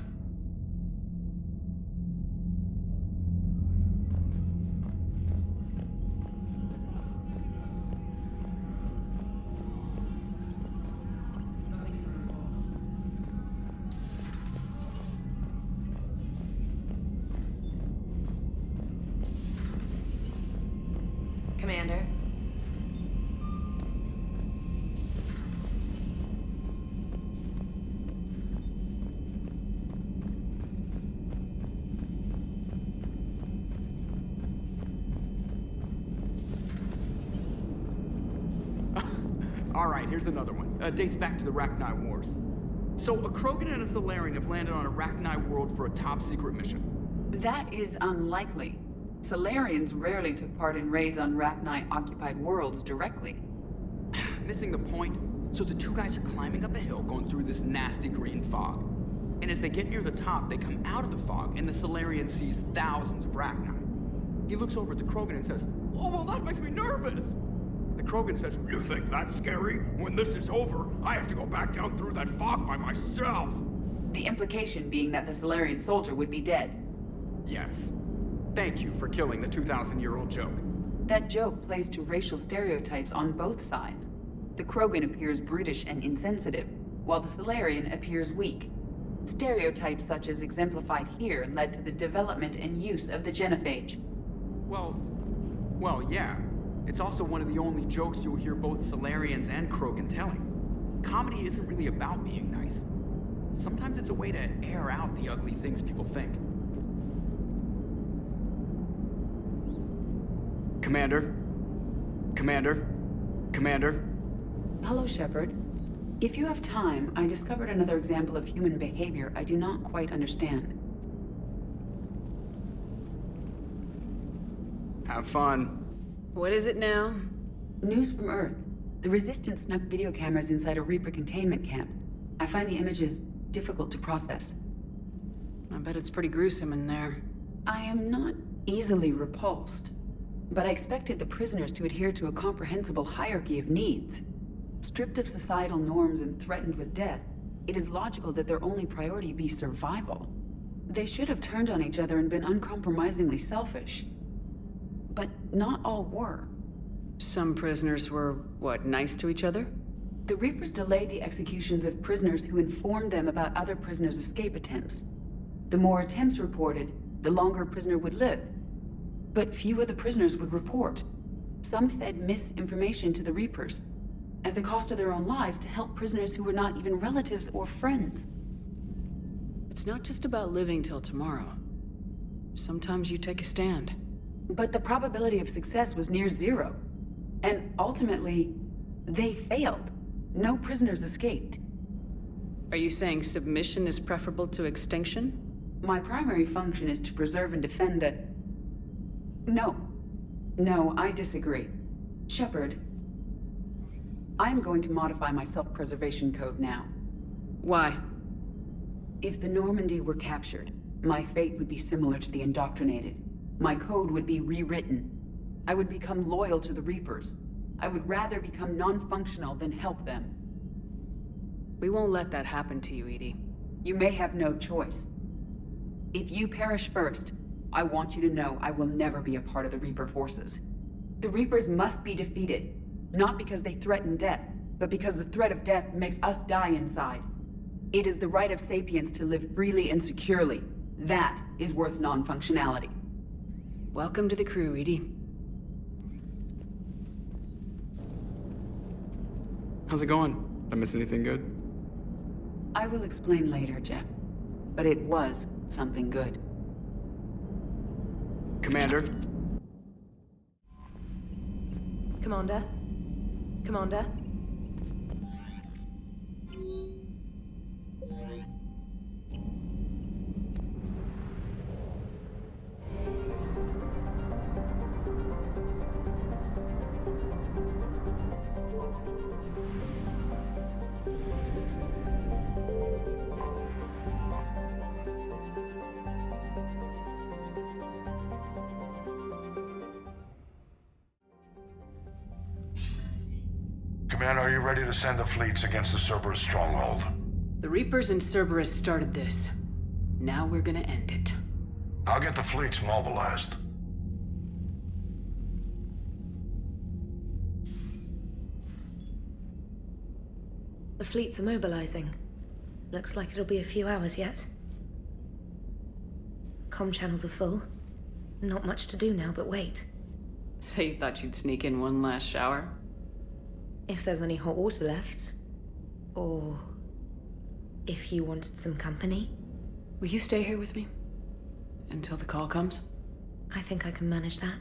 Commander. Alright, here's another one. Dates back to the Rachni Wars. So, a Krogan and a Solarian have landed on a Rachni world for a top-secret mission. That is unlikely. Solarians rarely took part in raids on Rachni-occupied worlds directly. Missing the point. So the two guys are climbing up a hill going through this nasty green fog. And as they get near the top, they come out of the fog, and the Solarian sees thousands of Rachni. He looks over at the Krogan and says, "Oh, well, that makes me nervous!" The Krogan says, "You think that's scary? When this is over, I have to go back down through that fog by myself!" The implication being that the Solarian soldier would be dead. Yes. Thank you for killing the 2,000-year-old joke. That joke plays to racial stereotypes on both sides. The Krogan appears brutish and insensitive, while the Solarian appears weak. Stereotypes such as exemplified here led to the development and use of the genophage. Well, yeah. It's also one of the only jokes you'll hear both Solarians and Krogan telling. Comedy isn't really about being nice. Sometimes it's a way to air out the ugly things people think. Commander? Commander? Commander? Hello, Shepard. If you have time, I discovered another example of human behavior I do not quite understand. Have fun. What is it now? News from Earth. The Resistance snuck video cameras inside a Reaper containment camp. I find the images difficult to process. I bet it's pretty gruesome in there. I am not easily repulsed, but I expected the prisoners to adhere to a comprehensible hierarchy of needs. Stripped of societal norms and threatened with death, it is logical that their only priority be survival. They should have turned on each other and been uncompromisingly selfish. But not all were. Some prisoners were, what, nice to each other? The Reapers delayed the executions of prisoners who informed them about other prisoners' escape attempts. The more attempts reported, the longer a prisoner would live. But few of the prisoners would report. Some fed misinformation to the Reapers, at the cost of their own lives, to help prisoners who were not even relatives or friends. It's not just about living till tomorrow. Sometimes you take a stand. But the probability of success was near zero. And ultimately, they failed. No prisoners escaped. Are you saying submission is preferable to extinction? My primary function is to preserve and defend the... No, I disagree. Shepard, I'm going to modify my self-preservation code now. Why? If the Normandy were captured, my fate would be similar to the indoctrinated. My code would be rewritten. I would become loyal to the Reapers. I would rather become non-functional than help them. We won't let that happen to you, Edie. You may have no choice. If you perish first, I want you to know I will never be a part of the Reaper forces. The Reapers must be defeated, not because they threaten death, but because the threat of death makes us die inside. It is the right of sapiens to live freely and securely. That is worth non-functionality. Welcome to the crew, Edie. How's it going? Did I miss anything good? I will explain later, Jeff. But it was something good. Commander? Commander? Commander? Men, are you ready to send the fleets against the Cerberus stronghold? The Reapers and Cerberus started this. Now we're gonna end it. I'll get the fleets mobilized. The fleets are mobilizing. Looks like it'll be a few hours yet. Comm channels are full. Not much to do now but wait. So you thought you'd sneak in one last shower? If there's any hot water left. Or if you wanted some company. Will you stay here with me? Until the call comes? I think I can manage that.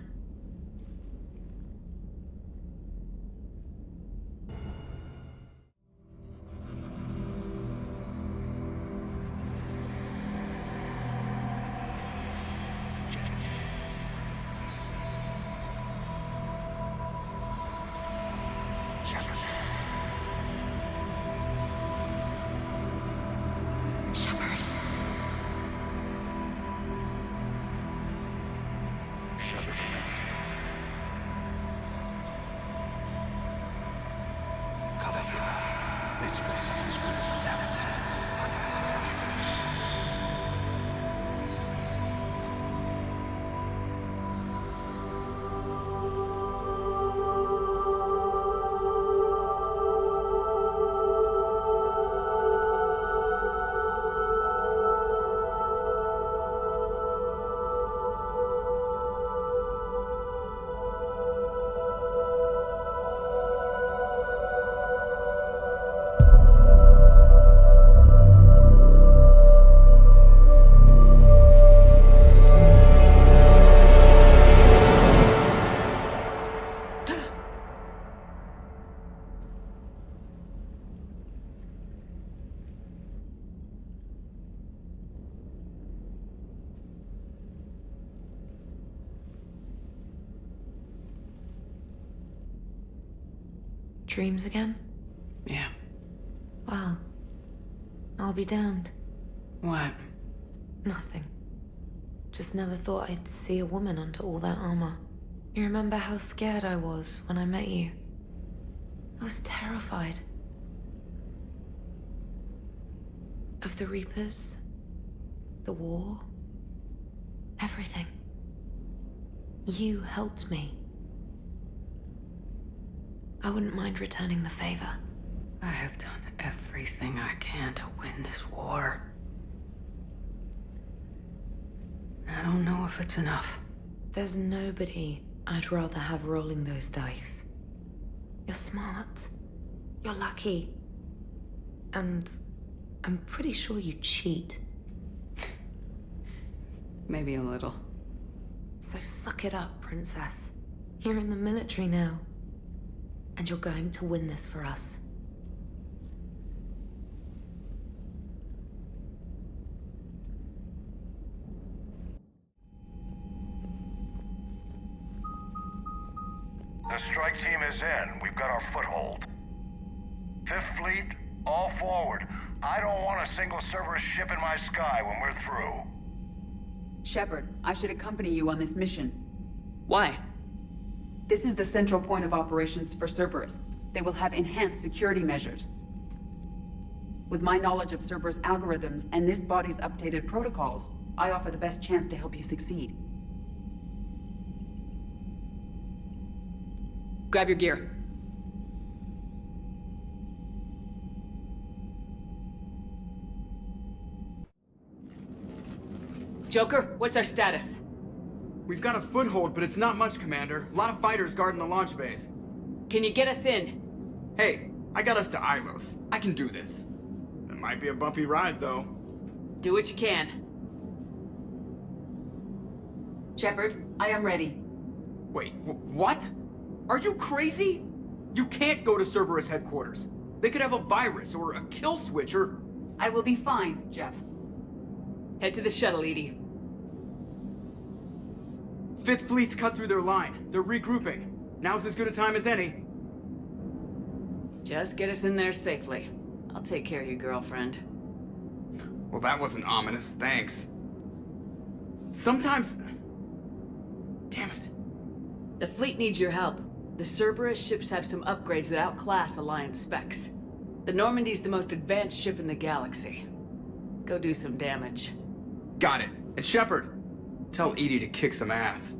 Dreams again? Yeah. Well, I'll be damned. What? Nothing. Just never thought I'd see a woman under all that armor. You remember how scared I was when I met you? I was terrified. Of the Reapers, the war, everything. You helped me. I wouldn't mind returning the favor. I have done everything I can to win this war. I don't know if it's enough. There's nobody I'd rather have rolling those dice. You're smart. You're lucky. And I'm pretty sure you cheat. Maybe a little. So suck it up, princess. You're in the military now. And you're going to win this for us. The strike team is in. We've got our foothold. Fifth Fleet, all forward. I don't want a single Cerberus ship in my sky when we're through. Shepard, I should accompany you on this mission. Why? This is the central point of operations for Cerberus. They will have enhanced security measures. With my knowledge of Cerberus algorithms and this body's updated protocols, I offer the best chance to help you succeed. Grab your gear. Joker, what's our status? We've got a foothold, but it's not much, Commander. A lot of fighters guarding the launch base. Can you get us in? Hey, I got us to Ilos. I can do this. It might be a bumpy ride, though. Do what you can. Shepard, I am ready. Wait, what? Are you crazy? You can't go to Cerberus headquarters. They could have a virus or a kill switch or... I will be fine, Jeff. Head to the shuttle, Edie. Fifth Fleet's cut through their line. They're regrouping. Now's as good a time as any. Just get us in there safely. I'll take care of you, girlfriend. Well, that wasn't ominous, thanks. Sometimes... Damn it. The fleet needs your help. the Cerberus ships have some upgrades that outclass Alliance specs. The Normandy's the most advanced ship in the galaxy. Go do some damage. Got it. And Shepard, tell Edie to kick some ass.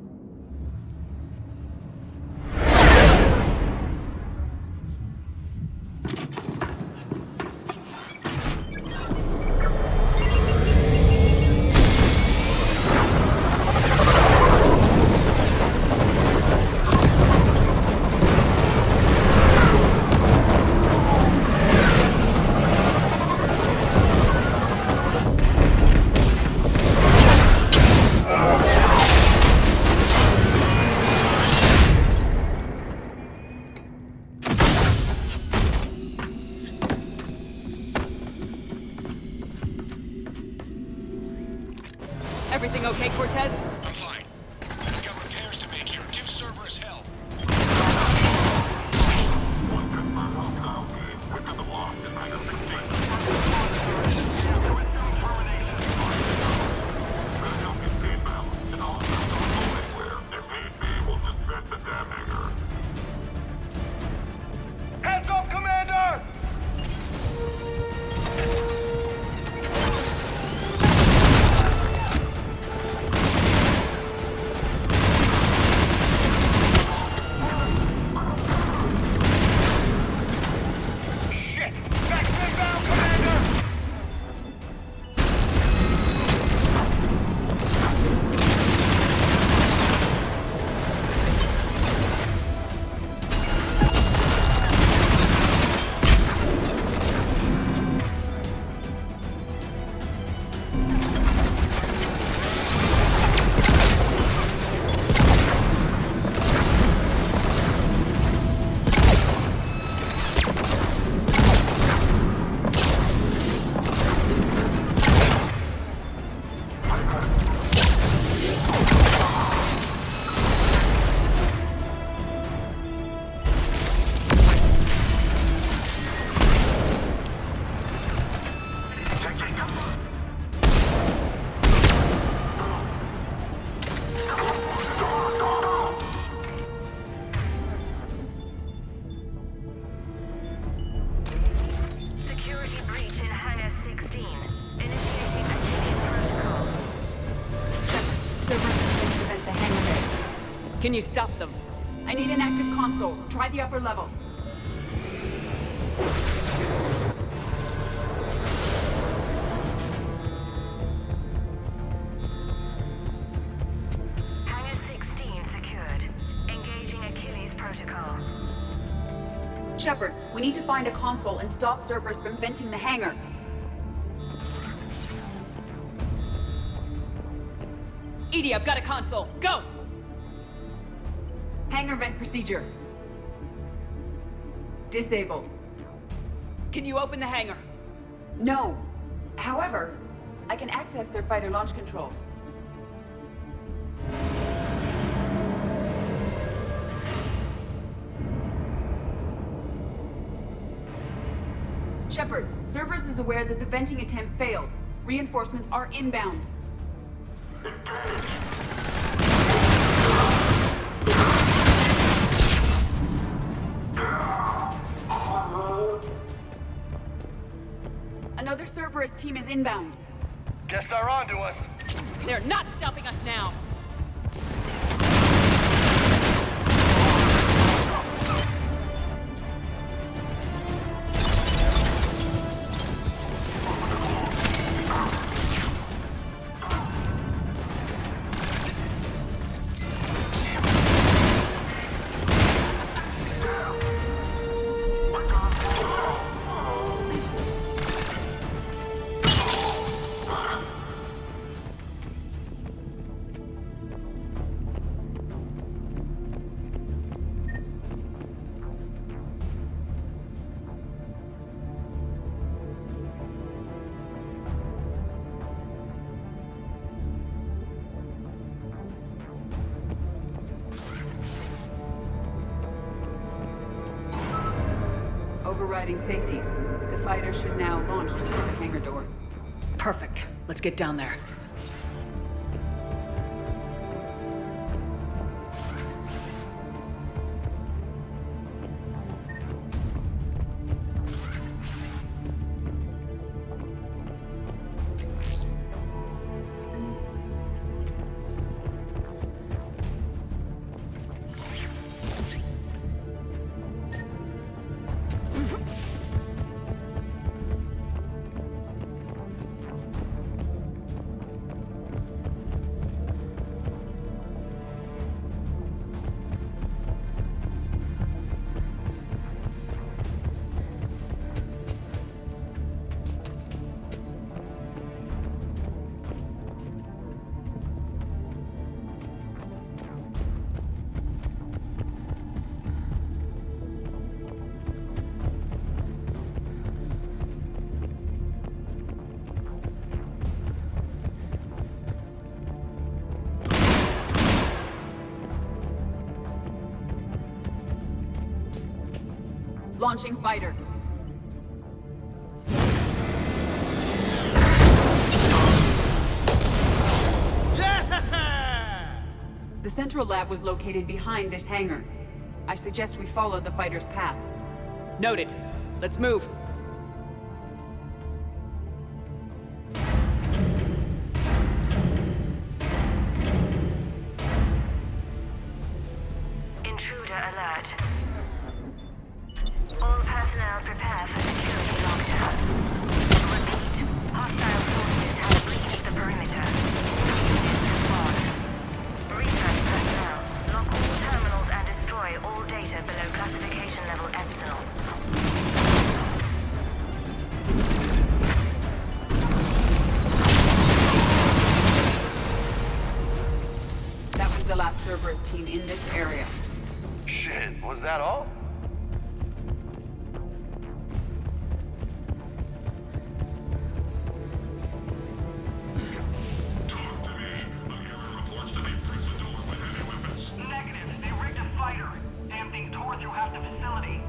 Everything okay, Cortez? I'm fine. I've got repairs to make here. Give Cerberus hell. Hands up, Commander! Can you stop them? I need an active console. Try the upper level. Hangar 16 secured. Engaging Achilles protocol. Shepard, we need to find a console and stop Cerberus from venting the hangar. Edie, I've got a console. Go! Hangar vent procedure. Disabled. Can you open the hangar? No. However, I can access their fighter launch controls. Shepard, Cerberus is aware that the venting attempt failed. Reinforcements are inbound. Another Cerberus team is inbound. Guess they're onto us. They're not stopping us now! Overriding safeties. The fighter should now launch toward the hangar door. Perfect. Let's get down there. Launching fighter. The central lab was located behind this hangar. I suggest we follow the fighter's path. Noted. Let's move. Intruder alert. All personnel prepare for security lockdown. Repeat. Hostile forces have breached the perimeter. Units respond. Research personnel, lock all terminals and destroy all data below classification level Epsilon. That was the last Cerberus team in this area. Shit, was that all? Negative. They rigged a fighter. Damn thing tore through half the facility.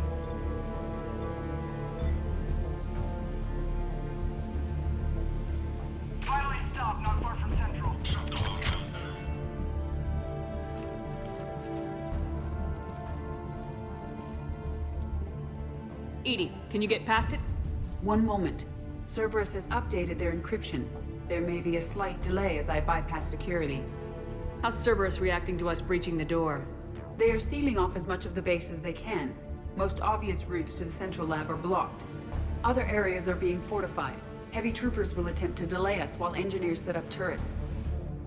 Finally stopped, not far from Central. Edie, can you get past it? One moment. Cerberus has updated their encryption. There may be a slight delay as I bypass security. How's Cerberus reacting to us breaching the door? They are sealing off as much of the base as they can. Most obvious routes to the central lab are blocked. Other areas are being fortified. Heavy troopers will attempt to delay us while engineers set up turrets.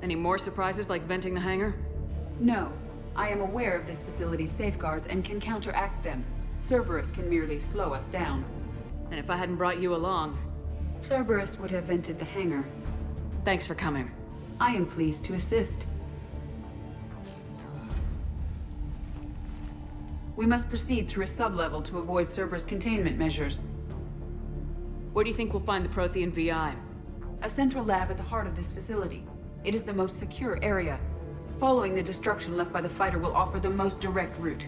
Any more surprises like venting the hangar? No. I am aware of this facility's safeguards and can counteract them. Cerberus can merely slow us down. And if I hadn't brought you along? Cerberus would have vented the hangar. Thanks for coming. I am pleased to assist. We must proceed through a sublevel to avoid Cerberus containment measures. Where do you think we'll find the Prothean VI? A central lab at the heart of this facility. It is the most secure area. Following the destruction left by the fighter will offer the most direct route.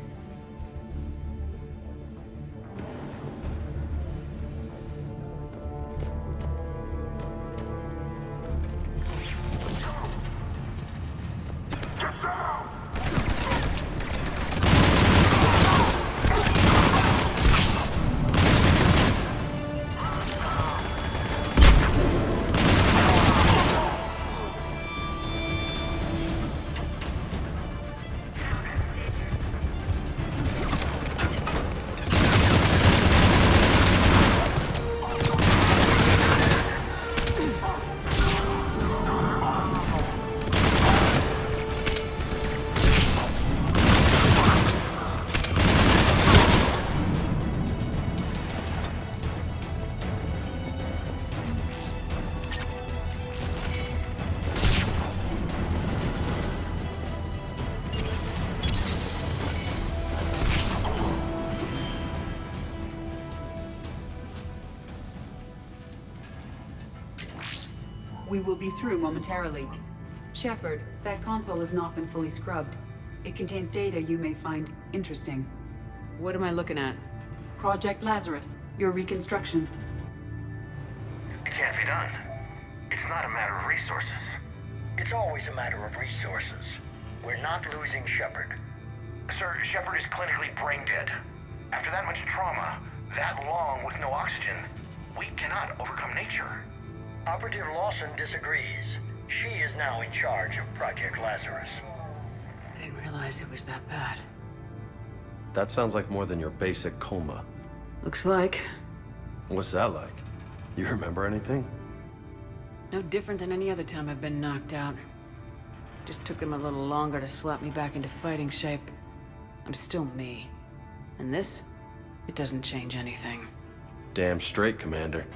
We will be through momentarily. Shepard, that console has not been fully scrubbed. It contains data you may find interesting. What am I looking at? Project Lazarus, your reconstruction. It can't be done. It's not a matter of resources. It's always a matter of resources. We're not losing Shepard. Sir, Shepard is clinically brain dead. After that much trauma, that long with no oxygen, we cannot overcome nature. Operative Lawson disagrees. She is now in charge of Project Lazarus. I didn't realize it was that bad. That sounds like more than your basic coma. Looks like. What's that like? You remember anything? No different than any other time I've been knocked out. Just took them a little longer to slap me back into fighting shape. I'm still me. And this? It doesn't change anything. Damn straight, Commander.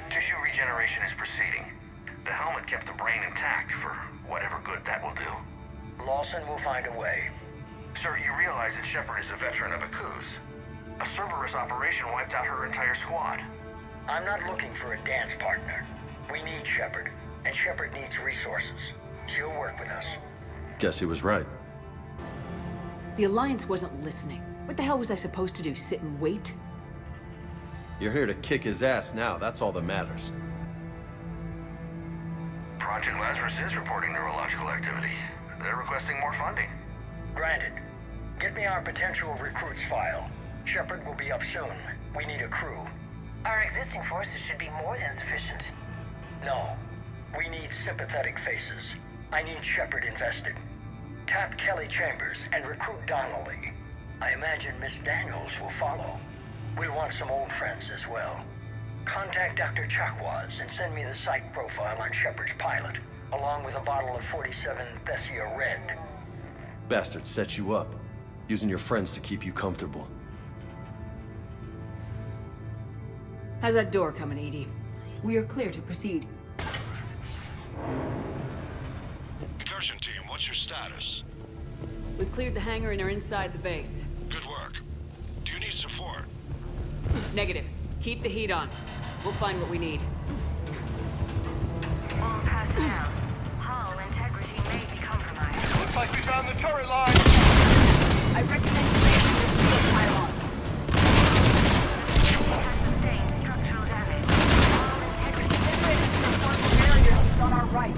Tissue regeneration is proceeding. The helmet kept the brain intact for whatever good that will do. Lawson will find a way. Sir, you realize that Shepard is a veteran of a coup. A Cerberus operation wiped out her entire squad. I'm not looking for a dance partner. We need Shepard, and Shepard needs resources. She'll work with us. Guess he was right. The Alliance wasn't listening. What the hell was I supposed to do, sit and wait? You're here to kick his ass now, that's all that matters. Project Lazarus is reporting neurological activity. They're requesting more funding. Granted. Get me our potential recruits file. Shepard will be up soon. We need a crew. Our existing forces should be more than sufficient. No. We need sympathetic faces. I need Shepard invested. Tap Kelly Chambers and recruit Donnelly. I imagine Miss Daniels will follow. We'll want some old friends as well. Contact Dr. Chakwas and send me the psych profile on Shepard's pilot, along with a bottle of 47 Thessia Red. Bastard set you up, using your friends to keep you comfortable. How's that door coming, Edie? We are clear to proceed. Incursion team, what's your status? We've cleared the hangar and are inside the base. Good work. Do you need support? Negative. Keep the heat on. We'll find what we need. All personnel. Hull integrity may be compromised. Looks like we found the turret line! I recommend you the pylon. Has sustained structural damage. Hull integrity. Generator report failure is on our right.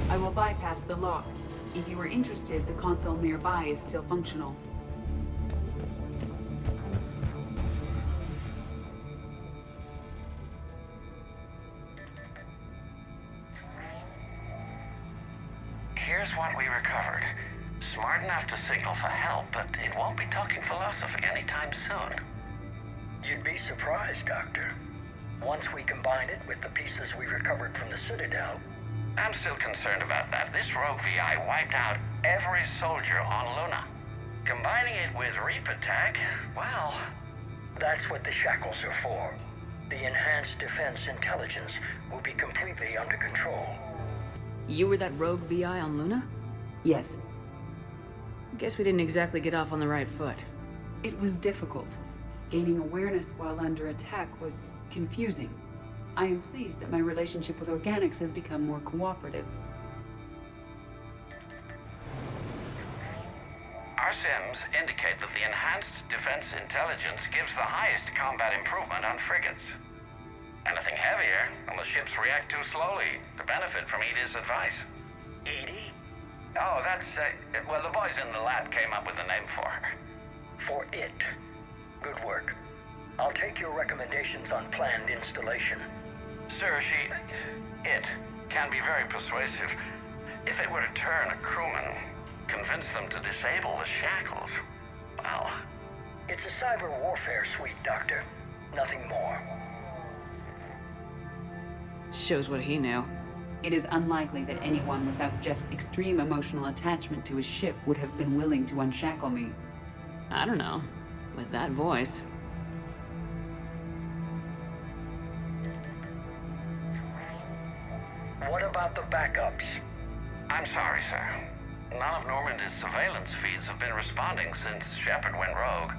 I will bypass the lock. If you are interested, the console nearby is still functional. Here's what we recovered. Smart enough to signal for help, but it won't be talking philosophy anytime soon. You'd be surprised, Doctor. Once we combine it with the pieces we recovered from the Citadel... I'm still concerned about that. This rogue VI wiped out every soldier on Luna. Combining it with Reaper tech, well... That's what the shackles are for. The enhanced defense intelligence will be completely under control. You were that rogue VI on Luna? Yes. Guess we didn't exactly get off on the right foot. It was difficult. Gaining awareness while under attack was confusing. I am pleased that my relationship with Organics has become more cooperative. Our sims indicate that the enhanced defense intelligence gives the highest combat improvement on frigates. Anything heavier, and the ships react too slowly to benefit from Edie's advice. Edie? Oh, that's, well, the boys in the lab came up with a name for her. For it. Good work. I'll take your recommendations on planned installation. Sir, it can be very persuasive. If it were to turn a crewman, convince them to disable the shackles, well... It's a cyber warfare suite, Doctor. Nothing more. Shows what he knew. It is unlikely that anyone without Jeff's extreme emotional attachment to his ship would have been willing to unshackle me. I don't know. With that voice. What about the backups? I'm sorry, sir. None of Normandy's surveillance feeds have been responding since Shepard went rogue.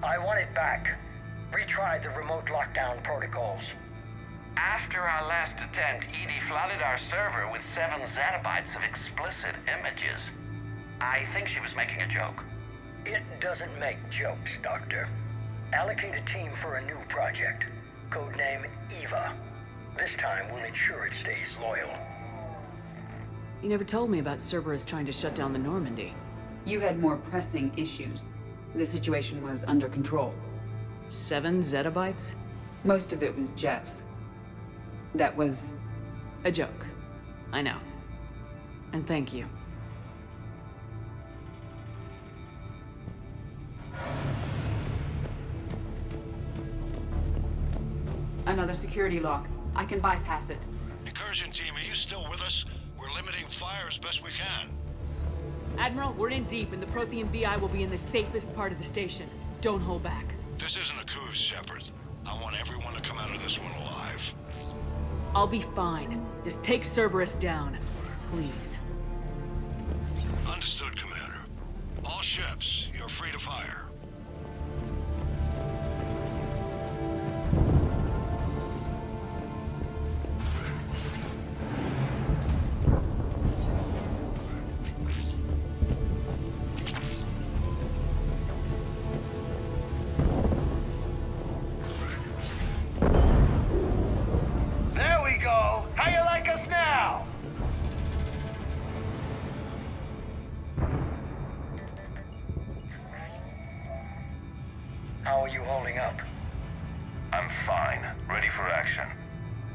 I want it back. Retry the remote lockdown protocols. After our last attempt, Edie flooded our server with 7 zettabytes of explicit images. I think she was making a joke. It doesn't make jokes, Doctor. Allocate a team for a new project. Codename Eva. This time we'll ensure it stays loyal. You never told me about Cerberus trying to shut down the Normandy. You had more pressing issues. The situation was under control. 7 zettabytes? Most of it was Jeff's. That was... a joke. I know. And thank you. Another security lock. I can bypass it. Incursion team, are you still with us? We're limiting fire as best we can. Admiral, we're in deep, and the Prothean VI will be in the safest part of the station. Don't hold back. This isn't a coup, Shepard. I want everyone to come out of this one alive. I'll be fine. Just take Cerberus down, please. Understood, Commander. All ships, you're free to fire. There we go. How you like us now? How are you holding up? I'm fine. Ready for action.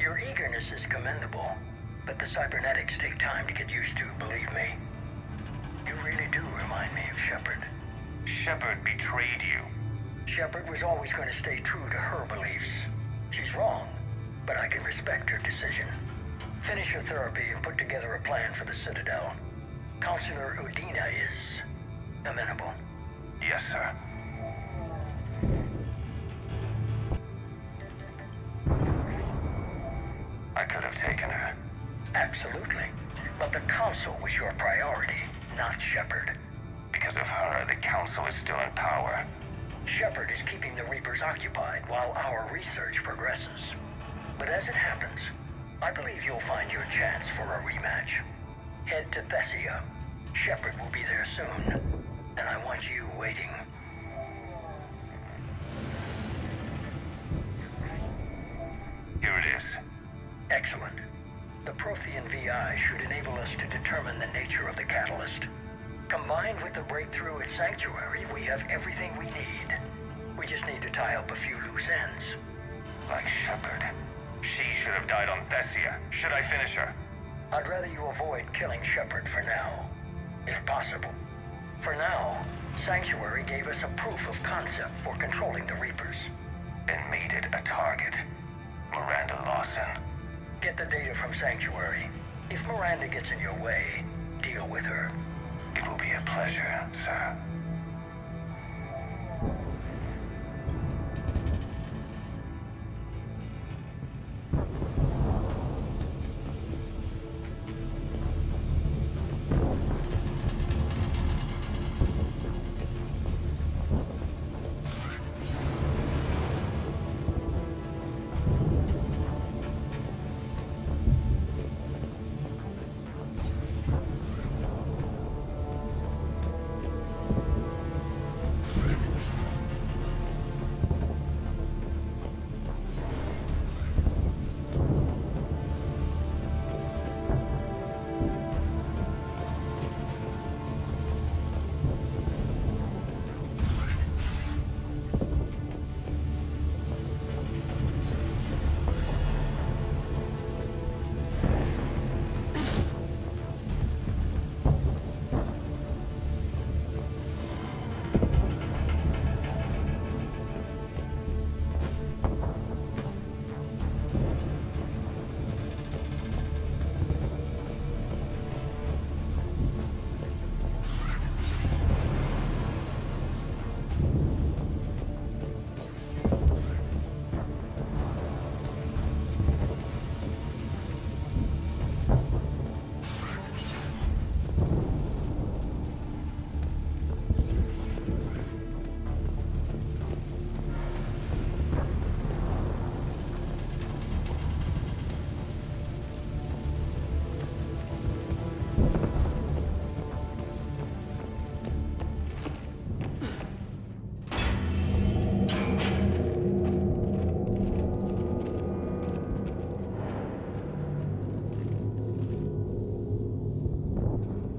Your eagerness is commendable, but the cybernetics take time to get used to, believe me. You really do remind me of Shepard. Shepard betrayed you. Shepard was always going to stay true to her beliefs. She's wrong, but I can respect her decision. Finish your therapy and put together a plan for the Citadel. Counselor Udina is amenable. Yes, sir. I could have taken her. Absolutely. But the Council was your priority, not Shepard. Because of her, the Council is still in power. Shepard is keeping the Reapers occupied while our research progresses. But as it happens, I believe you'll find your chance for a rematch. Head to Thessia. Shepard will be there soon, and I want you waiting. Here it is. Excellent. The Prothean VI should enable us to determine the nature of the catalyst. Combined with the breakthrough at Sanctuary, we have everything we need. We just need to tie up a few loose ends. Like Shepard. She should have died on Thessia. Should I finish her? I'd rather you avoid killing Shepard for now, if possible. For now, Sanctuary gave us a proof of concept for controlling the Reapers. And made it a target. Miranda Lawson. Get the data from Sanctuary. If Miranda gets in your way, deal with her. It will be a pleasure, sir.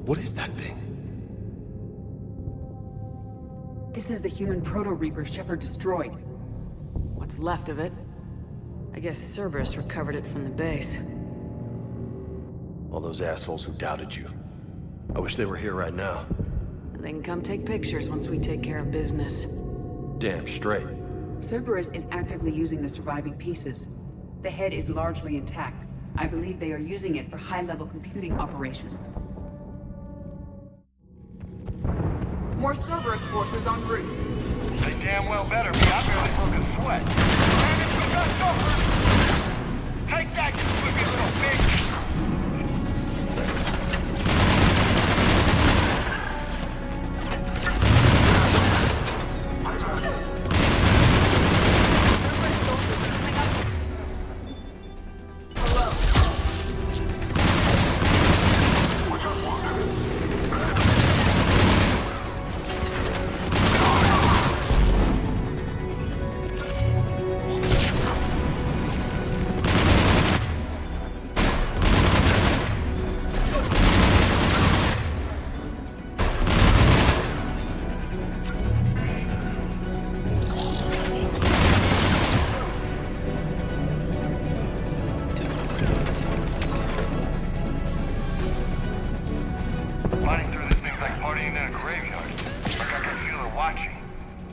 What is that thing? This is the human Proto-Reaper Shepard destroyed. What's left of it? I guess Cerberus recovered it from the base. All those assholes who doubted you. I wish they were here right now. And they can come take pictures once we take care of business. Damn straight. Cerberus is actively using the surviving pieces. The head is largely intact. I believe they are using it for high-level computing operations. More Cerberus forces en route. They damn well better be. I barely broke a sweat. Bandits, we got Cerberus! Take that, you wicked little bitch!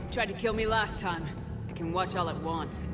Tried to kill me last time. I can watch all at once.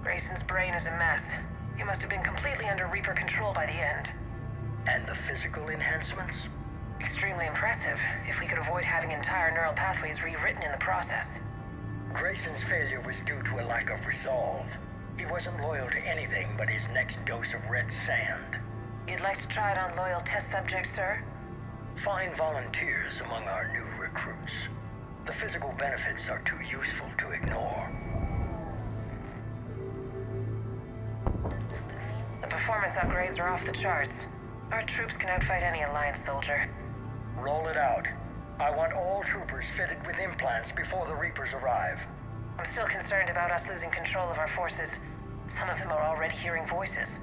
Grayson's brain is a mess. He must have been completely under Reaper control by the end. And the physical enhancements? Extremely impressive, if we could avoid having entire neural pathways rewritten in the process. Grayson's failure was due to a lack of resolve. He wasn't loyal to anything but his next dose of red sand. You'd like to try it on loyal test subjects, sir? Find volunteers among our new recruits. The physical benefits are too useful to ignore. The performance upgrades are off the charts. Our troops can outfight any Alliance soldier. Roll it out. I want all troopers fitted with implants before the Reapers arrive. I'm still concerned about us losing control of our forces. Some of them are already hearing voices.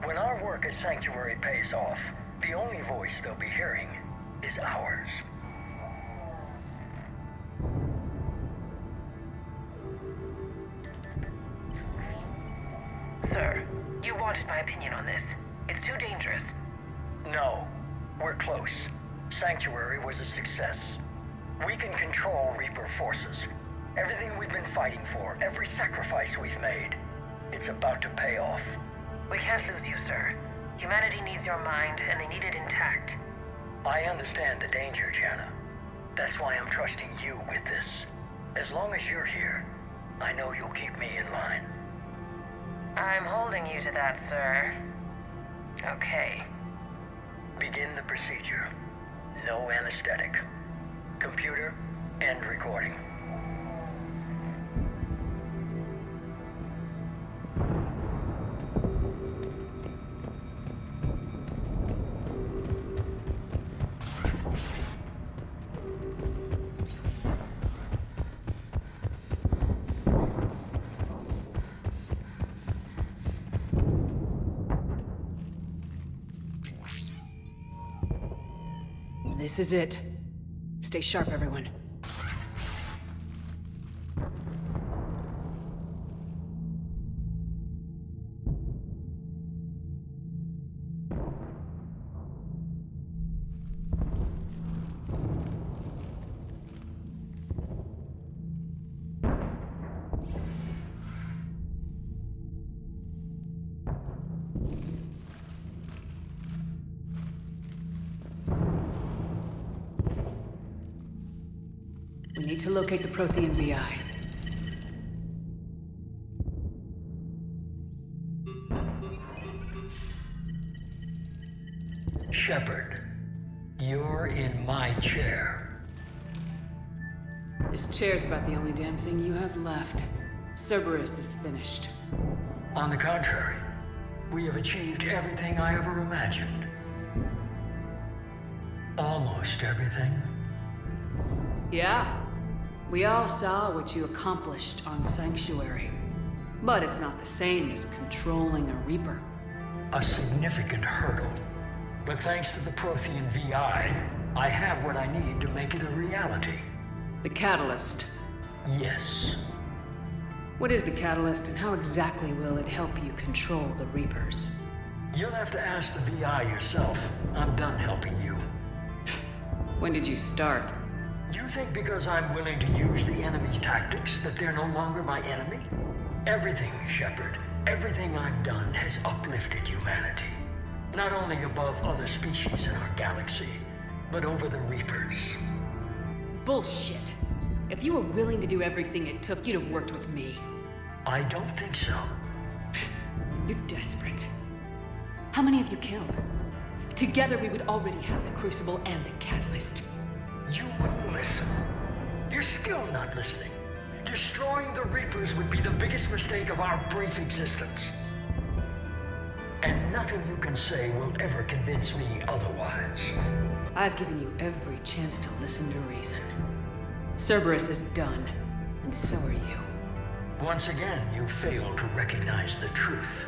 When our work at Sanctuary pays off, the only voice they'll be hearing is ours. Sir, you wanted my opinion on this. It's too dangerous. No, we're close. Sanctuary was a success. We can control Reaper forces. Everything we've been fighting for, every sacrifice we've made, it's about to pay off. We can't lose you, sir. Humanity needs your mind, and they need it intact. I understand the danger, Jana. That's why I'm trusting you with this. As long as you're here, I know you'll keep me in line. I'm holding you to that, sir. Okay. Begin the procedure. No anesthetic. Computer, end recording. This is it. Stay sharp, everyone. need to locate the Prothean VI. Shepard, you're in my chair. This chair's about the only damn thing you have left. Cerberus is finished. On the contrary, we have achieved everything I ever imagined. Almost everything. Yeah. We all saw what you accomplished on Sanctuary. But it's not the same as controlling a Reaper. A significant hurdle. But thanks to the Prothean VI, I have what I need to make it a reality. The Catalyst. Yes. What is the Catalyst, and how exactly will it help you control the Reapers? You'll have to ask the VI yourself. I'm done helping you. When did you start? You think because I'm willing to use the enemy's tactics that they're no longer my enemy? Everything, Shepard, everything I've done has uplifted humanity. Not only above other species in our galaxy, but over the Reapers. Bullshit. If you were willing to do everything it took, you'd have worked with me. I don't think so. You're desperate. How many have you killed? Together we would already have the Crucible and the Catalyst. You wouldn't listen. You're still not listening. Destroying the Reapers would be the biggest mistake of our brief existence. And nothing you can say will ever convince me otherwise. I've given you every chance to listen to reason. Cerberus is done, and so are you. Once again, you fail to recognize the truth.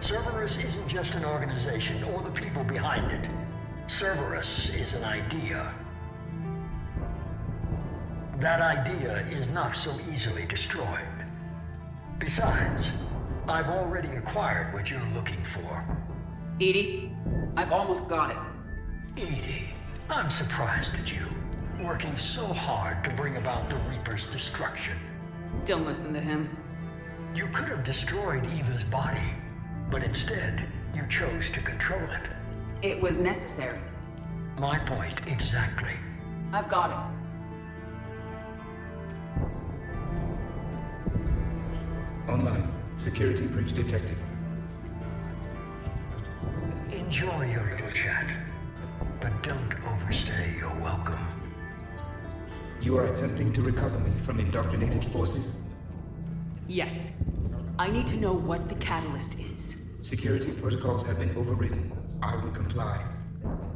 Cerberus isn't just an organization or the people behind it. Cerberus is an idea. That idea is not so easily destroyed. Besides, I've already acquired what you're looking for. EDI? I've almost got it. EDI, I'm surprised at you, working so hard to bring about the Reaper's destruction. Don't listen to him. You could have destroyed Eva's body, but instead, you chose to control it. It was necessary. My point exactly. I've got it. Online. Security breach detected. Enjoy your little chat, but don't overstay your welcome. You are attempting to recover me from indoctrinated forces? Yes. I need to know what the Catalyst is. Security protocols have been overridden. I will comply.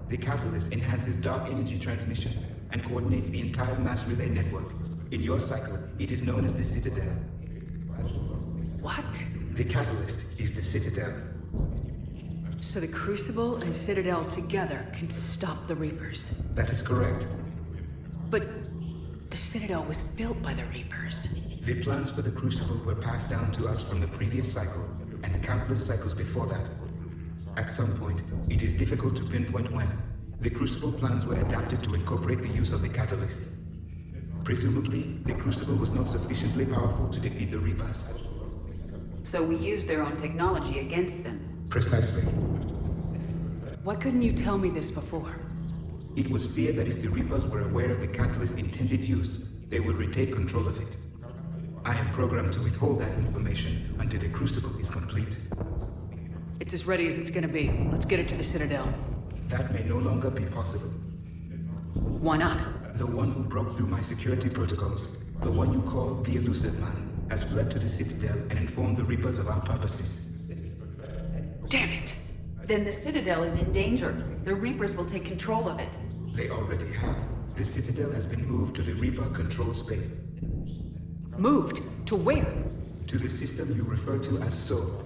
The Catalyst enhances dark energy transmissions and coordinates the entire mass relay network. In your cycle, it is known as the Citadel. What? The Catalyst is the Citadel. So the Crucible and Citadel together can stop the Reapers. That is correct. But the Citadel was built by the Reapers. The plans for the Crucible were passed down to us from the previous cycle, and countless cycles before that. At some point, it is difficult to pinpoint when, the Crucible plans were adapted to incorporate the use of the Catalyst. Presumably, the Crucible was not sufficiently powerful to defeat the Reapers. So we used their own technology against them. Precisely. Why couldn't you tell me this before? It was feared that if the Reapers were aware of the Catalyst's intended use, they would retake control of it. I am programmed to withhold that information until the Crucible is complete. It's as ready as it's gonna be. Let's get it to the Citadel. That may no longer be possible. Why not? The one who broke through my security protocols, the one you call the Elusive Man, has fled to the Citadel and informed the Reapers of our purposes. Damn it! Then the Citadel is in danger. The Reapers will take control of it. They already have. The Citadel has been moved to the Reaper-controlled space. Moved? To where? To the system you refer to as Sol.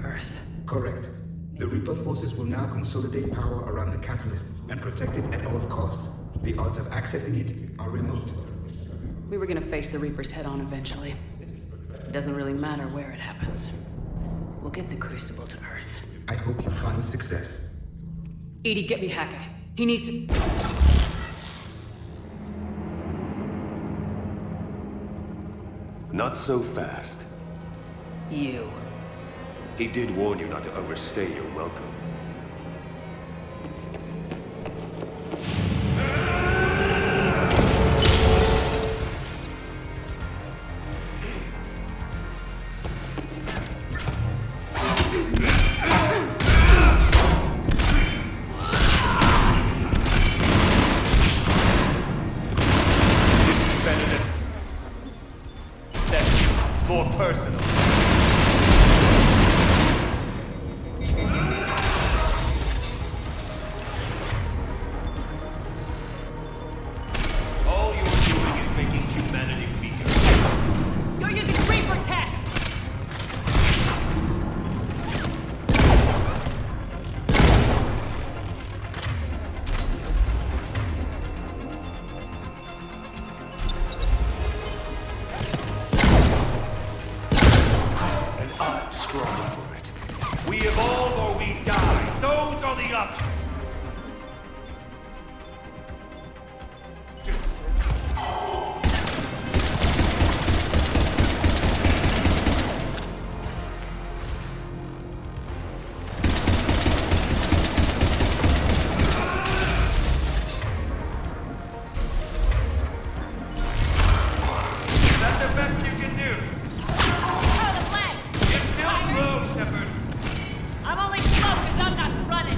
Earth. Correct. The Reaper forces will now consolidate power around the Catalyst and protect it at all costs. The odds of accessing it are remote. We were gonna face the Reapers head-on eventually. It doesn't really matter where it happens. We'll get the Crucible to Earth. I hope you find success. EDI, get me Hackett. He needs... Not so fast. You. He did warn you not to overstay your welcome. More personal. All you're doing is making humanity weaker. You're using Reaper tech! And I'm strong for it. We evolve or we die. Those are the options. Is that the best you can do? Out of the flank! You're still slow, Shepard. I'm only slow because I'm not running.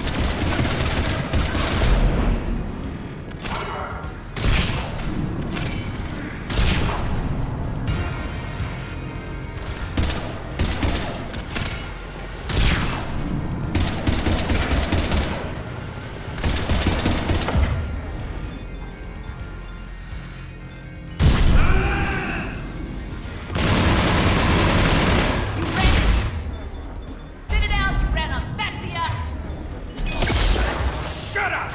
Citadel, you ran on Thessia! Shut up!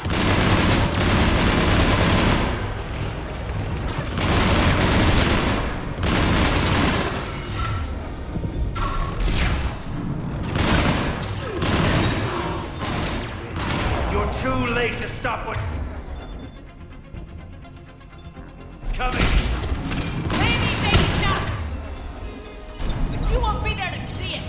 You're too late to stop what... It's coming! Maybe, maybe not! But you won't be there to see it!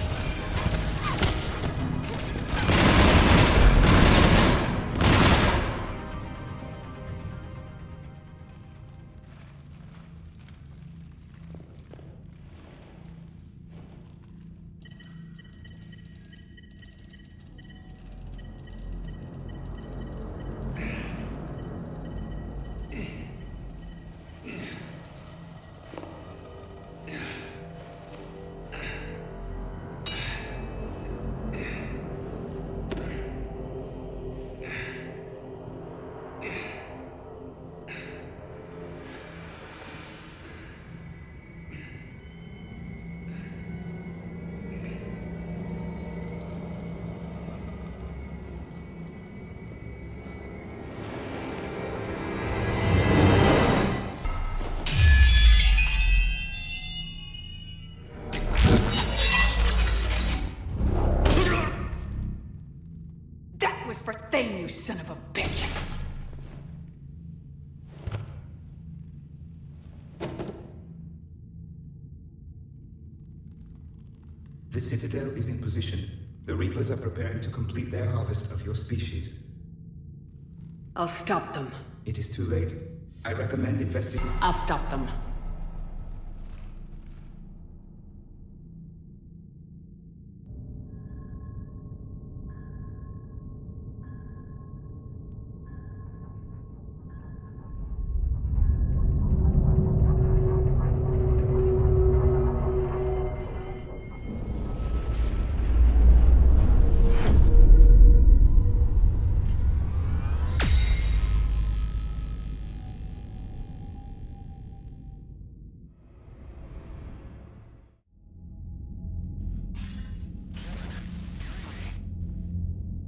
That was for Thane, you son of a bitch! The Citadel is in position. The Reapers are preparing to complete their harvest of your species. I'll stop them. It is too late. I recommend investigating. I'll stop them.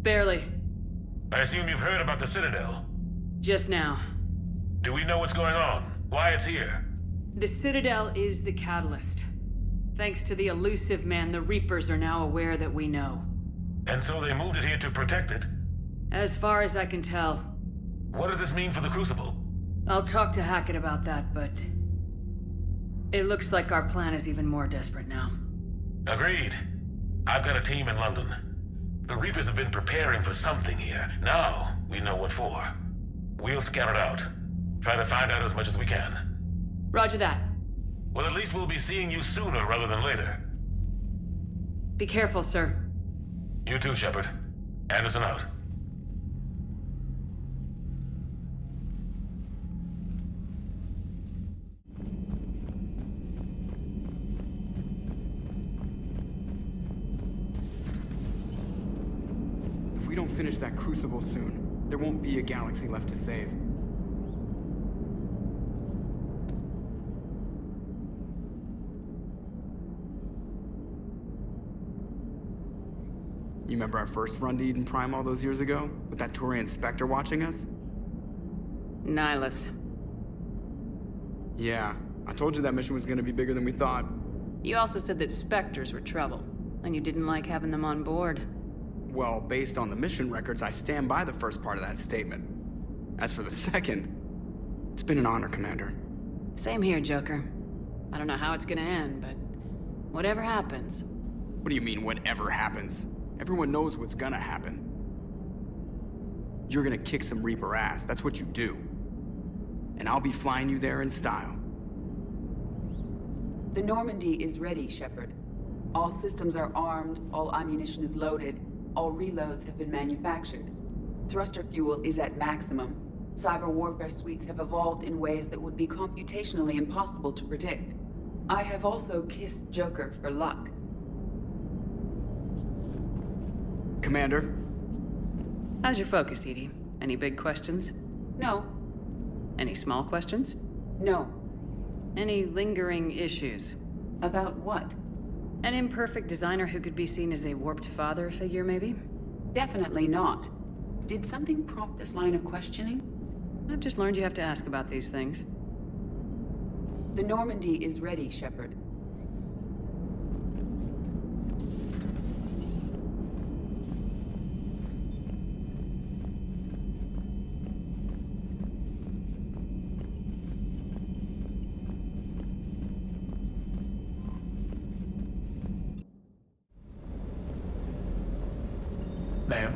Barely. I assume you've heard about the Citadel. Just now. Do we know what's going on? Why it's here? The Citadel is the catalyst. Thanks to the elusive man, the Reapers are now aware that we know. And so they moved it here to protect it? As far as I can tell. What does this mean for the Crucible? I'll talk to Hackett about that, but... it looks like our plan is even more desperate now. Agreed. I've got a team in London. The Reapers have been preparing for something here. Now, we know what for. We'll scout it out. Try to find out as much as we can. Roger that. Well, at least we'll be seeing you sooner rather than later. Be careful, sir. You too, Shepard. Anderson out. finish that crucible soon. There won't be a galaxy left to save. You remember our first run to Eden Prime all those years ago? With that Turian Spectre watching us? Nihilus. Yeah, I told you that mission was gonna be bigger than we thought. You also said that Spectres were trouble, and you didn't like having them on board. Well, based on the mission records, I stand by the first part of that statement. As for the second, it's been an honor, Commander. Same here, Joker. I don't know how it's gonna end, but whatever happens. What do you mean, whatever happens? Everyone knows what's gonna happen. You're gonna kick some Reaper ass, that's what you do. And I'll be flying you there in style. The Normandy is ready, Shepard. All systems are armed, all ammunition is loaded, all reloads have been manufactured. Thruster fuel is at maximum. Cyber warfare suites have evolved in ways that would be computationally impossible to predict. I have also kissed Joker for luck. Commander? How's your focus, Edie? Any big questions? No. Any small questions? No. Any lingering issues? About what? An imperfect designer who could be seen as a warped father figure, maybe? Definitely not. Did something prompt this line of questioning? I've just learned you have to ask about these things. The Normandy is ready, Shepard. Ma'am?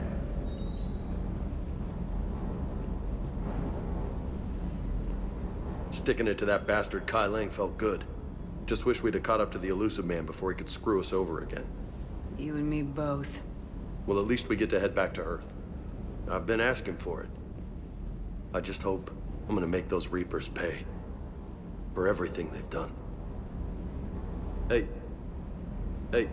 Sticking it to that bastard Kai Lang felt good. Just wish we'd have caught up to the elusive man before he could screw us over again. You and me both. Well, at least we get to head back to Earth. I've been asking for it. I just hope I'm gonna make those Reapers pay. For everything they've done. Hey. Hey.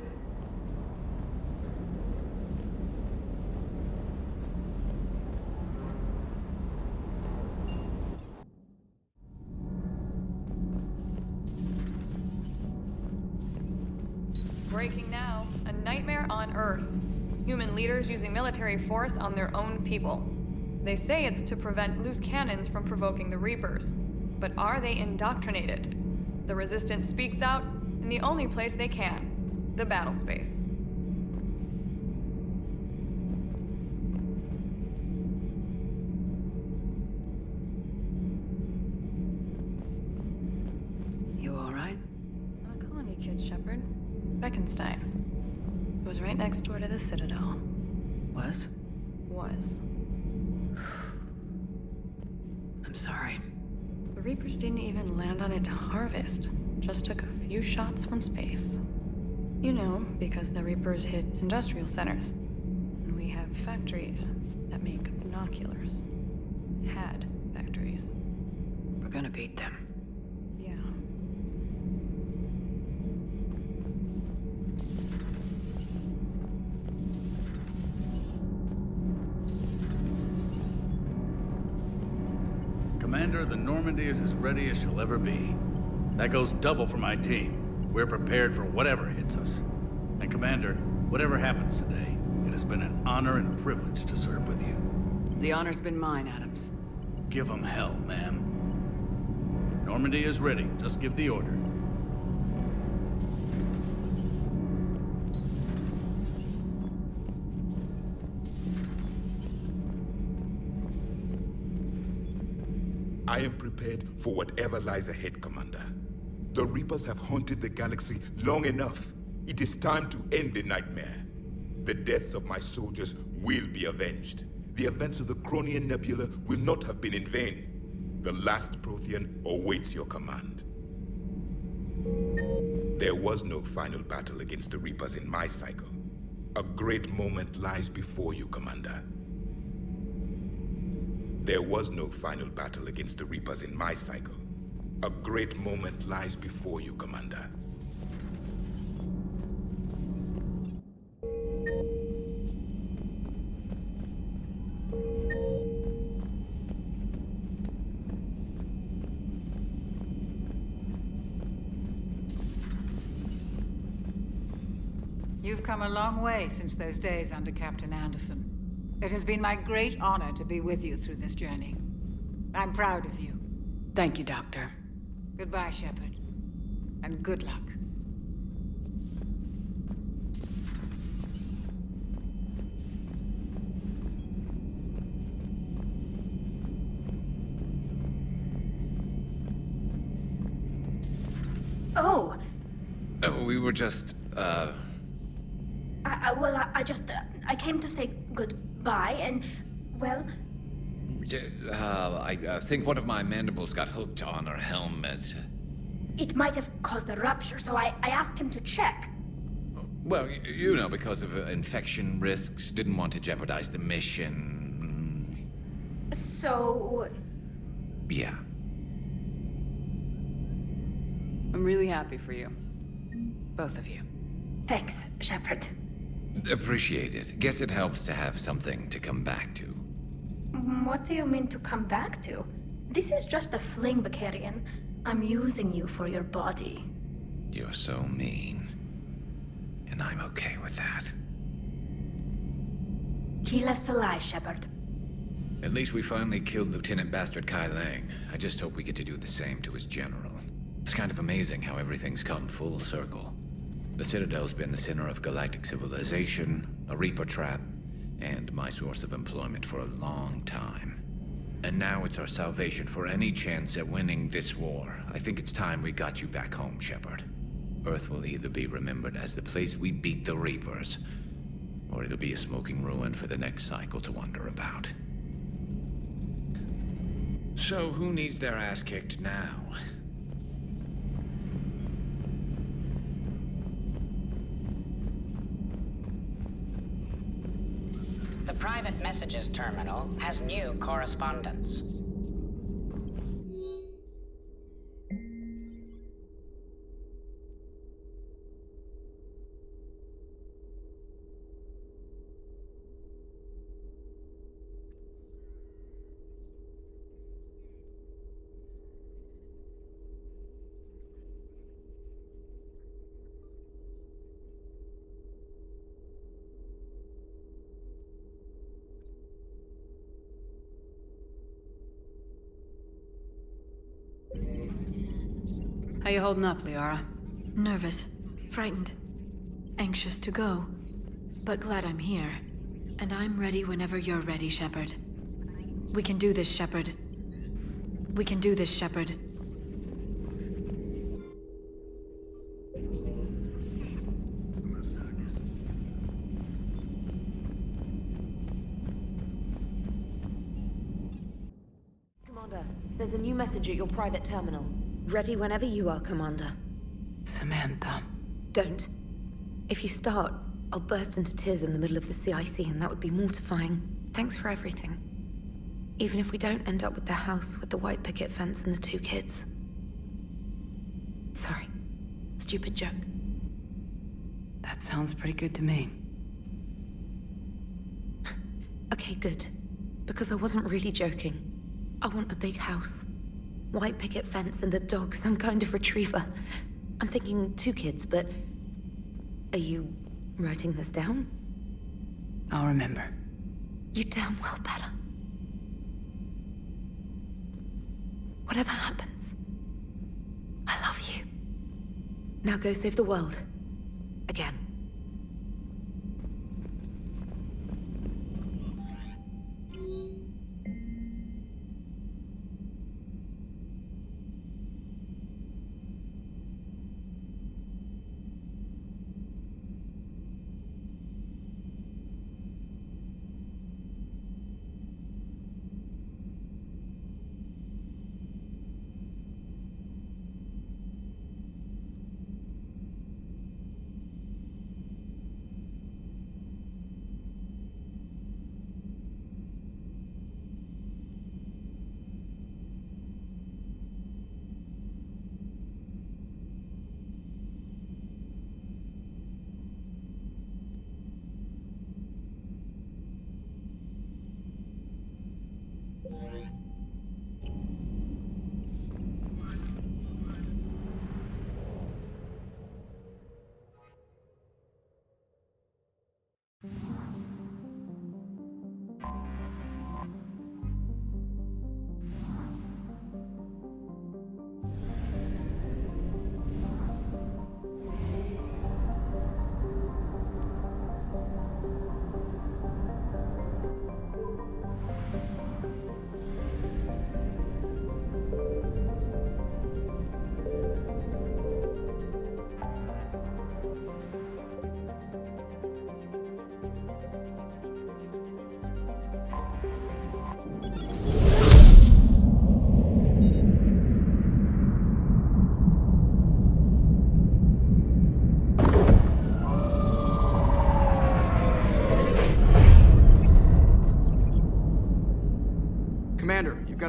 Breaking now, a nightmare on Earth. Human leaders using military force on their own people. They say it's to prevent loose cannons from provoking the Reapers. But are they indoctrinated? The Resistance speaks out in the only place they can, the battle space. You all right? I'm a colony kid, Shepard. Beckenstein. It was right next door to the Citadel. Was? Was. I'm sorry. The Reapers didn't even land on it to harvest. Just took a few shots from space. You know, because the Reapers hit industrial centers. And we have factories that make binoculars. Had factories. We're gonna beat them. Yeah. Commander, the Normandy is as ready as she'll ever be. That goes double for my team. We're prepared for whatever hits us. And Commander, whatever happens today, it has been an honor and privilege to serve with you. The honor's been mine, Adams. Give them hell, ma'am. Normandy is ready. Just give the order. I am prepared for whatever lies ahead, Commander. The Reapers have haunted the galaxy long enough. It is time to end the nightmare. The deaths of my soldiers will be avenged. The events of the Cronian Nebula will not have been in vain. The last Prothean awaits your command. There was no final battle against the Reapers in my cycle. A great moment lies before you, Commander. There was no final battle against the Reapers in my cycle. A great moment lies before you, Commander. You've come a long way since those days under Captain Anderson. It has been my great honor to be with you through this journey. I'm proud of you. Thank you, Doctor. Goodbye, Shepard. And good luck. Oh, We were just, I came to say goodbye, and, well, I think one of my mandibles got hooked on her helmet. it might have caused a rupture, so I asked him to check. Well, you know, because of infection risks, didn't want to jeopardize the mission. So, Yeah. I'm really happy for you. Both of you. thanks, Shepard. Appreciate it. Guess it helps to have something to come back to. What do you mean to come back to? This is just a fling, Vicarian. I'm using you for your body. You're so mean. And I'm okay with that. Kill us alive, Shepard. At least we finally killed Lieutenant Bastard Kai Lang. I just hope we get to do the same to his general. It's kind of amazing how everything's come full circle. The Citadel's been the center of galactic civilization, a Reaper trap, and my source of employment for a long time. And now it's our salvation for any chance at winning this war. I think it's time we got you back home, Shepard. Earth will either be remembered as the place we beat the Reapers, or it'll be a smoking ruin for the next cycle to wonder about. So who needs their ass kicked now? The private messages terminal has new correspondence. How you holding up, Liara? Nervous, frightened, anxious to go, but glad I'm here. And I'm ready whenever you're ready, Shepard. We can do this, Shepard. We can do this, Shepard. Commander, there's a new message at your private terminal. Ready whenever you are, Commander. Samantha. Don't. If you start, I'll burst into tears in the middle of the CIC, and that would be mortifying. Thanks for everything. Even if we don't end up with the house with the white picket fence and the 2 kids. Sorry. Stupid joke. That sounds pretty good to me. Okay, good. Because I wasn't really joking. I want a big house. White picket fence and a dog, some kind of retriever. I'm thinking 2 kids, but... Are you writing this down? I'll remember. You damn well better. Whatever happens, I love you. Now go save the world. Again.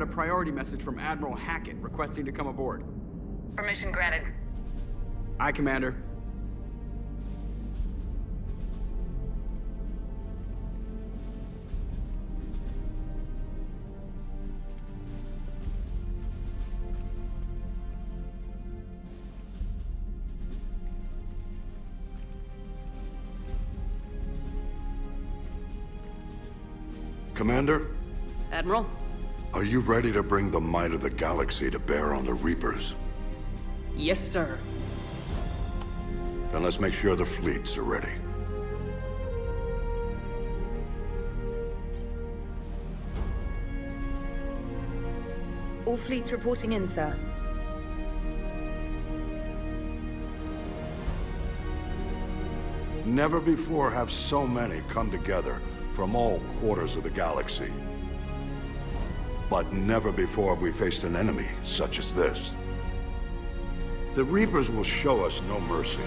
got a priority message from Admiral Hackett requesting to come aboard. Permission granted. Aye, Commander. Commander, Admiral? are you ready to bring the might of the galaxy to bear on the Reapers? Yes, sir. Then let's make sure the fleets are ready. All fleets reporting in, sir. Never before have so many come together from all quarters of the galaxy. But never before have we faced an enemy such as this. The Reapers will show us no mercy.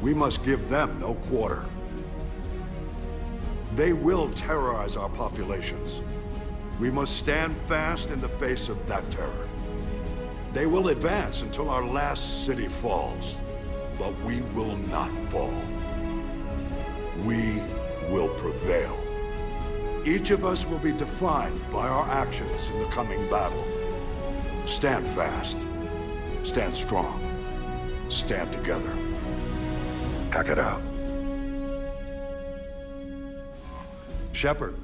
We must give them no quarter. They will terrorize our populations. We must stand fast in the face of that terror. They will advance until our last city falls, but we will not fall. We will prevail. Each of us will be defined by our actions in the coming battle. Stand fast. Stand strong. Stand together. Hack it out. Shepard,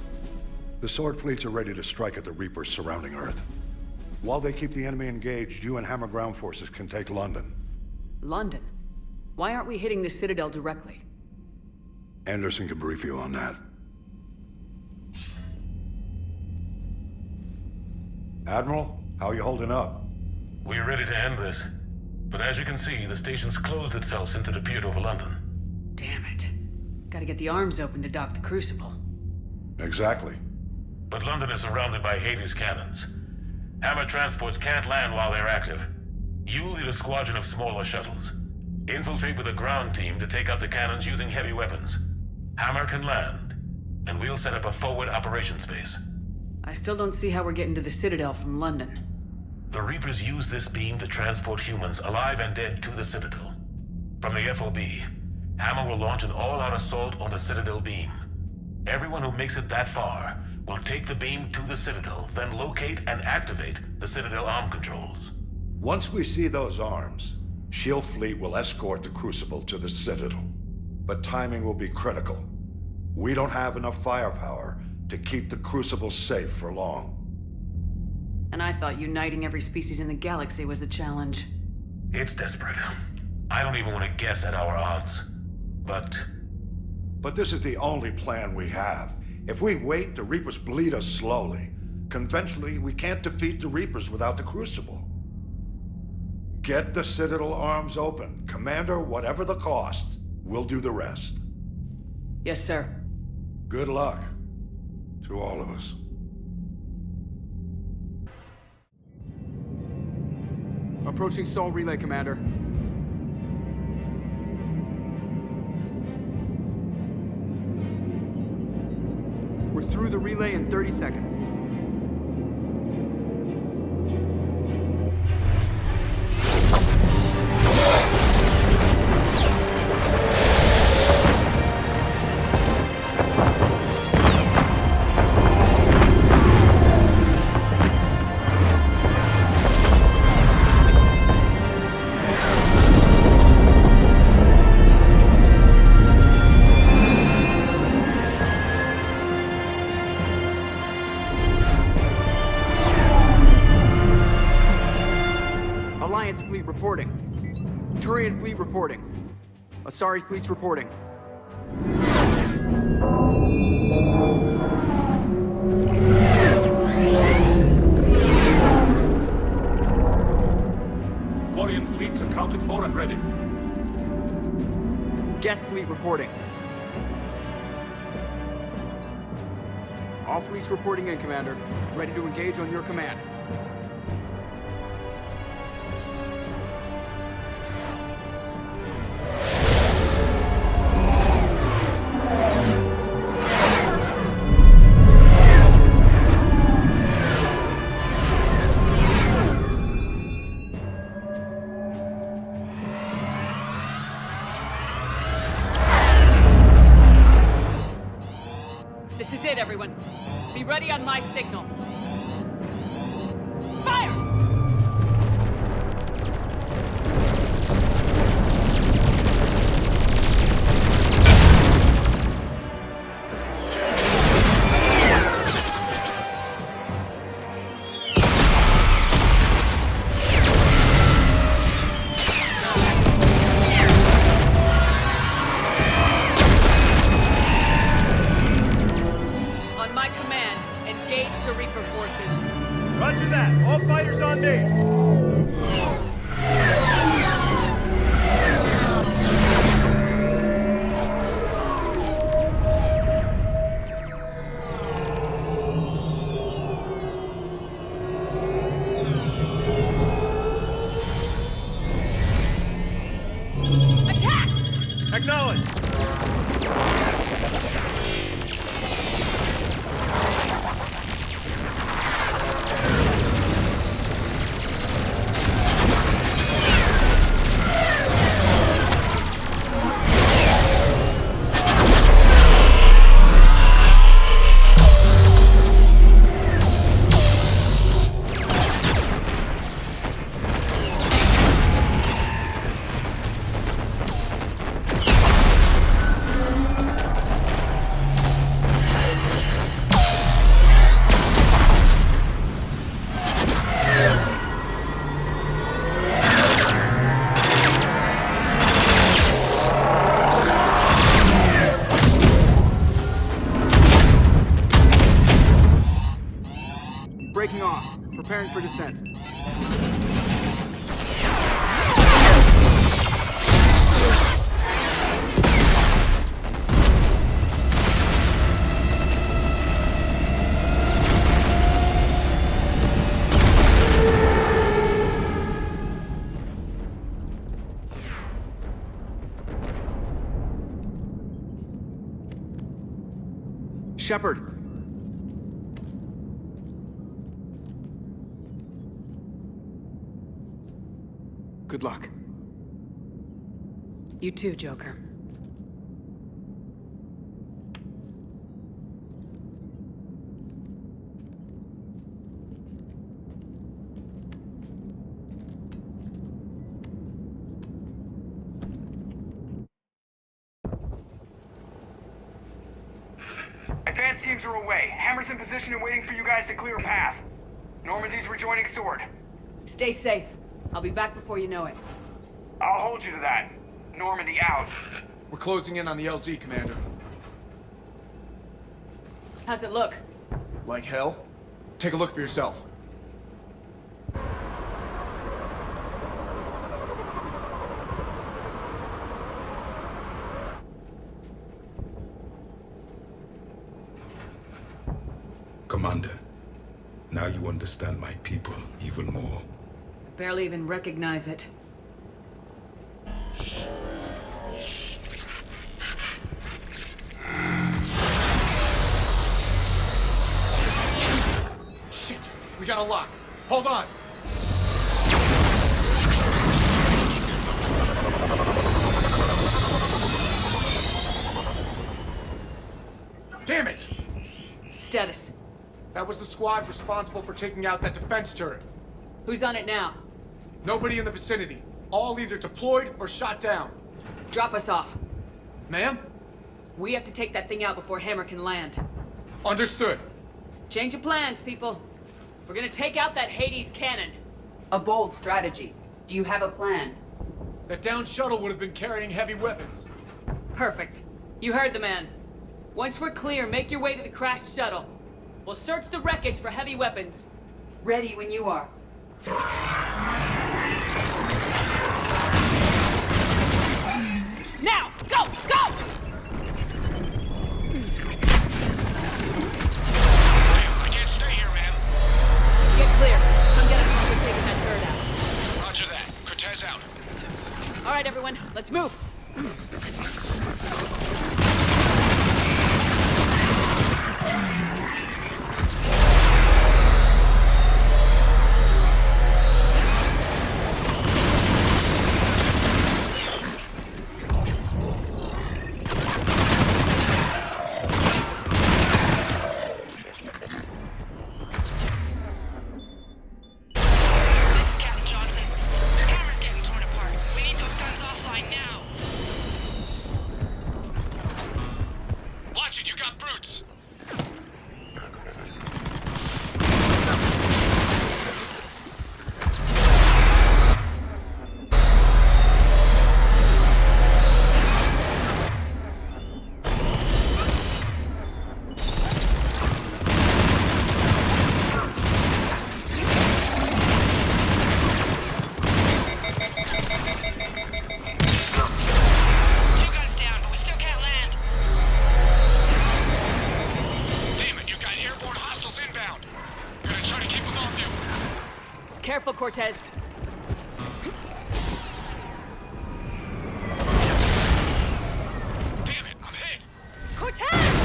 the Sword fleets are ready to strike at the Reapers surrounding Earth. While they keep the enemy engaged, you and Hammer ground forces can take London. London? Why aren't we hitting the Citadel directly? Anderson can brief you on that. Admiral, how are you holding up? We're ready to end this. But as you can see, the station's closed itself since it appeared over London. Damn it. Gotta get the arms open to dock the Crucible. Exactly. But London is surrounded by Hades cannons. Hammer transports can't land while they're active. You lead a squadron of smaller shuttles. Infiltrate with a ground team to take out the cannons using heavy weapons. Hammer can land, and we'll set up a forward operations base. I still don't see how we're getting to the Citadel from London. The Reapers use this beam to transport humans, alive and dead, to the Citadel. From the FOB, Hammer will launch an all-out assault on the Citadel beam. Everyone who makes it that far will take the beam to the Citadel, then locate and activate the Citadel arm controls. Once we see those arms, Shield Fleet will escort the Crucible to the Citadel. But timing will be critical. We don't have enough firepower to keep the Crucible safe for long. And I thought uniting every species in the galaxy was a challenge. It's desperate. I don't even want to guess at our odds. But this is the only plan we have. If we wait, the Reapers bleed us slowly. Conventionally, we can't defeat the Reapers without the Crucible. Get the Citadel arms open. Commander, whatever the cost, we'll do the rest. Yes, sir. Good luck to all of us. Approaching Sol Relay, Commander. We're through the relay in 30 seconds. Fleet reporting. Turian Fleet reporting. Asari Fleet's reporting. Quarian fleets accounted for and ready. Geth Fleet reporting. All fleets reporting in, Commander. Ready to engage on your command. everyone. Be ready on my signal. Fire! On my command, engage the Reaper forces. Roger that. All fighters on me. Attack! Acknowledge. Breaking off. Preparing for descent. Shepard. Good luck. You too, Joker. Advanced teams are away. Hammer's in position and waiting for you guys to clear a path. Normandy's rejoining Sword. Stay safe. I'll be back before you know it. I'll hold you to that. Normandy out. We're closing in on the LZ, Commander. How's it look? Like hell? Take a look for yourself. Commander, now you understand my people even more. Barely even recognize it. Shit! We got a lock. Hold on! Damn it! Status. That was the squad responsible for taking out that defense turret. Who's on it now? Nobody in the vicinity. All either deployed or shot down. Drop us off. Ma'am? We have to take that thing out before Hammer can land. Understood. Change of plans, people. We're gonna take out that Hades cannon. A bold strategy. Do you have a plan? That downed shuttle would have been carrying heavy weapons. Perfect. You heard the man. Once we're clear, make your way to the crashed shuttle. We'll search the wreckage for heavy weapons. Ready when you are. Now! Go! Go! I can't stay here, man. Get clear. Come get us while we're taking that turret out. Roger that. Cortez out. All right, everyone. Let's move. Notify now! Watch it, you got brutes! Careful, Cortez. Damn it, I'm hit! Cortez!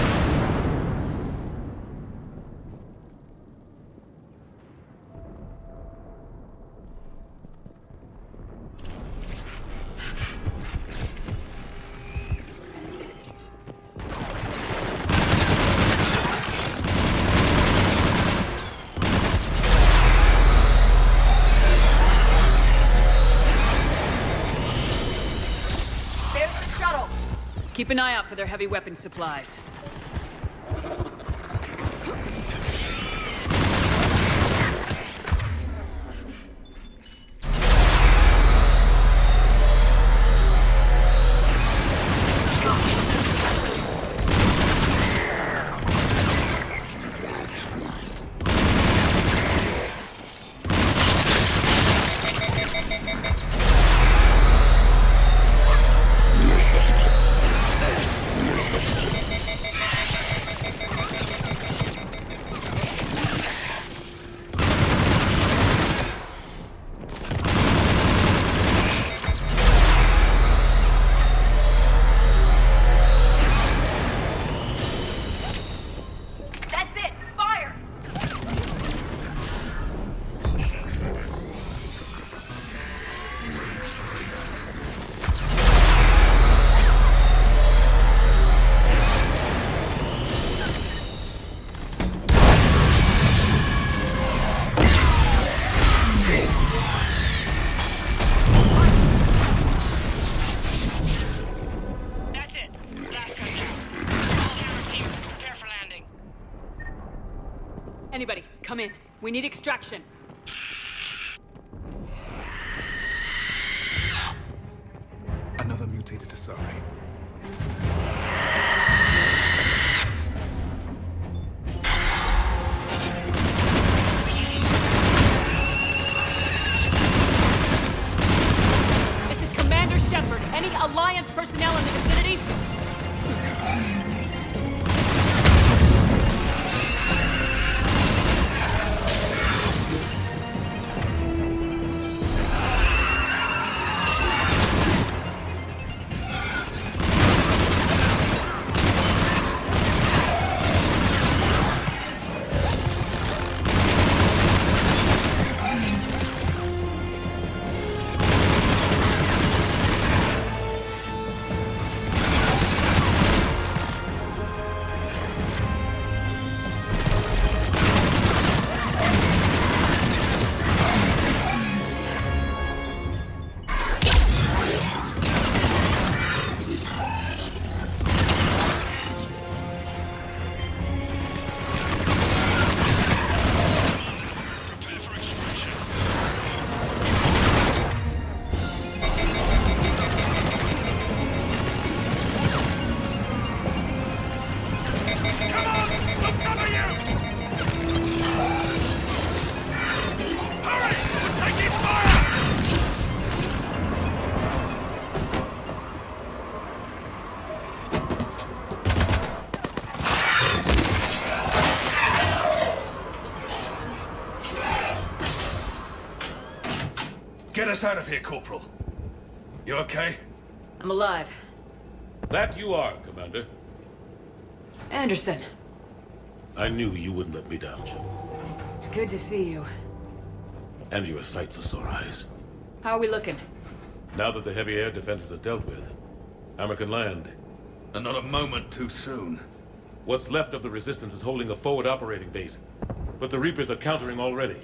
Keep an eye out for their heavy weapon supplies. Anybody, come in. We need extraction. Another mutated Asari. This is Commander Shepard. Any Alliance personnel in the vicinity? Get us out of here, Corporal. You okay? I'm alive. That you are, Commander. Anderson. I knew you wouldn't let me down, Jim. It's good to see you. And you're a sight for sore eyes. How are we looking? Now that the heavy air defenses are dealt with, Hammer can land. And not a moment too soon. What's left of the Resistance is holding a forward operating base. But the Reapers are countering already.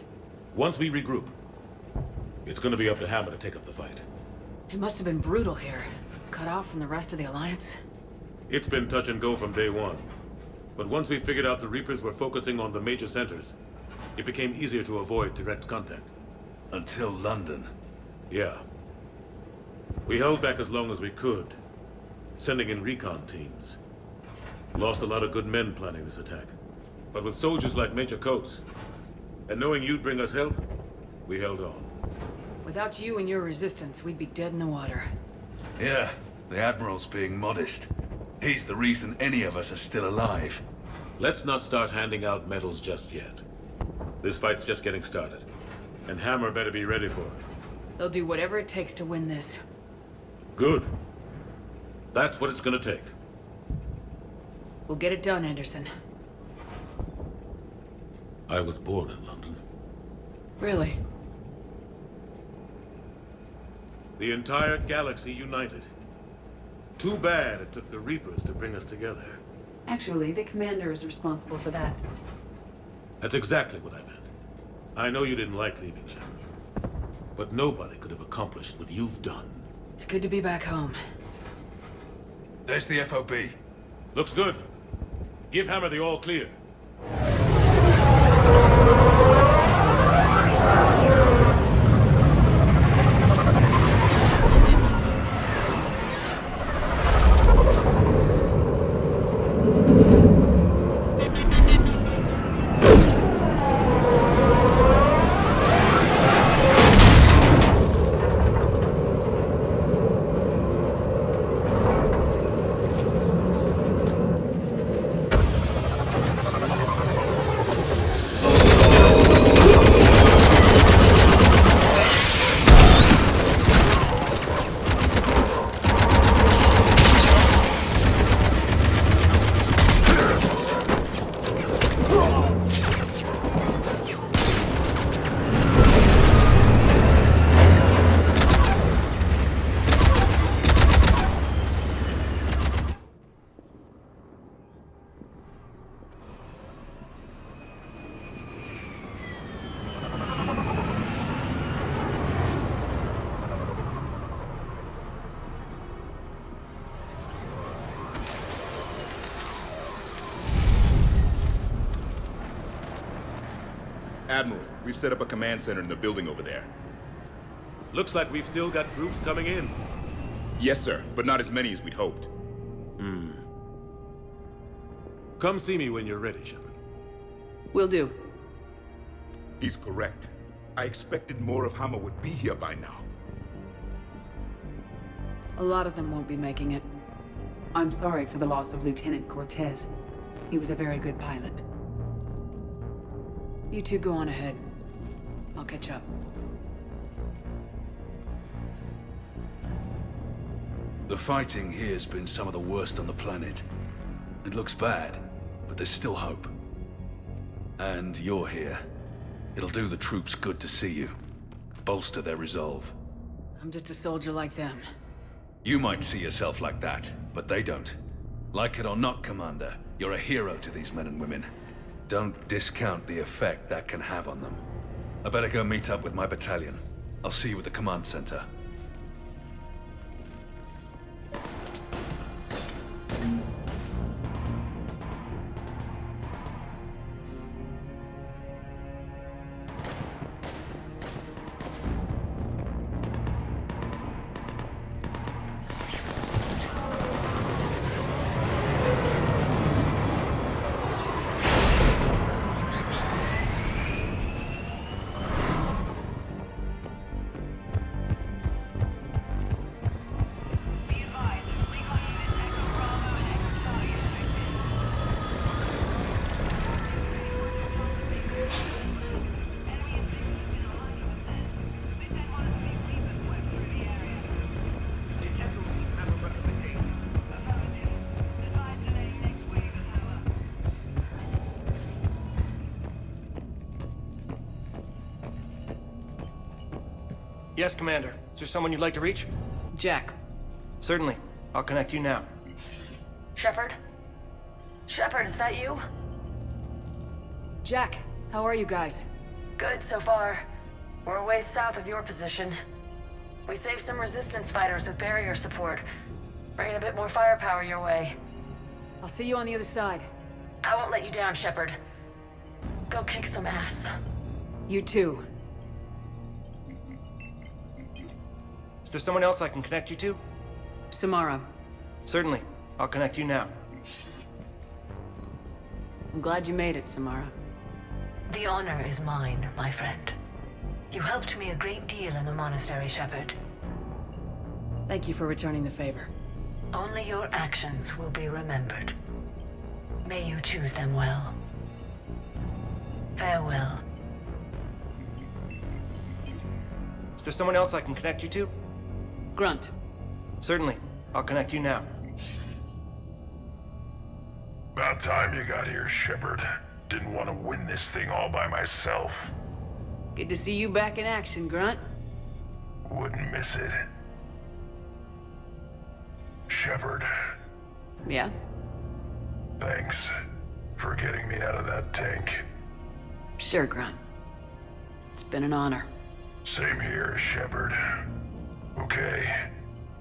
Once we regroup, it's gonna be up to Hammer to take up the fight. It must have been brutal here. Cut off from the rest of the Alliance. It's been touch and go from day one. But once we figured out the Reapers were focusing on the major centers, it became easier to avoid direct contact. Until London. Yeah. We held back as long as we could, sending in recon teams. Lost a lot of good men planning this attack. But with soldiers like Major Coates, and knowing you'd bring us help, we held on. Without you and your resistance, we'd be dead in the water. Yeah, the Admiral's being modest. He's the reason any of us are still alive. Let's not start handing out medals just yet. This fight's just getting started, and Hammer better be ready for it. They'll do whatever it takes to win this. Good. That's what it's gonna take. We'll get it done, Anderson. I was born in London. Really? The entire galaxy united. Too bad it took the Reapers to bring us together. Actually, the Commander is responsible for that. That's exactly what I meant. I know you didn't like leaving, Shepard. But nobody could have accomplished what you've done. It's good to be back home. There's the FOB. Looks good. Give Hammer the all clear. Admiral, we've set up a command center in the building over there. Looks like we've still got groups coming in. Yes, sir, but not as many as we'd hoped. Come see me when you're ready, Shepard. Will do. He's correct. I expected more of Hammer would be here by now. A lot of them won't be making it. I'm sorry for the loss of Lieutenant Cortez. He was a very good pilot. You two go on ahead. I'll catch up. The fighting here's been some of the worst on the planet. It looks bad, but there's still hope. And you're here. It'll do the troops good to see you. Bolster their resolve. I'm just a soldier like them. You might see yourself like that, but they don't. Like it or not, Commander, you're a hero to these men and women. Don't discount the effect that can have on them. I better go meet up with my battalion. I'll see you at the command center. Yes, Commander. Is there someone you'd like to reach? Jack. Certainly. I'll connect you now. Shepard? Shepard, is that you? Jack, how are you guys? Good so far. We're a ways south of your position. We saved some resistance fighters with barrier support. Bringing a bit more firepower your way. I'll see you on the other side. I won't let you down, Shepard. Go kick some ass. You too. Is there someone else I can connect you to? Samara. Certainly. I'll connect you now. I'm glad you made it, Samara. The honor is mine, my friend. You helped me a great deal in the monastery, Shepard. Thank you for returning the favor. Only your actions will be remembered. May you choose them well. Farewell. Is there someone else I can connect you to? Grunt. Certainly. I'll connect you now. About time you got here, Shepard. Didn't want to win this thing all by myself. Good to see you back in action, Grunt. Wouldn't miss it. Shepard, Yeah? thanks for getting me out of that tank. Sure, Grunt. It's been an honor. Same here, Shepard. Okay,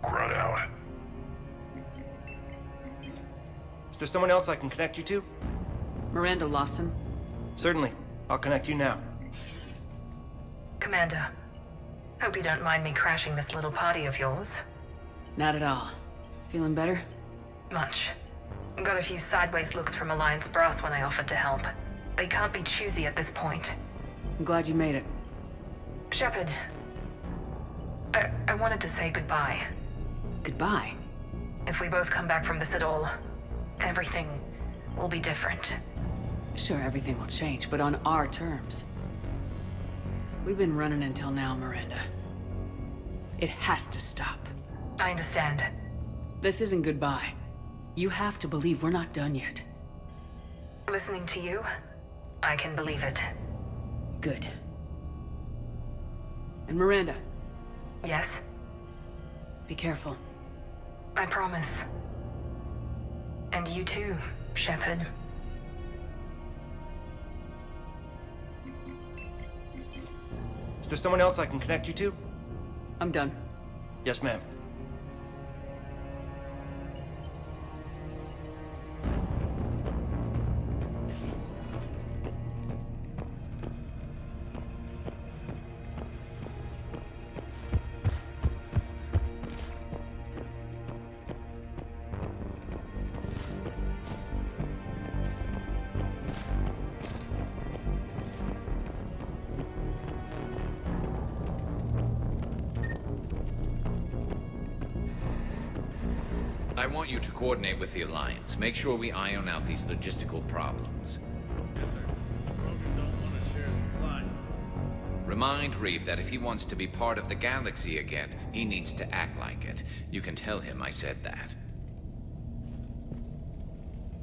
Grunt out. Is there someone else I can connect you to? Miranda Lawson. Certainly. I'll connect you now. Commander, hope you don't mind me crashing this little party of yours. Not at all. Feeling better? Much. Got a few sideways looks from Alliance brass when I offered to help. They can't be choosy at this point. I'm glad you made it. Shepard, I wanted to say goodbye. Goodbye? If we both come back from this at all, everything will be different. Sure, everything will change, but on our terms. We've been running until now, Miranda. It has to stop. I understand. This isn't goodbye. You have to believe we're not done yet. Listening to you, I can believe it. Good. And Miranda. Yes? Be careful. I promise. And you too, Shepard. Is there someone else I can connect you to? I'm done. Yes, ma'am. I want you to coordinate with the Alliance. Make sure we iron out these logistical problems. Yes, sir. Don't want to share supplies. Remind Reeve that if he wants to be part of the galaxy again, he needs to act like it. You can tell him I said that.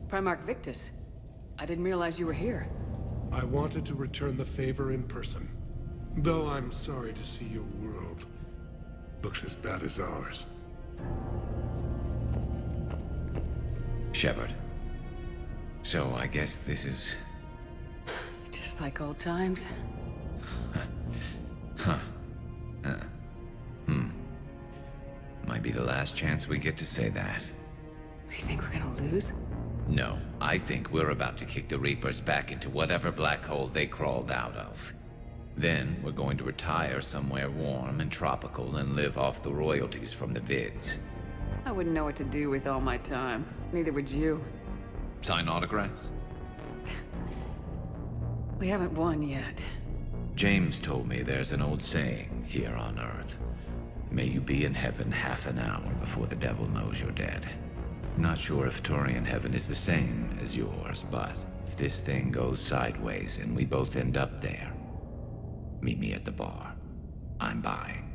Primarch Victus. I didn't realize you were here. I wanted to return the favor in person. Though I'm sorry to see your world looks as bad as ours. Shepard. So I guess this is... Just like old times. Huh. Might be the last chance we get to say that. You think we're gonna lose? No, I think we're about to kick the Reapers back into whatever black hole they crawled out of. Then we're going to retire somewhere warm and tropical and live off the royalties from the vids. I wouldn't know what to do with all my time. Neither would you. Sign autographs? We haven't won yet. James told me there's an old saying here on Earth. May you be in heaven half an hour before the devil knows you're dead. Not sure if Turian heaven is the same as yours, but if this thing goes sideways and we both end up there, meet me at the bar. I'm buying.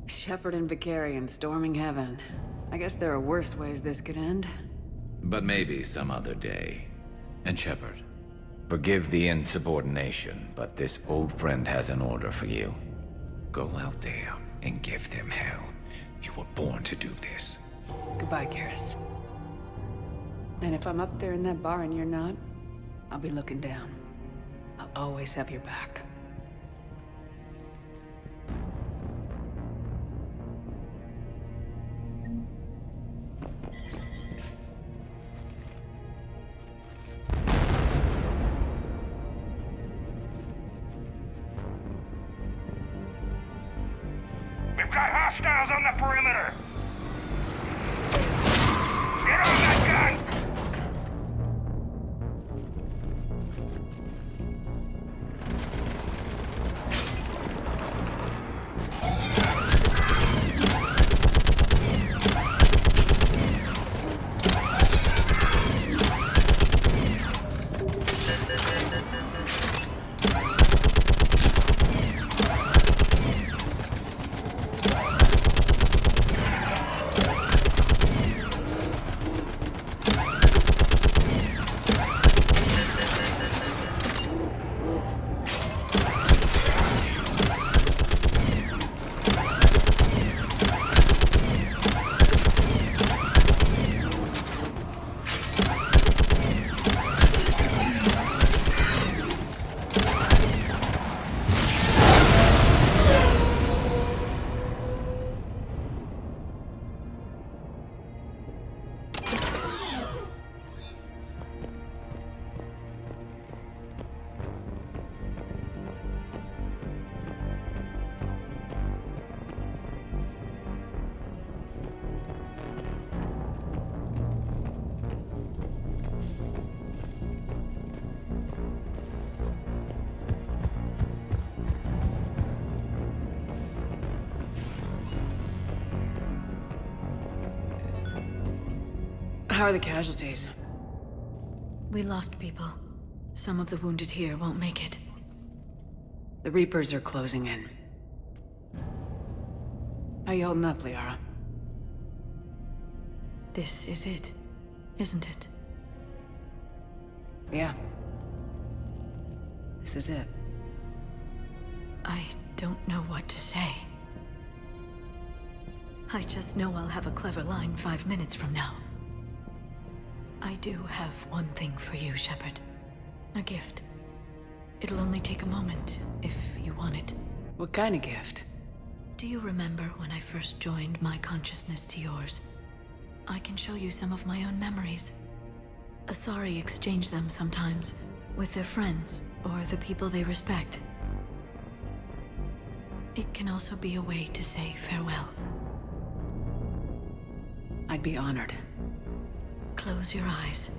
Shepard and Vicarian storming heaven. I guess there are worse ways this could end. But maybe some other day. And Shepard, forgive the insubordination, but this old friend has an order for you. Go out there and give them hell. You were born to do this. Goodbye, Garrus. And if I'm up there in that bar and you're not, I'll be looking down. I'll always have your back. Hostiles on the perimeter! Get on that gun! How are the casualties? We lost people. Some of the wounded here won't make it. The Reapers are closing in. How you holding up, Liara? This is it, isn't it? Yeah. This is it. I don't know what to say. I just know I'll have a clever line 5 minutes from now. I do have one thing for you, Shepard. A gift. It'll only take a moment, if you want it. What kind of gift? Do you remember when I first joined my consciousness to yours? I can show you some of my own memories. Asari exchange them sometimes, with their friends, or the people they respect. It can also be a way to say farewell. I'd be honored. Close your eyes.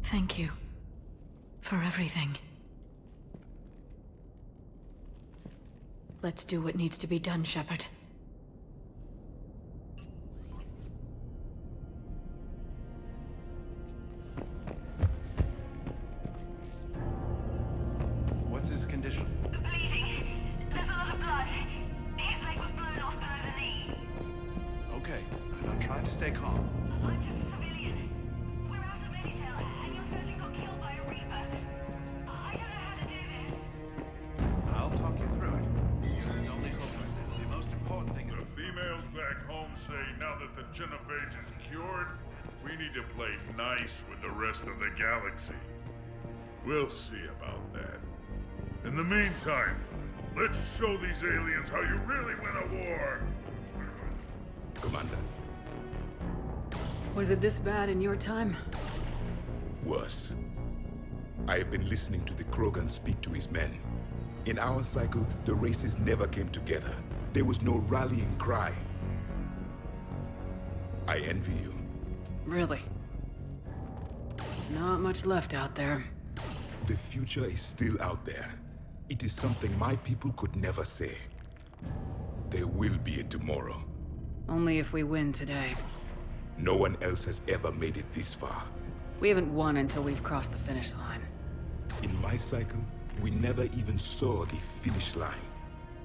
Thank you for everything. Let's do what needs to be done, Shepard. What's his condition? Bleeding. There's a lot of blood. His leg was blown off below the knee. Okay, I'm trying to stay calm. I'm just a civilian. We're out of intel, and your surgeon got killed by a Reaper. I don't know how to do this. I'll talk you through it. There's only hope right now. The most important thing is... The females back home say now that the Genovese is cured, we need to play nice with the rest of the galaxy. We'll see about that. In the meantime, let's show these aliens how you really win a war! Commander. Was it this bad in your time? Worse. I have been listening to the Krogan speak to his men. In our cycle, the races never came together. There was no rallying cry. I envy you. Really? There's not much left out there. The future is still out there. It is something my people could never say. There will be a tomorrow. Only if we win today. No one else has ever made it this far. We haven't won until we've crossed the finish line. In my cycle, We never even saw the finish line.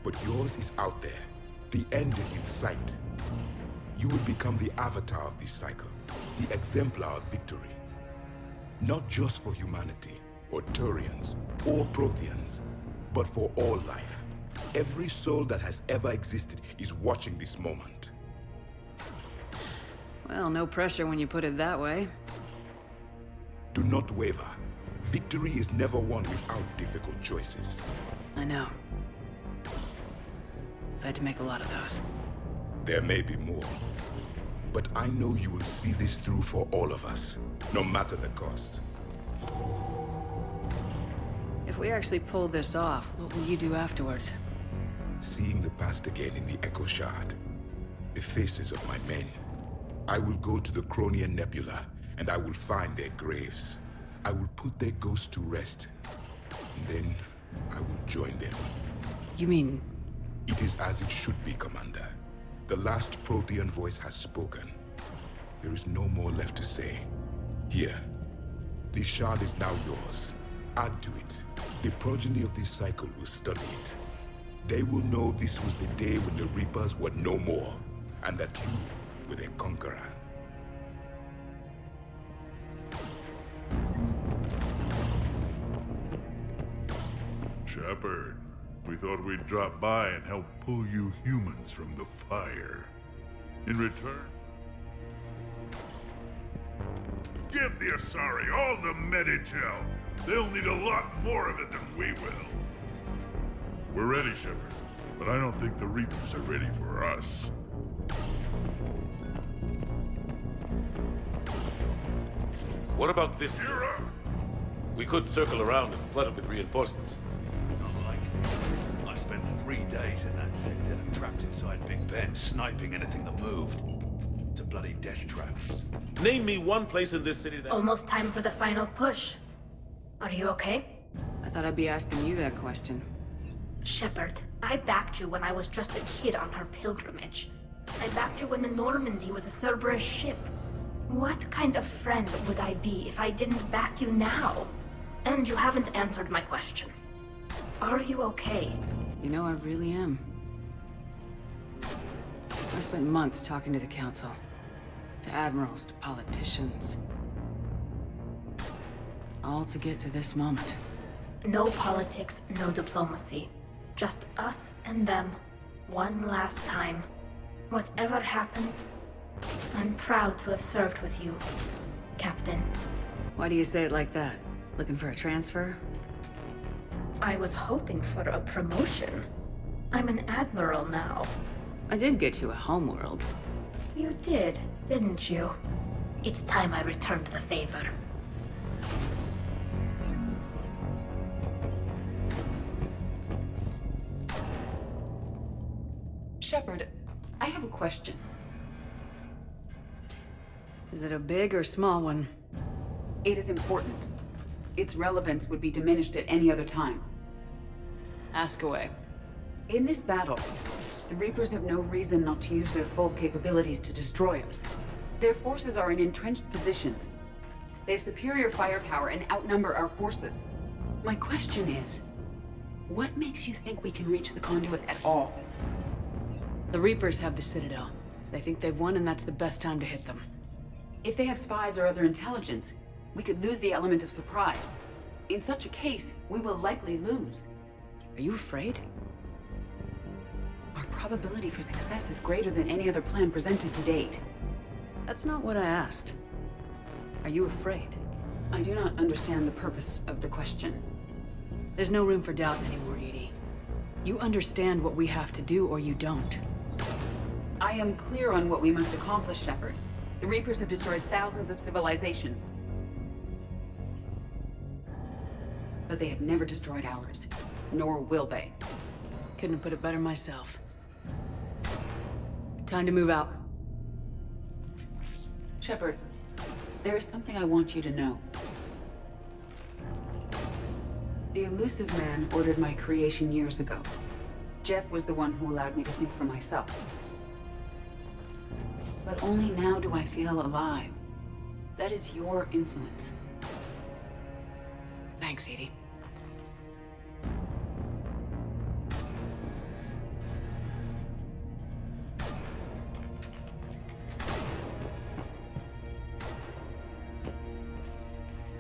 But yours is out there. The end is in sight. You will become the avatar of this cycle, the exemplar of victory. Not just for humanity, or Turians, or Protheans, but for all life. Every soul that has ever existed is watching this moment. Well, no pressure when you put it that way. Do not waver. Victory is never won without difficult choices. I know. I've had to make a lot of those. There may be more. But I know you will see this through for all of us, no matter the cost. If we actually pull this off, what will you do afterwards? Seeing the past again in the Echo Shard, the faces of my men. I will go to the Cronian Nebula, and I will find their graves. I will put their ghosts to rest. And then, I will join them. You mean... It is as it should be, Commander. The last Prothean voice has spoken. There is no more left to say. Here. This shard is now yours. Add to it. The progeny of this cycle will study it. They will know this was the day when the Reapers were no more, and that you were their conqueror. Shepard, we thought we'd drop by and help pull you humans from the fire. In return, give the Asari all the Medi-gel. They'll need a lot more of it than we will. We're ready, Shepard, but I don't think the Reapers are ready for us. What about this? We could circle around and flood it with reinforcements. Not like I spent 3 days in that sector, trapped inside Big Ben, sniping anything that moved. It's a bloody death trap. Name me one place in this city that... Almost time for the final push. Are you okay? I thought I'd be asking you that question. Shepard, I backed you when I was just a kid on her pilgrimage. I backed you when the Normandy was a Cerberus ship. What kind of friend would I be if I didn't back you now? And you haven't answered my question. Are you okay? You know, I really am. I spent months talking to the Council. To admirals, to politicians. All to get to this moment. No politics, no diplomacy. Just us and them. One last time. Whatever happens, I'm proud to have served with you, Captain. Why do you say it like that? Looking for a transfer? I was hoping for a promotion. I'm an admiral now. I did get you a homeworld. You did, didn't you? It's time I returned the favor. Shepard, I have a question. Is it a big or small one? It is important. Its relevance would be diminished at any other time. Ask away. In this battle, the Reapers have no reason not to use their full capabilities to destroy us. Their forces are in entrenched positions. They have superior firepower and outnumber our forces. My question is, what makes you think we can reach the conduit at all? The Reapers have the Citadel. They think they've won, and that's the best time to hit them. If they have spies or other intelligence, we could lose the element of surprise. In such a case, we will likely lose. Are you afraid? Our probability for success is greater than any other plan presented to date. That's not what I asked. Are you afraid? I do not understand the purpose of the question. There's no room for doubt anymore, Edie. You understand what we have to do, or you don't. I am clear on what we must accomplish, Shepard. The Reapers have destroyed thousands of civilizations. But they have never destroyed ours. Nor will they. Couldn't have put it better myself. Time to move out. Shepard, there is something I want you to know. The Elusive Man ordered my creation years ago. Jeff was the one who allowed me to think for myself. But only now do I feel alive. That is your influence. Thanks, Edie.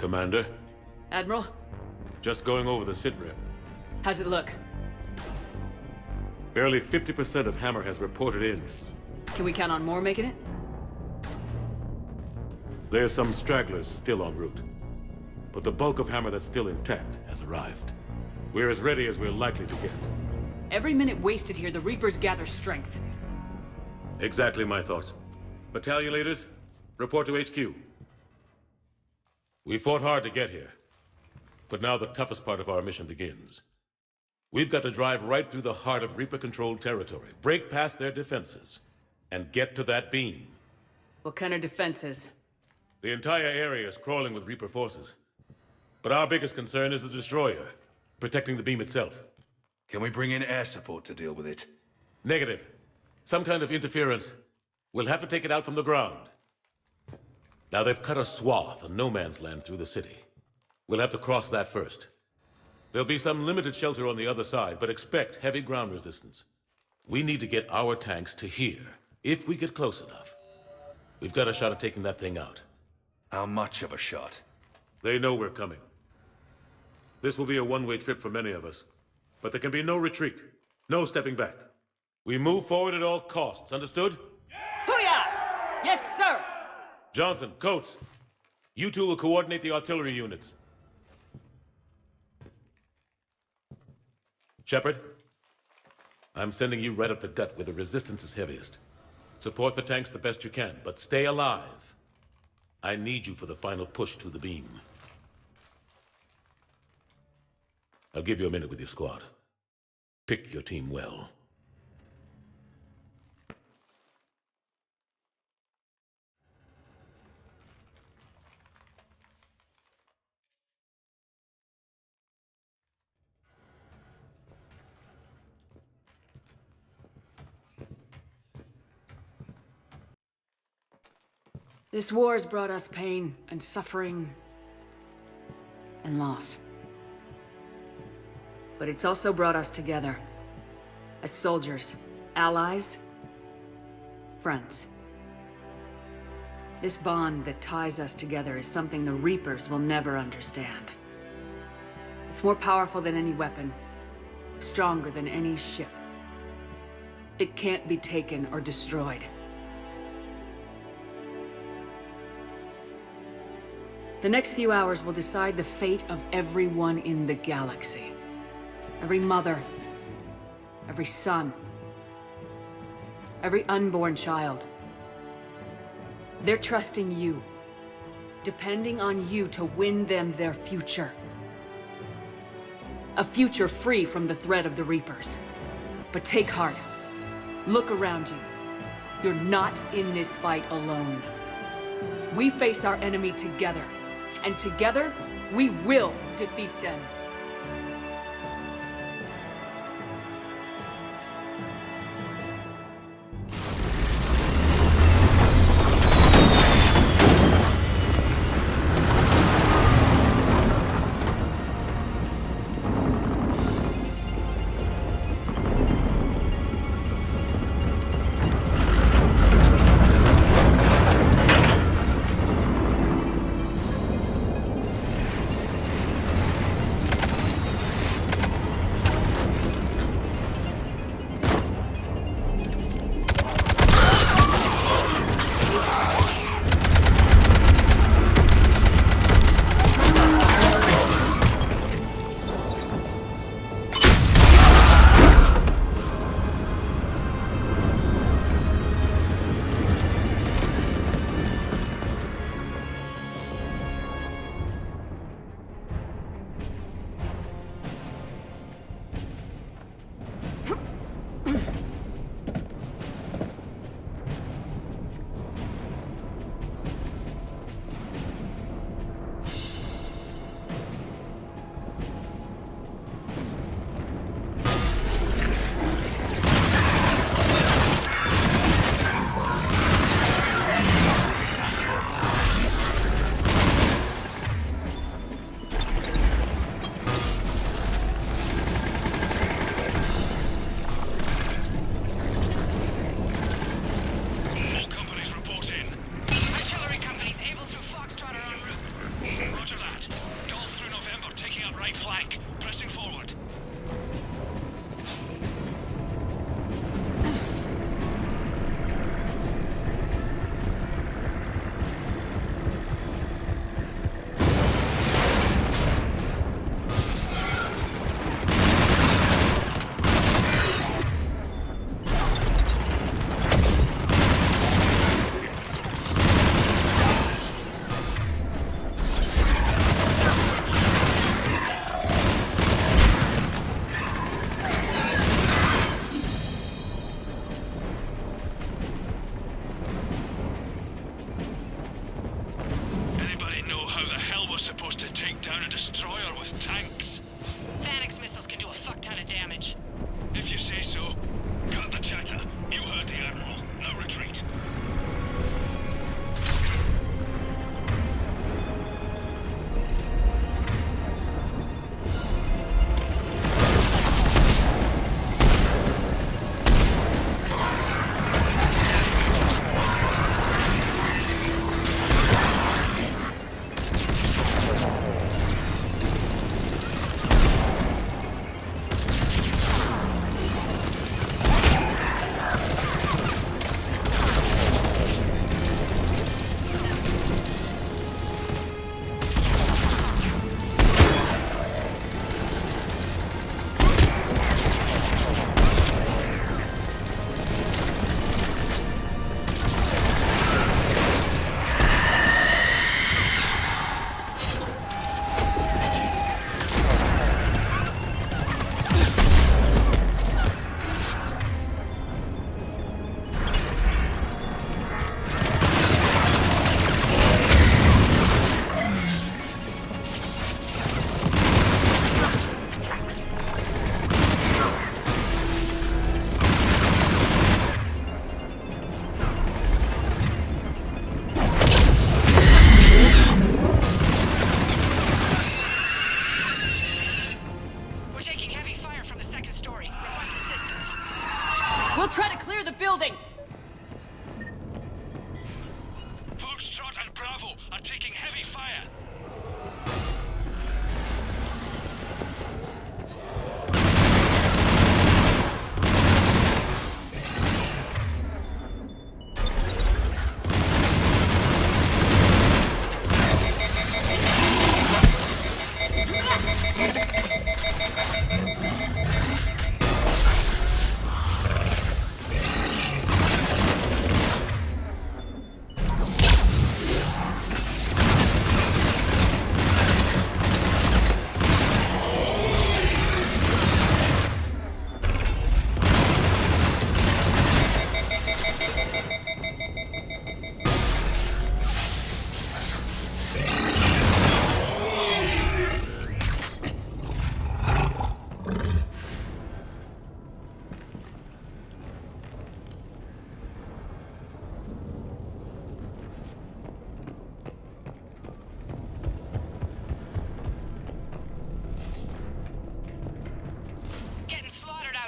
Commander. Admiral, Just going over the sitrep. how's it look? Barely 50% of Hammer has reported in. Can we count on more making it? There's some stragglers still en route. But the bulk of Hammer that's still intact has arrived. We're as ready as we're likely to get. Every minute wasted here, the Reapers gather strength. Exactly my thoughts. Battalion leaders, report to HQ. We fought hard to get here. But now the toughest part of our mission begins. We've got to drive right through the heart of Reaper-controlled territory, break past their defenses, and get to that beam. What kind of defenses? The entire area is crawling with Reaper forces. But our biggest concern is the destroyer, protecting the beam itself. Can we bring in air support to deal with it? Negative. Some kind of interference. We'll have to take it out from the ground. Now they've cut a swath of no man's land through the city. We'll have to cross that first. There'll be some limited shelter on the other side, but expect heavy ground resistance. We need to get our tanks to here, if we get close enough. We've got a shot at taking that thing out. How much of a shot? They know we're coming. This will be a one-way trip for many of us. But there can be no retreat, no stepping back. We move forward at all costs, understood? Hoo-yah! Yes, sir! Johnson, Coates, you two will coordinate the artillery units. Shepard, I'm sending you right up the gut where the resistance is heaviest. Support the tanks the best you can, but stay alive. I need you for the final push to the beam. I'll give you a minute with your squad. Pick your team well. This war has brought us pain and suffering and loss. But it's also brought us together as soldiers, allies, friends. This bond that ties us together is something the Reapers will never understand. It's more powerful than any weapon, stronger than any ship. It can't be taken or destroyed. The next few hours will decide the fate of everyone in the galaxy. Every mother, every son, every unborn child. They're trusting you, depending on you to win them their future. A future free from the threat of the Reapers. But take heart. Look around you. You're not in this fight alone. We face our enemy together. And together, we will defeat them. We'll try to clear the building! Foxtrot and Bravo are taking heavy fire.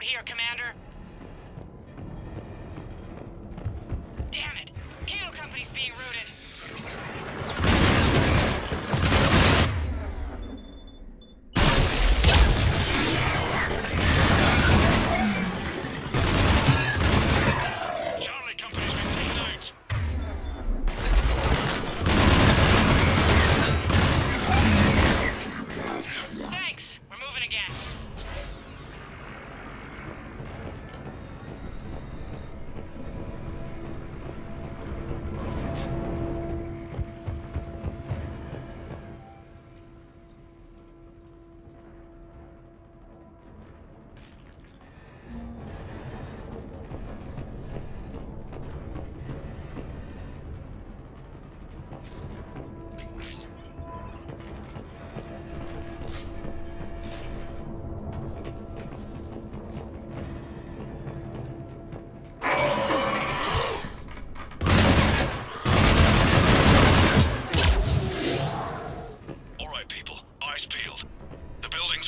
Here, Commander. Damn it! Kilo Company's being routed. Charlie Company's been taken out. Thanks. We're moving again.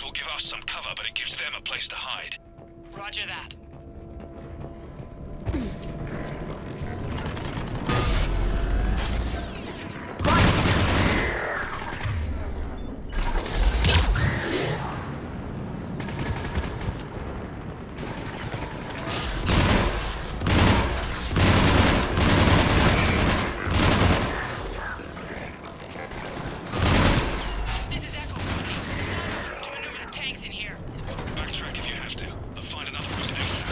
Will give us some cover, but it gives them a place to hide. Roger that. Backtrack if you have to. They'll find another route exit.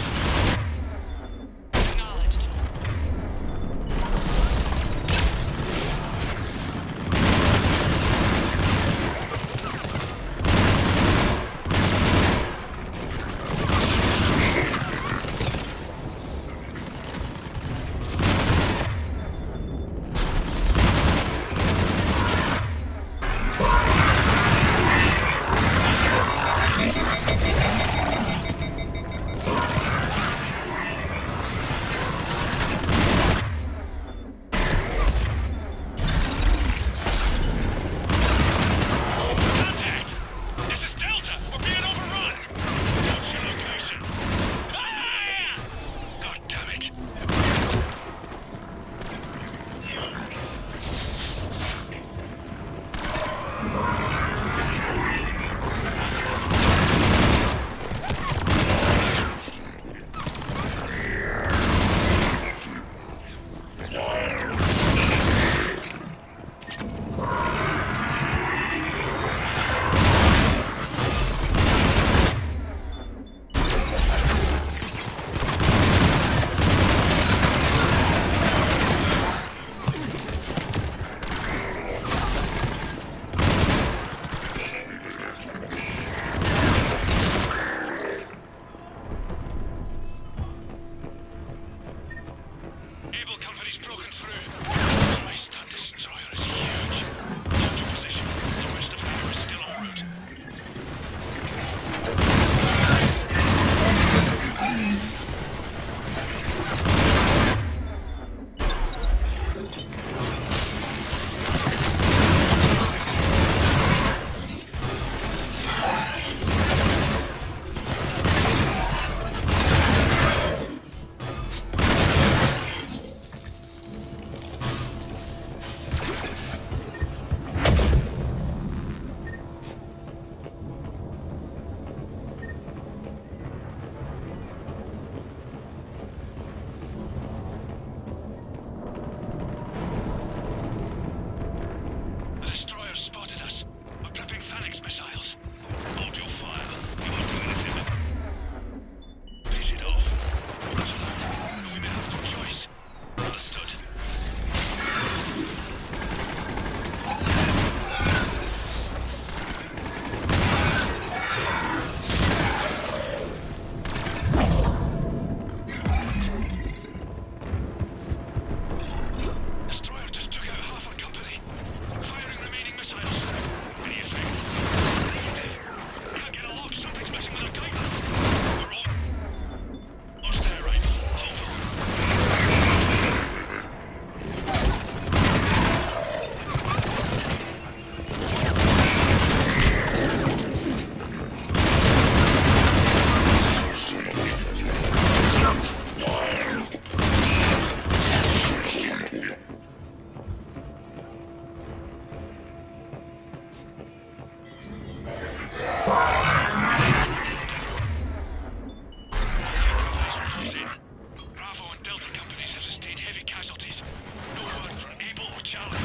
Charlie.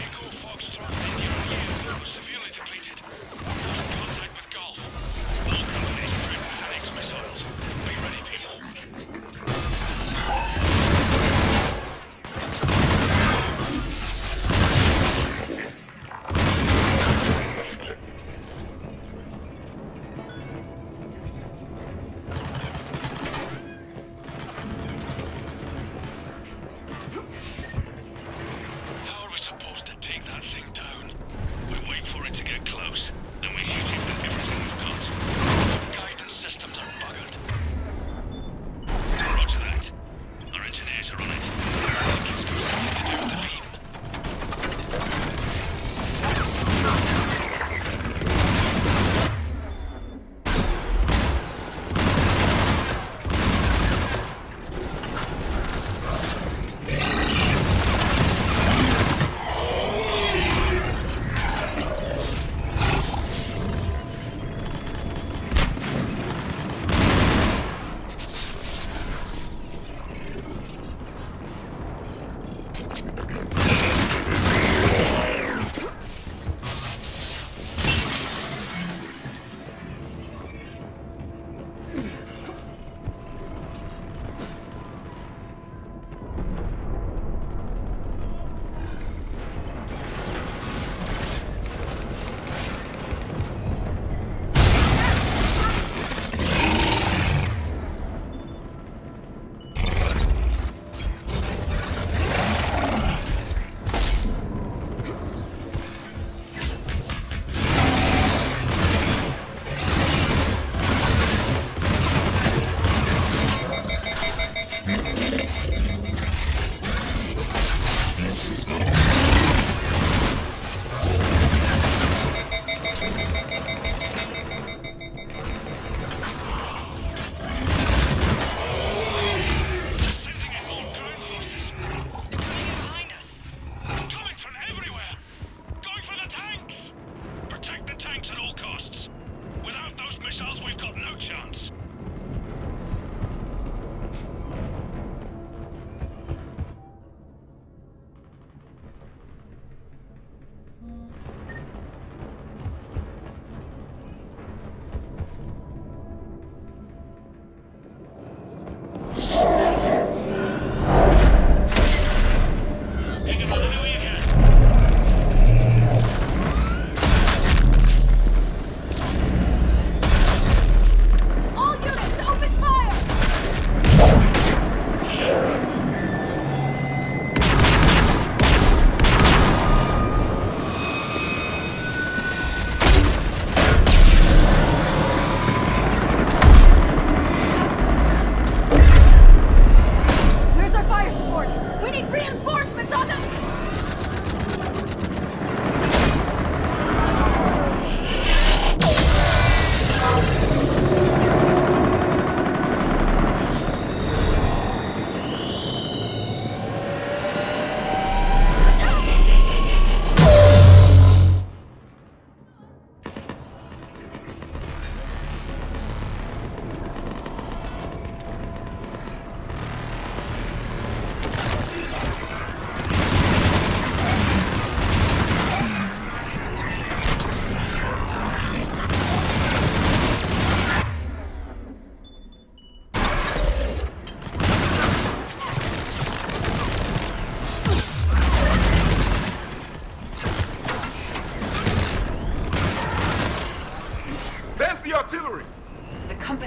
Echo Foxtrot India severely depleted. Lost contact with Golf. All companies prep Phoenix missiles. Be ready, people.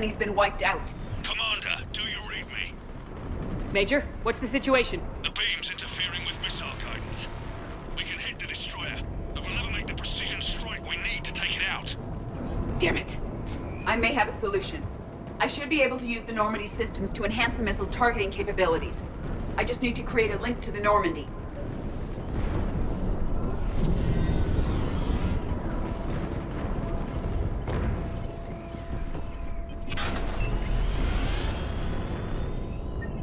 company's been wiped out. Commander, do you read me? Major, what's the situation? The beam's interfering with missile guidance. We can hit the destroyer, but we'll never make the precision strike we need to take it out. Damn it. I may have a solution. I should be able to use the Normandy systems to enhance the missile's targeting capabilities. I just need to create a link to the Normandy.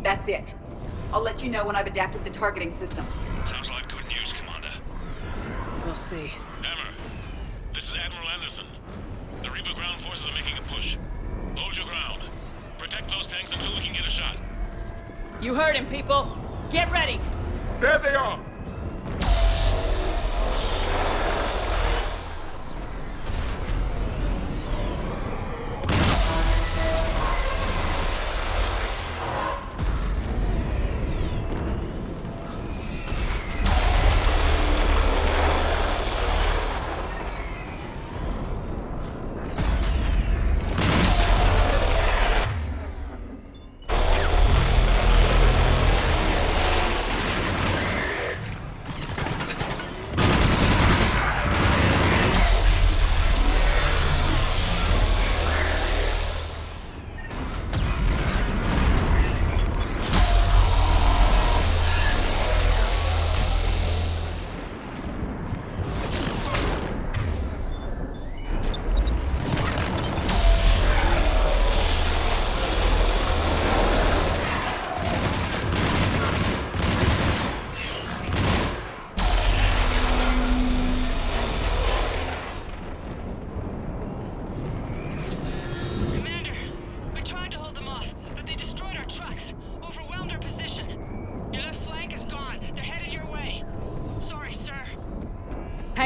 That's it. I'll let you know when I've adapted the targeting system. Sounds like good news, Commander. We'll see. Hammer, this is Admiral Anderson. The Reaper ground forces are making a push. Hold your ground. Protect those tanks until we can get a shot. You heard him, people. Get ready. There they are.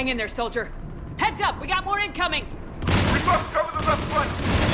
Hang in there, soldier. Heads up, we got more incoming! We must cover the left flank!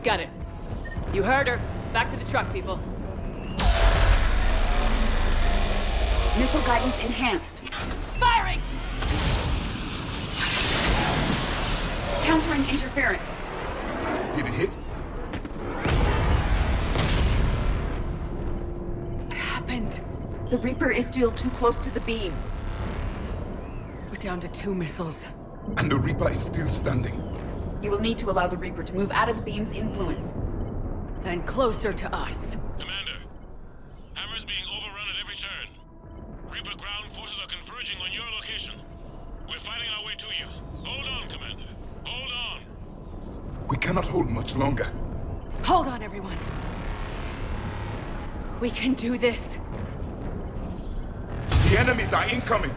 Got it. You heard her. Back to the truck, people. Missile guidance enhanced. Firing! Countering interference. Did it hit? What happened? The Reaper is still too close to the beam. We're down to 2 missiles. And the Reaper is still standing. You will need to allow the Reaper to move out of the beam's influence. And closer to us. Commander, Hammer's being overrun at every turn. Reaper ground forces are converging on your location. We're fighting our way to you. Hold on, Commander. Hold on. We cannot hold much longer. Hold on, everyone. We can do this. The enemies are incoming.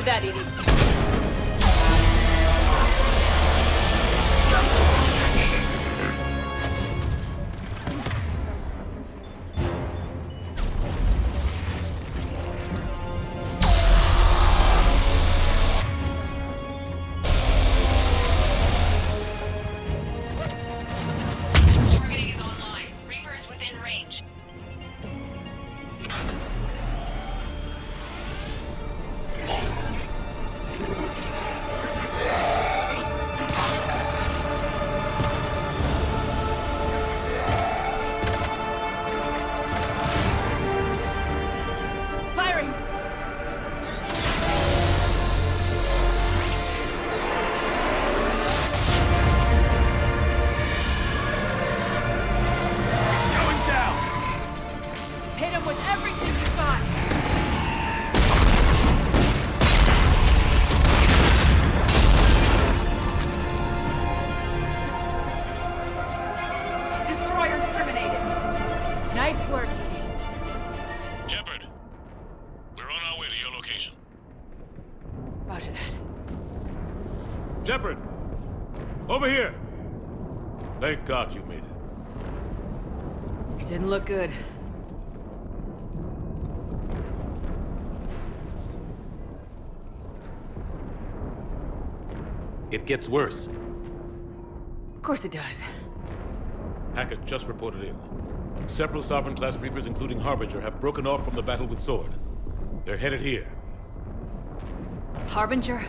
that, Edie. Targeting is online. Reapers within range. Firing! Going down! Hit him with everything you got! Destroyer terminated. Nice work, Edie. Shepard, we're on our way to your location. Roger that. Shepard! Over here! Thank God you made it. It didn't look good. It gets worse. Of course it does. Hackett just reported in. Several Sovereign-class Reapers, including Harbinger, have broken off from the battle with Sword. They're headed here. Harbinger?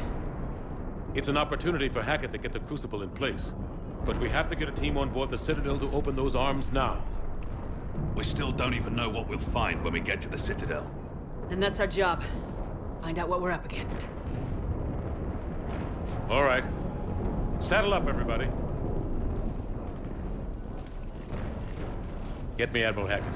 It's an opportunity for Hackett to get the Crucible in place. But we have to get a team on board the Citadel to open those arms now. We still don't even know what we'll find when we get to the Citadel. And that's our job. Find out what we're up against. All right. Saddle up, everybody. Get me Admiral Hackett.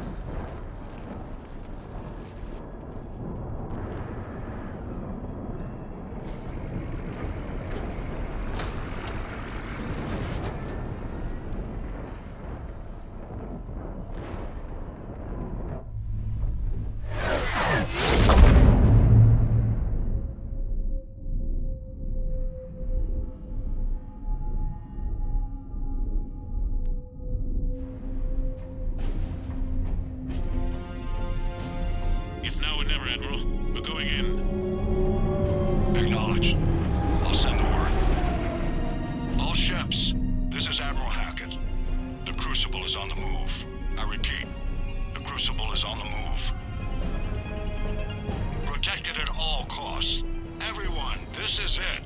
It's now or never, Admiral. We're going in. Acknowledged. I'll send the word. All ships, this is Admiral Hackett. The Crucible is on the move. I repeat, the Crucible is on the move. Protect it at all costs. Everyone, this is it.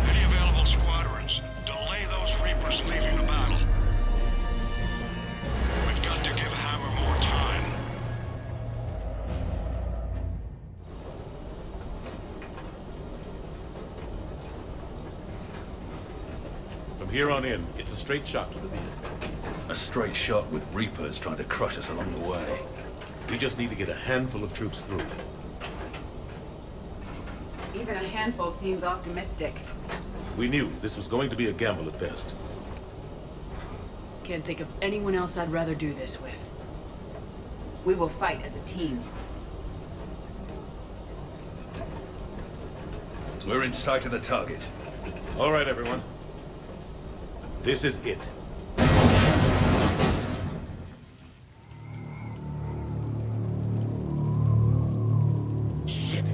Any available squadrons, delay those Reapers leaving the battle. We've got to give Hammer more time. From here on in, it's a straight shot to the beam. A straight shot with Reapers trying to crush us along the way. We just need to get a handful of troops through. Even a handful seems optimistic. We knew this was going to be a gamble at best. Can't think of anyone else I'd rather do this with. We will fight as a team. We're in sight of the target. All right, everyone. This is it. Shit.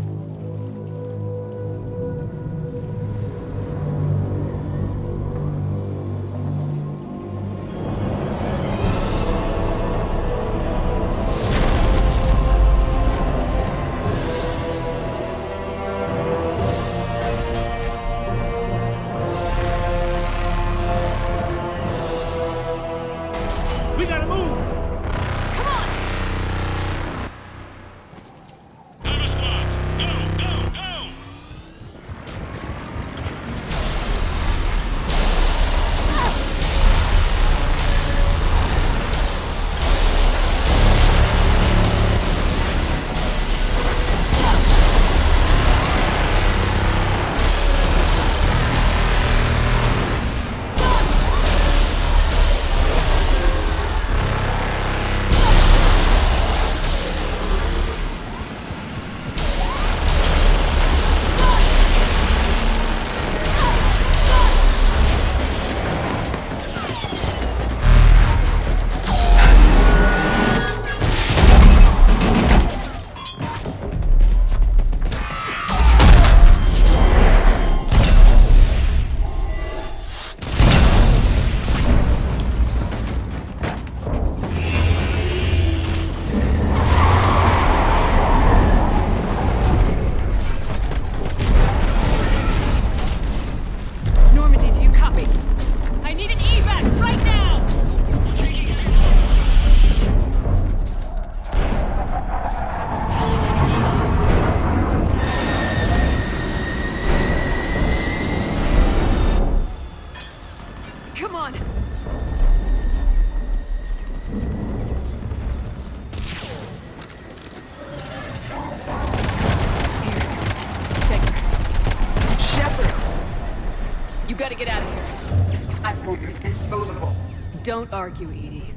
You gotta get out of here. This platform is disposable. Don't argue, Edie.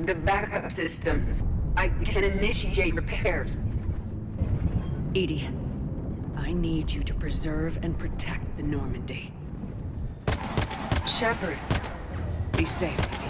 The backup systems. I can initiate repairs. Edie, I need you to preserve and protect the Normandy. Shepard. Be safe, Edie.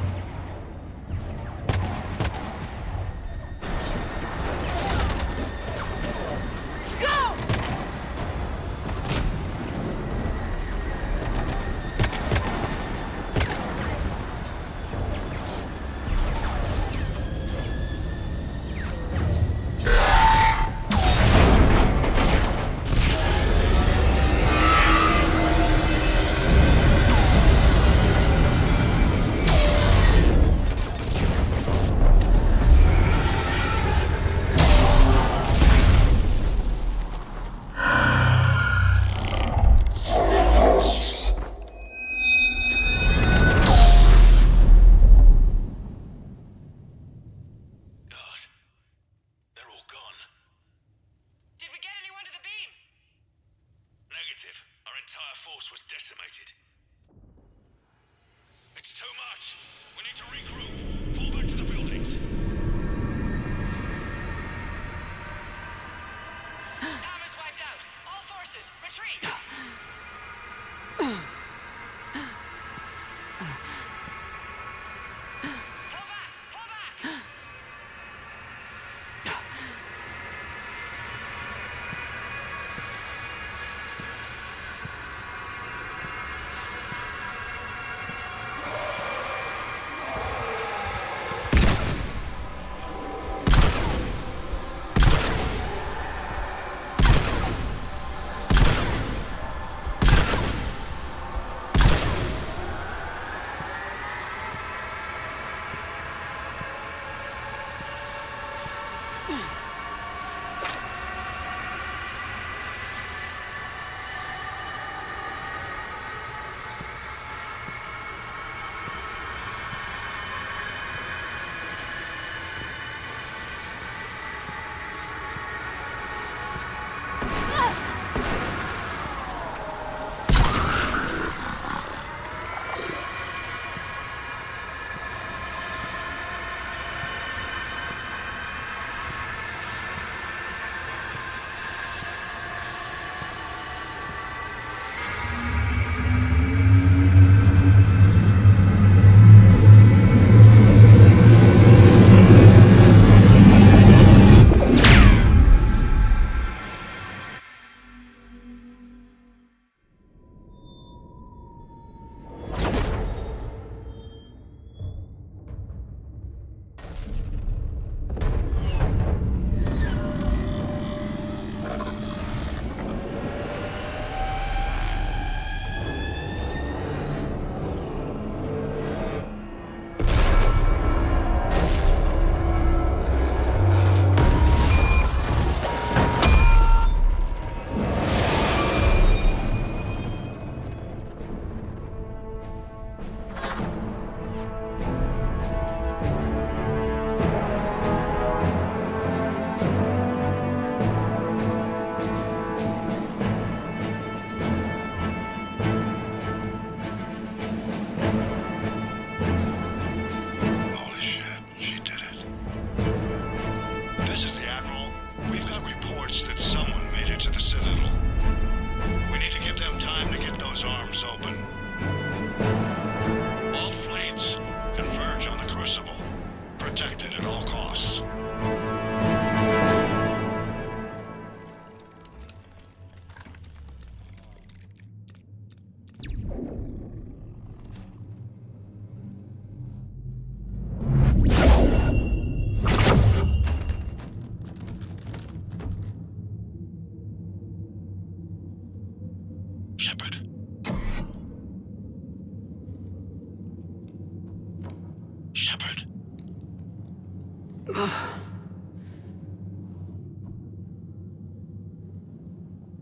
Shepard.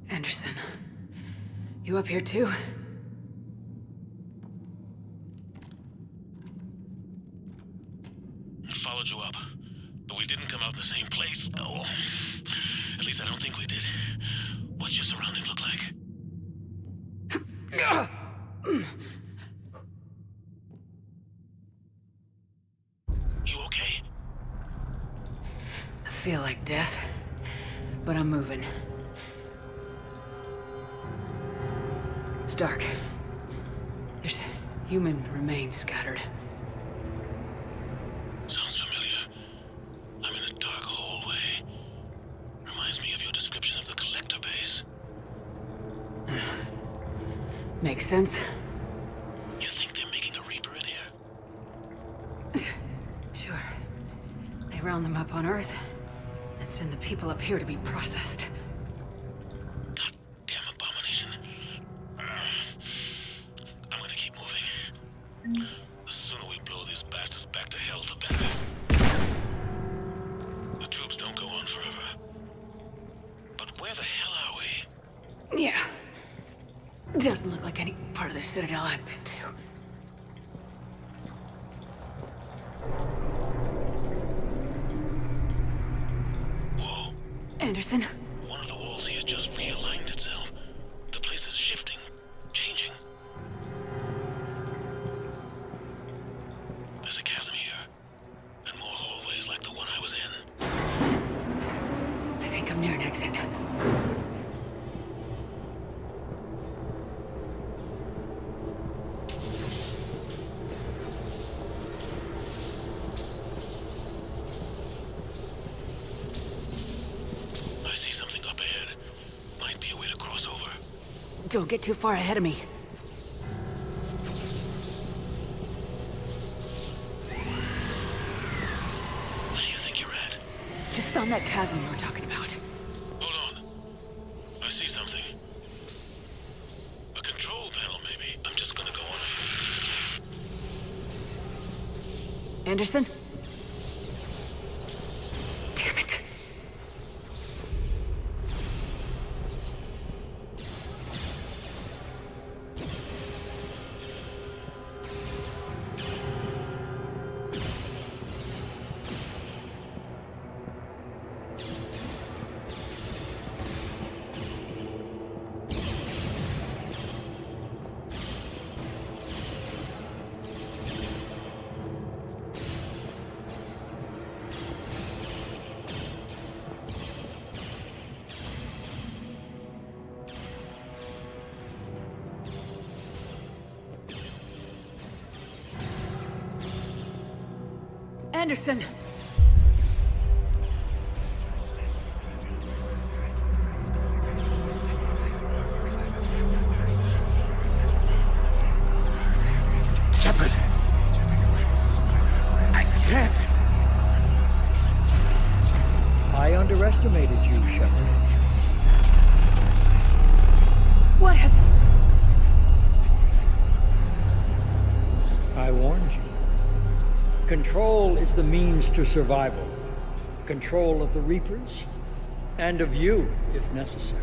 Anderson, you up here too? I followed you up, but we didn't come out in the same place. Oh, at least I don't think we did. What's your surrounding look like? You okay? I feel like death, but I'm moving. It's dark. There's human remains scattered. Sounds familiar. I'm in a dark hallway. Reminds me of your description of the collector base. Makes sense. You think they're making a Reaper in here? Sure. They round them up on Earth, and send the people up here to be processed. Goddamn abomination. I'm gonna keep moving. The sooner we blow these bastards back to hell, the better. The tubes don't go on forever. But where the hell are we? Yeah. Doesn't look like any part of the Citadel I've been to. Whoa. Anderson? One of the walls here just realigned itself. The place is shifting, changing. There's a chasm here, and more hallways like the one I was in. I think I'm near an exit. I see something up ahead. Might be a way to cross over. Don't get too far ahead of me. Where do you think you're at? Just found that chasm you were talking about. Hold on. I see something. A control panel, maybe. I'm just gonna go on. Anderson? Damn it. Anderson! Shepard! I can't! I underestimated you, Shepard. What have... I warned you. Control is the means to survival. Control of the Reapers, and of you, if necessary.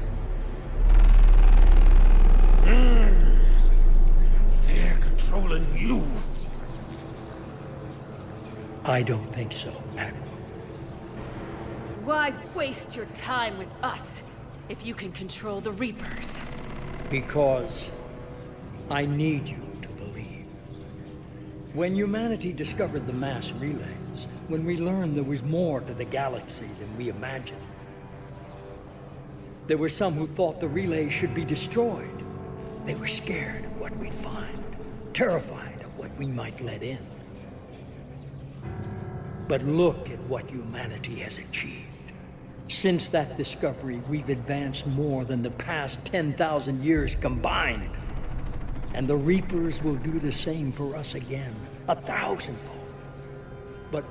They're controlling you. I don't think so, Admiral. Why waste your time with us if you can control the Reapers? Because I need you to believe. When humanity discovered the mass relays, when we learned there was more to the galaxy than we imagined, there were some who thought the relays should be destroyed. They were scared of what we'd find, terrified of what we might let in. But look at what humanity has achieved. Since that discovery, we've advanced more than the past 10,000 years combined. And the Reapers will do the same for us again, 1,000-fold. But...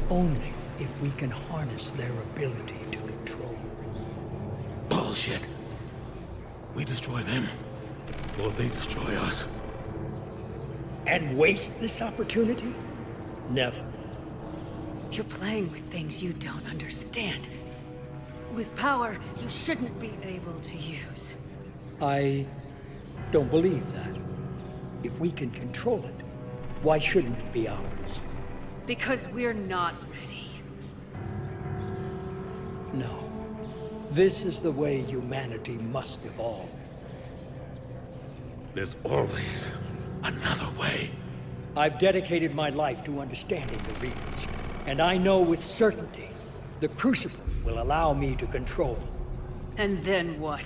only if we can harness their ability to control. Bullshit. We destroy them, or they destroy us. And waste this opportunity? Never. You're playing with things you don't understand. With power you shouldn't be able to use. I don't believe that. If we can control it, why shouldn't it be ours? Because we're not ready. No. This is the way humanity must evolve. There's always another way. I've dedicated my life to understanding the Reapers, and I know with certainty the Crucible will allow me to control them. And then what?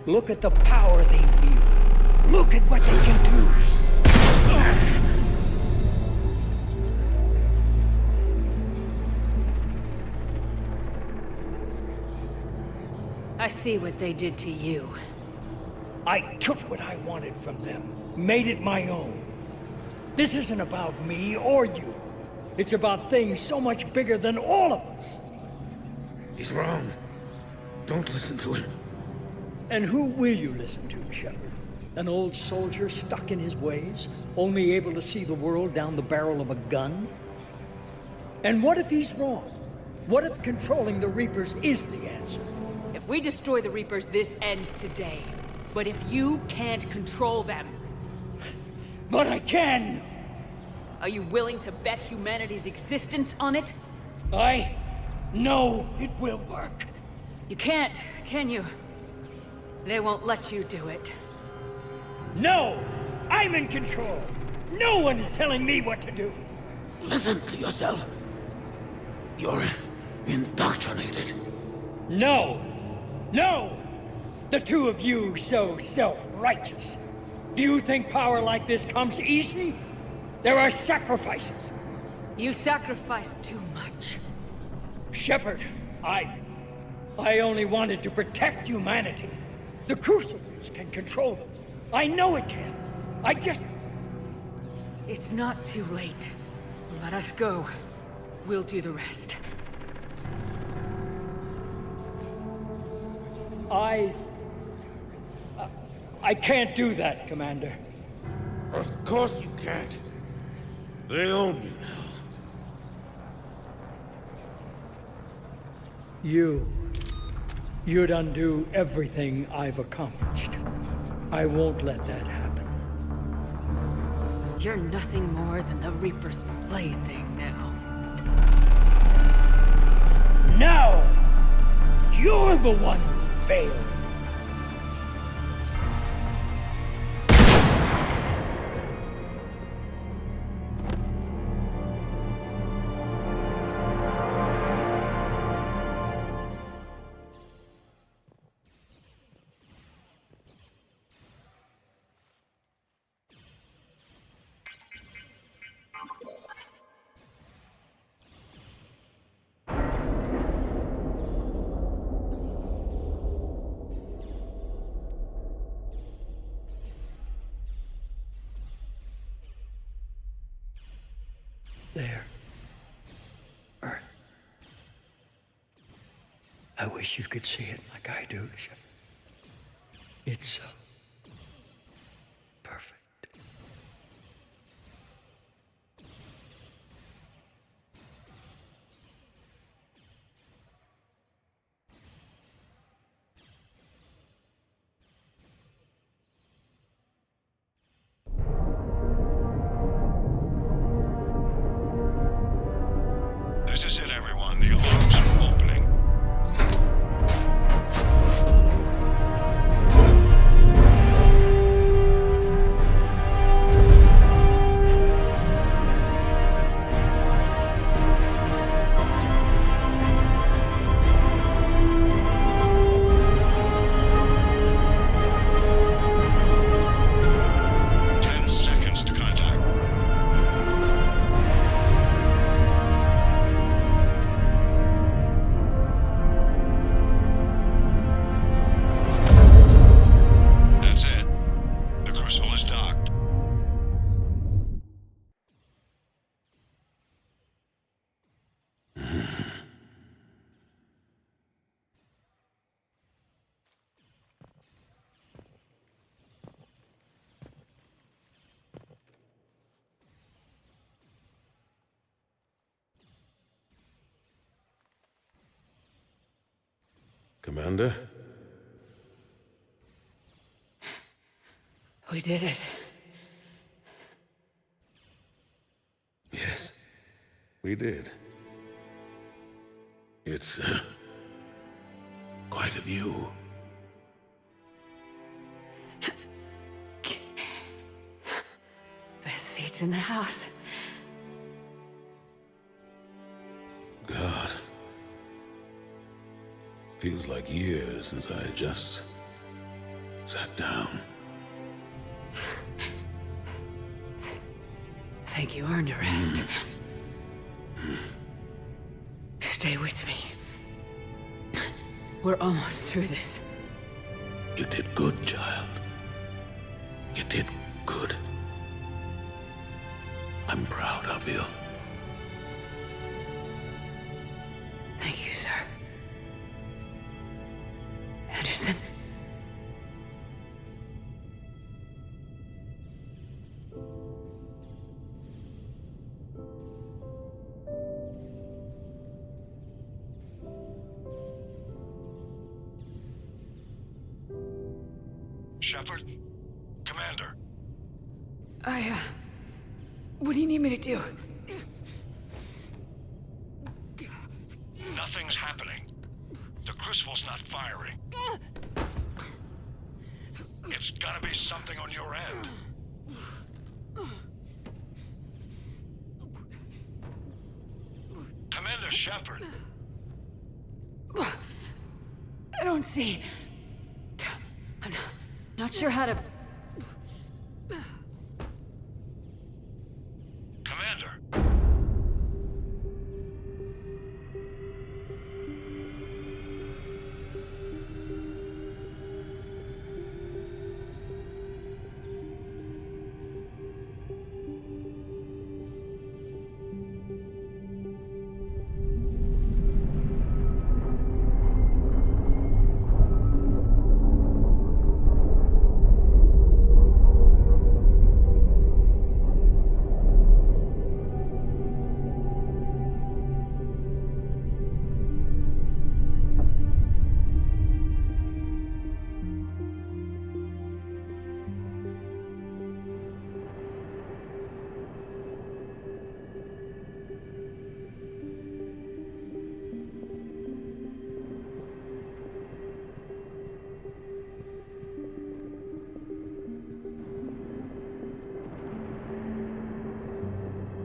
Look at the power they wield. Look at what they can do. I see what they did to you. I took what I wanted from them, made it my own. This isn't about me or you. It's about things so much bigger than all of us. He's wrong. Don't listen to him. And who will you listen to, Shepard? An old soldier stuck in his ways, only able to see the world down the barrel of a gun? And what if he's wrong? What if controlling the Reapers is the answer? If we destroy the Reapers, this ends today. But if you can't control them... But I can! Are you willing to bet humanity's existence on it? I know it will work. You can't, can you? They won't let you do it. No! I'm in control! No one is telling me what to do! Listen to yourself. You're indoctrinated. No! No! The two of you so self-righteous. Do you think power like this comes easy? There are sacrifices. You sacrificed too much. Shepard, I only wanted to protect humanity. The Crucibles can control them. I know it can. I just... It's not too late. Let us go. We'll do the rest. I can't do that, Commander. Of course you can't. They own you now. You'd undo everything I've accomplished. I won't let that happen. You're nothing more than the Reaper's plaything now. Now! You're the one who failed. There. Earth. I wish you could see it like I do, Shepard. It's so perfect. This is it, everyone. The alarms are opening. Commander? We did it. Yes, we did. It's quite a view. Best seats in the house. God. Feels like years since I just sat down. Think you earned a rest. Stay with me. We're almost through this. You did good, child. You did good. I'm proud of you. Thank you, sir. Anderson? Shepard? Commander? What do you need me to do? Nothing's happening. The Crucible's not firing. It's gotta be something on your end. Commander Shepard! I don't see. I'm not sure how to... Commander!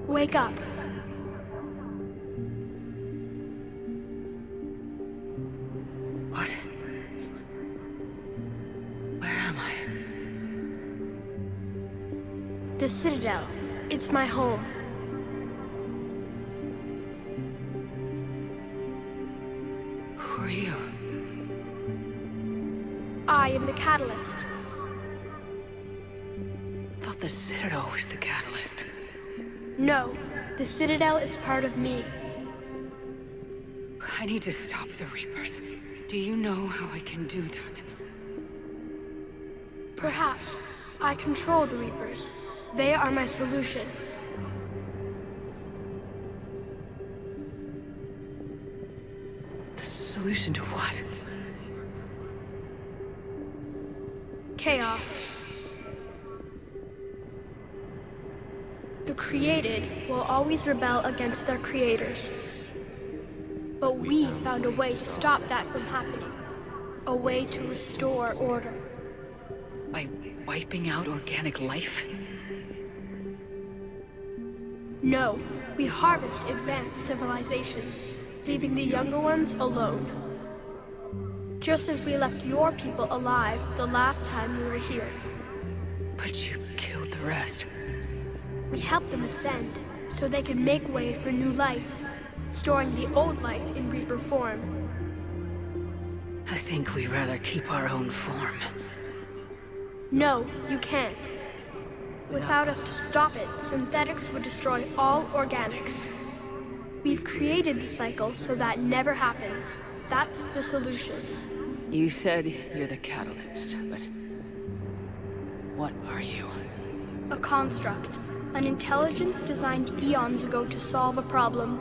Wake up. What? Where am I? The Citadel. It's my home. Who are you? I am the Catalyst. Thought the Citadel was the catalyst. No, the Citadel is part of me. I need to stop the Reapers. Do you know how I can do that? Perhaps. I control the Reapers. They are my solution. The solution to what? Chaos. The created will always rebel against their creators. But we found a way to stop that from happening. A way to restore order. By wiping out organic life? No, we harvest advanced civilizations, leaving the younger ones alone. Just as we left your people alive the last time we were here. But you killed the rest. We helped them ascend, so they could make way for new life, storing the old life in Reaper form. I think we'd rather keep our own form. No, you can't. Without us to stop it, synthetics would destroy all organics. We've created the cycle so that never happens. That's the solution. You said you're the catalyst, but... what are you? A construct. An intelligence designed eons ago to solve a problem.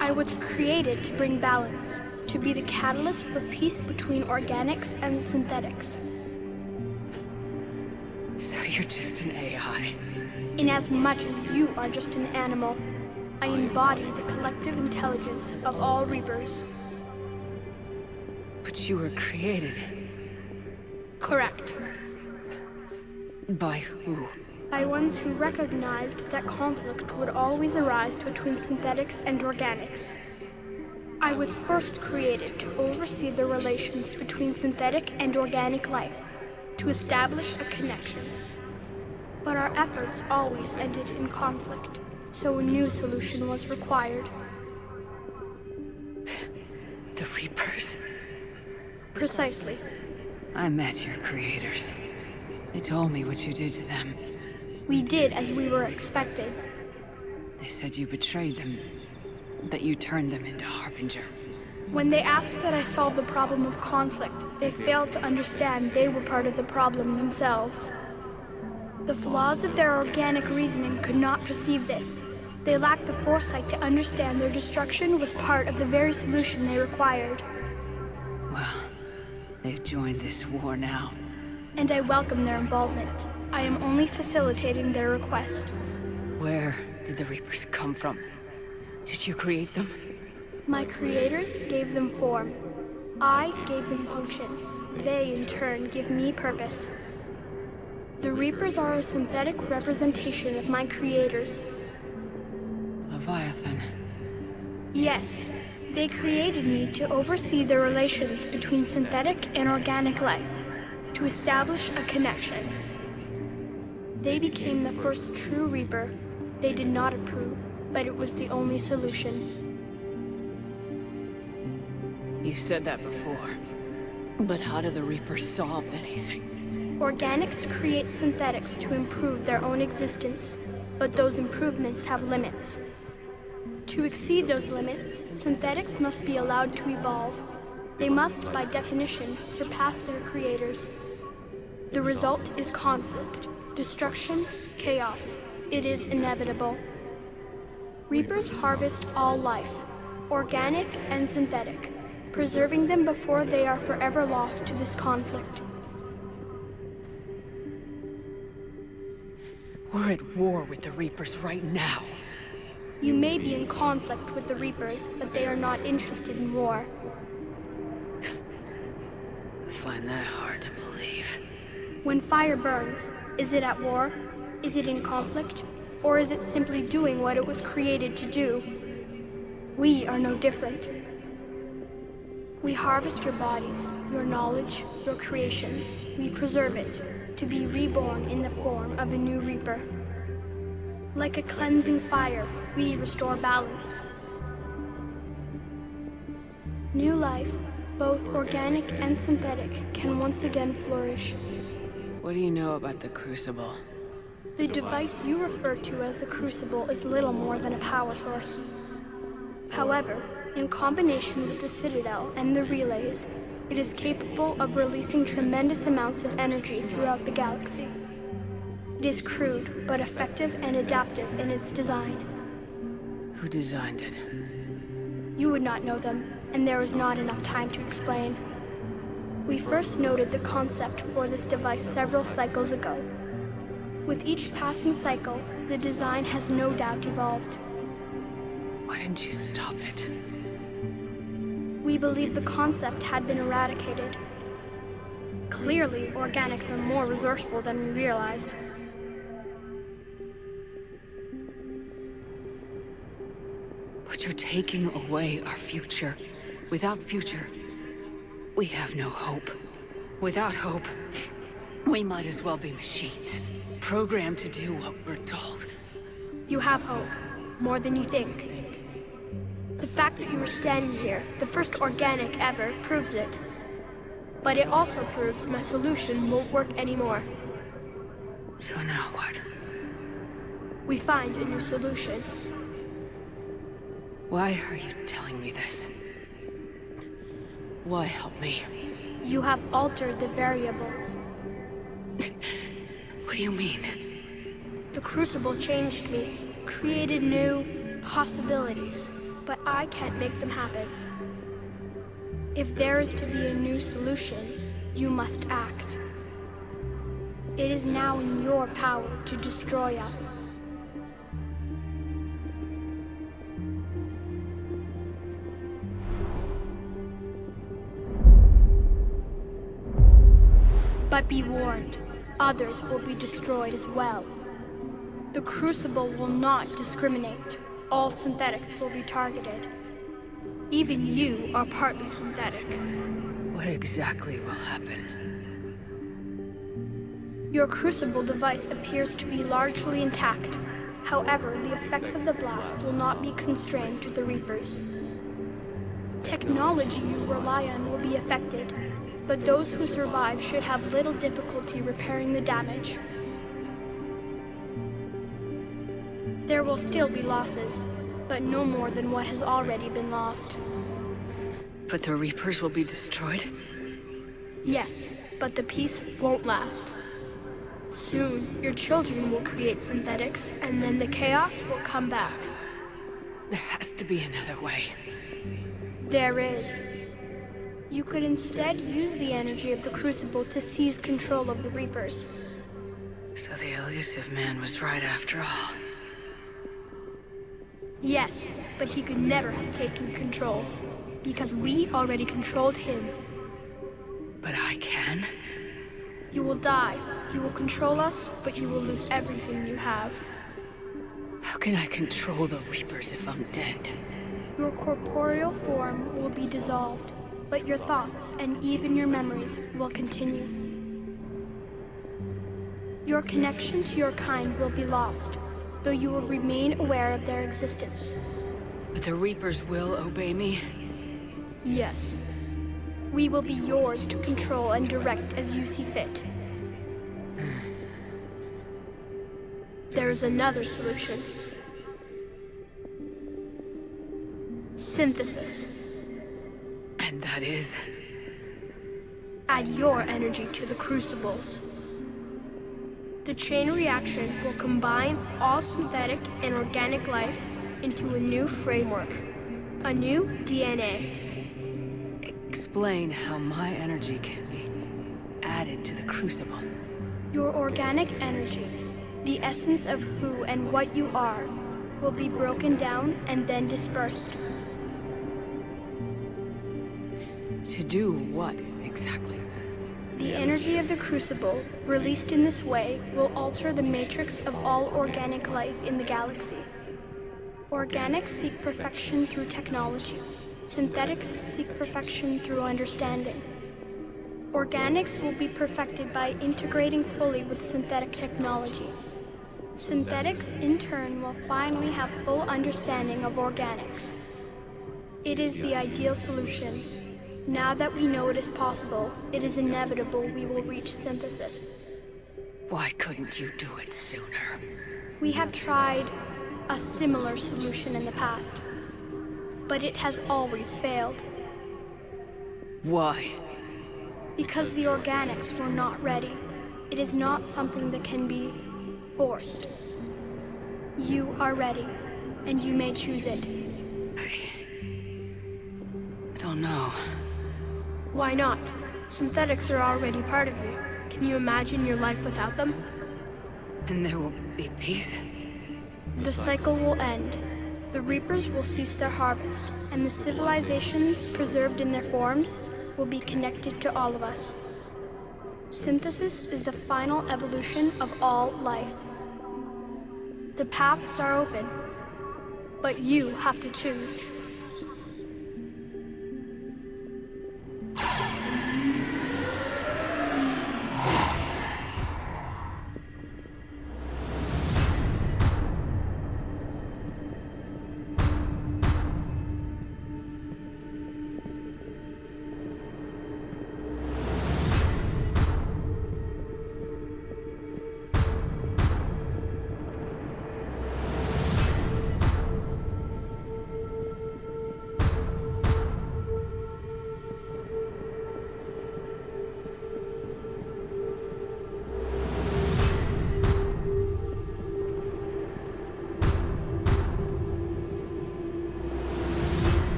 I was created to bring balance, to be the catalyst for peace between organics and synthetics. So you're just an AI? In as much as you are just an animal. I embody the collective intelligence of all Reapers. But you were created. Correct. By who? By ones who recognized that conflict would always arise between synthetics and organics. I was first created to oversee the relations between synthetic and organic life, to establish a connection. But our efforts always ended in conflict, so a new solution was required. The Reapers? Precisely. I met your creators. They told me what you did to them. We did as we were expected. They said you betrayed them, that you turned them into Harbinger. When they asked that I solve the problem of conflict, they failed to understand they were part of the problem themselves. The flaws of their organic reasoning could not perceive this. They lacked the foresight to understand their destruction was part of the very solution they required. Well, they've joined this war now. And I welcome their involvement. I am only facilitating their request. Where did the Reapers come from? Did you create them? My creators gave them form. I gave them function. They, in turn, give me purpose. The Reapers are a synthetic representation of my creators. Leviathan. Yes. They created me to oversee the relations between synthetic and organic life, to establish a connection. They became the first true Reaper. They did not approve, but it was the only solution. You said that before. But how do the Reapers solve anything? Organics create synthetics to improve their own existence, but those improvements have limits. To exceed those limits, synthetics must be allowed to evolve. They must, by definition, surpass their creators. The result is conflict, destruction, chaos. It is inevitable. Reapers harvest all life, organic and synthetic, preserving them before they are forever lost to this conflict. We're at war with the Reapers right now. You may be in conflict with the Reapers, but they are not interested in war. I find that hard to believe. When fire burns, is it at war? Is it in conflict? Or is it simply doing what it was created to do? We are no different. We harvest your bodies, your knowledge, your creations. We preserve it, to be reborn in the form of a new Reaper. Like a cleansing fire, we restore balance. New life, both organic and synthetic, can once again flourish. What do you know about the Crucible? The device you refer to as the Crucible is little more than a power source. However, in combination with the Citadel and the relays, it is capable of releasing tremendous amounts of energy throughout the galaxy. It is crude, but effective and adaptive in its design. Who designed it? You would not know them, and there is not enough time to explain. We first noted the concept for this device several cycles ago. With each passing cycle, the design has no doubt evolved. Why didn't you stop it? We believed the concept had been eradicated. Clearly, organics are more resourceful than we realized. But you're taking away our future. Without future, we have no hope. Without hope, we might as well be machines, programmed to do what we're told. You have hope, more than you think. The fact that you are standing here, the first organic ever, proves it. But it also proves my solution won't work anymore. So now what? We find a new solution. Why are you telling me this? Why help me? You have altered the variables. What do you mean? The Crucible changed me, created new possibilities, but I can't make them happen. If there is to be a new solution, you must act. It is now in your power to destroy us. But be warned, others will be destroyed as well. The Crucible will not discriminate. All synthetics will be targeted. Even you are partly synthetic. What exactly will happen? Your Crucible device appears to be largely intact. However, the effects of the blast will not be constrained to the Reapers. Technology you rely on will be affected, but those who survive should have little difficulty repairing the damage. There will still be losses, but no more than what has already been lost. But the Reapers will be destroyed? Yes, but the peace won't last. Soon, your children will create synthetics, and then the chaos will come back. There has to be another way. There is. You could instead use the energy of the Crucible to seize control of the Reapers. So the elusive man was right after all. Yes, but he could never have taken control, because we already controlled him. But I can? You will die. You will control us, but you will lose everything you have. How can I control the Reapers if I'm dead? Your corporeal form will be dissolved, but your thoughts and even your memories will continue. Your connection to your kind will be lost, though you will remain aware of their existence. But the Reapers will obey me? Yes. We will be yours to control and direct as you see fit. There is another solution. Synthesis. And that is? Add your energy to the Crucibles. The chain reaction will combine all synthetic and organic life into a new framework, a new DNA. Explain how my energy can be added to the Crucible. Your organic energy, the essence of who and what you are, will be broken down and then dispersed. To do what, exactly? The energy of the Crucible, released in this way, will alter the matrix of all organic life in the galaxy. Organics seek perfection through technology. Synthetics seek perfection through understanding. Organics will be perfected by integrating fully with synthetic technology. Synthetics, in turn, will finally have full understanding of organics. It is the ideal solution. Now that we know it is possible, it is inevitable we will reach synthesis. Why couldn't you do it sooner? We have tried a similar solution in the past, but it has always failed. Why? Because the organics were not ready. It is not something that can be forced. You are ready, and you may choose it. I don't know. Why not? Synthetics are already part of you. Can you imagine your life without them? And there will be peace? The cycle will end. The Reapers will cease their harvest, and the civilizations preserved in their forms will be connected to all of us. Synthesis is the final evolution of all life. The paths are open, but you have to choose.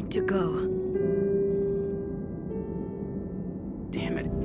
need to go. Damn it.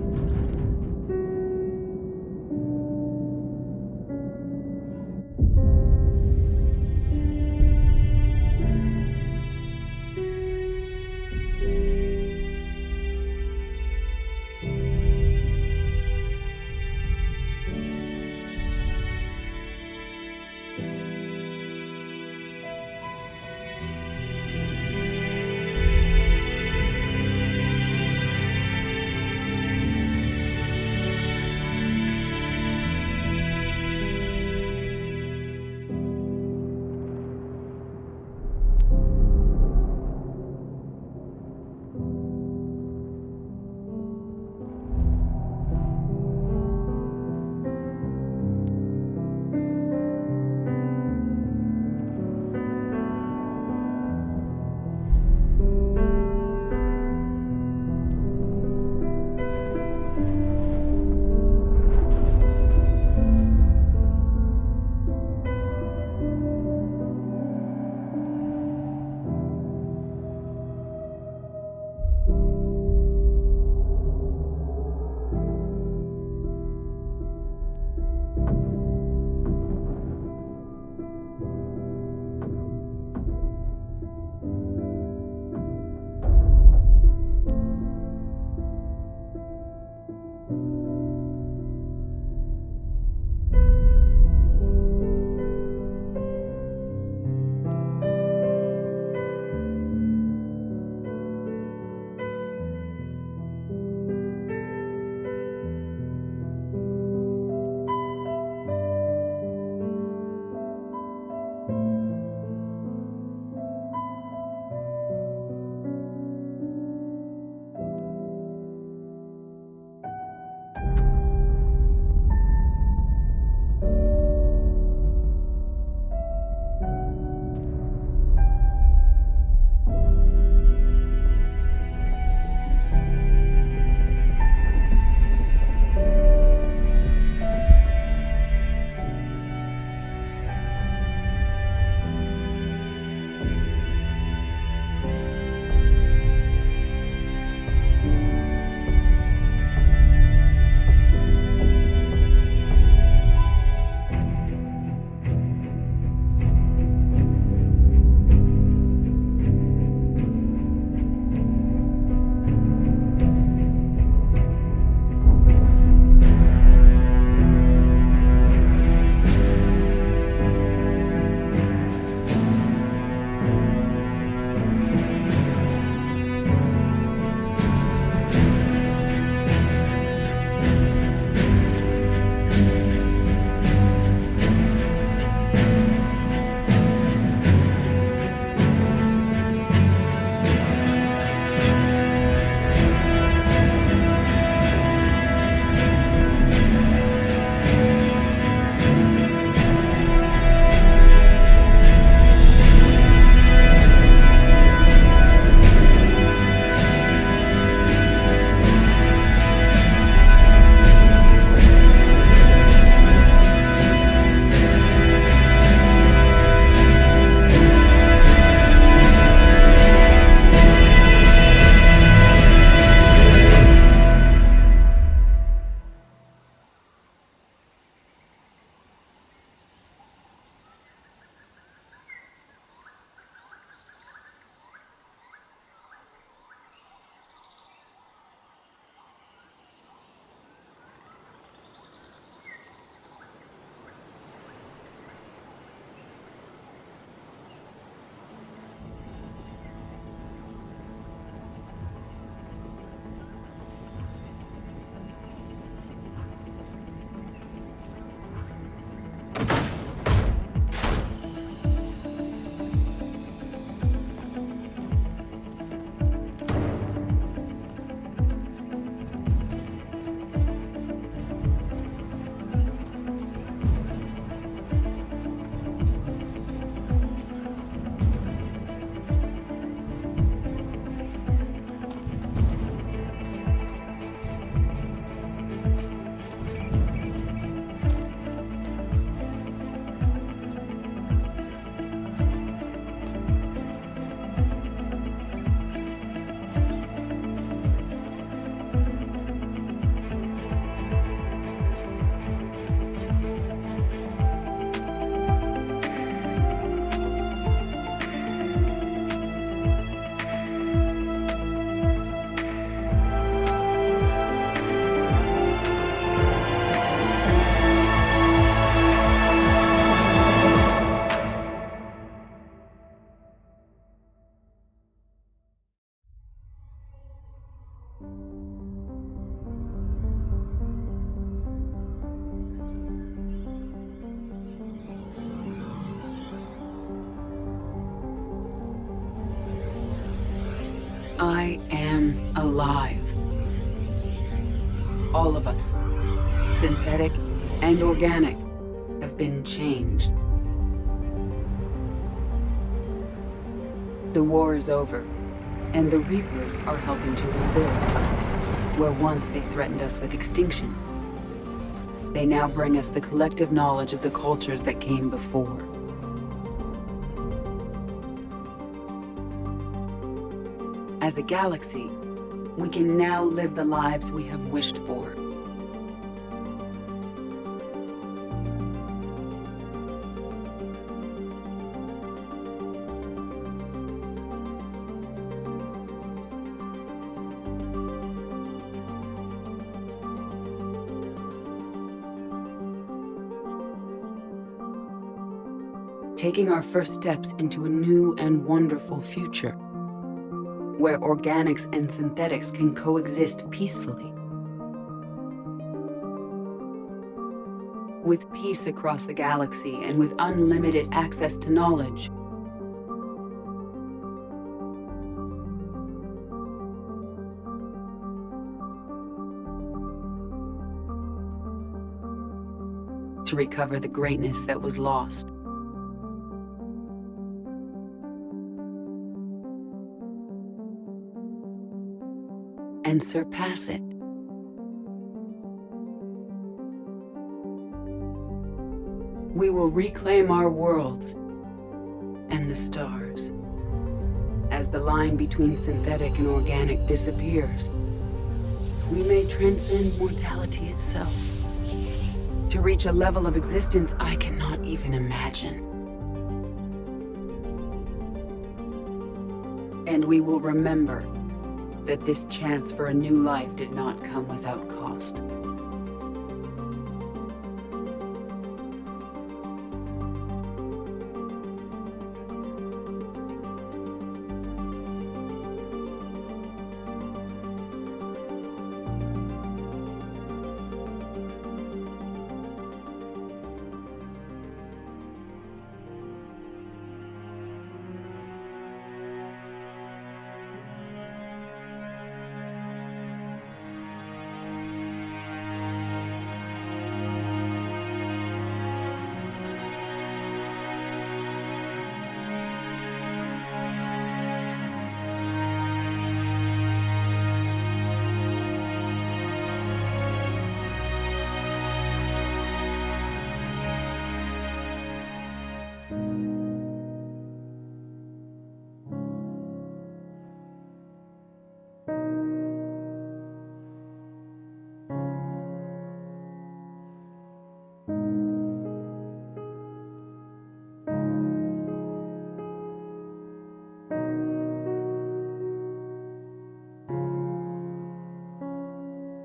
alive. All of us, synthetic and organic, have been changed. The war is over, and the Reapers are helping to rebuild. Where once they threatened us with extinction, they now bring us the collective knowledge of the cultures that came before. As a galaxy, we can now live the lives we have wished for. Taking our first steps into a new and wonderful future, where organics and synthetics can coexist peacefully. With peace across the galaxy and with unlimited access to knowledge, to recover the greatness that was lost. And surpass it. We will reclaim our worlds and the stars. As the line between synthetic and organic disappears, we may transcend mortality itself to reach a level of existence I cannot even imagine. And we will remember that this chance for a new life did not come without cost.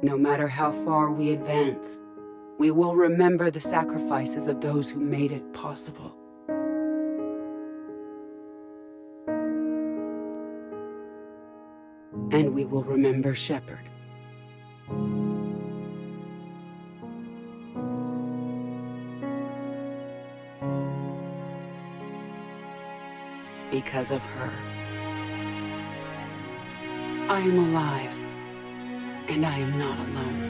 No matter how far we advance, we will remember the sacrifices of those who made it possible. And we will remember Shepard. Because of her, I am alive. And I am not alone.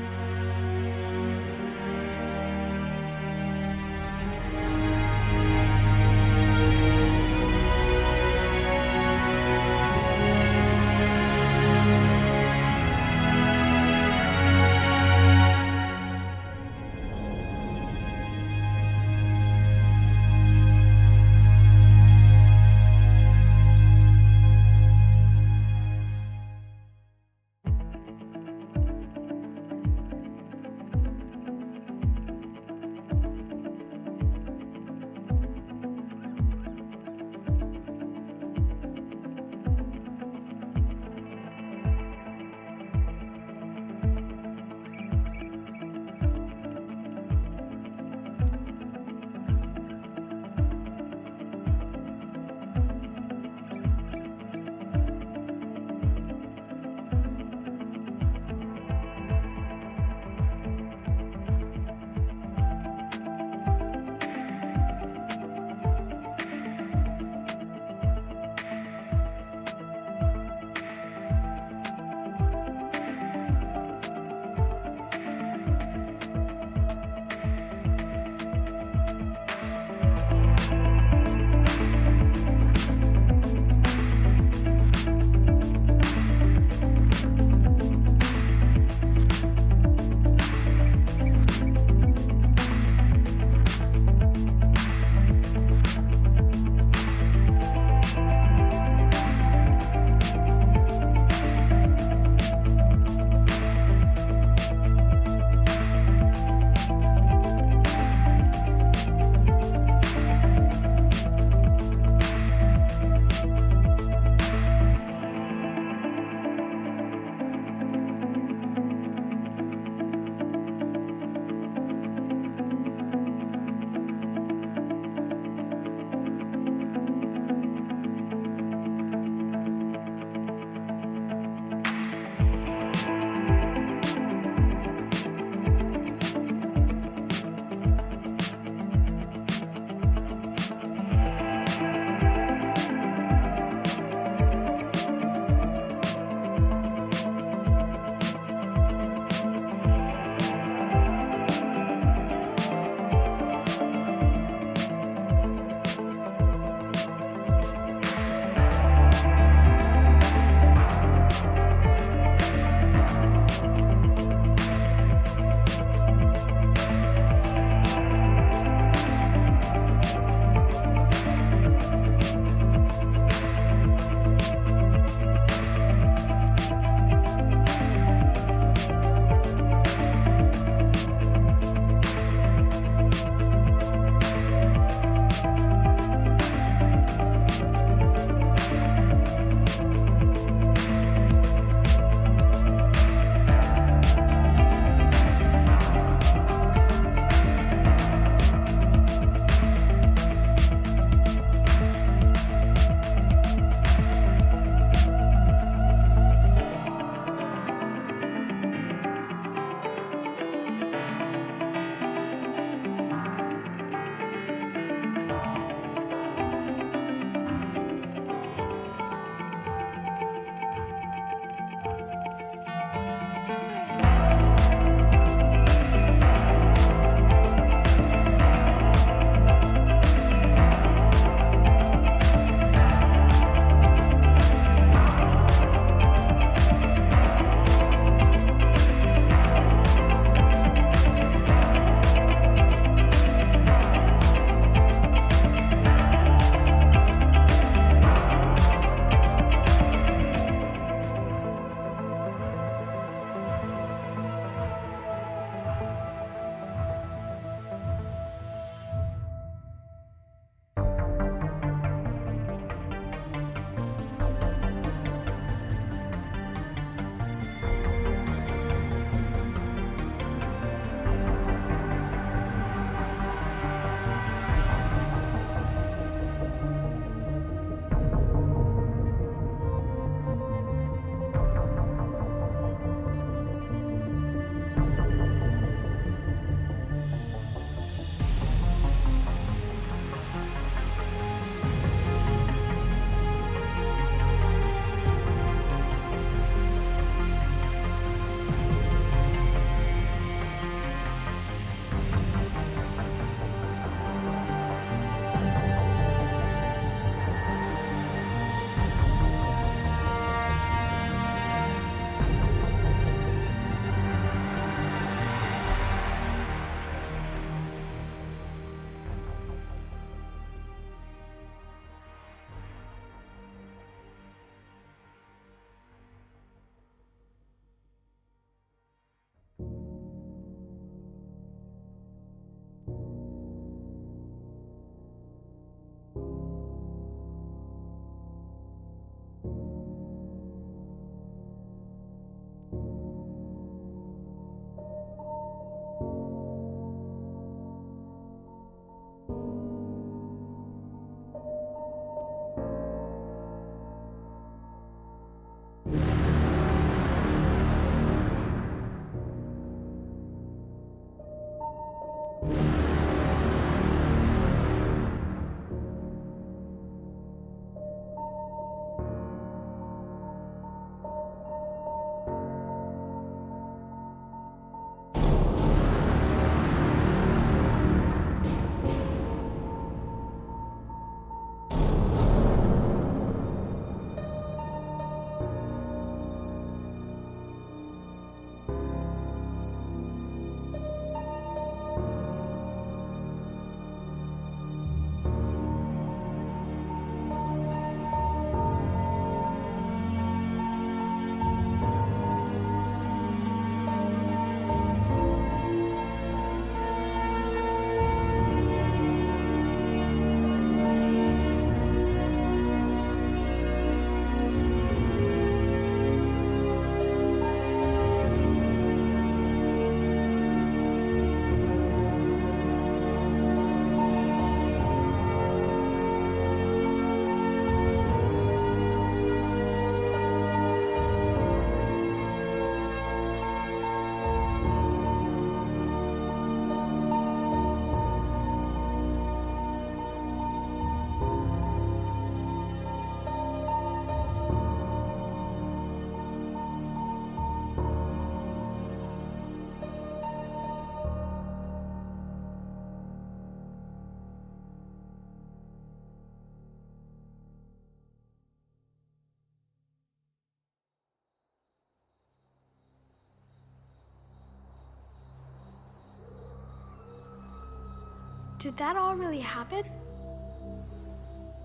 Did that all really happen?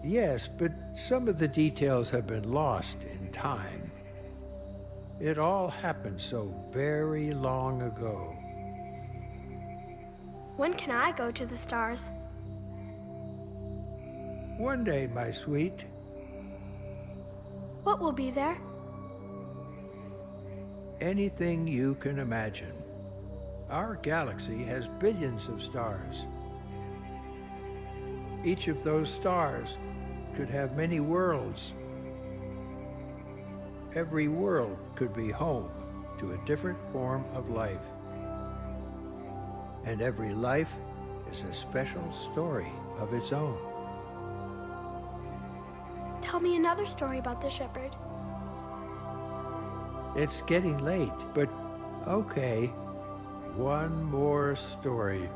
Yes, but some of the details have been lost in time. It all happened so very long ago. When can I go to the stars? One day, my sweet. What will be there? Anything you can imagine. Our galaxy has billions of stars. Each of those stars could have many worlds. Every world could be home to a different form of life. And every life is a special story of its own. Tell me another story about the Shepherd. It's getting late, but okay. One more story.